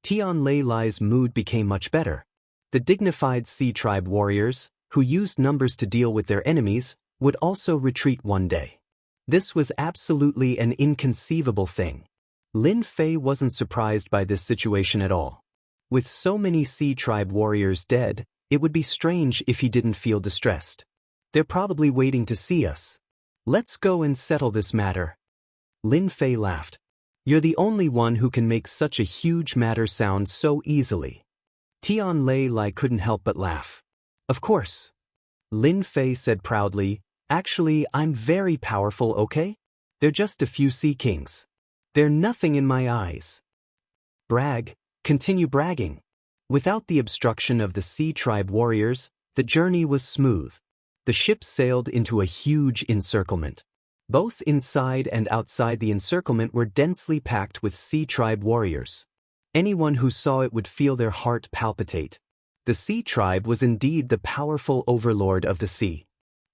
Tian Lei Lai's mood became much better. The dignified Sea tribe warriors, who used numbers to deal with their enemies, would also retreat one day. This was absolutely an inconceivable thing. Lin Fei wasn't surprised by this situation at all. With so many Sea tribe warriors dead, it would be strange if he didn't feel distressed. They're probably waiting to see us. Let's go and settle this matter. Lin Fei laughed. You're the only one who can make such a huge matter sound so easily. Tian Lei Lai couldn't help but laugh. Of course. Lin Fei said proudly, actually, I'm very powerful, okay? They're just a few Sea Kings. They're nothing in my eyes. Brag, continue bragging. Without the obstruction of the Sea tribe warriors, the journey was smooth. The ship sailed into a huge encirclement. Both inside and outside the encirclement were densely packed with Sea tribe warriors. Anyone who saw it would feel their heart palpitate. The Sea tribe was indeed the powerful overlord of the sea.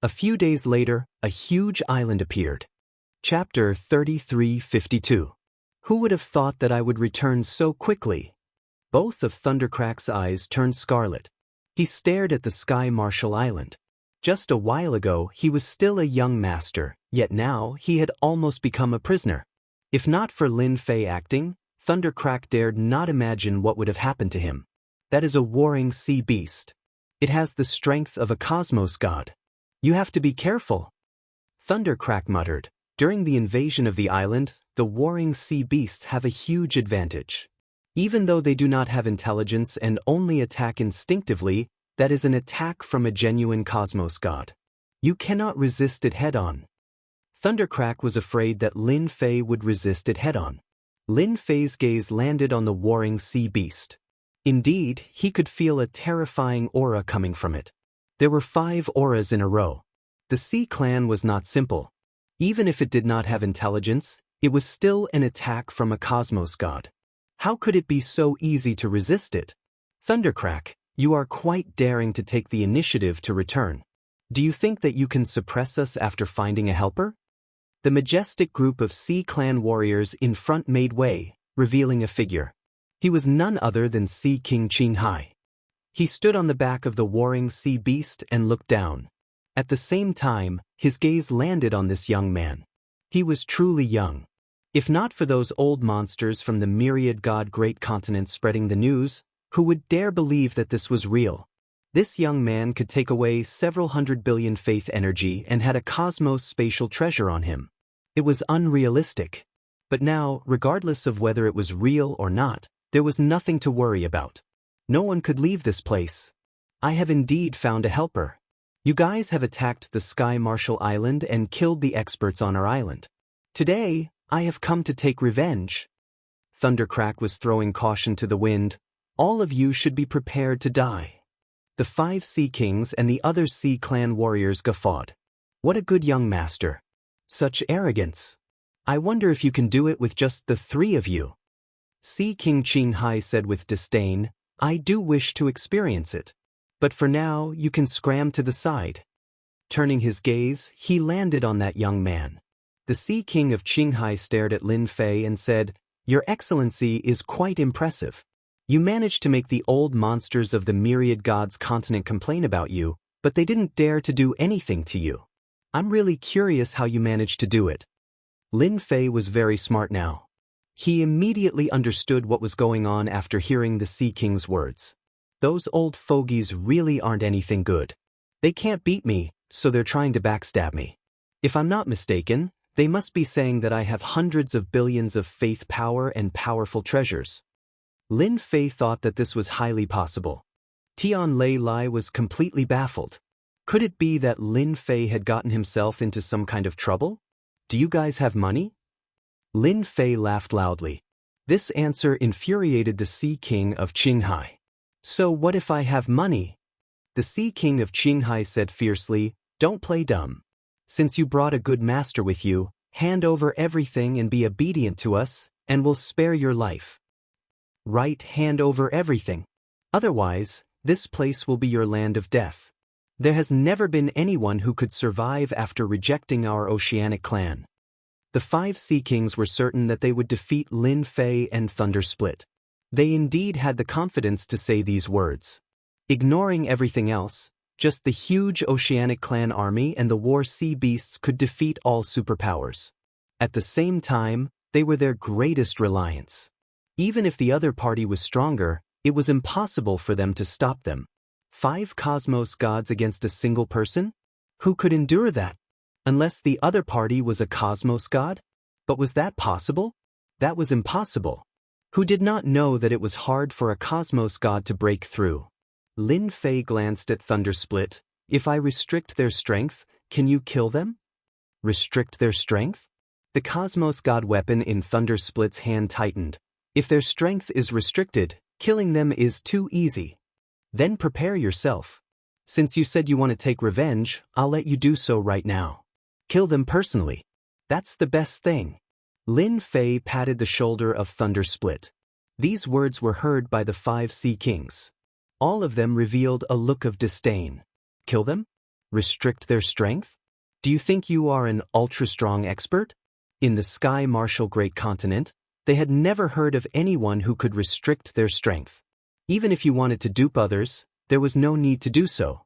A few days later, a huge island appeared. Chapter 33:52. Who would have thought that I would return so quickly? Both of Thundercrack's eyes turned scarlet. He stared at the Sky Marshall Island. Just a while ago, he was still a young master, yet now he had almost become a prisoner. If not for Lin Fei acting, Thundercrack dared not imagine what would have happened to him. That is a warring sea beast. It has the strength of a cosmos god. You have to be careful. Thundercrack muttered. During the invasion of the island, the warring sea beasts have a huge advantage. Even though they do not have intelligence and only attack instinctively, that is an attack from a genuine cosmos god. You cannot resist it head-on. Thundercrack was afraid that Lin Fei would resist it head-on. Lin Fei's gaze landed on the warring sea beast. Indeed, he could feel a terrifying aura coming from it. There were 5 auras in a row. The Sea Clan was not simple. Even if it did not have intelligence, it was still an attack from a cosmos god. How could it be so easy to resist it? Thundercrack, you are quite daring to take the initiative to return. Do you think that you can suppress us after finding a helper? The majestic group of Sea Clan warriors in front made way, revealing a figure. He was none other than Sea King Qinghai. He stood on the back of the warring sea beast and looked down. At the same time, his gaze landed on this young man. He was truly young. If not for those old monsters from the myriad god great continents spreading the news, who would dare believe that this was real? This young man could take away several 100 billion faith energy and had a cosmos spatial treasure on him. It was unrealistic. But now, regardless of whether it was real or not, there was nothing to worry about. No one could leave this place. I have indeed found a helper. You guys have attacked the Sky Marshall Island and killed the experts on our island. Today, I have come to take revenge. Thundercrack was throwing caution to the wind. All of you should be prepared to die. The 5 Sea Kings and the other Sea Clan warriors guffawed. What a good young master. Such arrogance. I wonder if you can do it with just the three of you. Sea King Qinghai said with disdain, I do wish to experience it. But for now, you can scram to the side. Turning his gaze, he landed on that young man. The Sea King of Qinghai stared at Lin Fei and said, Your Excellency is quite impressive. You managed to make the old monsters of the myriad gods continent complain about you, but they didn't dare to do anything to you. I'm really curious how you managed to do it. Lin Fei was very smart now. He immediately understood what was going on after hearing the Sea King's words. Those old fogies really aren't anything good. They can't beat me, so they're trying to backstab me. If I'm not mistaken, they must be saying that I have hundreds of billions of faith power and powerful treasures. Lin Fei thought that this was highly possible. Tian Lei Lai was completely baffled. Could it be that Lin Fei had gotten himself into some kind of trouble? Do you guys have money? Lin Fei laughed loudly. This answer infuriated the Sea King of Qinghai. So what if I have money? The Sea King of Qinghai said fiercely, Don't play dumb. Since you brought a good master with you, hand over everything and be obedient to us, and we'll spare your life. Right, hand over everything. Otherwise, this place will be your land of death. There has never been anyone who could survive after rejecting our oceanic clan. The 5 Sea Kings were certain that they would defeat Lin Fei and Thunder Split. They indeed had the confidence to say these words. Ignoring everything else, just the huge oceanic clan army and the war sea beasts could defeat all superpowers. At the same time, they were their greatest reliance. Even if the other party was stronger, it was impossible for them to stop them. 5 cosmos gods against a single person? Who could endure that? Unless the other party was a cosmos god? But was that possible? That was impossible. Who did not know that it was hard for a cosmos god to break through? Lin Fei glanced at Thunder Split. If I restrict their strength, can you kill them? Restrict their strength? The cosmos god weapon in Thunder Split's hand tightened. If their strength is restricted, killing them is too easy. Then prepare yourself. Since you said you want to take revenge, I'll let you do so right now. Kill them personally. That's the best thing. Lin Fei patted the shoulder of Thunder Split. These words were heard by the 5 Sea Kings. All of them revealed a look of disdain. Kill them? Restrict their strength? Do you think you are an ultra-strong expert? In the Sky Martial Great Continent, they had never heard of anyone who could restrict their strength. Even if you wanted to dupe others, there was no need to do so.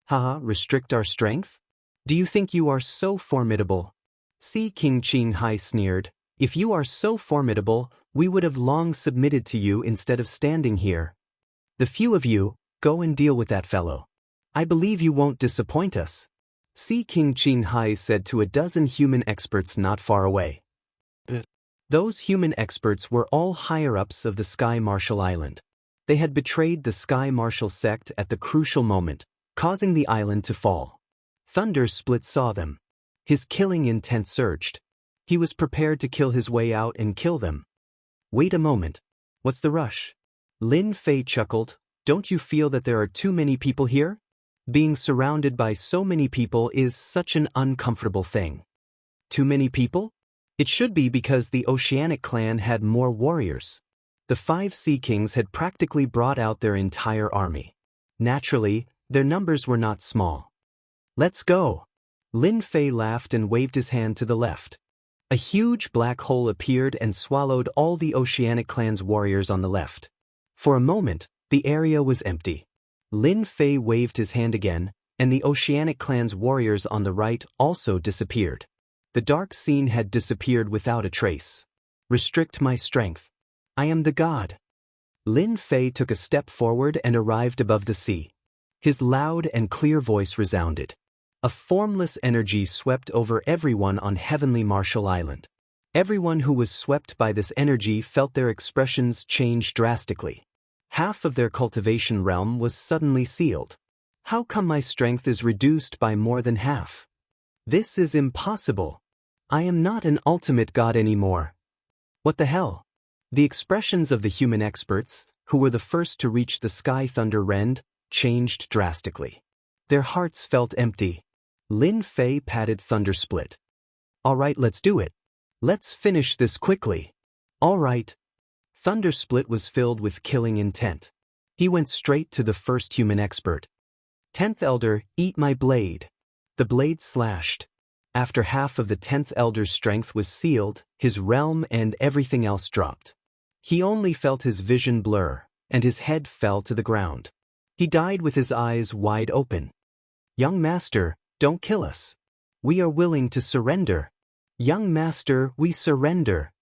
Haha, restrict our strength? Do you think you are so formidable? Sea King Qinghai sneered. If you are so formidable, we would have long submitted to you instead of standing here. The few of you, go and deal with that fellow. I believe you won't disappoint us. Sea King Qinghai said to a dozen human experts not far away. Those human experts were all higher-ups of the Sky Martial Island. They had betrayed the Sky Martial sect at the crucial moment, causing the island to fall. Thunder Split saw them. His killing intent surged. He was prepared to kill his way out and kill them. Wait a moment. What's the rush? Lin Fei chuckled. Don't you feel that there are too many people here? Being surrounded by so many people is such an uncomfortable thing. Too many people? It should be because the Oceanic clan had more warriors. The 5 Sea Kings had practically brought out their entire army. Naturally, their numbers were not small. Let's go. Lin Fei laughed and waved his hand to the left. A huge black hole appeared and swallowed all the Oceanic clan's warriors on the left. For a moment, the area was empty. Lin Fei waved his hand again, and the Oceanic clan's warriors on the right also disappeared. The dark scene had disappeared without a trace. Restrict my strength. I am the god. Lin Fei took a step forward and arrived above the sea. His loud and clear voice resounded. A formless energy swept over everyone on Heavenly Martial Island. Everyone who was swept by this energy felt their expressions change drastically. Half of their cultivation realm was suddenly sealed. How come my strength is reduced by more than half? This is impossible. I am not an ultimate god anymore. What the hell? The expressions of the human experts, who were the first to reach the Sky Thunder Rend, changed drastically. Their hearts felt empty. Lin Fei patted Thundersplit. All right, let's do it. Let's finish this quickly. All right. Thundersplit was filled with killing intent. He went straight to the first human expert. 10th Elder, eat my blade. The blade slashed. After half of the 10th Elder's strength was sealed, his realm and everything else dropped. He only felt his vision blur, and his head fell to the ground. He died with his eyes wide open. Young Master, don't kill us. We are willing to surrender. Young Master, we surrender.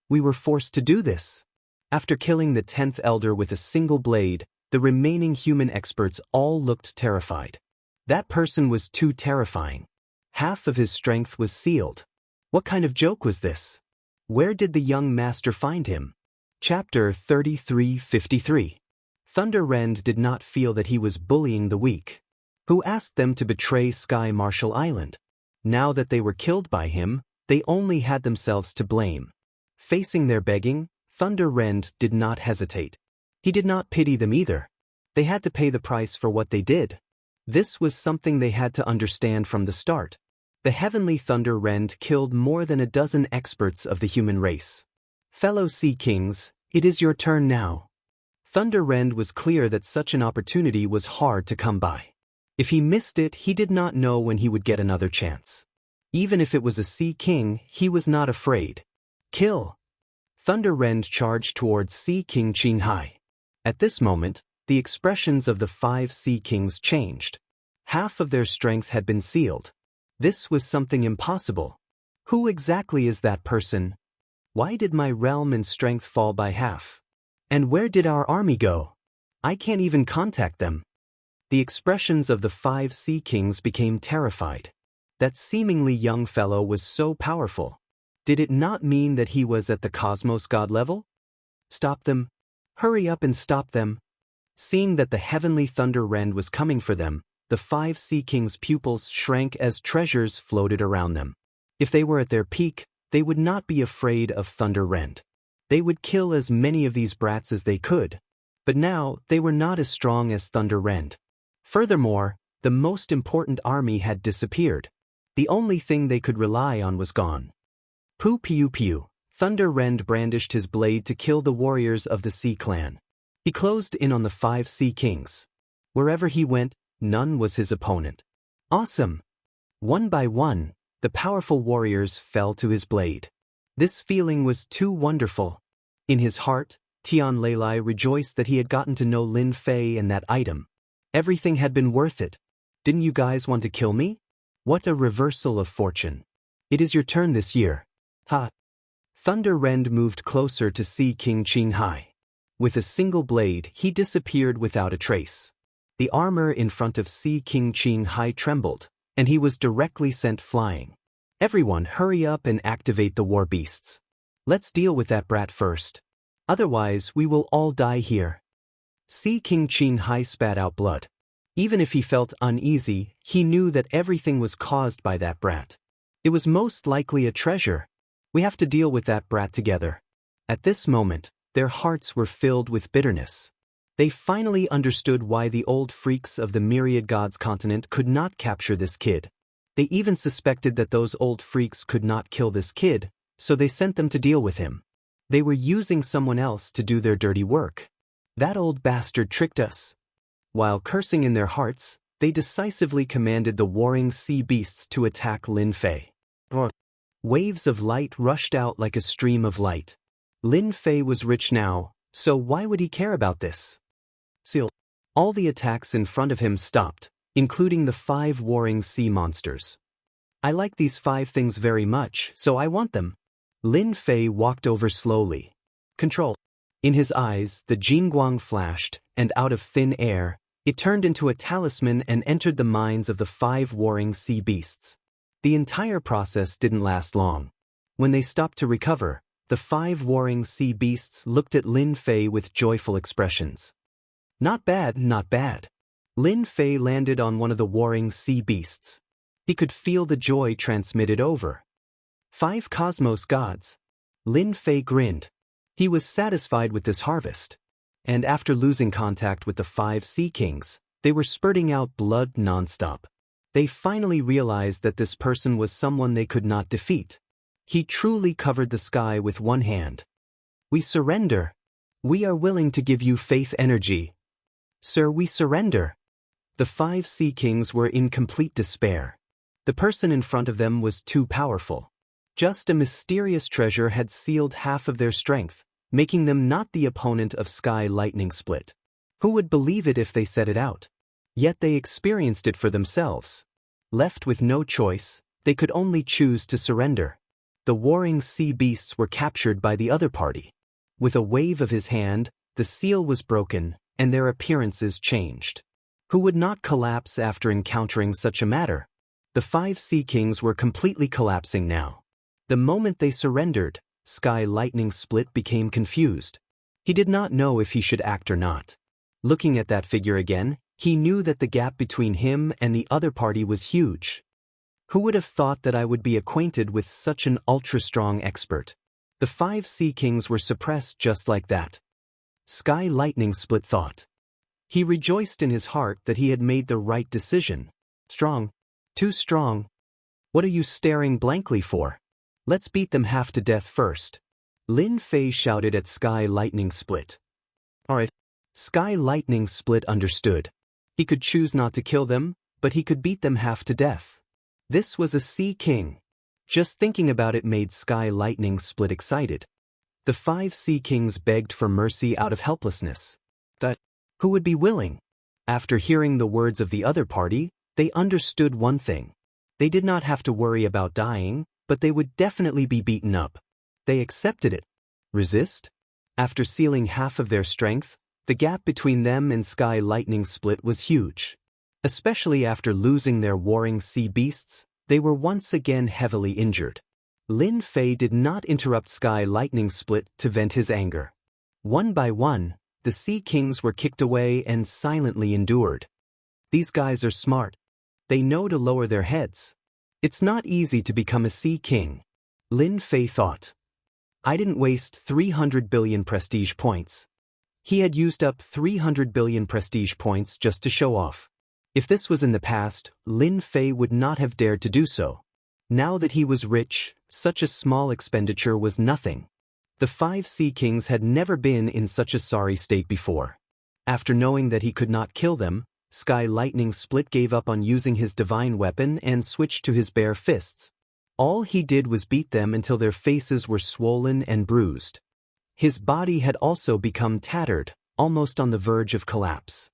We were forced to do this. After killing the 10th Elder with a single blade, the remaining human experts all looked terrified. That person was too terrifying. Half of his strength was sealed. What kind of joke was this? Where did the young master find him? Chapter 33:53. Thunder Rend did not feel that he was bullying the weak. Who asked them to betray Sky Marshall Island? Now that they were killed by him, they only had themselves to blame. Facing their begging, Thunder Rend did not hesitate. He did not pity them either. They had to pay the price for what they did. This was something they had to understand from the start. The Heavenly Thunder Rend killed more than a dozen experts of the human race. Fellow Sea Kings, it is your turn now. Thunder Rend was clear that such an opportunity was hard to come by. If he missed it, he did not know when he would get another chance. Even if it was a Sea King, he was not afraid. Kill! Thunder Rend charged towards Sea King Qinghai. At this moment, the expressions of the 5 Sea Kings changed. Half of their strength had been sealed. This was something impossible. Who exactly is that person? Why did my realm and strength fall by half? And where did our army go? I can't even contact them. The expressions of the 5 Sea Kings became terrified. That seemingly young fellow was so powerful. Did it not mean that he was at the Cosmos God level? Stop them. Hurry up and stop them. Seeing that the Heavenly Thunder Rend was coming for them, the 5 Sea Kings' pupils shrank as treasures floated around them. If they were at their peak, they would not be afraid of Thunder Rend. They would kill as many of these brats as they could. But now, they were not as strong as Thunder Rend. Furthermore, the most important army had disappeared. The only thing they could rely on was gone. Pew pew pew. Thunder Rend brandished his blade to kill the warriors of the Sea Clan. He closed in on the 5 Sea Kings. Wherever he went, none was his opponent. Awesome! One by one, the powerful warriors fell to his blade. This feeling was too wonderful. In his heart, Tian Leilai rejoiced that he had gotten to know Lin Fei and that item. Everything had been worth it. Didn't you guys want to kill me? What a reversal of fortune. It is your turn this year. Ha! Thunder Rend moved closer to Sea King Qinghai. With a single blade, he disappeared without a trace. The armor in front of Sea King Qinghai trembled, and he was directly sent flying. Everyone hurry up and activate the war beasts. Let's deal with that brat first. Otherwise, we will all die here. Sea King Qinghai spat out blood. Even if he felt uneasy, he knew that everything was caused by that brat. It was most likely a treasure. We have to deal with that brat together. At this moment, their hearts were filled with bitterness. They finally understood why the old freaks of the Myriad Gods continent could not capture this kid. They even suspected that those old freaks could not kill this kid, so they sent them to deal with him. They were using someone else to do their dirty work. That old bastard tricked us. While cursing in their hearts, they decisively commanded the warring sea beasts to attack Lin Fei. Waves of light rushed out like a stream of light. Lin Fei was rich now, so why would he care about this? Seal. All the attacks in front of him stopped, including the 5 warring sea monsters. I like these 5 things very much, so I want them. Lin Fei walked over slowly. Control. In his eyes, the Jingguang flashed, and out of thin air, it turned into a talisman and entered the minds of the 5 warring sea beasts. The entire process didn't last long. When they stopped to recover, the 5 warring sea beasts looked at Lin Fei with joyful expressions. Not bad, not bad. Lin Fei landed on one of the warring sea beasts. He could feel the joy transmitted over. 5 cosmos gods. Lin Fei grinned. He was satisfied with this harvest. And after losing contact with the 5 Sea Kings, they were spurting out blood non-stop. They finally realized that this person was someone they could not defeat. He truly covered the sky with one hand. We surrender. We are willing to give you faith energy. Sir, we surrender. The 5 Sea Kings were in complete despair. The person in front of them was too powerful. Just a mysterious treasure had sealed half of their strength, making them not the opponent of Sky Lightning Split. Who would believe it if they said it out? Yet they experienced it for themselves. Left with no choice, they could only choose to surrender. The warring sea beasts were captured by the other party. With a wave of his hand, the seal was broken, and their appearances changed. Who would not collapse after encountering such a matter? The 5 Sea Kings were completely collapsing now. The moment they surrendered, Sky Lightning Split became confused. He did not know if he should act or not. Looking at that figure again, he knew that the gap between him and the other party was huge. Who would have thought that I would be acquainted with such an ultra-strong expert? The 5 Sea Kings were suppressed just like that. Sky Lightning Split thought. He rejoiced in his heart that he had made the right decision. Strong. Too strong. What are you staring blankly for? Let's beat them half to death first. Lin Fei shouted at Sky Lightning Split. Alright. Sky Lightning Split understood. He could choose not to kill them, but he could beat them half to death. This was a Sea King. Just thinking about it made Sky Lightning Split excited. The 5 Sea Kings begged for mercy out of helplessness. Who would be willing? After hearing the words of the other party, they understood one thing. They did not have to worry about dying, but they would definitely be beaten up. They accepted it. Resist? After sealing half of their strength, the gap between them and Sky Lightning Split was huge. Especially after losing their warring sea beasts, they were once again heavily injured. Lin Fei did not interrupt Sky Lightning Split to vent his anger. One by one, the Sea Kings were kicked away and silently endured. These guys are smart. They know to lower their heads. It's not easy to become a Sea King. Lin Fei thought. I didn't waste 300 billion prestige points. He had used up 300 billion prestige points just to show off. If this was in the past, Lin Fei would not have dared to do so. Now that he was rich, such a small expenditure was nothing. The 5 Sea Kings had never been in such a sorry state before. After knowing that he could not kill them, Sky Lightning Split gave up on using his divine weapon and switched to his bare fists. All he did was beat them until their faces were swollen and bruised. His body had also become tattered, almost on the verge of collapse.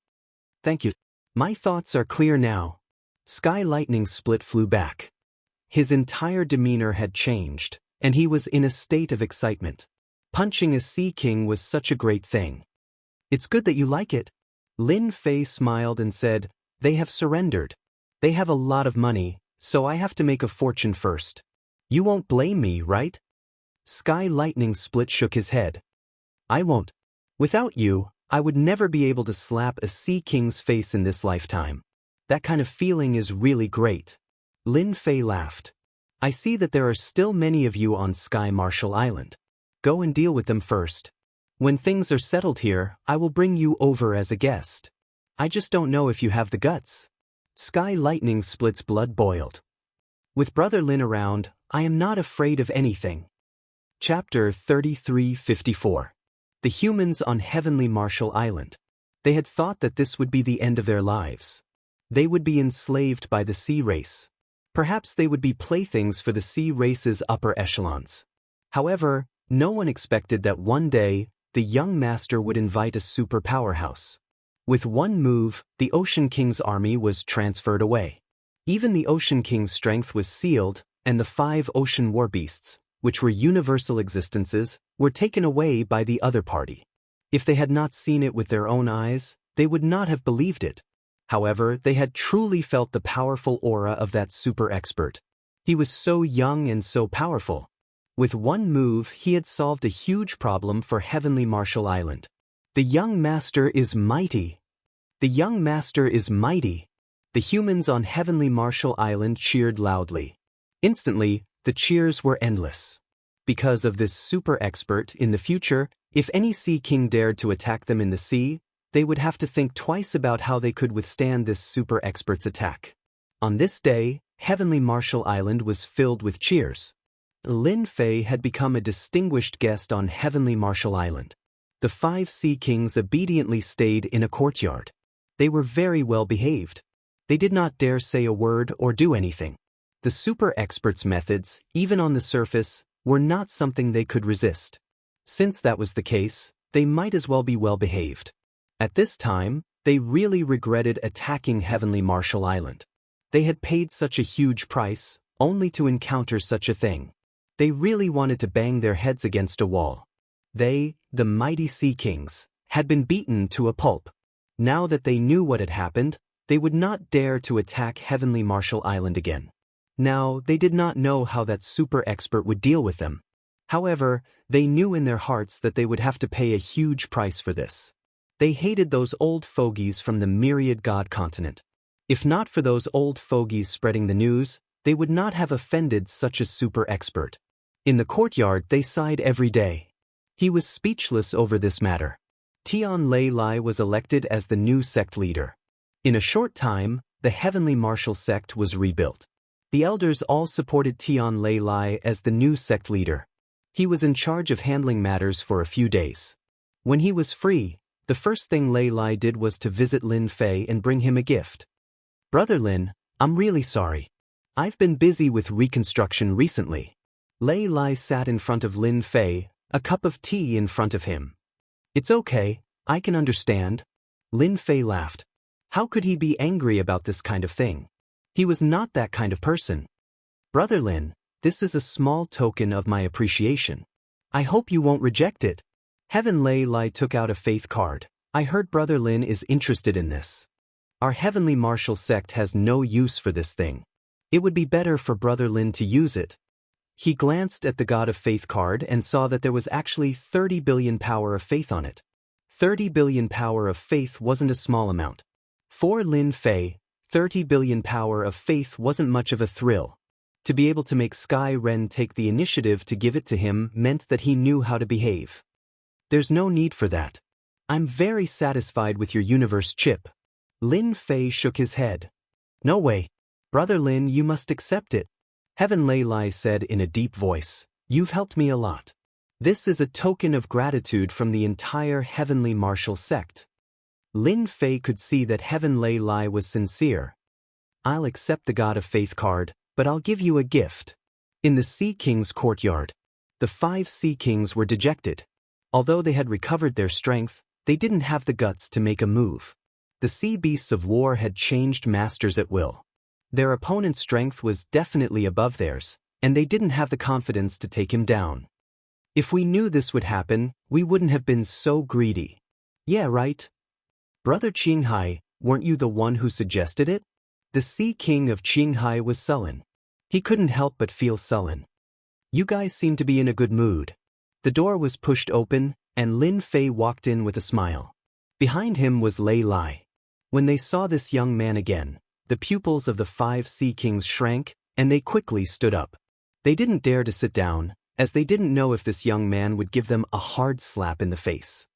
Thank you. My thoughts are clear now. Sky Lightning Split flew back. His entire demeanor had changed, and he was in a state of excitement. Punching a Sea King was such a great thing. It's good that you like it. Lin Fei smiled and said, they have surrendered. They have a lot of money, so I have to make a fortune first. You won't blame me, right? Sky Lightning Split shook his head. I won't. Without you, I would never be able to slap a Sea King's face in this lifetime. That kind of feeling is really great. Lin Fei laughed. I see that there are still many of you on Sky Marshall Island. Go and deal with them first. When things are settled here, I will bring you over as a guest. I just don't know if you have the guts. Sky Lightning Split's blood boiled. With Brother Lin around, I am not afraid of anything. Chapter 3354. The humans on Heavenly Marshall Island. They had thought that this would be the end of their lives. They would be enslaved by the sea race. Perhaps they would be playthings for the sea race's upper echelons. However, no one expected that one day, the young master would invite a super powerhouse. With one move, the Ocean King's army was transferred away. Even the Ocean King's strength was sealed, and the 5 ocean war beasts, which were universal existences, were taken away by the other party. If they had not seen it with their own eyes, they would not have believed it. However, they had truly felt the powerful aura of that super expert. He was so young and so powerful. With one move, he had solved a huge problem for Heavenly Marshall Island. The young master is mighty. The young master is mighty. The humans on Heavenly Marshall Island cheered loudly. Instantly, the cheers were endless. Because of this super expert, in the future, if any Sea King dared to attack them in the sea, they would have to think twice about how they could withstand this super expert's attack. On this day, Heavenly Marshall Island was filled with cheers. Lin Fei had become a distinguished guest on Heavenly Marshall Island. The 5 Sea Kings obediently stayed in a courtyard. They were very well behaved. They did not dare say a word or do anything. The super experts' methods, even on the surface, were not something they could resist. Since that was the case, they might as well be well behaved. At this time, they really regretted attacking Heavenly Marshall Island. They had paid such a huge price, only to encounter such a thing. They really wanted to bang their heads against a wall. They, the mighty Sea Kings, had been beaten to a pulp. Now that they knew what had happened, they would not dare to attack Heavenly Marshall Island again. Now, they did not know how that super expert would deal with them. However, they knew in their hearts that they would have to pay a huge price for this. They hated those old fogies from the myriad god continent. If not for those old fogies spreading the news, they would not have offended such a super expert. In the courtyard they sighed every day. He was speechless over this matter. Tian Lei Lai was elected as the new sect leader. In a short time, the Heavenly Marshall sect was rebuilt. The elders all supported Tian Lei Lai as the new sect leader. He was in charge of handling matters for a few days. When he was free, the first thing Lei Lai did was to visit Lin Fei and bring him a gift. "Brother Lin, I'm really sorry. I've been busy with reconstruction recently." Lei Lai sat in front of Lin Fei, a cup of tea in front of him. "It's okay, I can understand." Lin Fei laughed. How could he be angry about this kind of thing? He was not that kind of person. "Brother Lin, this is a small token of my appreciation. I hope you won't reject it." Heaven Lei Lai took out a faith card. "I heard Brother Lin is interested in this. Our Heavenly Marshall sect has no use for this thing. It would be better for Brother Lin to use it." He glanced at the God of Faith card and saw that there was actually 30 billion power of faith on it. 30 billion power of faith wasn't a small amount. For Lin Fei, 30 billion power of faith wasn't much of a thrill. To be able to make Sky Ren take the initiative to give it to him meant that he knew how to behave. "There's no need for that. I'm very satisfied with your universe chip." Lin Fei shook his head. "No way. Brother Lin, you must accept it." Heaven Lei Lai said in a deep voice, "You've helped me a lot. This is a token of gratitude from the entire Heavenly Marshall sect." Lin Fei could see that Heaven Lei Lai was sincere. "I'll accept the God of Faith card, but I'll give you a gift." In the Sea King's courtyard, the 5 Sea Kings were dejected. Although they had recovered their strength, they didn't have the guts to make a move. The sea beasts of war had changed masters at will. Their opponent's strength was definitely above theirs, and they didn't have the confidence to take him down. "If we knew this would happen, we wouldn't have been so greedy." "Yeah, right. Brother Qinghai, weren't you the one who suggested it?" The Sea King of Qinghai was sullen. He couldn't help but feel sullen. "You guys seem to be in a good mood." The door was pushed open, and Lin Fei walked in with a smile. Behind him was Lei Lai. When they saw this young man again, the pupils of the 5 Sea Kings shrank, and they quickly stood up. They didn't dare to sit down, as they didn't know if this young man would give them a hard slap in the face.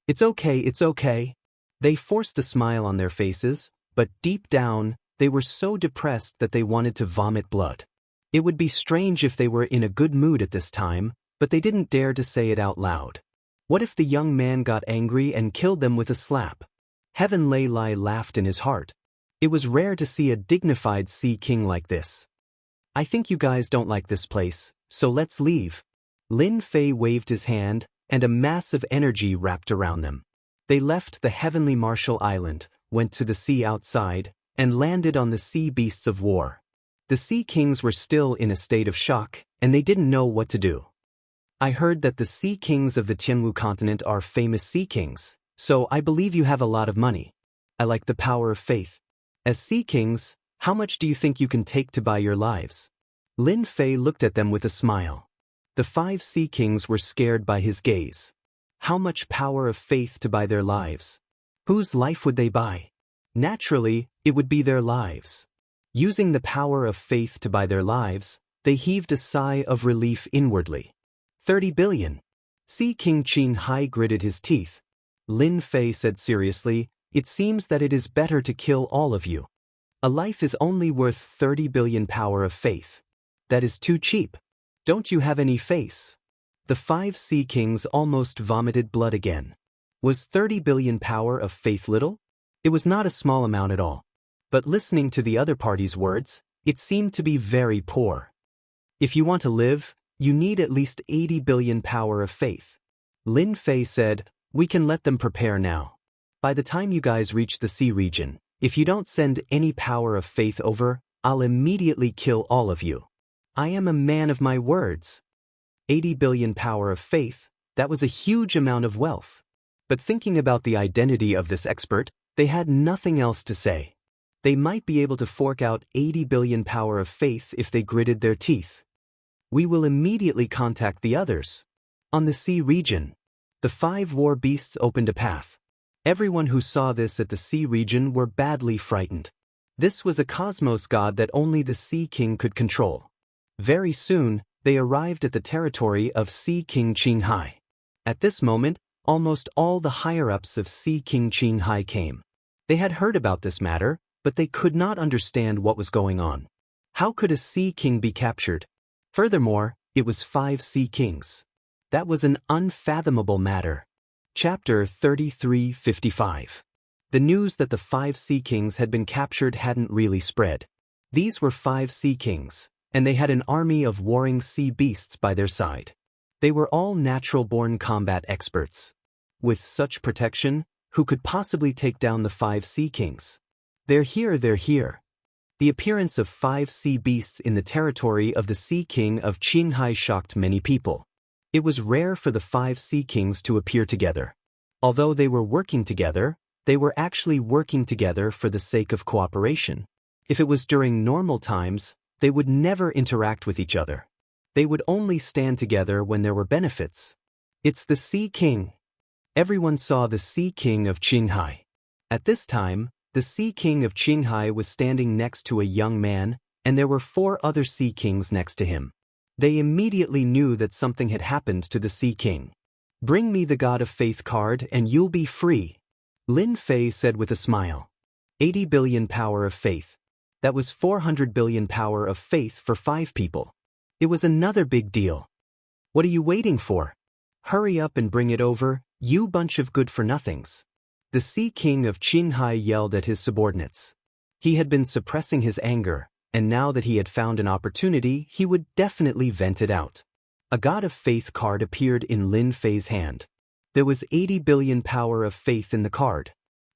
It's okay. They forced a smile on their faces, but deep down, they were so depressed that they wanted to vomit blood. It would be strange if they were in a good mood at this time, but they didn't dare to say it out loud. What if the young man got angry and killed them with a slap? Heaven Lei Lai laughed in his heart. It was rare to see a dignified Sea King like this. "I think you guys don't like this place, so let's leave." Lin Fei waved his hand, and a mass of energy wrapped around them. They left the Heavenly Marshall Island, went to the sea outside, and landed on the sea beasts of war. The Sea Kings were still in a state of shock, and they didn't know what to do. "I heard that the Sea Kings of the Tianwu continent are famous Sea Kings, so I believe you have a lot of money. I like the power of faith. As Sea Kings, how much do you think you can take to buy your lives?" Lin Fei looked at them with a smile. The 5 Sea Kings were scared by his gaze. How much power of faith to buy their lives? Whose life would they buy? Naturally, it would be their lives. Using the power of faith to buy their lives, they heaved a sigh of relief inwardly. 30 billion. Sea King Qin Hai gritted his teeth. Lin Fei said seriously, "It seems that it is better to kill all of you." A life is only worth 30 billion power of faith. That is too cheap. Don't you have any face? The 5 sea kings almost vomited blood again. Was 30 billion power of faith little? It was not a small amount at all. But listening to the other party's words, it seemed to be very poor. If you want to live, you need at least 80 billion power of faith. Lin Fei said, we can let them prepare now. By the time you guys reach the sea region, if you don't send any power of faith over, I'll immediately kill all of you. I am a man of my words. 80 billion power of faith, that was a huge amount of wealth. But thinking about the identity of this expert, they had nothing else to say. They might be able to fork out 80 billion power of faith if they gritted their teeth. We will immediately contact the others. On the sea region, the 5 war beasts opened a path. Everyone who saw this at the sea region were badly frightened. This was a cosmos god that only the Sea King could control. Very soon, they arrived at the territory of Sea King Qinghai. At this moment, almost all the higher-ups of Sea King Qinghai came. They had heard about this matter, but they could not understand what was going on. How could a Sea King be captured? Furthermore, it was 5 Sea Kings. That was an unfathomable matter. Chapter 33:55. The news that the 5 Sea Kings had been captured hadn't really spread. These were 5 Sea Kings, and they had an army of warring sea beasts by their side. They were all natural-born combat experts. With such protection, who could possibly take down the 5 Sea Kings? They're here. The appearance of 5 sea beasts in the territory of the Sea King of Qinghai shocked many people. It was rare for the 5 Sea Kings to appear together. Although they were working together, they were actually working together for the sake of cooperation. If it was during normal times, they would never interact with each other. They would only stand together when there were benefits. It's the Sea King. Everyone saw the Sea King of Qinghai. At this time, the Sea King of Qinghai was standing next to a young man, and there were 4 other Sea Kings next to him. They immediately knew that something had happened to the Sea King. Bring me the God of Faith card and you'll be free, Lin Fei said with a smile. 80 billion power of faith. That was 400 billion power of faith for 5 people. It was another big deal. What are you waiting for? Hurry up and bring it over, you bunch of good-for-nothings. The Sea King of Qinghai yelled at his subordinates. He had been suppressing his anger, and now that he had found an opportunity, he would definitely vent it out. A God of Faith card appeared in Lin Fei's hand. There was 80 billion power of faith in the card.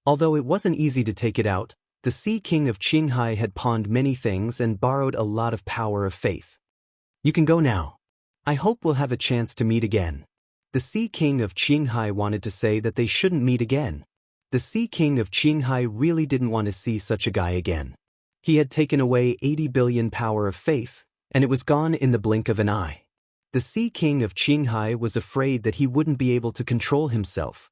Although it wasn't easy to take it out, the Sea King of Qinghai had pawned many things and borrowed a lot of power of faith. You can go now. I hope we'll have a chance to meet again. The Sea King of Qinghai wanted to say that they shouldn't meet again. The Sea King of Qinghai really didn't want to see such a guy again. He had taken away 80 billion power of faith, and it was gone in the blink of an eye. The Sea King of Qinghai was afraid that he wouldn't be able to control himself.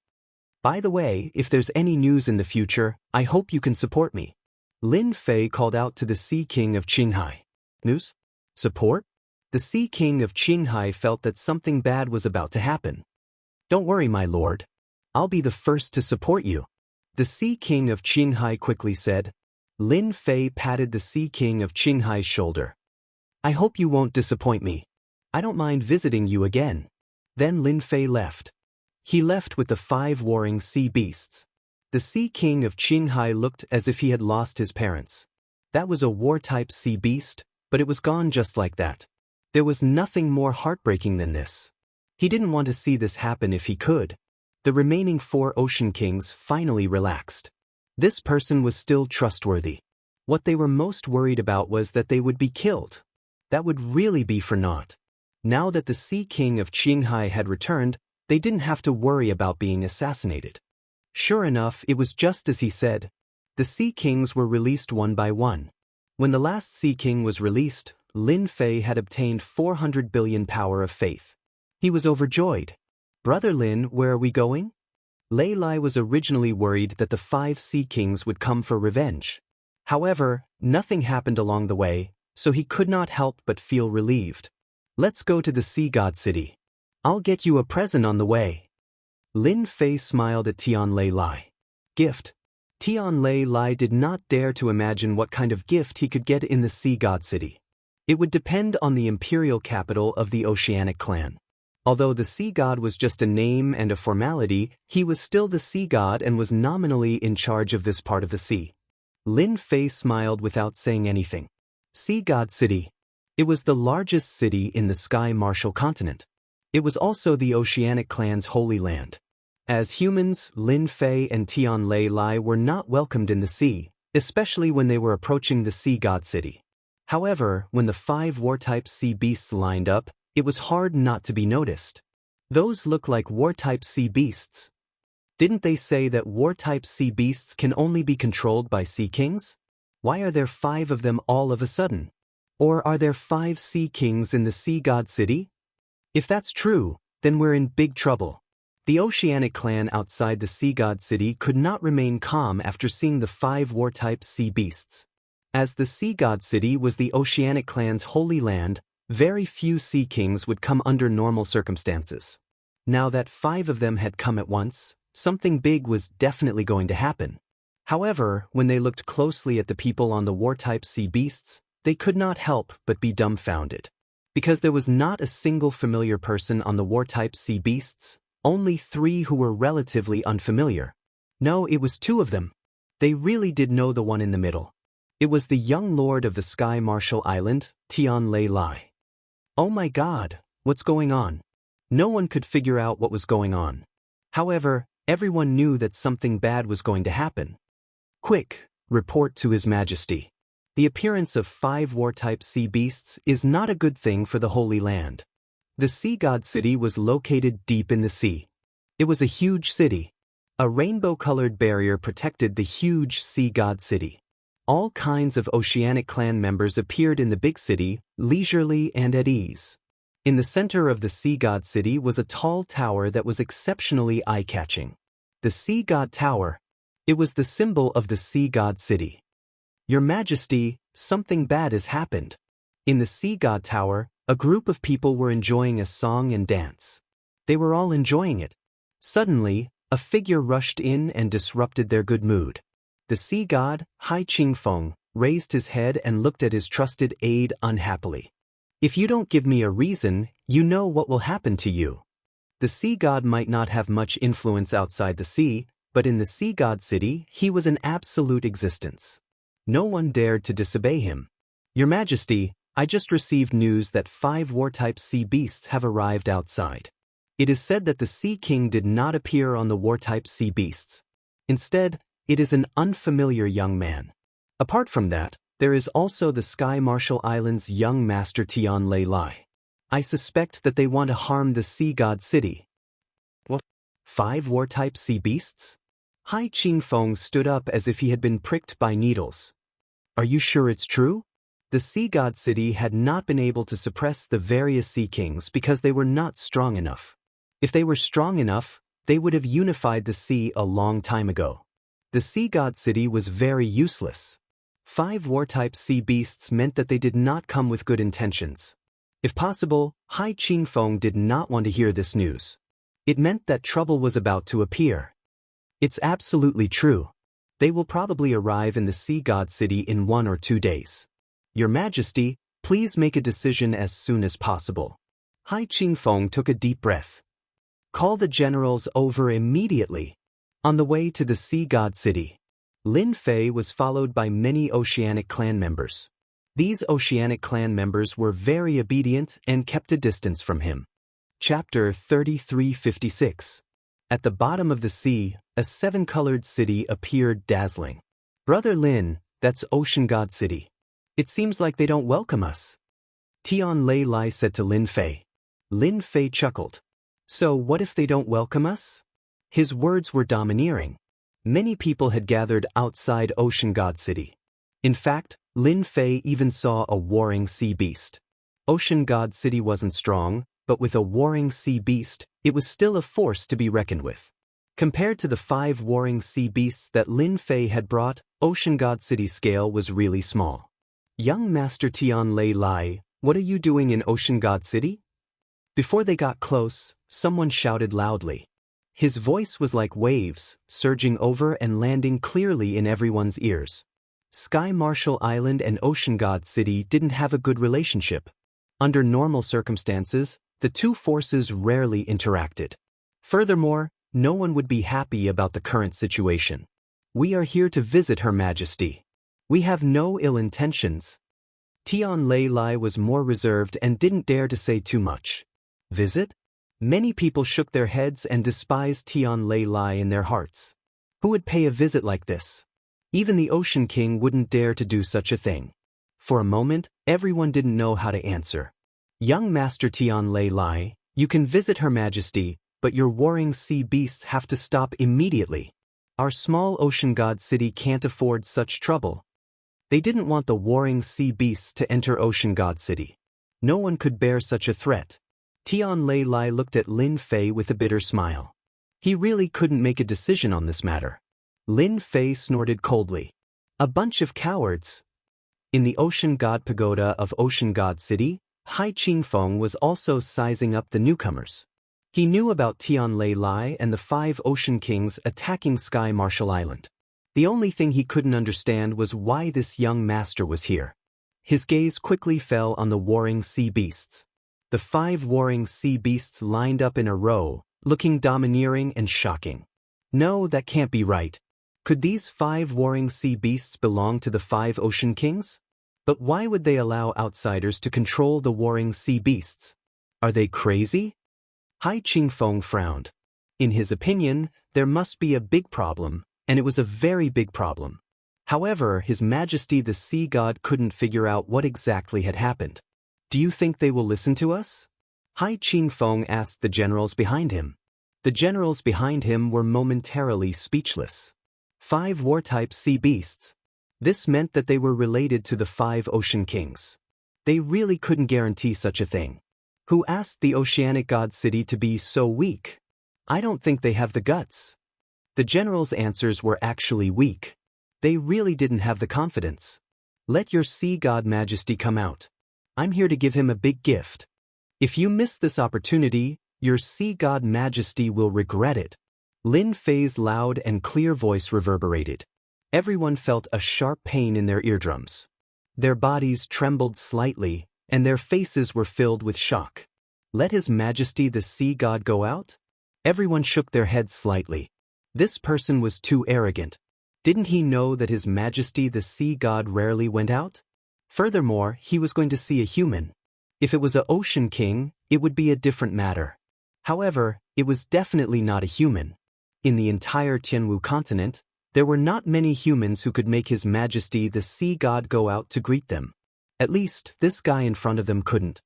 By the way, if there's any news in the future, I hope you can support me. Lin Fei called out to the Sea King of Qinghai. News? Support? The Sea King of Qinghai felt that something bad was about to happen. Don't worry, my lord. I'll be the first to support you, the Sea King of Qinghai quickly said. Lin Fei patted the Sea King of Qinghai's shoulder. I hope you won't disappoint me. I don't mind visiting you again. Then Lin Fei left. He left with the 5 warring sea beasts. The Sea King of Qinghai looked as if he had lost his parents. That was a war-type sea beast, but it was gone just like that. There was nothing more heartbreaking than this. He didn't want to see this happen if he could. The remaining 4 Ocean Kings finally relaxed. This person was still trustworthy. What they were most worried about was that they would be killed. That would really be for naught. Now that the Sea King of Qinghai had returned, they didn't have to worry about being assassinated. Sure enough, it was just as he said. The Sea Kings were released one by one. When the last Sea King was released, Lin Fei had obtained 400 billion power of faith. He was overjoyed. Brother Lin, where are we going? Lei Lai was originally worried that the 5 Sea Kings would come for revenge. However, nothing happened along the way, so he could not help but feel relieved. Let's go to the Sea God City. I'll get you a present on the way. Lin Fei smiled at Tian Lei Lai. Gift. Tian Lei Lai did not dare to imagine what kind of gift he could get in the Sea God City. It would depend on the imperial capital of the Oceanic clan. Although the Sea God was just a name and a formality, he was still the Sea God and was nominally in charge of this part of the sea. Lin Fei smiled without saying anything. Sea God City. It was the largest city in the Sky Martial continent. It was also the Oceanic clan's holy land. As humans, Lin Fei and Tian Lei Lai were not welcomed in the sea, especially when they were approaching the Sea God City. However, when the 5 war-type sea beasts lined up, it was hard not to be noticed. Those look like war-type sea beasts. Didn't they say that war-type sea beasts can only be controlled by sea kings? Why are there 5 of them all of a sudden? Or are there 5 sea kings in the Sea God City? If that's true, then we're in big trouble. The Oceanic clan outside the Sea God City could not remain calm after seeing the 5 war-type sea beasts. As the Sea God City was the Oceanic clan's holy land, very few sea kings would come under normal circumstances. Now that 5 of them had come at once, something big was definitely going to happen. However, when they looked closely at the people on the war-type sea beasts, they could not help but be dumbfounded. Because there was not a single familiar person on the war-type sea beasts, only 3 who were relatively unfamiliar. No, it was 2 of them. They really did know the one in the middle. It was the young lord of the Sky Martial Island, Tian Lei Lai. Oh my God, what's going on? No one could figure out what was going on. However, everyone knew that something bad was going to happen. Quick, report to His Majesty. The appearance of 5 war-type sea beasts is not a good thing for the Holy Land. The Sea God City was located deep in the sea. It was a huge city. A rainbow-colored barrier protected the huge Sea God City. All kinds of Oceanic clan members appeared in the big city, leisurely and at ease. In the center of the Sea God City was a tall tower that was exceptionally eye-catching. The Sea God Tower. It was the symbol of the Sea God City. Your Majesty, something bad has happened. In the Sea God Tower, a group of people were enjoying a song and dance. They were all enjoying it. Suddenly, a figure rushed in and disrupted their good mood. The sea god, Hai Qingfeng, raised his head and looked at his trusted aide unhappily. If you don't give me a reason, you know what will happen to you. The sea god might not have much influence outside the sea, but in the Sea God City, he was an absolute existence. No one dared to disobey him. Your Majesty, I just received news that 5 war-type sea beasts have arrived outside. It is said that the Sea King did not appear on the war-type sea beasts. Instead, it is an unfamiliar young man. Apart from that, there is also the Sky Martial Island's young master Tian Lei Lai. I suspect that they want to harm the Sea God City. What? 5 war-type sea beasts? Hai Qingfeng stood up as if he had been pricked by needles. Are you sure it's true? The Sea God City had not been able to suppress the various sea kings because they were not strong enough. If they were strong enough, they would have unified the sea a long time ago. The Sea God City was very useless. 5 war-type sea beasts meant that they did not come with good intentions. If possible, Hai Qingfeng did not want to hear this news. It meant that trouble was about to appear. It's absolutely true. They will probably arrive in the Sea God City in 1 or 2 days. Your Majesty, please make a decision as soon as possible. Hai Qingfeng took a deep breath. Call the generals over immediately. On the way to the Sea God City, Lin Fei was followed by many Oceanic clan members. These Oceanic clan members were very obedient and kept a distance from him. Chapter 3356. At the bottom of the sea, a 7-colored city appeared dazzling. Brother Lin, that's Ocean God City. It seems like they don't welcome us. Tian Lei Lai said to Lin Fei. Lin Fei chuckled. So what if they don't welcome us? His words were domineering. Many people had gathered outside Ocean God City. In fact, Lin Fei even saw a warring sea beast. Ocean God City wasn't strong, but with a warring sea beast, it was still a force to be reckoned with. Compared to the 5 warring sea beasts that Lin Fei had brought, Ocean God City's scale was really small. Young Master Tian Lei Lai, what are you doing in Ocean God City? Before they got close, someone shouted loudly. His voice was like waves, surging over and landing clearly in everyone's ears. Sky Marshal Island and Ocean God City didn't have a good relationship. Under normal circumstances, the two forces rarely interacted. Furthermore, no one would be happy about the current situation. We are here to visit Her Majesty. We have no ill intentions. Tian Lei Lai was more reserved and didn't dare to say too much. Visit? Many people shook their heads and despised Tian Lei Lai in their hearts. Who would pay a visit like this? Even the Ocean King wouldn't dare to do such a thing. For a moment, everyone didn't know how to answer. Young Master Tian Lei Lai, you can visit Her Majesty, but your warring sea beasts have to stop immediately. Our small ocean god city can't afford such trouble. They didn't want the warring sea beasts to enter Ocean God City. No one could bear such a threat. Tian Lei Lai looked at Lin Fei with a bitter smile. He really couldn't make a decision on this matter. Lin Fei snorted coldly. A bunch of cowards. In the Ocean God Pagoda of Ocean God City, Hai Qingfeng was also sizing up the newcomers. He knew about Tian Lei Lai and the 5 Ocean Kings attacking Sky Marshal Island. The only thing he couldn't understand was why this young master was here. His gaze quickly fell on the warring sea beasts. The 5 warring sea beasts lined up in a row, looking domineering and shocking. No, that can't be right. Could these 5 warring sea beasts belong to the 5 Ocean Kings? But why would they allow outsiders to control the warring sea beasts? Are they crazy? Hai Qingfeng frowned. In his opinion, there must be a big problem, and it was a very big problem. However, His Majesty the Sea God couldn't figure out what exactly had happened. Do you think they will listen to us? Hai Qingfeng asked the generals behind him. The generals behind him were momentarily speechless. 5 war-type sea beasts. This meant that they were related to the 5 Ocean Kings. They really couldn't guarantee such a thing. Who asked the Oceanic God City to be so weak? I don't think they have the guts. The generals' answers were actually weak. They really didn't have the confidence. Let your Sea God Majesty come out. I'm here to give him a big gift. If you miss this opportunity, your Sea God Majesty will regret it. Lin Fei's loud and clear voice reverberated. Everyone felt a sharp pain in their eardrums. Their bodies trembled slightly, and their faces were filled with shock. Let His Majesty the Sea God go out? Everyone shook their heads slightly. This person was too arrogant. Didn't he know that His Majesty the Sea God rarely went out? Furthermore, he was going to see a human. If it was an Ocean King, it would be a different matter. However, it was definitely not a human. In the entire Tianwu continent, there were not many humans who could make His Majesty the Sea God go out to greet them. At least, this guy in front of them couldn't.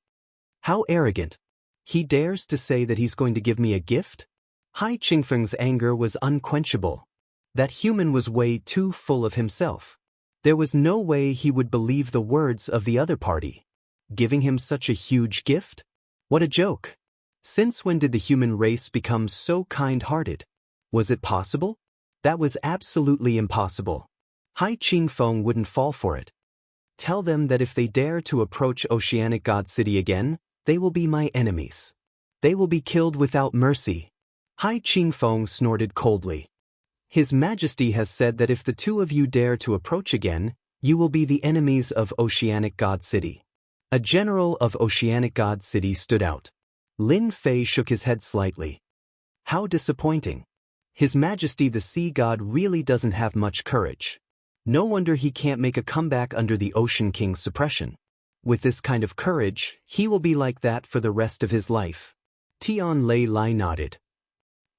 How arrogant. He dares to say that he's going to give me a gift? Hai Qingfeng's anger was unquenchable. That human was way too full of himself. There was no way he would believe the words of the other party. Giving him such a huge gift? What a joke. Since when did the human race become so kind-hearted? Was it possible? That was absolutely impossible. Hai Qingfeng wouldn't fall for it. Tell them that if they dare to approach Oceanic God City again, they will be my enemies. They will be killed without mercy. Hai Qingfeng snorted coldly. His Majesty has said that if the 2 of you dare to approach again, you will be the enemies of Oceanic God City. A general of Oceanic God City stood out. Lin Fei shook his head slightly. How disappointing. His Majesty the Sea God really doesn't have much courage. No wonder he can't make a comeback under the Ocean King's suppression. With this kind of courage, he will be like that for the rest of his life. Tian Lei Lai nodded.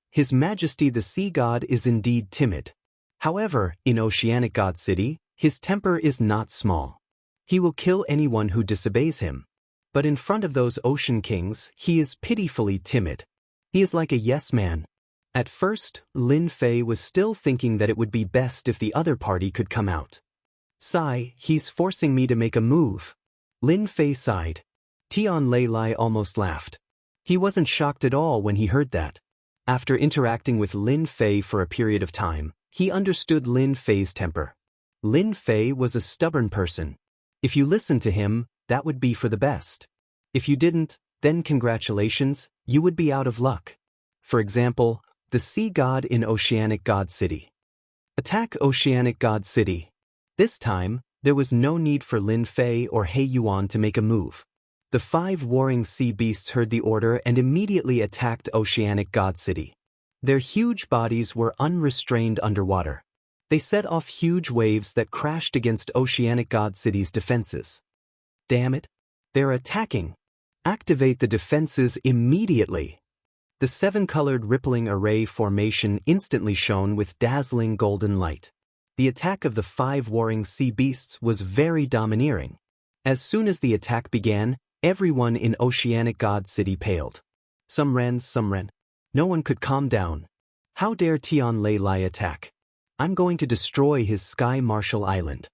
His Majesty the Sea God is indeed timid. However, in Oceanic God City, his temper is not small. He will kill anyone who disobeys him. But in front of those Ocean Kings, he is pitifully timid. He is like a yes man. At first, Lin Fei was still thinking that it would be best if the other party could come out. Sigh, he's forcing me to make a move. Lin Fei sighed. Tian Lei Lai almost laughed. He wasn't shocked at all when he heard that. After interacting with Lin Fei for a period of time, he understood Lin Fei's temper. Lin Fei was a stubborn person. If you listened to him, that would be for the best. If you didn't, then congratulations, you would be out of luck. For example, The Sea God in Oceanic God City. Attack Oceanic God City. This time, there was no need for Lin Fei or He Yuan to make a move. The 5 warring sea beasts heard the order and immediately attacked Oceanic God City. Their huge bodies were unrestrained underwater. They set off huge waves that crashed against Oceanic God City's defenses. Damn it! They're attacking! Activate the defenses immediately! The 7-colored rippling array formation instantly shone with dazzling golden light. The attack of the 5 warring sea beasts was very domineering. As soon as the attack began, everyone in Oceanic God City paled. Some ran. No one could calm down. How dare Tian Lei Lai attack? I'm going to destroy his Sky Marshal Island.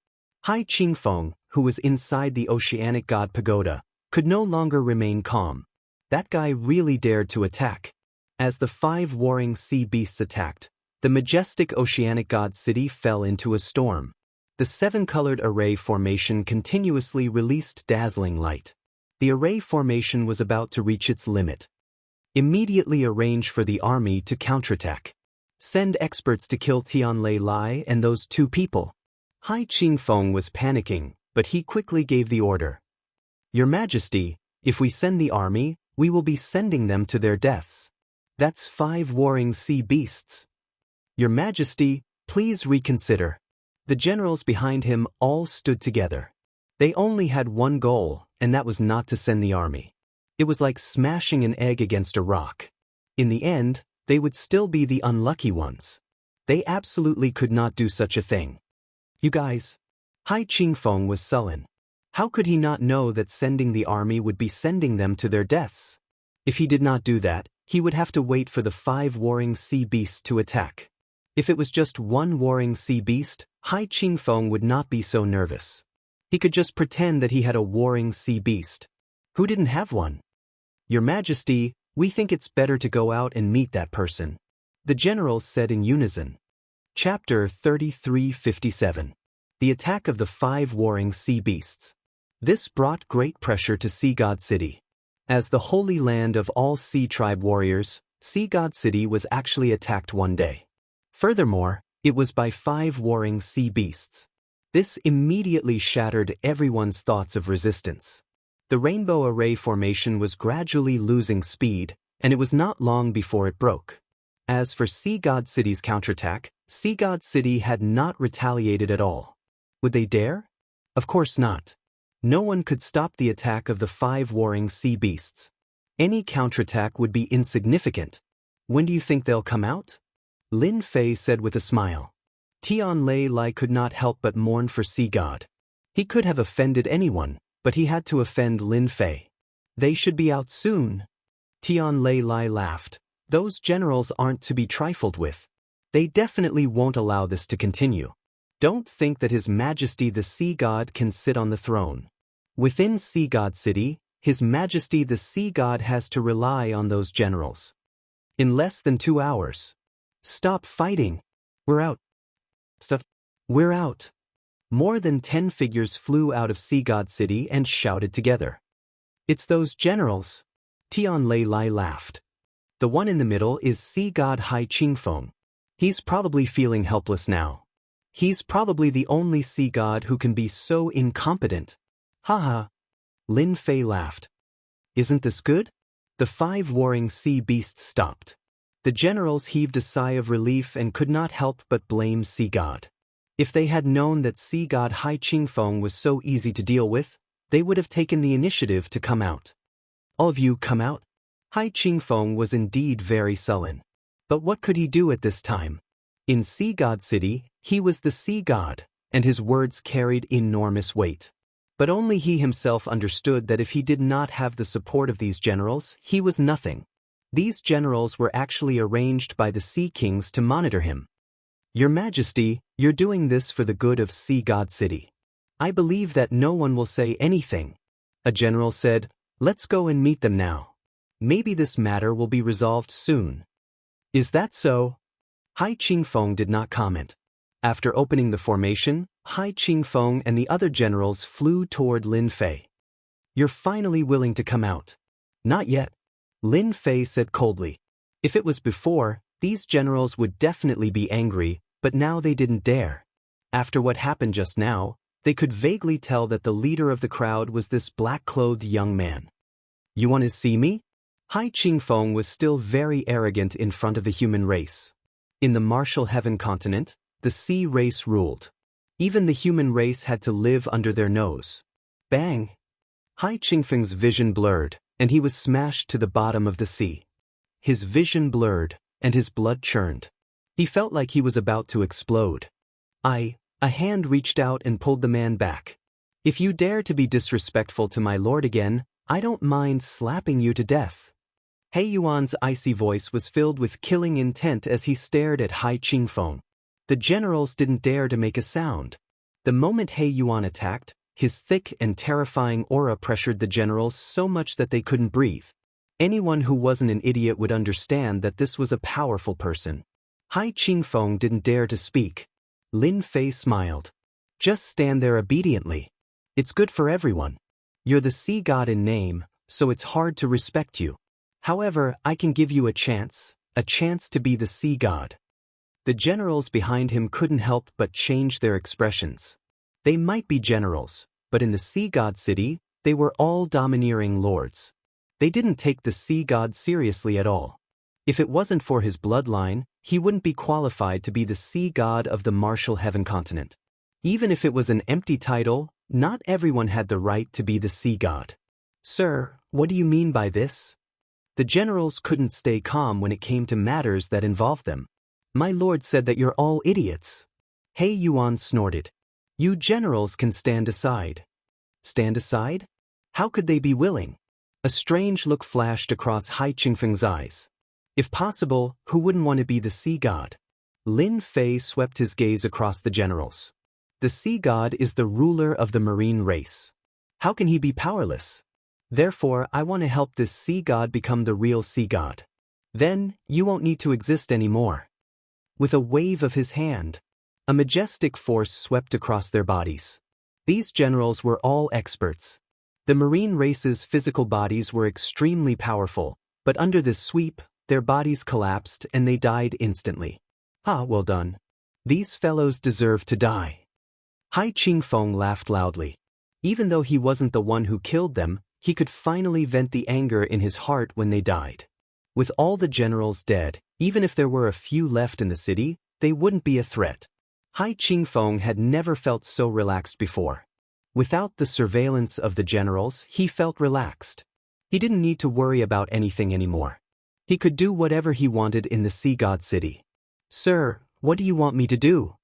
Hai Qingfeng, who was inside the Oceanic God Pagoda, could no longer remain calm. That guy really dared to attack. As the 5 warring sea beasts attacked, the majestic Oceanic God City fell into a storm. The 7-colored array formation continuously released dazzling light. The array formation was about to reach its limit. Immediately arrange for the army to counterattack. Send experts to kill Tian Lei Lai and those 2 people. Hai Qingfeng was panicking, but he quickly gave the order. Your Majesty, if we send the army, we will be sending them to their deaths. That's 5 warring sea beasts. Your Majesty, please reconsider. The generals behind him all stood together. They only had one goal, and that was not to send the army. It was like smashing an egg against a rock. In the end, they would still be the unlucky ones. They absolutely could not do such a thing. You guys. Hai Qingfeng was sullen. How could he not know that sending the army would be sending them to their deaths? If he did not do that, he would have to wait for the 5 warring sea beasts to attack. If it was just one warring sea beast, Hai Qingfeng would not be so nervous. He could just pretend that he had a warring sea beast. Who didn't have one? Your Majesty, we think it's better to go out and meet that person. The generals said in unison. Chapter 3357. The attack of the 5 warring sea beasts. This brought great pressure to Sea God City. As the holy land of all sea tribe warriors, Sea God City was actually attacked one day. Furthermore, it was by 5 warring sea beasts. This immediately shattered everyone's thoughts of resistance. The rainbow array formation was gradually losing speed, and it was not long before it broke. As for Sea God City's counterattack, Sea God City had not retaliated at all. Would they dare? Of course not. No one could stop the attack of the 5 warring sea beasts. Any counterattack would be insignificant. When do you think they'll come out? Lin Fei said with a smile. Tian Lei Lai could not help but mourn for Sea God. He could have offended anyone, but he had to offend Lin Fei. They should be out soon. Tian Lei Lai laughed. Those generals aren't to be trifled with. They definitely won't allow this to continue. Don't think that His Majesty the Sea God can sit on the throne. Within Sea God City, His Majesty the Sea God has to rely on those generals. In less than 2 hours. Stop fighting. We're out. We're out. More than 10 figures flew out of Sea God City and shouted together. It's those generals. Tian Lei Lai laughed. The one in the middle is Sea God Hai Qingfeng. He's probably feeling helpless now. He's probably the only sea god who can be so incompetent. Haha. Lin Fei laughed. Isn't this good? The 5 warring sea beasts stopped. The generals heaved a sigh of relief and could not help but blame Sea God. If they had known that Sea God Hai Qingfeng was so easy to deal with, they would have taken the initiative to come out. All of you come out? Hai Qingfeng was indeed very sullen. But what could he do at this time? In Sea God City, he was the sea god, and his words carried enormous weight. But only he himself understood that if he did not have the support of these generals, he was nothing. These generals were actually arranged by the Sea Kings to monitor him. Your Majesty, you're doing this for the good of Sea God City. I believe that no one will say anything. A general said, let's go and meet them now. Maybe this matter will be resolved soon. Is that so? Hai Qingfeng did not comment. After opening the formation, Hai Qingfeng and the other generals flew toward Lin Fei. You're finally willing to come out. Not yet. Lin Fei said coldly. If it was before, These generals would definitely be angry, but now they didn't dare. After what happened just now, they could vaguely tell that the leader of the crowd was this black-clothed young man. You want to see me? Hai Qingfeng was still very arrogant in front of the human race. In the martial heaven continent, the sea race ruled. Even the human race had to live under their nose. Bang! Hai Qingfeng's vision blurred, and he was smashed to the bottom of the sea. His vision blurred, and his blood churned. He felt like he was about to explode. A hand reached out and pulled the man back. If you dare to be disrespectful to my lord again, I don't mind slapping you to death. He Yuan's icy voice was filled with killing intent as he stared at Hai Qingfeng. The generals didn't dare to make a sound. The moment He Yuan attacked, his thick and terrifying aura pressured the generals so much that they couldn't breathe. Anyone who wasn't an idiot would understand that this was a powerful person. Hai Qingfeng didn't dare to speak. Lin Fei smiled. Just stand there obediently. It's good for everyone. You're the sea god in name, so it's hard to respect you. However, I can give you a chance to be the sea god. The generals behind him couldn't help but change their expressions. They might be generals, but in the sea god city, they were all domineering lords. They didn't take the sea god seriously at all. If it wasn't for his bloodline, he wouldn't be qualified to be the sea god of the martial heaven continent. Even if it was an empty title, not everyone had the right to be the sea god. Sir, what do you mean by this? The generals couldn't stay calm when it came to matters that involved them. My lord said that you're all idiots. He Yuan snorted. You generals can stand aside. Stand aside? How could they be willing? A strange look flashed across Hai Qingfeng's eyes. If possible, who wouldn't want to be the sea god? Lin Fei swept his gaze across the generals. The sea god is the ruler of the marine race. How can he be powerless? Therefore, I want to help this sea god become the real sea god. Then, you won't need to exist anymore. With a wave of his hand, a majestic force swept across their bodies. These generals were all experts. The marine race's physical bodies were extremely powerful, but under this sweep, their bodies collapsed and they died instantly. Ah, well done. These fellows deserve to die. Hai Qingfeng laughed loudly. Even though he wasn't the one who killed them, he could finally vent the anger in his heart when they died. With all the generals dead, even if there were a few left in the city, they wouldn't be a threat. Hai Qingfeng had never felt so relaxed before. Without the surveillance of the generals, he felt relaxed. He didn't need to worry about anything anymore. He could do whatever he wanted in the sea god city. Sir, what do you want me to do?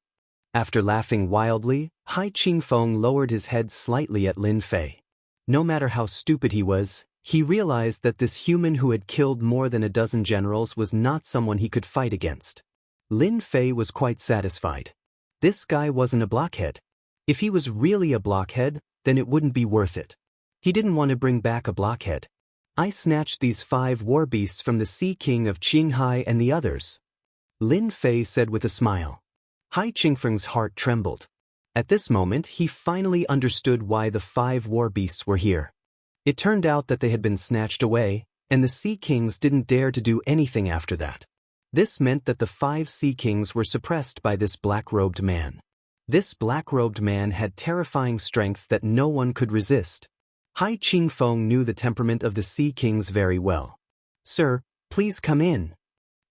After laughing wildly, Hai Qingfeng lowered his head slightly at Lin Fei. No matter how stupid he was, he realized that this human who had killed more than a dozen generals was not someone he could fight against. Lin Fei was quite satisfied. This guy wasn't a blockhead. If he was really a blockhead, then it wouldn't be worth it. He didn't want to bring back a blockhead. I snatched these 5 war beasts from the Sea King of Qinghai and the others. Lin Fei said with a smile. Hai Qingfeng's heart trembled. At this moment, he finally understood why the 5 war beasts were here. It turned out that they had been snatched away, and the Sea Kings didn't dare to do anything after that. This meant that the 5 Sea Kings were suppressed by this black-robed man. This black-robed man had terrifying strength that no one could resist. Hai Qingfeng knew the temperament of the Sea Kings very well. Sir, please come in.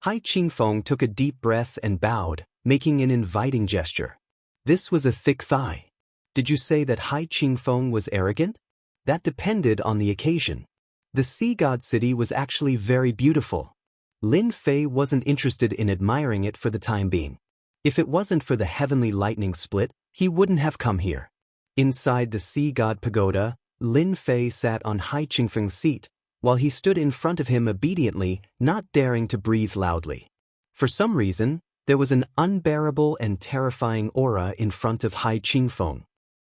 Hai Qingfeng took a deep breath and bowed, making an inviting gesture. This was a thick thigh. Did you say that Hai Qingfeng was arrogant? That depended on the occasion. The Sea God City was actually very beautiful. Lin Fei wasn't interested in admiring it for the time being. If it wasn't for the heavenly lightning split, he wouldn't have come here. Inside the Sea God Pagoda, Lin Fei sat on Hai Qingfeng's seat, while he stood in front of him obediently, not daring to breathe loudly. For some reason, there was an unbearable and terrifying aura in front of Hai Qingfeng.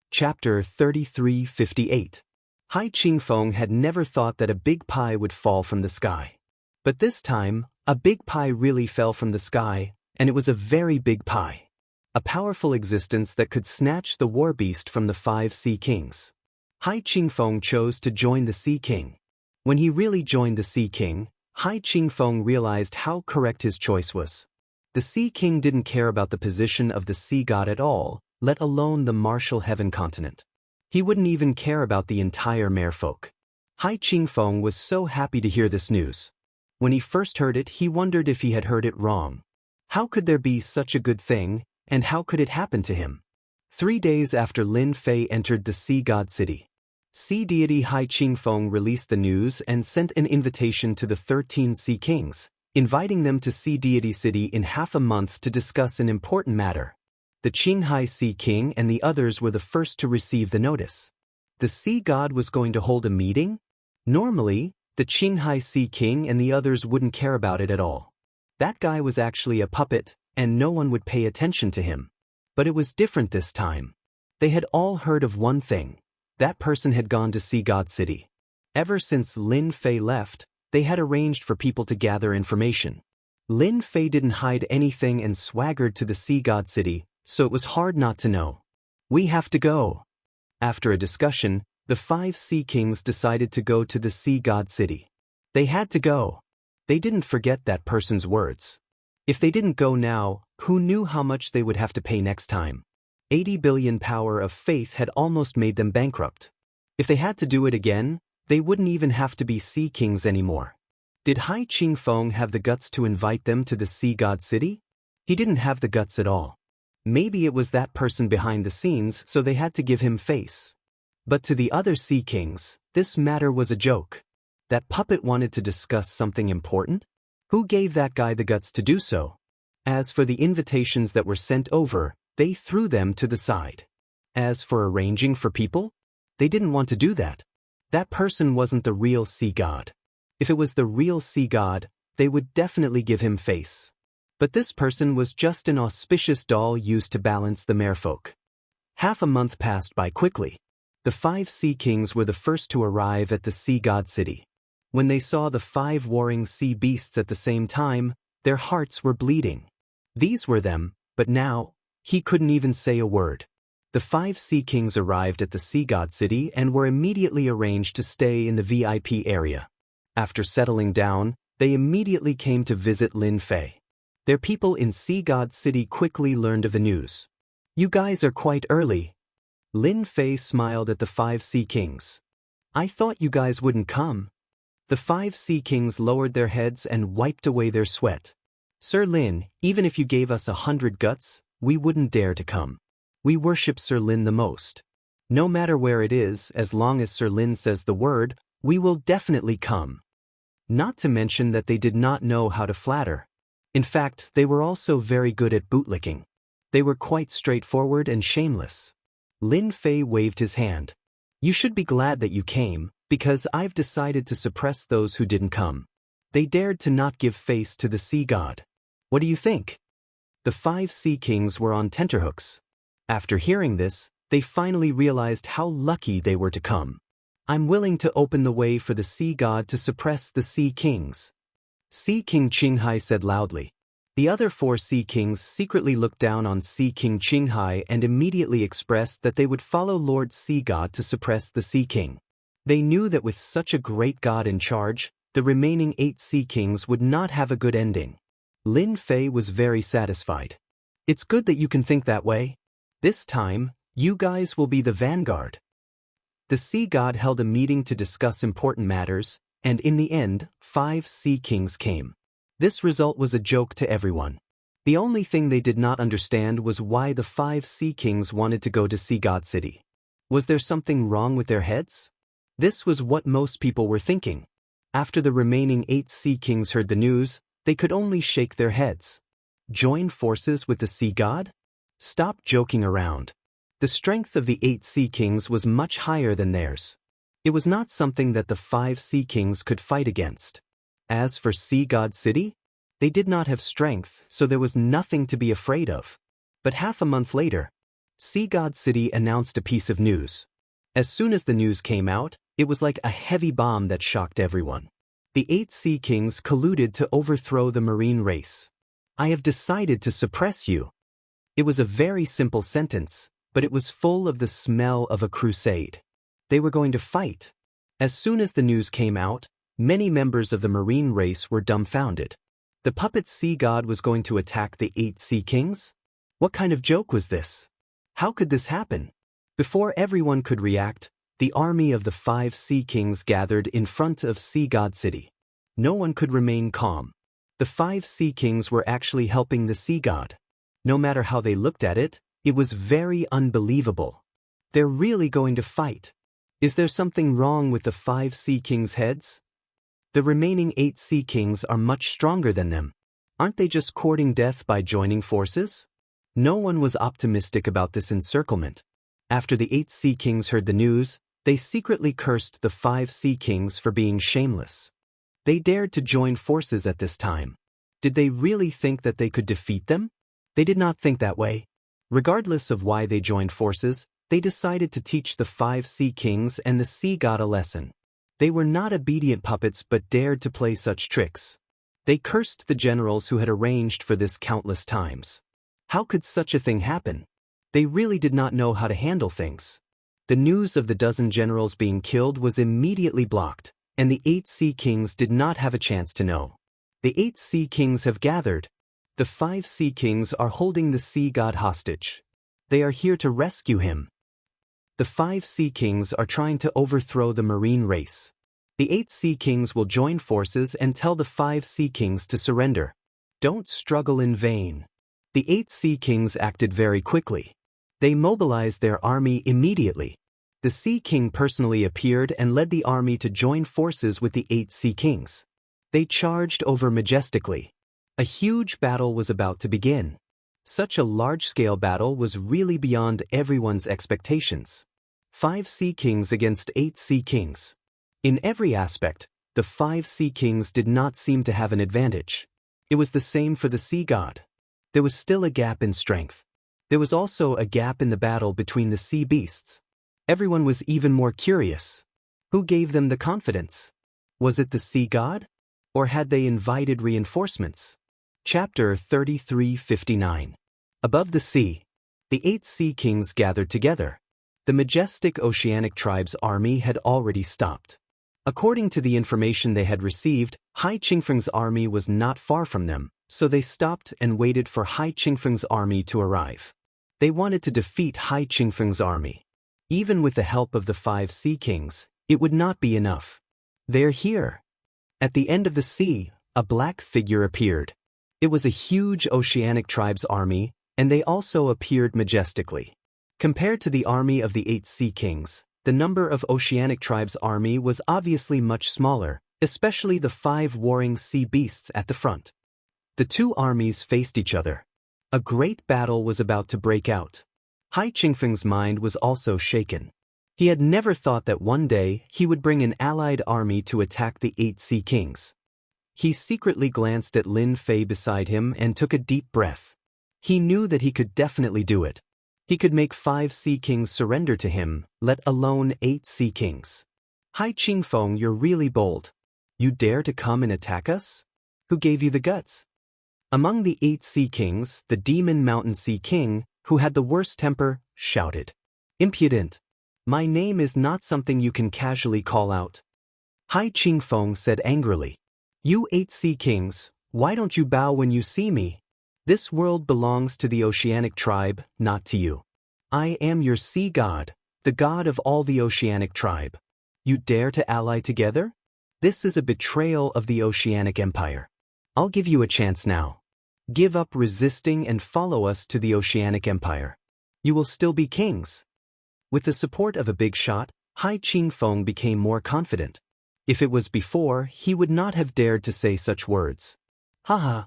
Chapter 3358. Hai Qingfeng had never thought that a big pie would fall from the sky. But this time, a big pie really fell from the sky, and it was a very big pie. A powerful existence that could snatch the war beast from the 5 Sea Kings. Hai Qingfeng chose to join the Sea King. When he really joined the Sea King, Hai Qingfeng realized how correct his choice was. The Sea King didn't care about the position of the sea god at all, let alone the martial heaven continent. He wouldn't even care about the entire merfolk. Hai Qingfeng was so happy to hear this news. When he first heard it, he wondered if he had heard it wrong. How could there be such a good thing, and how could it happen to him? 3 days after Lin Fei entered the sea god city, sea deity Hai Qingfeng released the news and sent an invitation to the 13 sea kings, inviting them to Sea Deity City in half a month to discuss an important matter. The Qinghai Sea King and the others were the first to receive the notice. The sea god was going to hold a meeting? Normally, the Qinghai Sea King and the others wouldn't care about it at all. That guy was actually a puppet, and no one would pay attention to him. But it was different this time. They had all heard of one thing. That person had gone to Sea God City. Ever since Lin Fei left, they had arranged for people to gather information. Lin Fei didn't hide anything and swaggered to the Sea God City, so it was hard not to know. We have to go. After a discussion, the 5 sea kings decided to go to the Sea God City. They had to go. They didn't forget that person's words. If they didn't go now, who knew how much they would have to pay next time? 80 billion power of faith had almost made them bankrupt. If they had to do it again, they wouldn't even have to be sea kings anymore. Did Hai Qingfeng have the guts to invite them to the Sea God City? He didn't have the guts at all. Maybe it was that person behind the scenes, so they had to give him face. But to the other sea kings, this matter was a joke. That puppet wanted to discuss something important? Who gave that guy the guts to do so? As for the invitations that were sent over, they threw them to the side. As for arranging for people, they didn't want to do that. That person wasn't the real sea god. If it was the real sea god, they would definitely give him face. But this person was just an auspicious doll used to balance the merfolk. Half a month passed by quickly. The 5 sea kings were the first to arrive at the Sea God City. When they saw the 5 warring sea beasts at the same time, their hearts were bleeding. These were them, but now, he couldn't even say a word. The 5 sea kings arrived at the Sea God City and were immediately arranged to stay in the VIP area. After settling down, they immediately came to visit Lin Fei. Their people in Sea God City quickly learned of the news. You guys are quite early. Lin Fei smiled at the 5 sea kings. I thought you guys wouldn't come. The 5 sea kings lowered their heads and wiped away their sweat. Sir Lin, even if you gave us 100 guts, we wouldn't dare to come. We worship Sir Lin the most. No matter where it is, as long as Sir Lin says the word, we will definitely come. Not to mention that they did not know how to flatter. In fact, they were also very good at bootlicking. They were quite straightforward and shameless. Lin Fei waved his hand. You should be glad that you came, because I've decided to suppress those who didn't come. They dared to not give face to the sea god. What do you think? The 5 sea kings were on tenterhooks. After hearing this, they finally realized how lucky they were to come. I'm willing to open the way for the sea god to suppress the sea kings. Sea King Qinghai said loudly. The other 4 sea kings secretly looked down on Sea King Qinghai and immediately expressed that they would follow Lord Sea God to suppress the Sea King. They knew that with such a great god in charge, the remaining 8 sea kings would not have a good ending. Lin Fei was very satisfied. It's good that you can think that way. This time, you guys will be the vanguard. The sea god held a meeting to discuss important matters, and in the end, 5 sea kings came. This result was a joke to everyone. The only thing they did not understand was why the 5 sea kings wanted to go to Sea God City. Was there something wrong with their heads? This was what most people were thinking. After the remaining 8 sea kings heard the news, they could only shake their heads. Join forces with the sea god? Stop joking around. The strength of the 8 sea kings was much higher than theirs. It was not something that the 5 sea kings could fight against. As for Sea God City, they did not have strength, so there was nothing to be afraid of. But half a month later, Sea God City announced a piece of news. As soon as the news came out, it was like a heavy bomb that shocked everyone. The 8 sea kings colluded to overthrow the marine race. I have decided to suppress you. It was a very simple sentence, but it was full of the smell of a crusade. They were going to fight. As soon as the news came out, Many members of the marine race were dumbfounded. The puppet sea god was going to attack the 8 sea kings? What kind of joke was this? How could this happen? Before everyone could react, the army of the 5 sea kings gathered in front of Sea God City. No one could remain calm. The 5 sea kings were actually helping the sea god. No matter how they looked at it, it was very unbelievable. They're really going to fight. Is there something wrong with the 5 sea kings' heads? The remaining 8 sea kings are much stronger than them. Aren't they just courting death by joining forces? No one was optimistic about this encirclement. After the 8 sea kings heard the news, they secretly cursed the 5 sea kings for being shameless. They dared to join forces at this time. Did they really think that they could defeat them? They did not think that way. Regardless of why they joined forces, they decided to teach the 5 sea kings and the sea god a lesson. They were not obedient puppets but dared to play such tricks. They cursed the generals who had arranged for this countless times. How could such a thing happen? They really did not know how to handle things. The news of the dozen generals being killed was immediately blocked, and the 8 sea kings did not have a chance to know. The 8 sea kings have gathered. The 5 sea kings are holding the sea god hostage. They are here to rescue him. The 5 sea kings are trying to overthrow the marine race. The 8 sea kings will join forces and tell the 5 sea kings to surrender. Don't struggle in vain. The 8 sea kings acted very quickly. They mobilized their army immediately. The sea king personally appeared and led the army to join forces with the 8 sea kings. They charged over majestically. A huge battle was about to begin. Such a large-scale battle was really beyond everyone's expectations. 5 sea kings against 8 sea kings. In every aspect, the 5 sea kings did not seem to have an advantage. It was the same for the sea god. There was still a gap in strength. There was also a gap in the battle between the sea beasts. Everyone was even more curious. Who gave them the confidence? Was it the sea god? Or had they invited reinforcements? Chapter 33:59. Above the sea, the 8 sea kings gathered together. The majestic oceanic tribe's army had already stopped. According to the information they had received, Hai Qingfeng's army was not far from them, so they stopped and waited for Hai Qingfeng's army to arrive. They wanted to defeat Hai Qingfeng's army. Even with the help of the 5 sea kings, it would not be enough. They're here. At the end of the sea, a black figure appeared. It was a huge oceanic tribe's army, and they also appeared majestically. Compared to the army of the 8 sea kings, the number of oceanic tribe's army was obviously much smaller, especially the 5 warring sea beasts at the front. The 2 armies faced each other. A great battle was about to break out. Hai Qingfeng's mind was also shaken. He had never thought that one day he would bring an allied army to attack the 8 sea kings. He secretly glanced at Lin Fei beside him and took a deep breath. He knew that he could definitely do it. He could make 5 sea kings surrender to him, let alone 8 sea kings. Hai Qingfeng, you're really bold. You dare to come and attack us? Who gave you the guts? Among the 8 sea kings, the demon mountain sea king, who had the worst temper, shouted, "Impudent! My name is not something you can casually call out." Hai Qingfeng said angrily, "You 8 sea kings, why don't you bow when you see me? This world belongs to the oceanic tribe, not to you. I am your sea god, the god of all the oceanic tribe. You dare to ally together? This is a betrayal of the oceanic empire. I'll give you a chance now. Give up resisting and follow us to the oceanic empire. You will still be kings." With the support of a big shot, Hai Qingfeng became more confident. If it was before, he would not have dared to say such words. Haha.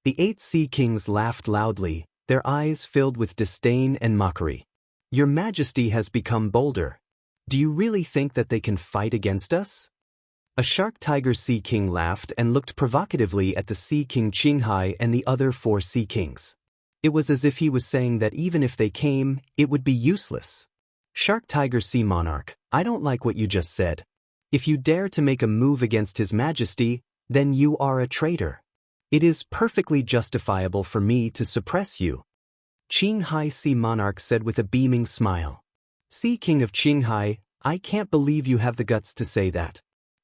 The 8 sea kings laughed loudly, their eyes filled with disdain and mockery. Your Majesty has become bolder. Do you really think that they can fight against us? A shark-tiger sea king laughed and looked provocatively at the sea king Qinghai and the other 4 sea kings. It was as if he was saying that even if they came, it would be useless. Shark-tiger sea monarch, I don't like what you just said. If you dare to make a move against His Majesty, then you are a traitor. It is perfectly justifiable for me to suppress you. Qinghai Sea Monarch said with a beaming smile. Sea King of Qinghai, I can't believe you have the guts to say that.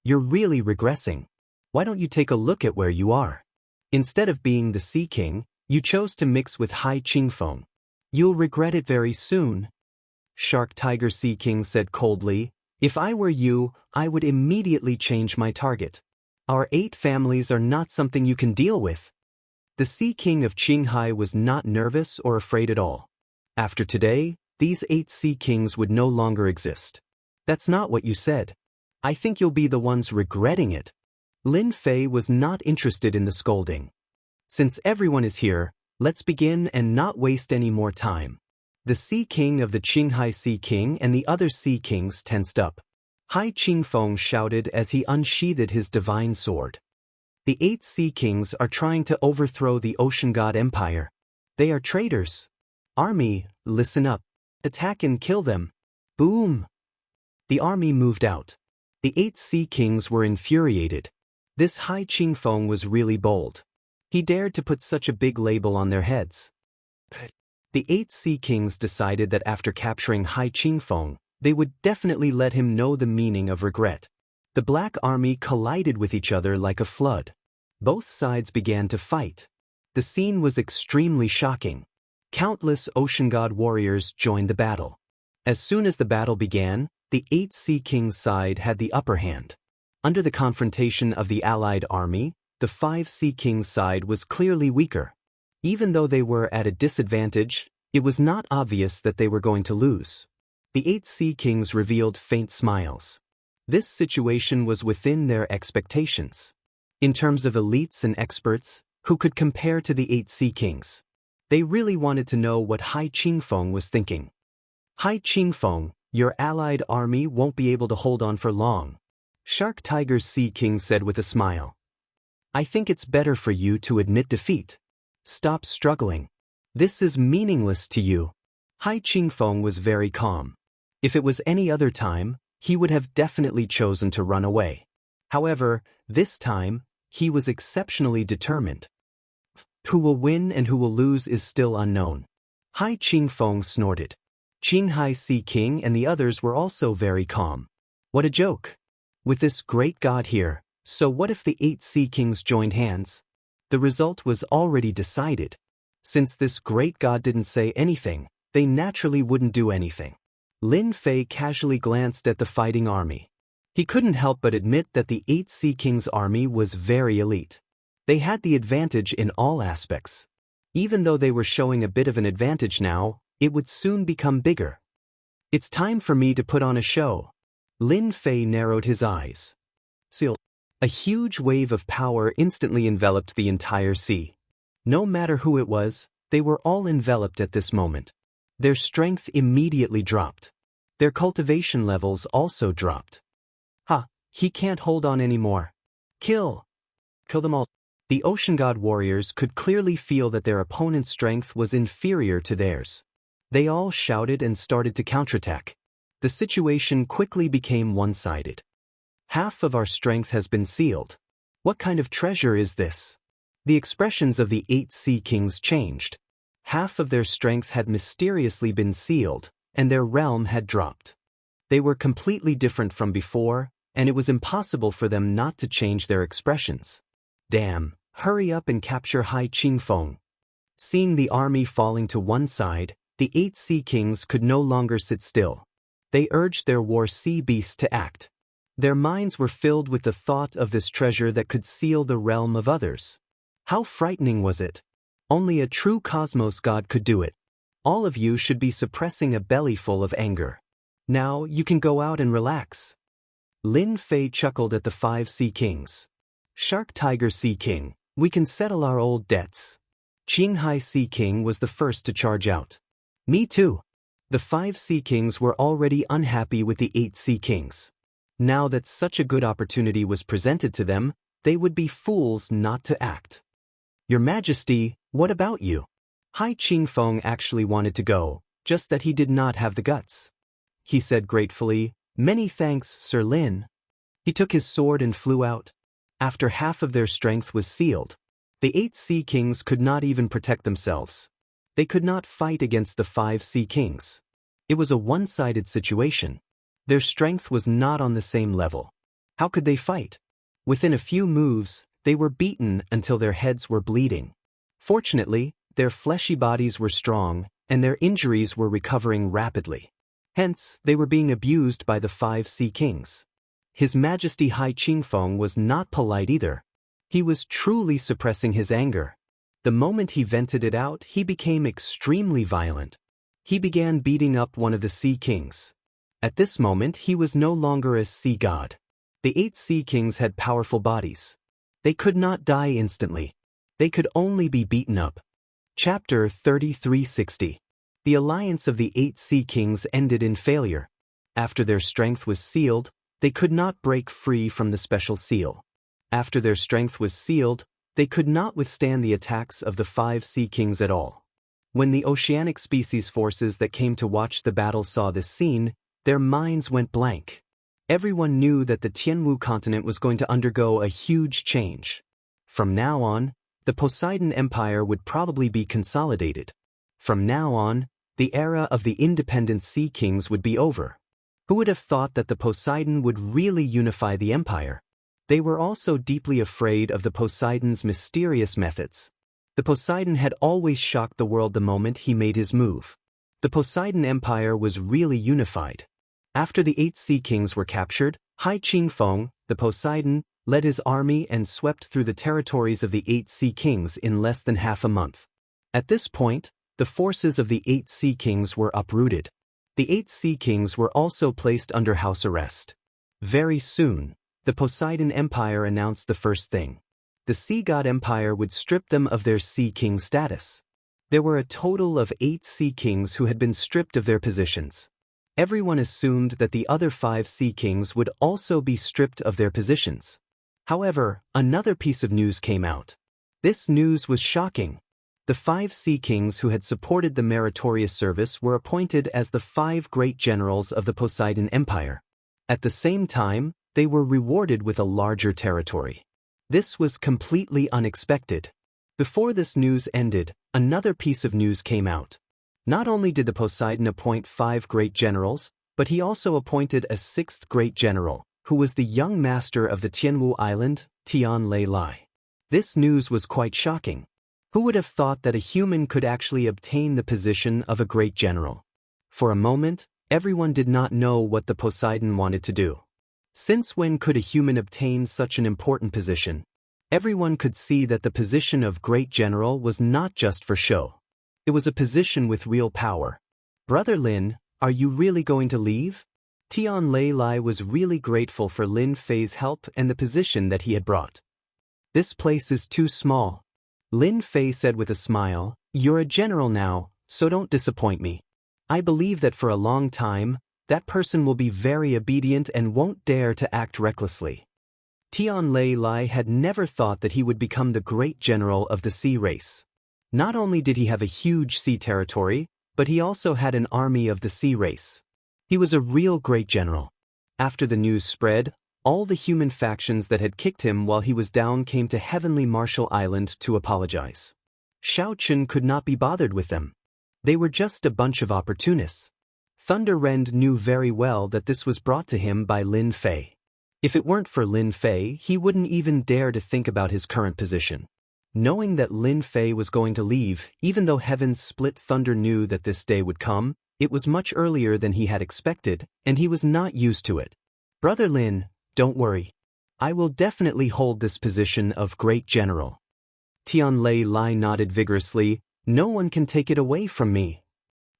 You're really regressing. Why don't you take a look at where you are? Instead of being the Sea King, you chose to mix with Hai Qingfeng. You'll regret it very soon. Shark Tiger Sea King said coldly, if I were you, I would immediately change my target. Our 8 families are not something you can deal with. The Sea King of Qinghai was not nervous or afraid at all. After today, these 8 Sea Kings would no longer exist. That's not what you said. I think you'll be the ones regretting it. Lin Fei was not interested in the scolding. Since everyone is here, let's begin and not waste any more time. The Sea King of the Qinghai Sea King and the other Sea Kings tensed up. Hai Qingfeng shouted as he unsheathed his divine sword. The 8 Sea Kings are trying to overthrow the Ocean God Empire. They are traitors. Army, listen up. Attack and kill them. Boom! The army moved out. The 8 Sea Kings were infuriated. This Hai Qingfeng was really bold. He dared to put such a big label on their heads. The 8 Sea Kings decided that after capturing Hai Qingfeng, they would definitely let him know the meaning of regret. The Black Army collided with each other like a flood. Both sides began to fight. The scene was extremely shocking. Countless Ocean God warriors joined the battle. As soon as the battle began, the 8 Sea Kings' side had the upper hand. Under the confrontation of the allied army, the 5 Sea Kings' side was clearly weaker. Even though they were at a disadvantage, it was not obvious that they were going to lose. The 8 Sea Kings revealed faint smiles. This situation was within their expectations. In terms of elites and experts, who could compare to the 8 Sea Kings? They really wanted to know what Hai Qingfeng was thinking. Hai Qingfeng, your allied army won't be able to hold on for long. Shark Tiger Sea King said with a smile. I think it's better for you to admit defeat. Stop struggling. This is meaningless to you. Hai Qingfeng was very calm. If it was any other time, he would have definitely chosen to run away. However, this time, he was exceptionally determined. Who will win and who will lose is still unknown. Hai Qingfeng snorted. Qinghai Sea King and the others were also very calm. What a joke. With this great god here, so what if the 8 Sea Kings joined hands? The result was already decided. Since this great god didn't say anything, they naturally wouldn't do anything. Lin Fei casually glanced at the fighting army. He couldn't help but admit that the 8 Sea Kings' army was very elite. They had the advantage in all aspects. Even though they were showing a bit of an advantage now, it would soon become bigger. It's time for me to put on a show. Lin Fei narrowed his eyes. Seal. A huge wave of power instantly enveloped the entire sea. No matter who it was, they were all enveloped at this moment. Their strength immediately dropped. Their cultivation levels also dropped. He can't hold on anymore. Kill! Kill them all. The Ocean God warriors could clearly feel that their opponent's strength was inferior to theirs. They all shouted and started to counterattack. The situation quickly became one-sided. Half of our strength has been sealed. What kind of treasure is this? The expressions of the 8 Sea Kings changed. Half of their strength had mysteriously been sealed, and their realm had dropped. They were completely different from before, and it was impossible for them not to change their expressions. Damn, hurry up and capture Hai Qingfeng. Seeing the army falling to one side, the 8 Sea Kings could no longer sit still. They urged their war sea beasts to act. Their minds were filled with the thought of this treasure that could seal the realm of others. How frightening was it? Only a true cosmos god could do it. All of you should be suppressing a bellyful of anger. Now you can go out and relax. Lin Fei chuckled at the 5 Sea Kings. Shark Tiger Sea King, we can settle our old debts. Qinghai Sea King was the first to charge out. Me too. The 5 Sea Kings were already unhappy with the 8 Sea Kings. Now that such a good opportunity was presented to them, they would be fools not to act. Your Majesty, what about you? Hai Qingfeng actually wanted to go, just that he did not have the guts. He said gratefully, "Many thanks, Sir Lin." He took his sword and flew out. After half of their strength was sealed, the 8 Sea Kings could not even protect themselves. They could not fight against the 5 Sea Kings. It was a one-sided situation. Their strength was not on the same level. How could they fight? Within a few moves, they were beaten until their heads were bleeding. Fortunately, their fleshy bodies were strong, and their injuries were recovering rapidly. Hence, they were being abused by the 5 Sea Kings. His Majesty Hai Qingfeng was not polite either. He was truly suppressing his anger. The moment he vented it out, he became extremely violent. He began beating up one of the Sea Kings. At this moment, he was no longer a sea god. The 8 Sea Kings had powerful bodies. They could not die instantly. They could only be beaten up. Chapter 3360. The alliance of the 8 Sea Kings ended in failure. After their strength was sealed, they could not break free from the special seal. After their strength was sealed, they could not withstand the attacks of the 5 Sea Kings at all. When the oceanic species forces that came to watch the battle saw this scene, their minds went blank. Everyone knew that the Tianwu continent was going to undergo a huge change. From now on, the Poseidon Empire would probably be consolidated. From now on, the era of the independent Sea Kings would be over. Who would have thought that the Poseidon would really unify the empire? They were also deeply afraid of the Poseidon's mysterious methods. The Poseidon had always shocked the world the moment he made his move. The Poseidon Empire was really unified. After the 8 Sea Kings were captured, Hai Qingfeng, the Poseidon, led his army and swept through the territories of the 8 Sea Kings in less than half a month. At this point, the forces of the 8 Sea Kings were uprooted. The 8 Sea Kings were also placed under house arrest. Very soon, the Poseidon Empire announced the first thing. The Sea God Empire would strip them of their Sea King status. There were a total of 8 Sea Kings who had been stripped of their positions. Everyone assumed that the other 5 Sea Kings would also be stripped of their positions. However, another piece of news came out. This news was shocking. The 5 Sea Kings who had supported the meritorious service were appointed as the 5 great generals of the Poseidon Empire. At the same time, they were rewarded with a larger territory. This was completely unexpected. Before this news ended, another piece of news came out. Not only did the Poseidon appoint 5 great generals, but he also appointed a 6th great general, who was the young master of the Tianwu Island, Tian Lei Lai. This news was quite shocking. Who would have thought that a human could actually obtain the position of a great general? For a moment, everyone did not know what the Poseidon wanted to do. Since when could a human obtain such an important position? Everyone could see that the position of great general was not just for show. It was a position with real power. Brother Lin, are you really going to leave? Tian Lei Lai was really grateful for Lin Fei's help and the position that he had brought. This place is too small. Lin Fei said with a smile, "You're a general now, so don't disappoint me. I believe that for a long time, that person will be very obedient and won't dare to act recklessly." Tian Lei Lai had never thought that he would become the great general of the sea race. Not only did he have a huge sea territory, but he also had an army of the sea race. He was a real great general. After the news spread, all the human factions that had kicked him while he was down came to Heavenly Marshall Island to apologize. Shao Chun could not be bothered with them. They were just a bunch of opportunists. Thunder Rend knew very well that this was brought to him by Lin Fei. If it weren't for Lin Fei, he wouldn't even dare to think about his current position. Knowing that Lin Fei was going to leave, even though Heaven's Split Thunder knew that this day would come, it was much earlier than he had expected, and he was not used to it. Brother Lin, don't worry. I will definitely hold this position of great general. Tian Lei Lai nodded vigorously. No one can take it away from me.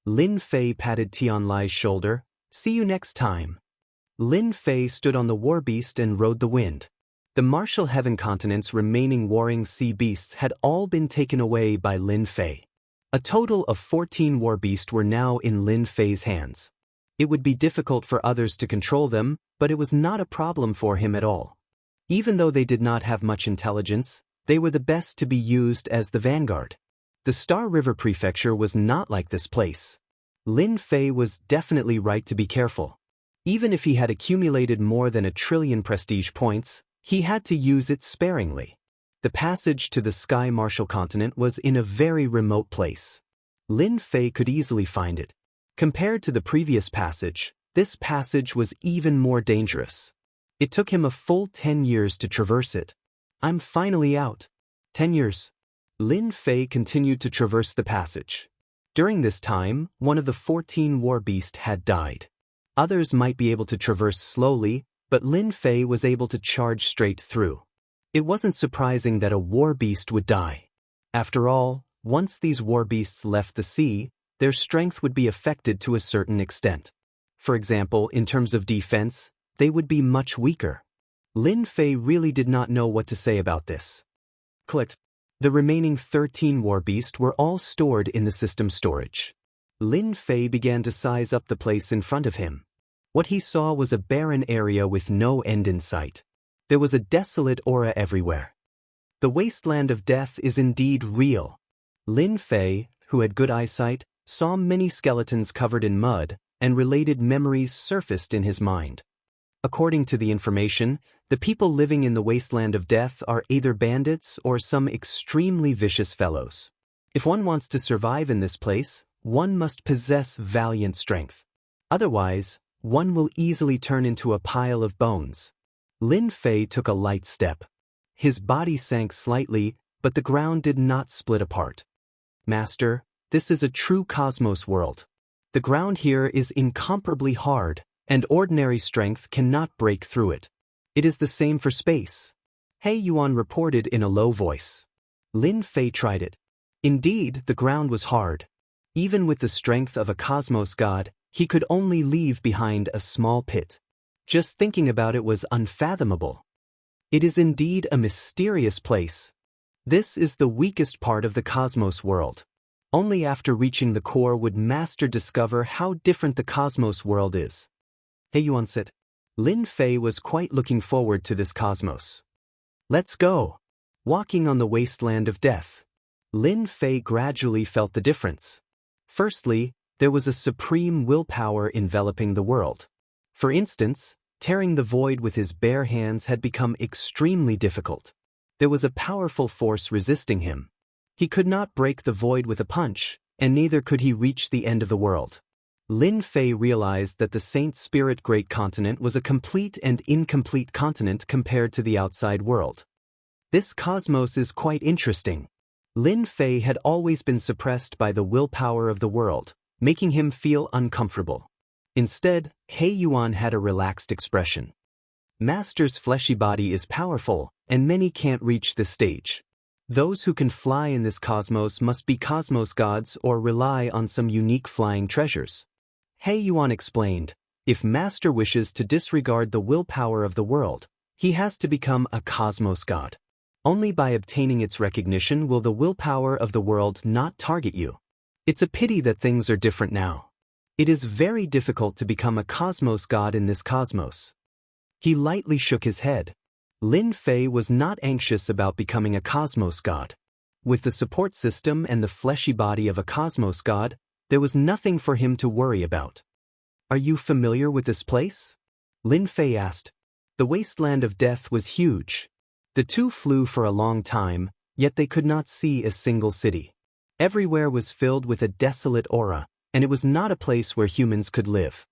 Lin Fei patted Tian Lai's shoulder. See you next time. Lin Fei stood on the war beast and rode the wind. The Martial Heaven continent's remaining warring sea beasts had all been taken away by Lin Fei. A total of 14 war beasts were now in Lin Fei's hands. It would be difficult for others to control them, but it was not a problem for him at all. Even though they did not have much intelligence, they were the best to be used as the vanguard. The Star River Prefecture was not like this place. Lin Fei was definitely right to be careful. Even if he had accumulated more than 1 trillion prestige points, he had to use it sparingly. The passage to the Sky Martial continent was in a very remote place. Lin Fei could easily find it. Compared to the previous passage, this passage was even more dangerous. It took him a full 10 years to traverse it. I'm finally out. 10 years. Lin Fei continued to traverse the passage. During this time, one of the 14 war beasts had died. Others might be able to traverse slowly, but Lin Fei was able to charge straight through. It wasn't surprising that a war beast would die. After all, once these war beasts left the sea, their strength would be affected to a certain extent. For example, in terms of defense, they would be much weaker. Lin Fei really did not know what to say about this. Clicked. The remaining 13 war beasts were all stored in the system storage. Lin Fei began to size up the place in front of him. What he saw was a barren area with no end in sight. There was a desolate aura everywhere. The wasteland of death is indeed real. Lin Fei, who had good eyesight, saw many skeletons covered in mud, and related memories surfaced in his mind. According to the information, the people living in the wasteland of death are either bandits or some extremely vicious fellows. If one wants to survive in this place, one must possess valiant strength. Otherwise, one will easily turn into a pile of bones. Lin Fei took a light step. His body sank slightly, but the ground did not split apart. Master, this is a true cosmos world. The ground here is incomparably hard, and ordinary strength cannot break through it. It is the same for space. He Yuan reported in a low voice. Lin Fei tried it. Indeed, the ground was hard. Even with the strength of a cosmos god, he could only leave behind a small pit. Just thinking about it was unfathomable. It is indeed a mysterious place. This is the weakest part of the cosmos world. Only after reaching the core would Master discover how different the cosmos world is. He Yuan said. Lin Fei was quite looking forward to this cosmos. Let's go. Walking on the wasteland of death. Lin Fei gradually felt the difference. Firstly, there was a supreme willpower enveloping the world. For instance, tearing the void with his bare hands had become extremely difficult. There was a powerful force resisting him. He could not break the void with a punch, and neither could he reach the end of the world. Lin Fei realized that the Saint Spirit Great Continent was a complete and incomplete continent compared to the outside world. This cosmos is quite interesting. Lin Fei had always been suppressed by the willpower of the world, making him feel uncomfortable. Instead, He Yuan had a relaxed expression. Master's fleshy body is powerful, and many can't reach this stage. Those who can fly in this cosmos must be cosmos gods or rely on some unique flying treasures. He Yuan explained, if Master wishes to disregard the willpower of the world, he has to become a cosmos god. Only by obtaining its recognition will the willpower of the world not target you. It's a pity that things are different now. It is very difficult to become a cosmos god in this cosmos. He lightly shook his head. Lin Fei was not anxious about becoming a cosmos god. With the support system and the fleshy body of a cosmos god, there was nothing for him to worry about. Are you familiar with this place? Lin Fei asked. The wasteland of death was huge. The two flew for a long time, yet they could not see a single city. Everywhere was filled with a desolate aura, and it was not a place where humans could live.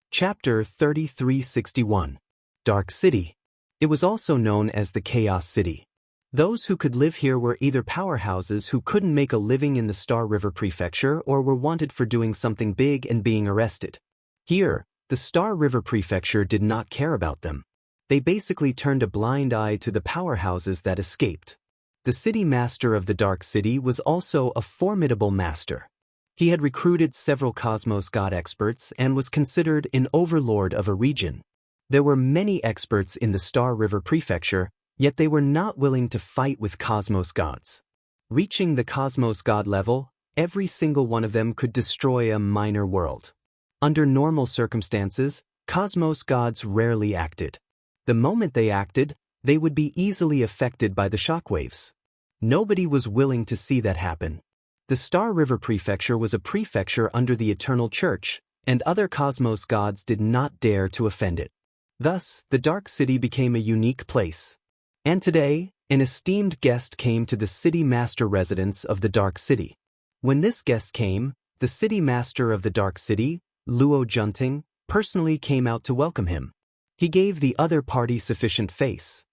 Chapter 3361. Dark City. It was also known as the Chaos City. Those who could live here were either powerhouses who couldn't make a living in the Star River Prefecture or were wanted for doing something big and being arrested. Here, the Star River Prefecture did not care about them. They basically turned a blind eye to the powerhouses that escaped. The city master of the Dark City was also a formidable master. He had recruited several cosmos god experts and was considered an overlord of a region. There were many experts in the Star River Prefecture, yet they were not willing to fight with cosmos gods. Reaching the cosmos god level, every single one of them could destroy a minor world. Under normal circumstances, cosmos gods rarely acted. The moment they acted, they would be easily affected by the shockwaves. Nobody was willing to see that happen. The Star River Prefecture was a prefecture under the Eternal Church, and other cosmos gods did not dare to offend it. Thus, the Dark City became a unique place. And today, an esteemed guest came to the city master residence of the Dark City. When this guest came, the city master of the Dark City, Luo Junting, personally came out to welcome him. He gave the other party sufficient face.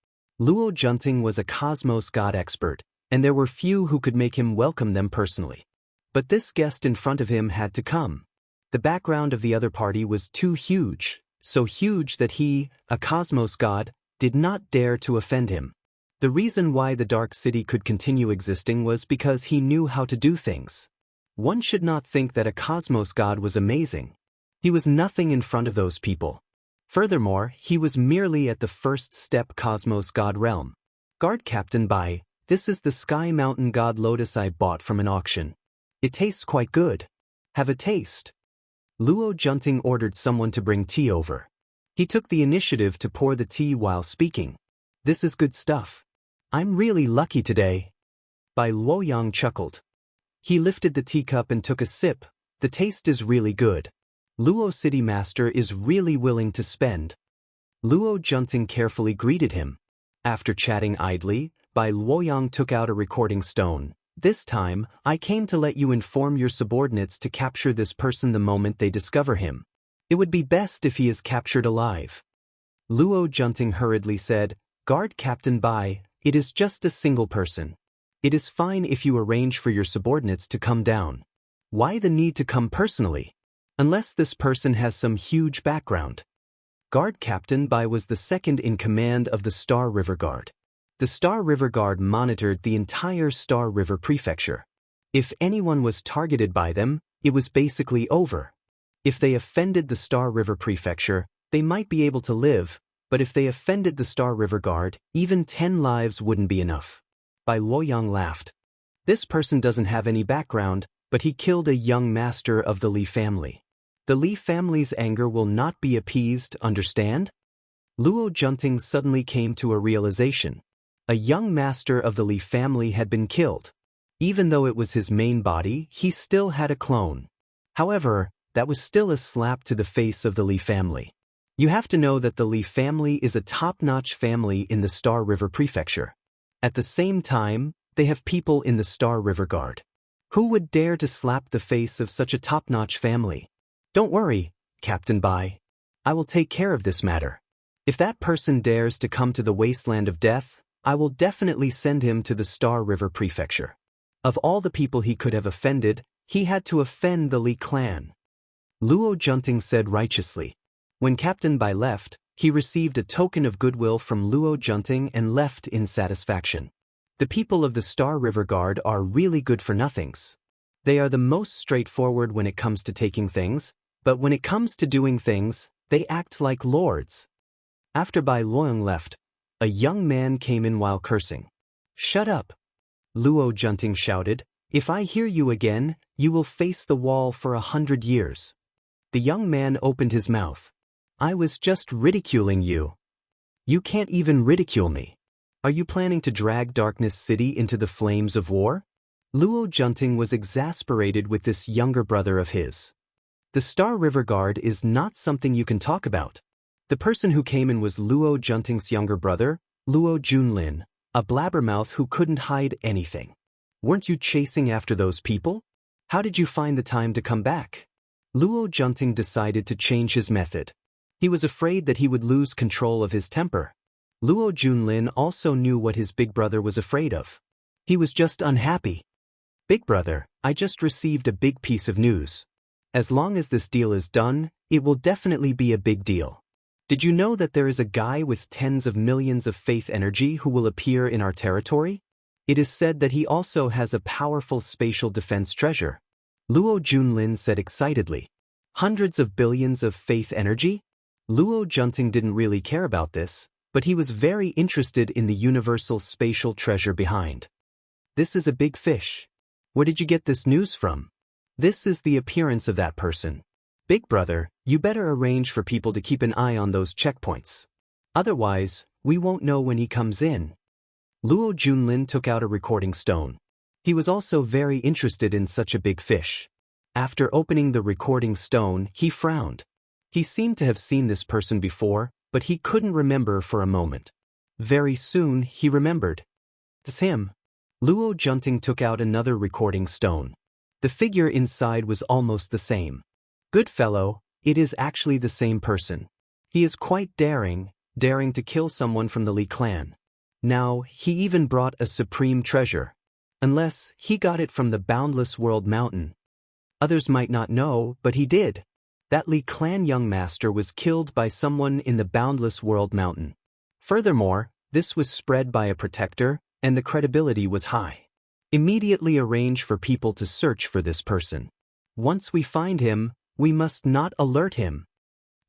Luo Junting was a cosmos god expert, and there were few who could make him welcome them personally. But this guest in front of him had to come. The background of the other party was too huge, so huge that he, a cosmos god, did not dare to offend him. The reason why the Dark City could continue existing was because he knew how to do things. One should not think that a cosmos god was amazing. He was nothing in front of those people. Furthermore, he was merely at the first step cosmos god realm. Guard Captain Bai, this is the Sky Mountain God Lotus I bought from an auction. It tastes quite good. Have a taste. Luo Junting ordered someone to bring tea over. He took the initiative to pour the tea while speaking. This is good stuff. I'm really lucky today. Bai Luoyang chuckled. He lifted the teacup and took a sip. The taste is really good. Luo City Master is really willing to spend. Luo Junting carefully greeted him. After chatting idly, Bai Luoyang took out a recording stone. This time, I came to let you inform your subordinates to capture this person the moment they discover him. It would be best if he is captured alive. Luo Junting hurriedly said, Guard Captain Bai, it is just a single person. It is fine if you arrange for your subordinates to come down. Why the need to come personally? Unless this person has some huge background. Guard Captain Bai was the second in command of the Star River Guard. The Star River Guard monitored the entire Star River Prefecture. If anyone was targeted by them, it was basically over. If they offended the Star River Prefecture, they might be able to live, but if they offended the Star River Guard, even 10 lives wouldn't be enough. Bai Luoyang laughed. This person doesn't have any background, but he killed a young master of the Li family. The Li family's anger will not be appeased, understand? Luo Junting suddenly came to a realization. A young master of the Li family had been killed. Even though it was his main body, he still had a clone. However, that was still a slap to the face of the Li family. You have to know that the Li family is a top-notch family in the Star River Prefecture. At the same time, they have people in the Star River Guard. Who would dare to slap the face of such a top-notch family? Don't worry, Captain Bai. I will take care of this matter. If that person dares to come to the wasteland of death, I will definitely send him to the Star River Prefecture. Of all the people he could have offended, he had to offend the Li clan. Luo Junting said righteously. When Captain Bai left, he received a token of goodwill from Luo Junting and left in satisfaction. The people of the Star River Guard are really good for nothings. They are the most straightforward when it comes to taking things, but when it comes to doing things, they act like lords. After Bai Luoyang left, a young man came in while cursing. Shut up! Luo Junting shouted. If I hear you again, you will face the wall for 100 years. The young man opened his mouth. I was just ridiculing you. You can't even ridicule me. Are you planning to drag Darkness City into the flames of war? Luo Junting was exasperated with this younger brother of his. The Star River Guard is not something you can talk about. The person who came in was Luo Junting's younger brother, Luo Junlin, a blabbermouth who couldn't hide anything. Weren't you chasing after those people? How did you find the time to come back? Luo Junting decided to change his method. He was afraid that he would lose control of his temper. Luo Junlin also knew what his big brother was afraid of. He was just unhappy. Big brother, I just received a big piece of news. As long as this deal is done, it will definitely be a big deal. Did you know that there is a guy with tens of millions of faith energy who will appear in our territory? It is said that he also has a powerful spatial defense treasure. Luo Junlin said excitedly. Hundreds of billions of faith energy? Luo Junting didn't really care about this, but he was very interested in the universal spatial treasure behind. This is a big fish. Where did you get this news from? This is the appearance of that person. Big brother, you better arrange for people to keep an eye on those checkpoints. Otherwise, we won't know when he comes in. Luo Junlin took out a recording stone. He was also very interested in such a big fish. After opening the recording stone, he frowned. He seemed to have seen this person before, but he couldn't remember for a moment. Very soon, he remembered. It's him. Luo Junting took out another recording stone. The figure inside was almost the same. Good fellow, it is actually the same person. He is quite daring to kill someone from the Li clan. Now, he even brought a supreme treasure. Unless he got it from the Boundless World Mountain. Others might not know, but he did. That Li clan young master was killed by someone in the Boundless World Mountain. Furthermore, this was spread by a protector, and the credibility was high. Immediately arrange for people to search for this person. Once we find him, we must not alert him.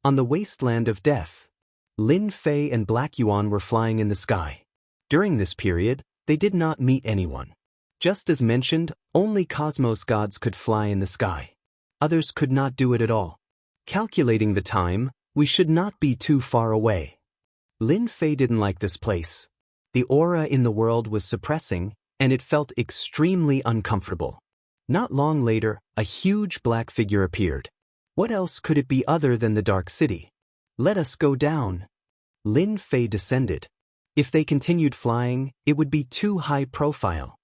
On the wasteland of death, Lin Fei and Black Yuan were flying in the sky. During this period, they did not meet anyone. Just as mentioned, only cosmos gods could fly in the sky. Others could not do it at all. Calculating the time, we should not be too far away. Lin Fei didn't like this place. The aura in the world was suppressing, and it felt extremely uncomfortable. Not long later, a huge black figure appeared. What else could it be other than the Dark City? Let us go down. Lin Fei descended. If they continued flying, it would be too high profile.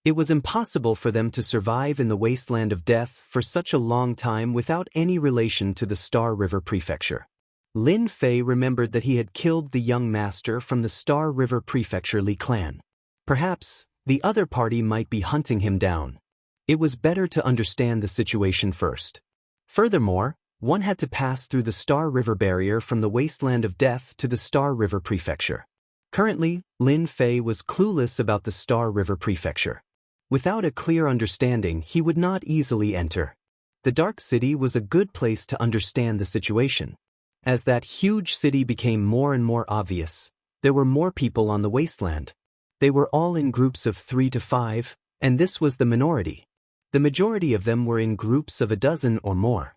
It was impossible for them to survive in the wasteland of death for such a long time without any relation to the Star River Prefecture. Lin Fei remembered that he had killed the young master from the Star River Prefecture Li clan. Perhaps, the other party might be hunting him down. It was better to understand the situation first. Furthermore, one had to pass through the Star River barrier from the wasteland of death to the Star River Prefecture. Currently, Lin Fei was clueless about the Star River Prefecture. Without a clear understanding, he would not easily enter. The Dark City was a good place to understand the situation. As that huge city became more and more obvious, there were more people on the wasteland. They were all in groups of 3 to 5, and this was the minority. The majority of them were in groups of a dozen or more.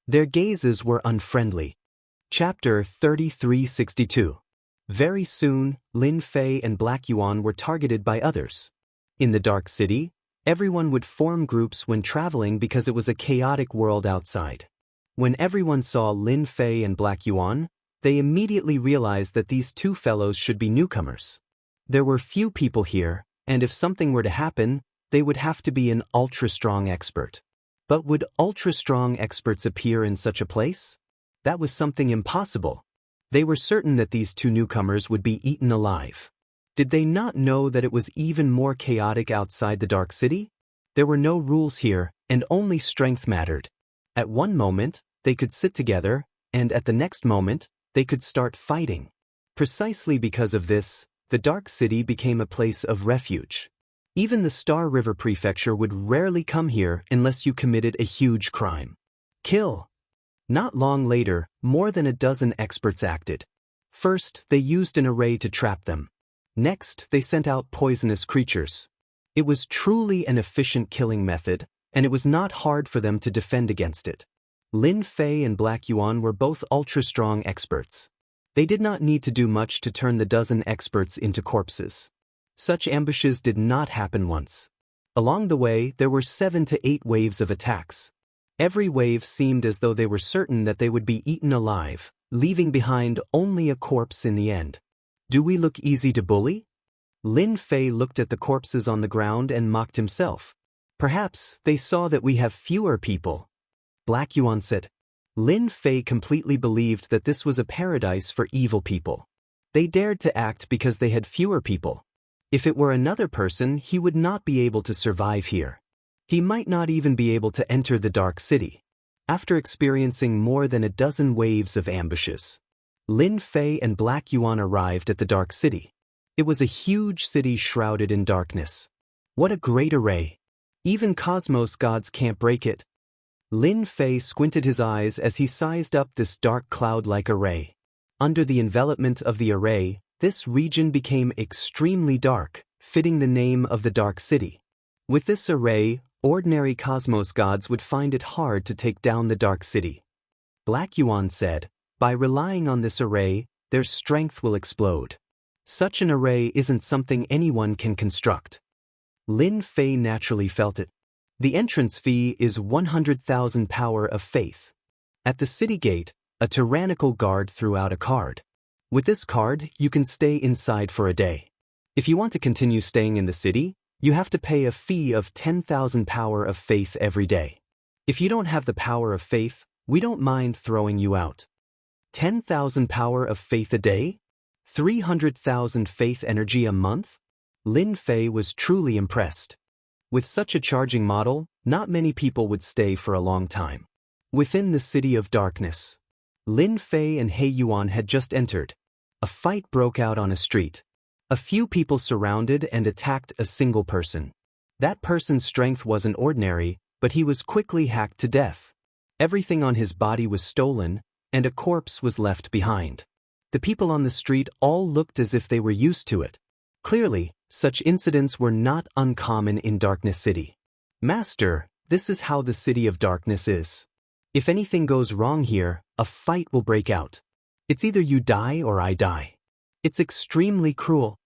Their gazes were unfriendly. Chapter 3362. Very soon, Lin Fei and Black Yuan were targeted by others. In the Dark City, everyone would form groups when traveling because it was a chaotic world outside. When everyone saw Lin Fei and Black Yuan, they immediately realized that these two fellows should be newcomers. There were few people here, and if something were to happen, they would have to be an ultra-strong expert. But would ultra-strong experts appear in such a place? That was something impossible. They were certain that these two newcomers would be eaten alive. Did they not know that it was even more chaotic outside the Dark City? There were no rules here, and only strength mattered. At one moment, they could sit together, and at the next moment, they could start fighting. Precisely because of this, the Dark City became a place of refuge. Even the Star River Prefecture would rarely come here unless you committed a huge crime. Kill. Not long later, more than a dozen experts acted. First, they used an array to trap them. Next, they sent out poisonous creatures. It was truly an efficient killing method, and it was not hard for them to defend against it. Lin Fei and Black Yuan were both ultra-strong experts. They did not need to do much to turn the dozen experts into corpses. Such ambushes did not happen once. Along the way, there were 7 to 8 waves of attacks. Every wave seemed as though they were certain that they would be eaten alive, leaving behind only a corpse in the end. Do we look easy to bully? Lin Fei looked at the corpses on the ground and mocked himself. Perhaps they saw that we have fewer people. Black Yuan said. Lin Fei completely believed that this was a paradise for evil people. They dared to act because they had fewer people. If it were another person, he would not be able to survive here. He might not even be able to enter the Dark City. After experiencing more than a dozen waves of ambushes, Lin Fei and Black Yuan arrived at the Dark City. It was a huge city shrouded in darkness. What a great array! Even cosmos gods can't break it. Lin Fei squinted his eyes as he sized up this dark cloud-like array. Under the envelopment of the array, this region became extremely dark, fitting the name of the Dark City. With this array, ordinary cosmos gods would find it hard to take down the Dark City. Black Yuan said, by relying on this array, their strength will explode. Such an array isn't something anyone can construct. Lin Fei naturally felt it. The entrance fee is 100,000 power of faith. At the city gate, a tyrannical guard threw out a card. With this card, you can stay inside for a day. If you want to continue staying in the city, you have to pay a fee of 10,000 power of faith every day. If you don't have the power of faith, we don't mind throwing you out. 10,000 power of faith a day? 300,000 faith energy a month? Lin Fei was truly impressed. With such a charging model, not many people would stay for a long time. Within the City of Darkness, Lin Fei and He Yuan had just entered. A fight broke out on a street. A few people surrounded and attacked a single person. That person's strength wasn't ordinary, but he was quickly hacked to death. Everything on his body was stolen, and a corpse was left behind. The people on the street all looked as if they were used to it. Clearly, such incidents were not uncommon in Darkness City. Master, this is how the City of Darkness is. If anything goes wrong here, a fight will break out. It's either you die or I die. It's extremely cruel.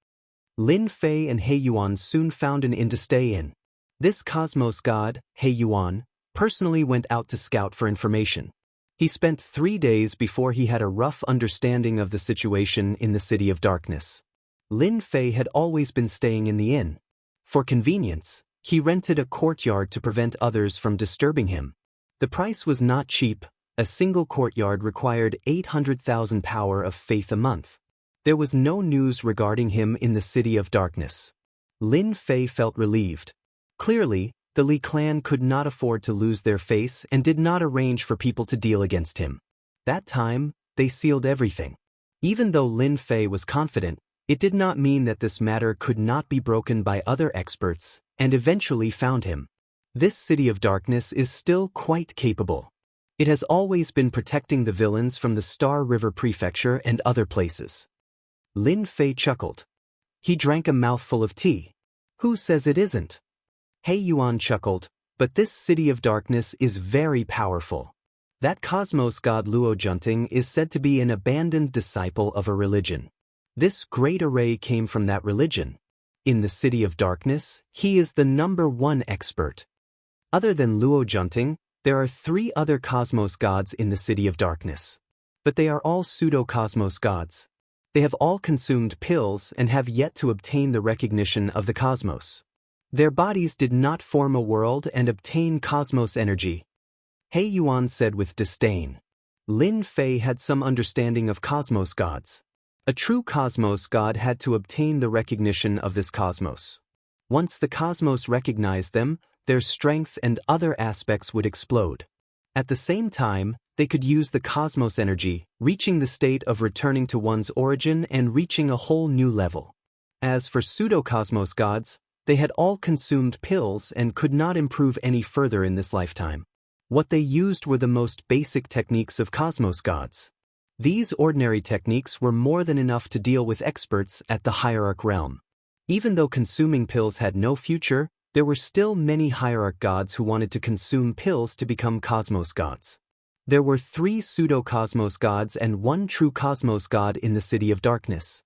Lin Fei and He Yuan soon found an inn to stay in. This cosmos god, He Yuan, personally went out to scout for information. He spent 3 days before he had a rough understanding of the situation in the City of Darkness. Lin Fei had always been staying in the inn. For convenience, he rented a courtyard to prevent others from disturbing him. The price was not cheap. A single courtyard required 800,000 power of faith a month. There was no news regarding him in the City of Darkness. Lin Fei felt relieved. Clearly, the Li clan could not afford to lose their face and did not arrange for people to deal against him. That time, they sealed everything. Even though Lin Fei was confident, it did not mean that this matter could not be broken by other experts, and eventually found him. This City of Darkness is still quite capable. It has always been protecting the villains from the Star River Prefecture and other places. Lin Fei chuckled. He drank a mouthful of tea. Who says it isn't? He Yuan chuckled, but this City of Darkness is very powerful. That cosmos god Luo Junting is said to be an abandoned disciple of a religion. This great array came from that religion. In the City of Darkness, he is the #1 expert. Other than Luo Junting, there are 3 other cosmos gods in the City of Darkness. But they are all pseudo-cosmos gods. They have all consumed pills and have yet to obtain the recognition of the cosmos. Their bodies did not form a world and obtain cosmos energy. He Yuan said with disdain. Lin Fei had some understanding of cosmos gods. A true cosmos god had to obtain the recognition of this cosmos. Once the cosmos recognized them, their strength and other aspects would explode. At the same time, they could use the cosmos energy, reaching the state of returning to one's origin and reaching a whole new level. As for pseudo-cosmos gods, they had all consumed pills and could not improve any further in this lifetime. What they used were the most basic techniques of cosmos gods. These ordinary techniques were more than enough to deal with experts at the hierarch realm. Even though consuming pills had no future, there were still many hierarch gods who wanted to consume pills to become cosmos gods. There were 3 pseudo-cosmos gods and 1 true cosmos god in the City of Darkness.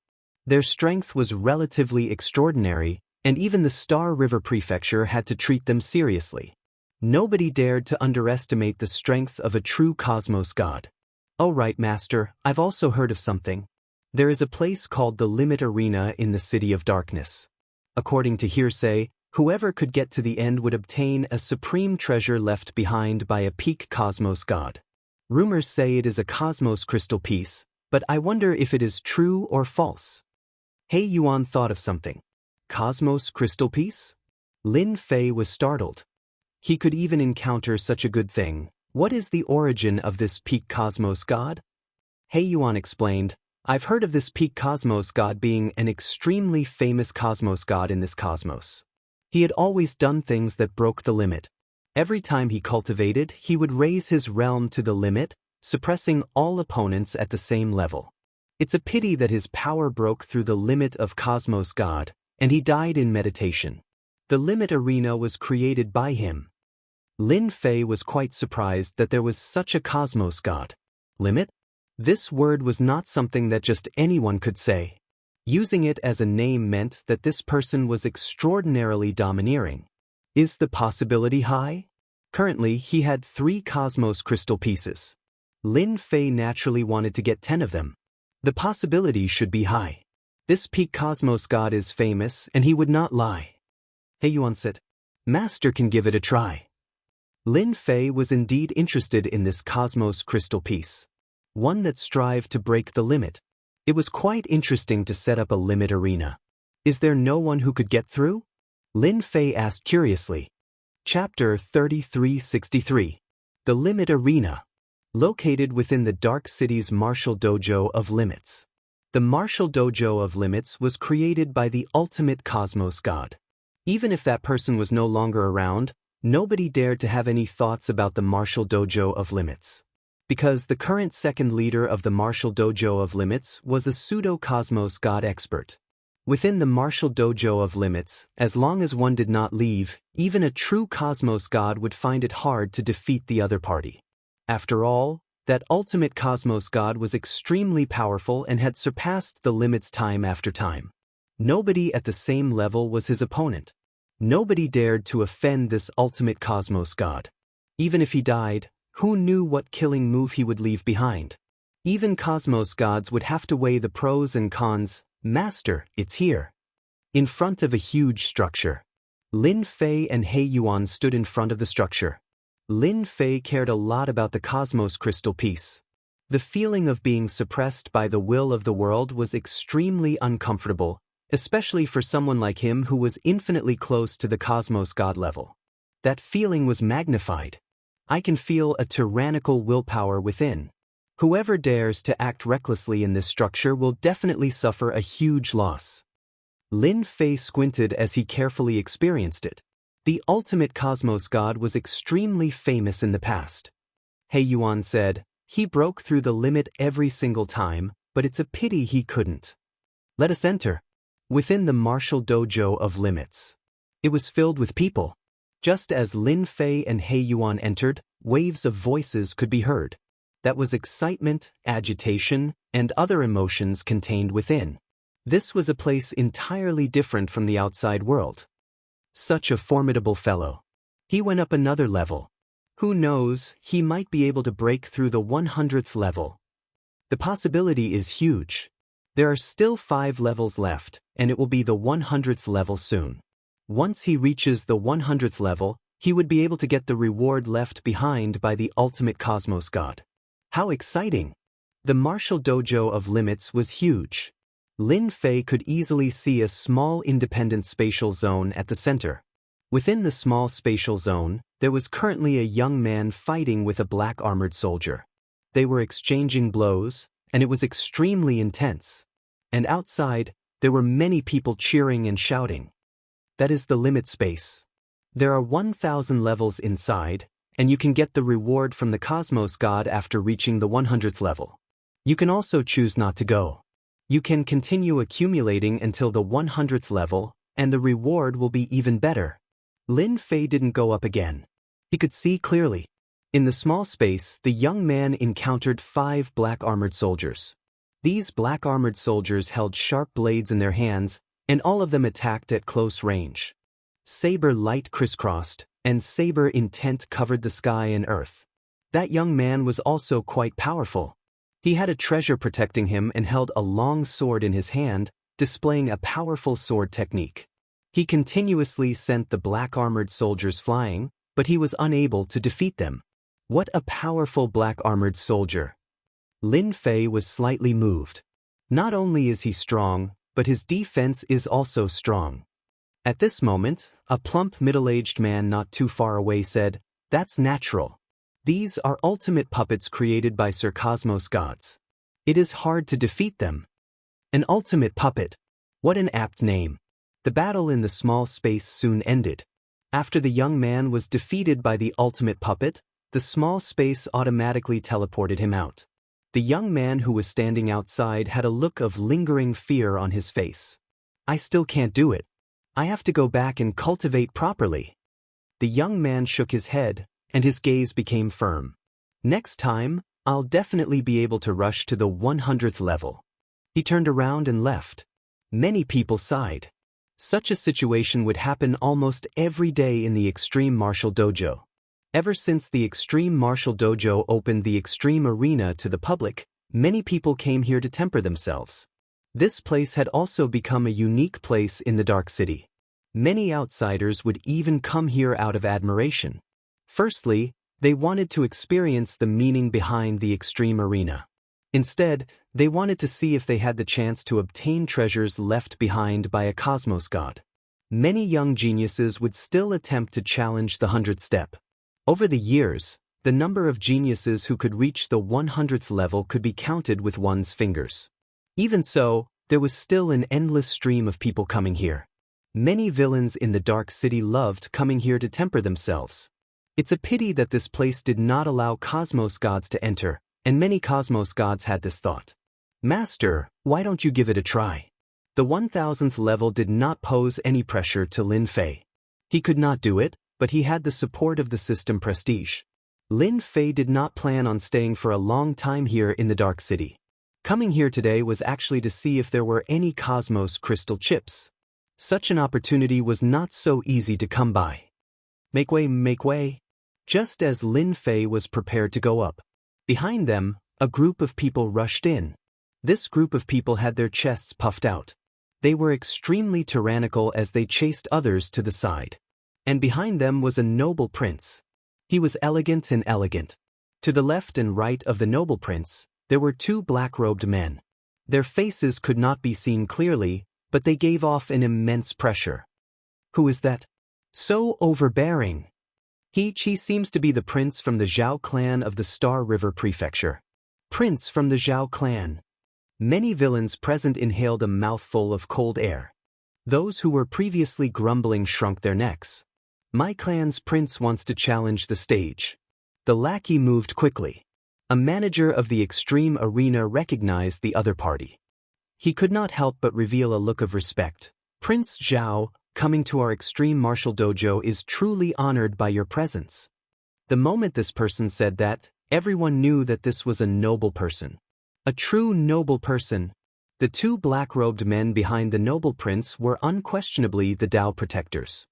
Their strength was relatively extraordinary, and even the Star River Prefecture had to treat them seriously. Nobody dared to underestimate the strength of a true cosmos god. "Oh right, Master, I've also heard of something. There is a place called the Limit Arena in the City of Darkness. According to hearsay, whoever could get to the end would obtain a supreme treasure left behind by a peak cosmos god. Rumors say it is a cosmos crystal piece, but I wonder if it is true or false." He Yuan thought of something. Cosmos crystal piece? Lin Fei was startled. He could even encounter such a good thing. What is the origin of this peak cosmos god? He Yuan explained, "I've heard of this peak cosmos god being an extremely famous cosmos god in this cosmos. He had always done things that broke the limit. Every time he cultivated, he would raise his realm to the limit, suppressing all opponents at the same level. It's a pity that his power broke through the limit of cosmos god, and he died in meditation. The Limit Arena was created by him." Lin Fei was quite surprised that there was such a cosmos god. Limit? This word was not something that just anyone could say. Using it as a name meant that this person was extraordinarily domineering. Is the possibility high? Currently, he had 3 cosmos crystal pieces. Lin Fei naturally wanted to get 10 of them. The possibility should be high. This peak cosmos god is famous, and he would not lie. He Yuan said, "Master can give it a try." Lin Fei was indeed interested in this cosmos crystal piece. one that strived to break the limit. It was quite interesting to set up a limit arena. Is there no one who could get through? Lin Fei asked curiously. Chapter 3363. The Limit Arena. Located within the Dark City's Martial Dojo of Limits. The Martial Dojo of Limits was created by the ultimate Cosmos God. Even if that person was no longer around, nobody dared to have any thoughts about the Martial Dojo of Limits. Because the current second leader of the Martial Dojo of Limits was a pseudo-Cosmos God expert. Within the Martial Dojo of Limits, as long as one did not leave, even a true Cosmos God would find it hard to defeat the other party. After all, that ultimate Cosmos God was extremely powerful and had surpassed the limits time after time. Nobody at the same level was his opponent. Nobody dared to offend this ultimate Cosmos God. Even if he died, who knew what killing move he would leave behind? Even Cosmos Gods would have to weigh the pros and cons. Master, it's here. In front of a huge structure. Lin Fei and He Yuan stood in front of the structure. Lin Fei cared a lot about the Cosmos Crystal piece. The feeling of being suppressed by the will of the world was extremely uncomfortable, especially for someone like him who was infinitely close to the Cosmos God level. That feeling was magnified. I can feel a tyrannical willpower within. Whoever dares to act recklessly in this structure will definitely suffer a huge loss. Lin Fei squinted as he carefully experienced it. The ultimate Cosmos God was extremely famous in the past. He Yuan said, he broke through the limit every single time, but it's a pity he couldn't. Let us enter. Within the Martial Dojo of Limits. It was filled with people. Just as Lin Fei and He Yuan entered, waves of voices could be heard. That was excitement, agitation, and other emotions contained within. This was a place entirely different from the outside world. Such a formidable fellow. He went up another level. Who knows, he might be able to break through the 100th level. The possibility is huge. There are still 5 levels left, and it will be the 100th level soon. Once he reaches the 100th level, he would be able to get the reward left behind by the ultimate Cosmos God. How exciting! The Martial Dojo of Limits was huge. Lin Fei could easily see a small independent spatial zone at the center. Within the small spatial zone, there was currently a young man fighting with a black armored soldier. They were exchanging blows, and it was extremely intense. And outside, there were many people cheering and shouting. That is the limit space. There are 1,000 levels inside, and you can get the reward from the Cosmos God after reaching the 100th level. You can also choose not to go. You can continue accumulating until the 100th level, and the reward will be even better. Lin Fei didn't go up again. He could see clearly. In the small space, the young man encountered 5 black armored soldiers. These black armored soldiers held sharp blades in their hands, and all of them attacked at close range. Saber light crisscrossed, and saber intent covered the sky and earth. That young man was also quite powerful. He had a treasure protecting him and held a long sword in his hand, displaying a powerful sword technique. He continuously sent the black armored soldiers flying, but he was unable to defeat them. What a powerful black armored soldier! Lin Fei was slightly moved. Not only is he strong, but his defense is also strong. At this moment, a plump middle-aged man not too far away said, "That's natural. These are ultimate puppets created by Sir Cosmos Gods. It is hard to defeat them." An ultimate puppet. What an apt name. The battle in the small space soon ended. After the young man was defeated by the ultimate puppet, the small space automatically teleported him out. The young man who was standing outside had a look of lingering fear on his face. I still can't do it. I have to go back and cultivate properly. The young man shook his head, and his gaze became firm. Next time, I'll definitely be able to rush to the 100th level. He turned around and left. Many people sighed. Such a situation would happen almost every day in the Extreme Martial Dojo. Ever since the Extreme Martial Dojo opened the Extreme Arena to the public, many people came here to temper themselves. This place had also become a unique place in the Dark City. Many outsiders would even come here out of admiration. Firstly, they wanted to experience the meaning behind the Extreme Arena. Instead, they wanted to see if they had the chance to obtain treasures left behind by a cosmos god. Many young geniuses would still attempt to challenge the 100th step. Over the years, the number of geniuses who could reach the 100th level could be counted with one's fingers. Even so, there was still an endless stream of people coming here. Many villains in the Dark City loved coming here to temper themselves. It's a pity that this place did not allow cosmos gods to enter, and many cosmos gods had this thought. Master, why don't you give it a try? The 1000th level did not pose any pressure to Lin Fei. He could not do it, but he had the support of the system prestige. Lin Fei did not plan on staying for a long time here in the Dark City. Coming here today was actually to see if there were any cosmos crystal chips. Such an opportunity was not so easy to come by. Make way, make way. Just as Lin Fei was prepared to go up, behind them, a group of people rushed in. This group of people had their chests puffed out. They were extremely tyrannical as they chased others to the side. And behind them was a noble prince. He was elegant and elegant. To the left and right of the noble prince, there were two black-robed men. Their faces could not be seen clearly, but they gave off an immense pressure. Who is that? So overbearing. He seems to be the prince from the Zhao clan of the Star River Prefecture. Prince from the Zhao clan. Many villains present inhaled a mouthful of cold air. Those who were previously grumbling shrunk their necks. My clan's prince wants to challenge the stage. The lackey moved quickly. A manager of the Extreme Arena recognized the other party. He could not help but reveal a look of respect. Prince Zhao, coming to our Extreme Martial Dojo, is truly honored by your presence. The moment this person said that, everyone knew that this was a noble person. A true noble person. The two black-robed men behind the noble prince were unquestionably the Dao protectors.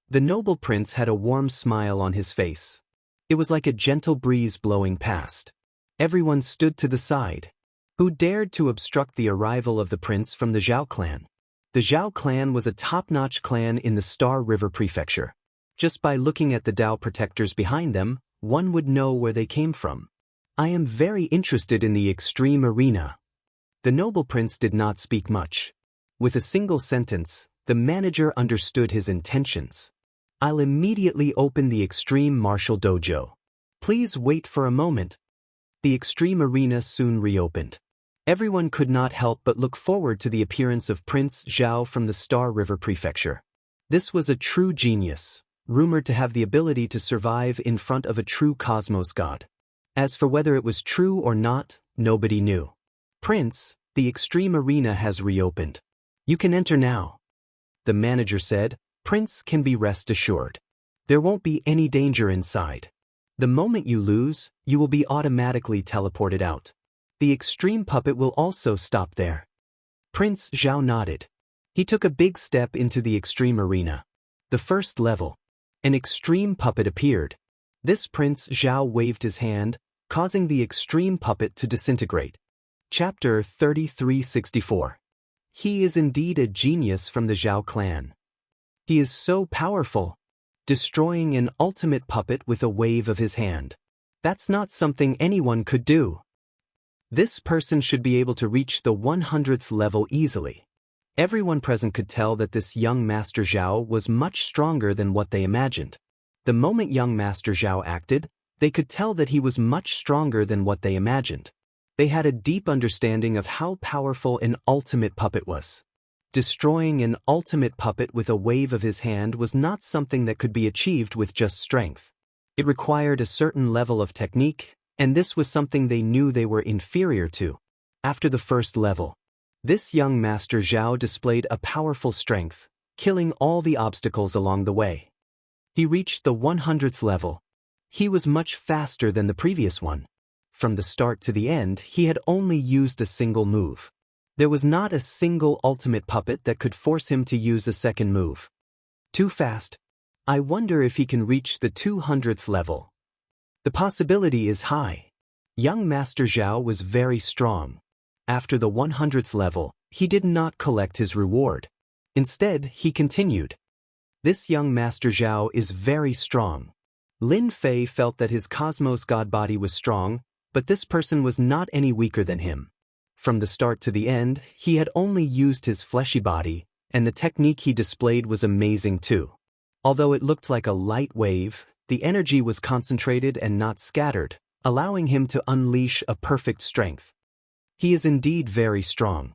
The noble prince had a warm smile on his face. It was like a gentle breeze blowing past. Everyone stood to the side. Who dared to obstruct the arrival of the prince from the Zhao clan? The Zhao clan was a top-notch clan in the Star River Prefecture. Just by looking at the Dao protectors behind them, one would know where they came from. I am very interested in the Extreme Arena. The noble prince did not speak much. With a single sentence, the manager understood his intentions. I'll immediately open the Extreme Martial Dojo. Please wait for a moment. The Extreme Arena soon reopened. Everyone could not help but look forward to the appearance of Prince Zhao from the Star River Prefecture. This was a true genius, rumored to have the ability to survive in front of a true cosmos god. As for whether it was true or not, nobody knew. Prince, the Extreme Arena has reopened. You can enter now. The manager said. Prince can be rest assured. There won't be any danger inside. The moment you lose, you will be automatically teleported out. The extreme puppet will also stop there. Prince Zhao nodded. He took a big step into the extreme arena. The first level. An extreme puppet appeared. This Prince Zhao waved his hand, causing the extreme puppet to disintegrate. Chapter 3364. He is indeed a genius from the Zhao clan. He is so powerful, destroying an ultimate puppet with a wave of his hand. That's not something anyone could do. This person should be able to reach the 100th level easily. Everyone present could tell that this young Master Zhao was much stronger than what they imagined. The moment young Master Zhao acted, they could tell that he was much stronger than what they imagined. They had a deep understanding of how powerful an ultimate puppet was. Destroying an ultimate puppet with a wave of his hand was not something that could be achieved with just strength. It required a certain level of technique, and this was something they knew they were inferior to. After the first level, this young Master Zhao displayed a powerful strength, killing all the obstacles along the way. He reached the 100th level. He was much faster than the previous one. From the start to the end, he had only used a single move. There was not a single ultimate puppet that could force him to use a second move. Too fast. I wonder if he can reach the 200th level. The possibility is high. Young Master Zhao was very strong. After the 100th level, he did not collect his reward. Instead, he continued. This young Master Zhao is very strong. Lin Fei felt that his cosmos god body was strong, But this person was not any weaker than him. From the start to the end, he had only used his fleshy body, and the technique he displayed was amazing too. Although it looked like a light wave, the energy was concentrated and not scattered, allowing him to unleash a perfect strength. He is indeed very strong.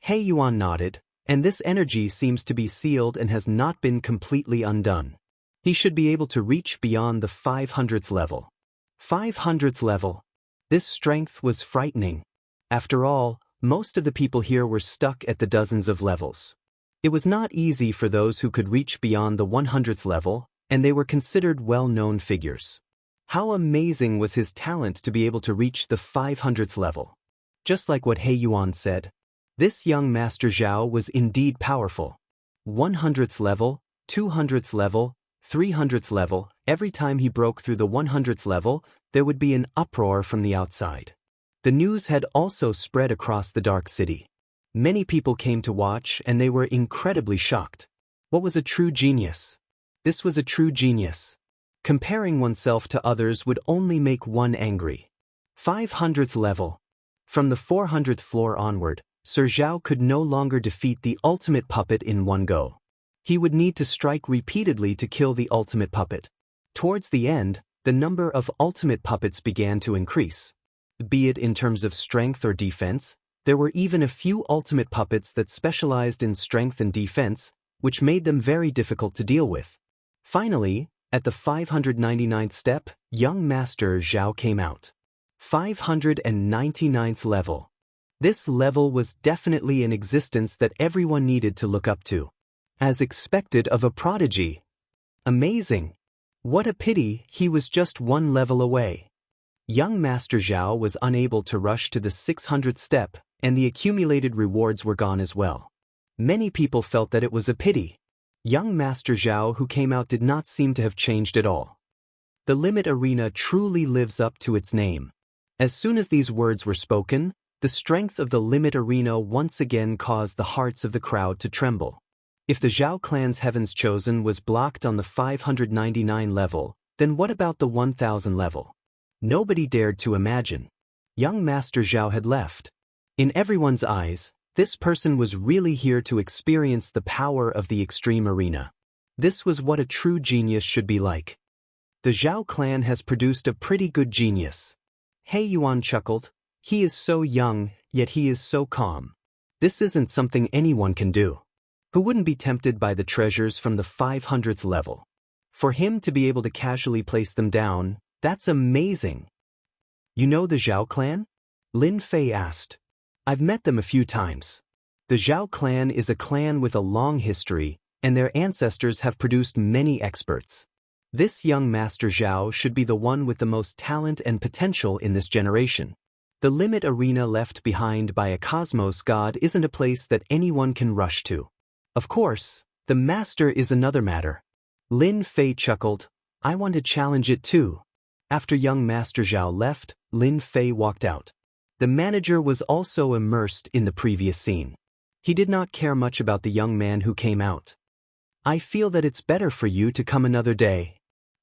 He Yuan nodded, and this energy seems to be sealed and has not been completely undone. He should be able to reach beyond the 500th level. 500th level. This strength was frightening. After all, most of the people here were stuck at the dozens of levels. It was not easy for those who could reach beyond the 100th level, and they were considered well-known figures. How amazing was his talent to be able to reach the 500th level. Just like what He Yuan said, this young Master Zhao was indeed powerful. 100th level, 200th level, 300th level, every time he broke through the 100th level, there would be an uproar from the outside. The news had also spread across the Dark City. Many people came to watch and they were incredibly shocked. What was a true genius? This was a true genius. Comparing oneself to others would only make one angry. 500th level. From the 400th floor onward, Sir Zhao could no longer defeat the ultimate puppet in one go. He would need to strike repeatedly to kill the ultimate puppet. Towards the end, the number of ultimate puppets began to increase. Be it in terms of strength or defense, there were even a few ultimate puppets that specialized in strength and defense, which made them very difficult to deal with. Finally, at the 599th step, young Master Zhao came out. 599th level. This level was definitely an existence that everyone needed to look up to. As expected of a prodigy. Amazing. What a pity he was just one level away. Young Master Zhao was unable to rush to the 600th step, and the accumulated rewards were gone as well. Many people felt that it was a pity. Young Master Zhao who came out did not seem to have changed at all. The Limit Arena truly lives up to its name. As soon as these words were spoken, the strength of the Limit Arena once again caused the hearts of the crowd to tremble. If the Zhao clan's Heaven's Chosen was blocked on the 599 level, then what about the 1000 level? Nobody dared to imagine. Young Master Zhao had left. In everyone's eyes, this person was really here to experience the power of the extreme arena. This was what a true genius should be like. The Zhao clan has produced a pretty good genius. He Yuan chuckled. He is so young, yet he is so calm. This isn't something anyone can do. Who wouldn't be tempted by the treasures from the 500th level? For him to be able to casually place them down, that's amazing. You know the Zhao clan? Lin Fei asked. I've met them a few times. The Zhao clan is a clan with a long history, and their ancestors have produced many experts. This young Master Zhao should be the one with the most talent and potential in this generation. The Limit Arena left behind by a cosmos god isn't a place that anyone can rush to. Of course, the master is another matter. Lin Fei chuckled. I want to challenge it too. After young Master Zhao left, Lin Fei walked out. The manager was also immersed in the previous scene. He did not care much about the young man who came out. I feel that it's better for you to come another day.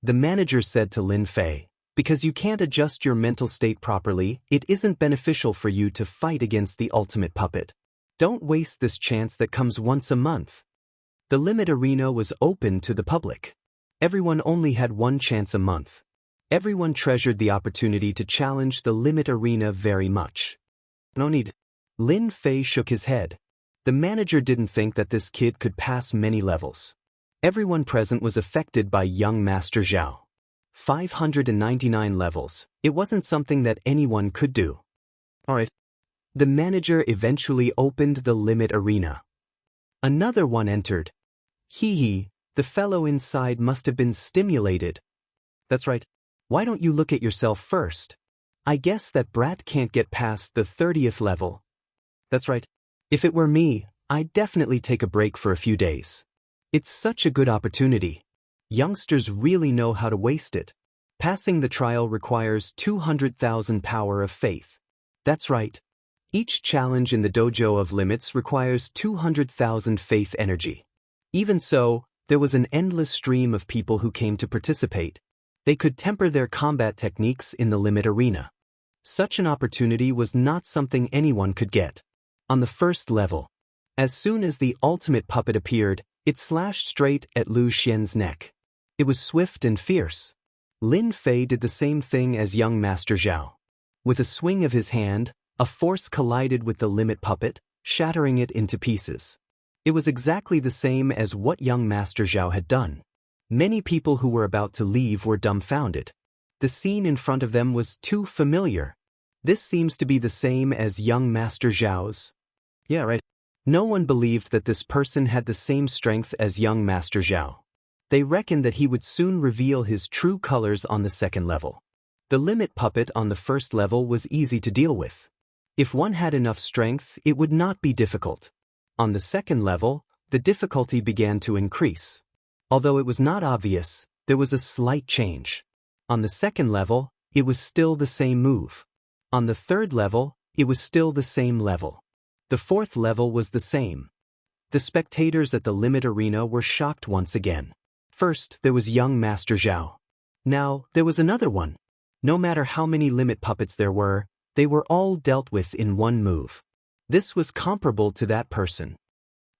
The manager said to Lin Fei, because you can't adjust your mental state properly, it isn't beneficial for you to fight against the ultimate puppet. Don't waste this chance that comes once a month. The Limit Arena was open to the public. Everyone only had one chance a month. Everyone treasured the opportunity to challenge the Limit Arena very much. No need. Lin Fei shook his head. The manager didn't think that this kid could pass many levels. Everyone present was affected by young Master Zhao. 599 levels. It wasn't something that anyone could do. Alright. The manager eventually opened the Limit Arena. Another one entered. The fellow inside must have been stimulated. That's right. Why don't you look at yourself first? I guess that brat can't get past the 30th level. That's right. If it were me, I'd definitely take a break for a few days. It's such a good opportunity. Youngsters really know how to waste it. Passing the trial requires 200,000 power of faith. That's right. Each challenge in the Dojo of Limits requires 200,000 faith energy. Even so, there was an endless stream of people who came to participate. They could temper their combat techniques in the Limit Arena. Such an opportunity was not something anyone could get. On the first level, as soon as the ultimate puppet appeared, it slashed straight at Lu Xian's neck. It was swift and fierce. Lin Fei did the same thing as young Master Zhao. With a swing of his hand, a force collided with the limit puppet, shattering it into pieces. It was exactly the same as what young Master Zhao had done. Many people who were about to leave were dumbfounded. The scene in front of them was too familiar. This seems to be the same as young Master Zhao's. Yeah, right. No one believed that this person had the same strength as young Master Zhao. They reckoned that he would soon reveal his true colors on the second level. The limit puppet on the first level was easy to deal with. If one had enough strength, it would not be difficult. On the second level, the difficulty began to increase. Although it was not obvious, there was a slight change. On the second level, it was still the same move. On the third level, it was still the same level. The fourth level was the same. The spectators at the limit arena were shocked once again. First, there was young Master Zhao. Now, there was another one. No matter how many limit puppets there were, they were all dealt with in one move. This was comparable to that person.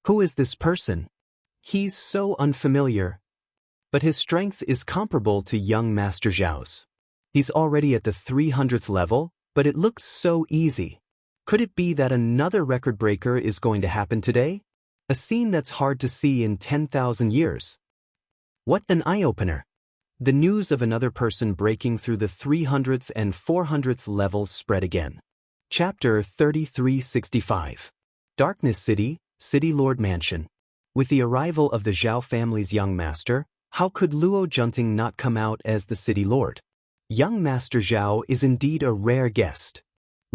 Who is this person? He's so unfamiliar. But his strength is comparable to young Master Zhao's. He's already at the 300th level, but it looks so easy. Could it be that another record breaker is going to happen today? A scene that's hard to see in 10,000 years. What an eye-opener! The news of another person breaking through the 300th and 400th levels spread again. Chapter 3365. Darkness City, City Lord Mansion. With the arrival of the Zhao family's young master, how could Luo Junting not come out as the City Lord? Young Master Zhao is indeed a rare guest.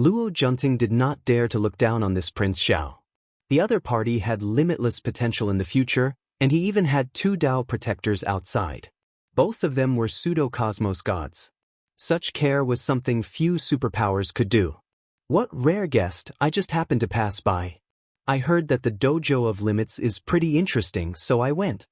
Luo Junting did not dare to look down on this Prince Zhao. The other party had limitless potential in the future, and he even had 2 Dao protectors outside. Both of them were pseudo-cosmos gods. Such care was something few superpowers could do. What rare guest, I just happened to pass by. I heard that the dojo of limits is pretty interesting, so I went.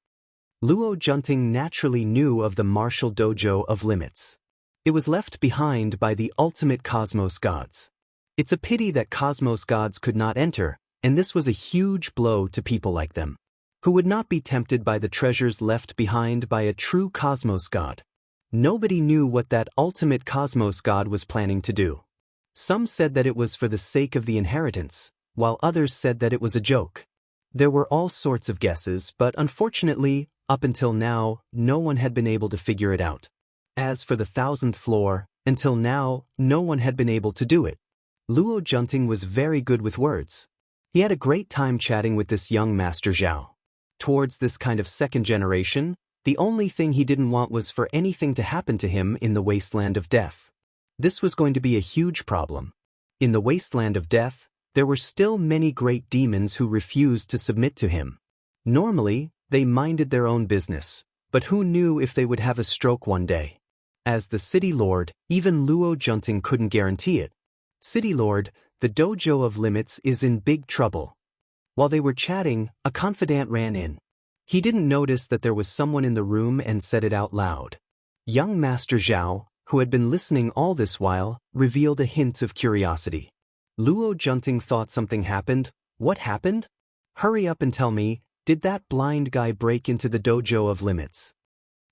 Luo Junting naturally knew of the martial dojo of limits. It was left behind by the ultimate cosmos gods. It's a pity that cosmos gods could not enter, and this was a huge blow to people like them, who would not be tempted by the treasures left behind by a true cosmos god. Nobody knew what that ultimate cosmos god was planning to do. Some said that it was for the sake of the inheritance, while others said that it was a joke. There were all sorts of guesses, but unfortunately, up until now, no one had been able to figure it out. As for the 1000th floor, until now, no one had been able to do it. Luo Junting was very good with words. He had a great time chatting with this young Master Zhao. Towards this kind of second generation, the only thing he didn't want was for anything to happen to him in the wasteland of death. This was going to be a huge problem. In the wasteland of death, there were still many great demons who refused to submit to him. Normally, they minded their own business, but who knew if they would have a stroke one day? As the City Lord, even Luo Junting couldn't guarantee it. City Lord, the dojo of limits is in big trouble. While they were chatting, a confidant ran in. He didn't notice that there was someone in the room and said it out loud. Young Master Zhao, who had been listening all this while, revealed a hint of curiosity. Luo Junting thought something happened. What happened? Hurry up and tell me, did that blind guy break into the dojo of limits?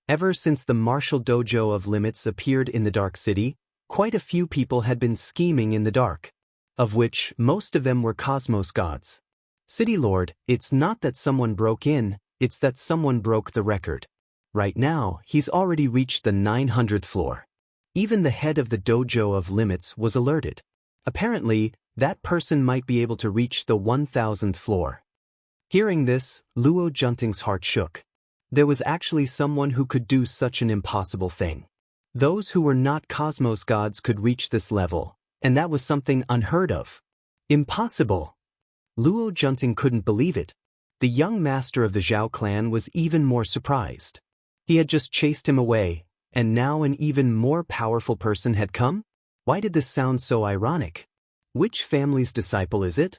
Ever since the martial dojo of limits appeared in the Dark City, quite a few people had been scheming in the dark, of which most of them were cosmos gods. City Lord, it's not that someone broke in, it's that someone broke the record. Right now, he's already reached the 900th floor. Even the head of the dojo of limits was alerted. Apparently, that person might be able to reach the 1000th floor. Hearing this, Luo Junting's heart shook. There was actually someone who could do such an impossible thing. Those who were not cosmos gods could reach this level, and that was something unheard of. Impossible! Luo Junting couldn't believe it. The young master of the Zhao clan was even more surprised. He had just chased him away, and now an even more powerful person had come? Why did this sound so ironic? Which family's disciple is it?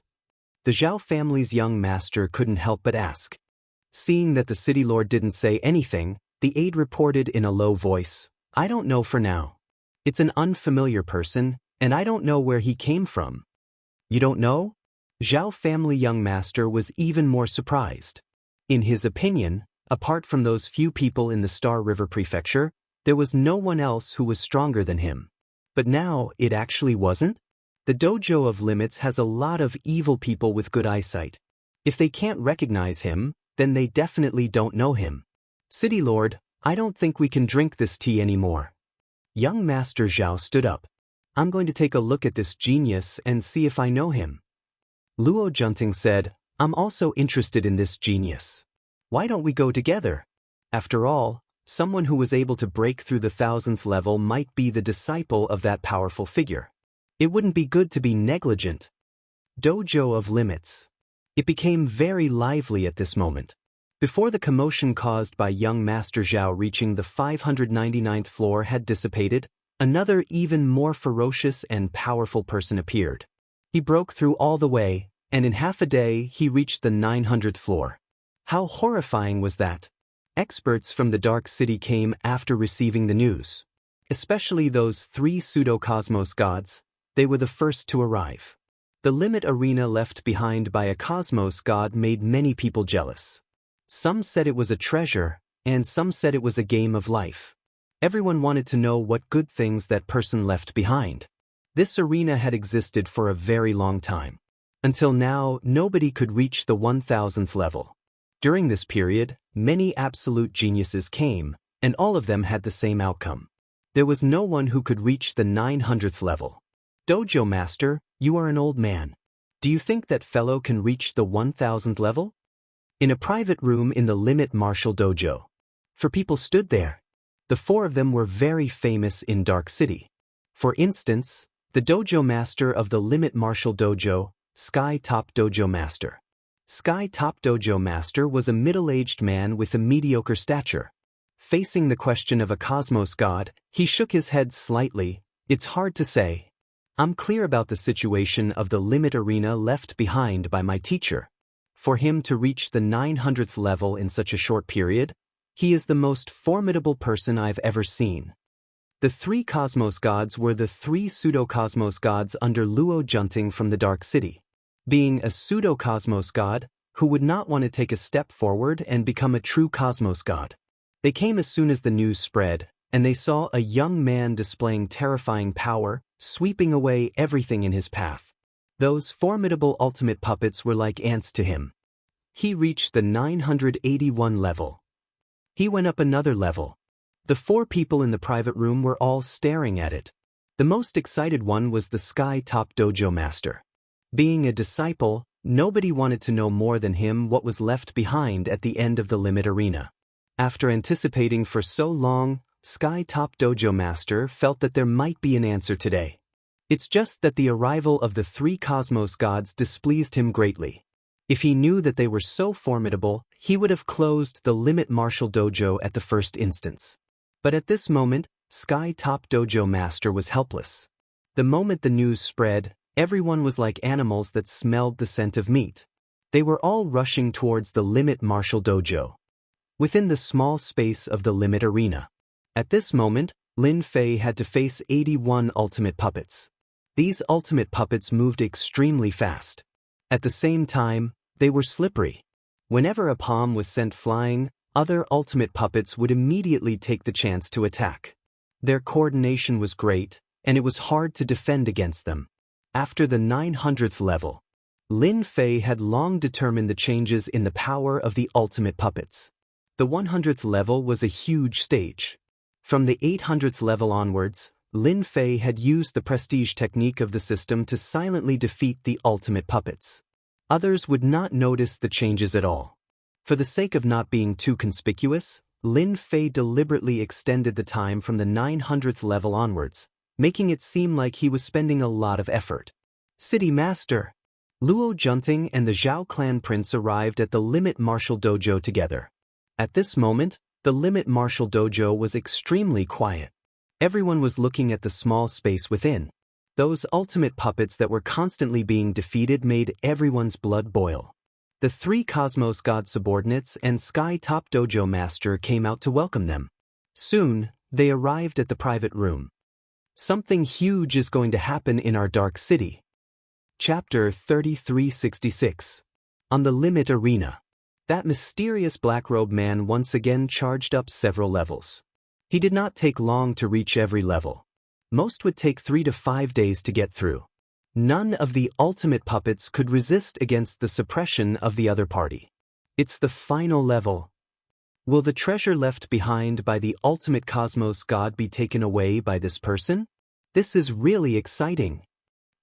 The Zhao family's young master couldn't help but ask. Seeing that the City Lord didn't say anything, the aide reported in a low voice, I don't know for now. It's an unfamiliar person, and I don't know where he came from. You don't know? Zhao family young master was even more surprised. In his opinion, apart from those few people in the Star River Prefecture, there was no one else who was stronger than him. But now it actually wasn't? The dojo of limits has a lot of evil people with good eyesight. If they can't recognize him, then they definitely don't know him. City Lord, I don't think we can drink this tea anymore. Young Master Zhao stood up. I'm going to take a look at this genius and see if I know him. Luo Junting said, I'm also interested in this genius. Why don't we go together? After all, someone who was able to break through the 1000th level might be the disciple of that powerful figure. It wouldn't be good to be negligent. Dojo of Limits. It became very lively at this moment. Before the commotion caused by young Master Zhao reaching the 599th floor had dissipated, another even more ferocious and powerful person appeared. He broke through all the way, and in half a day he reached the 900th floor. How horrifying was that? Experts from the Dark City came after receiving the news. Especially those 3 pseudo-cosmos gods, they were the first to arrive. The limit arena left behind by a cosmos god made many people jealous. Some said it was a treasure, and some said it was a game of life. Everyone wanted to know what good things that person left behind. This arena had existed for a very long time. Until now, nobody could reach the 1000th level. During this period, many absolute geniuses came, and all of them had the same outcome. There was no one who could reach the 900th level. Dojo Master, you are an old man. Do you think that fellow can reach the 1000th level? In a private room in the Limit Martial Dojo. 4 people stood there. The 4 of them were very famous in Dark City. For instance, the Dojo Master of the Limit Martial Dojo, Sky Top Dojo Master. Sky Top Dojo Master was a middle-aged man with a mediocre stature. Facing the question of a cosmos god, he shook his head slightly. It's hard to say. I'm clear about the situation of the limit arena left behind by my teacher. For him to reach the 900th level in such a short period, he is the most formidable person I've ever seen. The 3 cosmos gods were the 3 pseudo-cosmos gods under Luo Junting from the Dark City. Being a pseudo-cosmos god, who would not want to take a step forward and become a true cosmos god. They came as soon as the news spread, and they saw a young man displaying terrifying power, sweeping away everything in his path. Those formidable ultimate puppets were like ants to him. He reached the 981 level. He went up another level. The 4 people in the private room were all staring at it. The most excited one was the Sky Top Dojo Master. Being a disciple, nobody wanted to know more than him what was left behind at the end of the limit arena. After anticipating for so long, Sky Top Dojo Master felt that there might be an answer today. It's just that the arrival of the 3 cosmos gods displeased him greatly. If he knew that they were so formidable, he would have closed the Limit Martial Dojo at the first instance. But at this moment, Sky Top Dojo Master was helpless. The moment the news spread, everyone was like animals that smelled the scent of meat. They were all rushing towards the Limit Martial Dojo. Within the small space of the limit arena. At this moment, Lin Fei had to face 81 ultimate puppets. These ultimate puppets moved extremely fast. At the same time, they were slippery. Whenever a palm was sent flying, other ultimate puppets would immediately take the chance to attack. Their coordination was great, and it was hard to defend against them. After the 900th level, Lin Fei had long determined the changes in the power of the ultimate puppets. The 100th level was a huge stage. From the 800th level onwards, Lin Fei had used the prestige technique of the system to silently defeat the ultimate puppets. Others would not notice the changes at all. For the sake of not being too conspicuous, Lin Fei deliberately extended the time from the 900th level onwards, making it seem like he was spending a lot of effort. City Master! Luo Junting and the Zhao clan prince arrived at the Limit Martial Dojo together. At this moment, the Limit Martial Dojo was extremely quiet. Everyone was looking at the small space within. Those ultimate puppets that were constantly being defeated made everyone's blood boil. The 3 Cosmos God subordinates and Sky Top Dojo Master came out to welcome them. Soon, they arrived at the private room. Something huge is going to happen in our dark city. Chapter 3366. On the Limit Arena. That mysterious black-robed man once again charged up several levels. He did not take long to reach every level. Most would take 3 to 5 days to get through. None of the ultimate puppets could resist against the suppression of the other party. It's the final level. Will the treasure left behind by the ultimate cosmos god be taken away by this person? This is really exciting.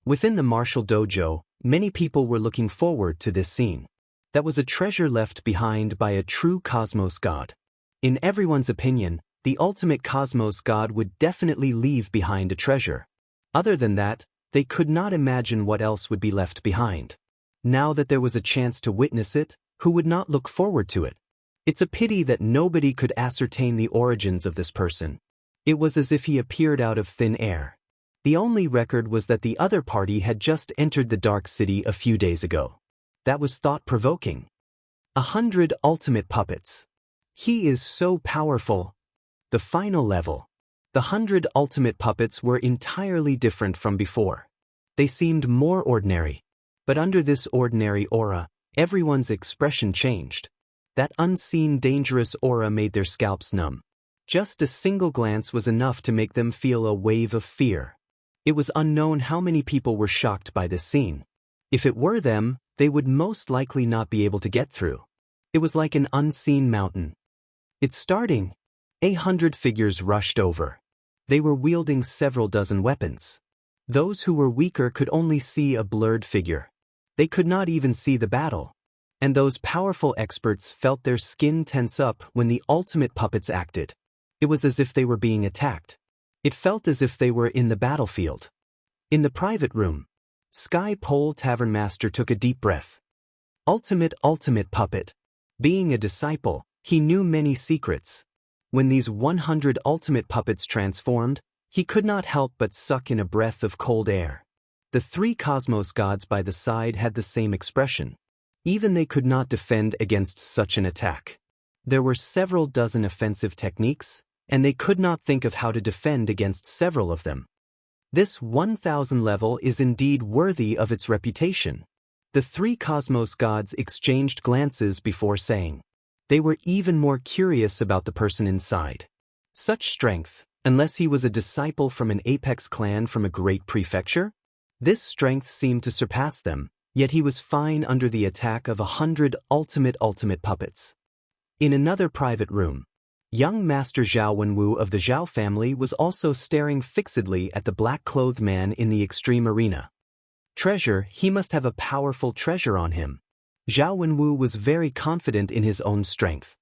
Within the martial dojo, many people were looking forward to this scene. That was a treasure left behind by a true cosmos god. In everyone's opinion, the ultimate cosmos god would definitely leave behind a treasure. Other than that, they could not imagine what else would be left behind. Now that there was a chance to witness it, who would not look forward to it? It's a pity that nobody could ascertain the origins of this person. It was as if he appeared out of thin air. The only record was that the other party had just entered the Dark City a few days ago. That was thought-provoking. 100 ultimate puppets. He is so powerful. The final level. The 100 ultimate puppets were entirely different from before. They seemed more ordinary. But under this ordinary aura, everyone's expression changed. That unseen dangerous aura made their scalps numb. Just a single glance was enough to make them feel a wave of fear. It was unknown how many people were shocked by this scene. If it were them, they would most likely not be able to get through. It was like an unseen mountain. It's starting. 100 figures rushed over. They were wielding several dozen weapons. Those who were weaker could only see a blurred figure. They could not even see the battle. And those powerful experts felt their skin tense up when the ultimate puppets acted. It was as if they were being attacked. It felt as if they were in the battlefield. In the private room, Sky Pole Tavern Master took a deep breath. Ultimate puppet. Being a disciple, he knew many secrets. When these 100 ultimate puppets transformed, he could not help but suck in a breath of cold air. The 3 cosmos gods by the side had the same expression. Even they could not defend against such an attack. There were several dozen offensive techniques, and they could not think of how to defend against several of them. This 1000 level is indeed worthy of its reputation. The 3 cosmos gods exchanged glances before saying. They were even more curious about the person inside. Such strength, unless he was a disciple from an apex clan from a great prefecture? This strength seemed to surpass them. Yet he was fine under the attack of 100 ultimate puppets. In another private room, young Master Zhao Wenwu of the Zhao family was also staring fixedly at the black-clothed man in the extreme arena. Treasure, he must have a powerful treasure on him. Zhao Wenwu was very confident in his own strength.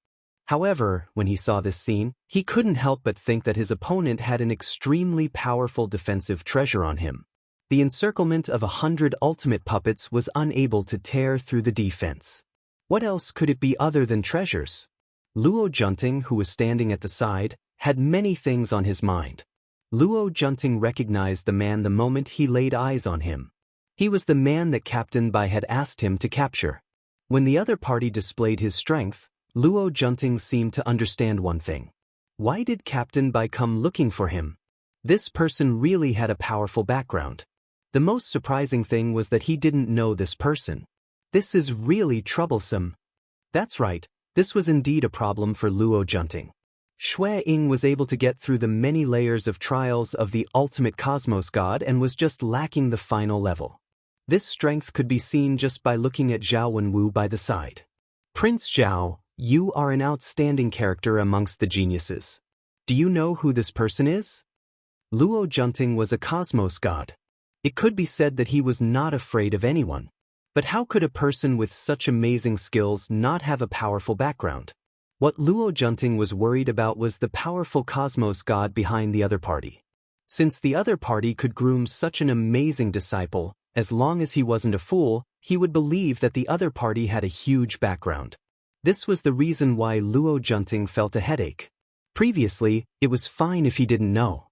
However, when he saw this scene, he couldn't help but think that his opponent had an extremely powerful defensive treasure on him. The encirclement of 100 ultimate puppets was unable to tear through the defense. What else could it be other than treasures? Luo Junting, who was standing at the side, had many things on his mind. Luo Junting recognized the man the moment he laid eyes on him. He was the man that Captain Bai had asked him to capture. When the other party displayed his strength, Luo Junting seemed to understand one thing. Why did Captain Bai come looking for him? This person really had a powerful background. The most surprising thing was that he didn't know this person. This is really troublesome. That's right, this was indeed a problem for Luo Junting. Xue Ying was able to get through the many layers of trials of the ultimate cosmos god and was just lacking the final level. This strength could be seen just by looking at Zhao Wenwu by the side. Prince Zhao, you are an outstanding character amongst the geniuses. Do you know who this person is? Luo Junting was a cosmos god. It could be said that he was not afraid of anyone. But how could a person with such amazing skills not have a powerful background? What Luo Junting was worried about was the powerful cosmos god behind the other party. Since the other party could groom such an amazing disciple, as long as he wasn't a fool, he would believe that the other party had a huge background. This was the reason why Luo Junting felt a headache. Previously, it was fine if he didn't know.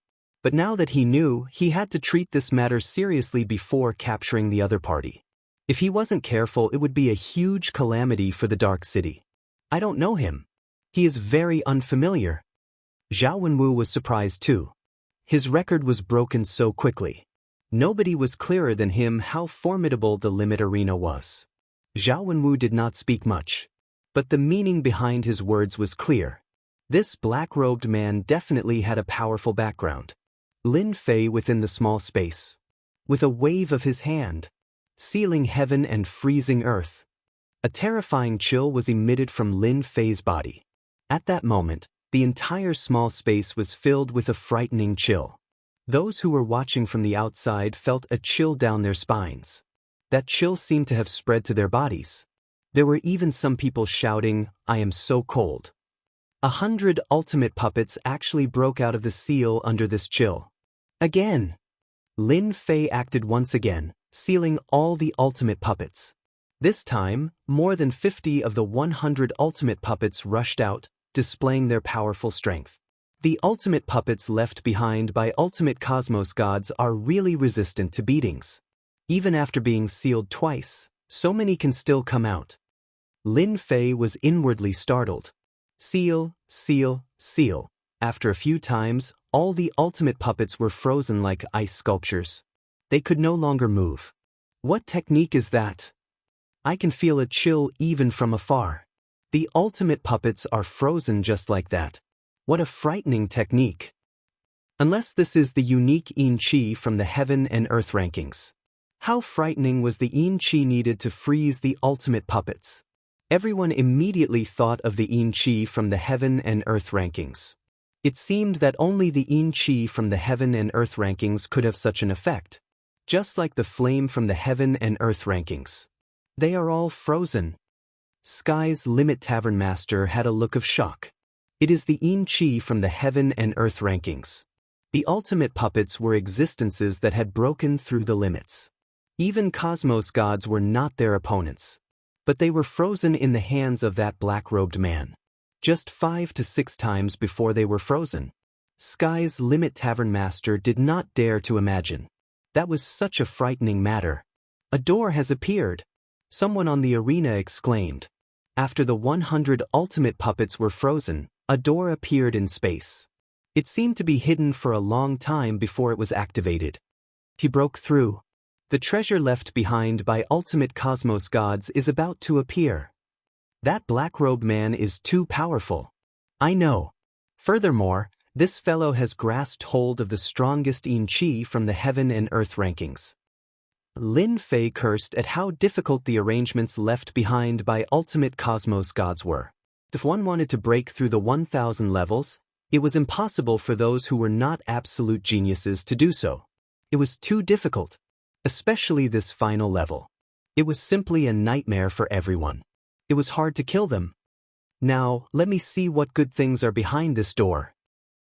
But now that he knew, he had to treat this matter seriously before capturing the other party. If he wasn't careful, it would be a huge calamity for the Dark City. I don't know him. He is very unfamiliar. Zhao Wenwu was surprised too. His record was broken so quickly. Nobody was clearer than him how formidable the limit arena was. Zhao Wenwu did not speak much, but the meaning behind his words was clear. This black-robed man definitely had a powerful background. Lin Fei within the small space, with a wave of his hand, sealing heaven and freezing earth. A terrifying chill was emitted from Lin Fei's body. At that moment, the entire small space was filled with a frightening chill. Those who were watching from the outside felt a chill down their spines. That chill seemed to have spread to their bodies. There were even some people shouting, "I am so cold." 100 ultimate puppets actually broke out of the seal under this chill. Again, Lin Fei acted once again, sealing all the ultimate puppets. This time, more than 50 of the 100 ultimate puppets rushed out, displaying their powerful strength. The ultimate puppets left behind by ultimate cosmos gods are really resistant to beatings. Even after being sealed twice, so many can still come out. Lin Fei was inwardly startled. Seal, seal, seal. After a few times, all the ultimate puppets were frozen like ice sculptures. They could no longer move. What technique is that? I can feel a chill even from afar. The ultimate puppets are frozen just like that. What a frightening technique. Unless this is the unique Yin Qi from the Heaven and Earth rankings. How frightening was the Yin Qi needed to freeze the ultimate puppets? Everyone immediately thought of the Yin Qi from the Heaven and Earth rankings. It seemed that only the Yin Qi from the Heaven and Earth rankings could have such an effect. Just like the flame from the Heaven and Earth rankings. They are all frozen. Sky's Limit Tavern Master had a look of shock. It is the Yin Qi from the Heaven and Earth rankings. The ultimate puppets were existences that had broken through the limits. Even cosmos gods were not their opponents. But they were frozen in the hands of that black-robed man. Just 5 to 6 times before they were frozen. Sky's Limit Tavern Master did not dare to imagine. That was such a frightening matter. A door has appeared. Someone on the arena exclaimed. After the 100 ultimate puppets were frozen, a door appeared in space. It seemed to be hidden for a long time before it was activated. He broke through. The treasure left behind by ultimate cosmos gods is about to appear. That black-robed man is too powerful. I know. Furthermore, this fellow has grasped hold of the strongest Yin Qi from the Heaven and Earth rankings. Lin Fei cursed at how difficult the arrangements left behind by ultimate cosmos gods were. If one wanted to break through the 1,000 levels, it was impossible for those who were not absolute geniuses to do so. It was too difficult. Especially this final level. It was simply a nightmare for everyone. It was hard to kill them. Now, let me see what good things are behind this door.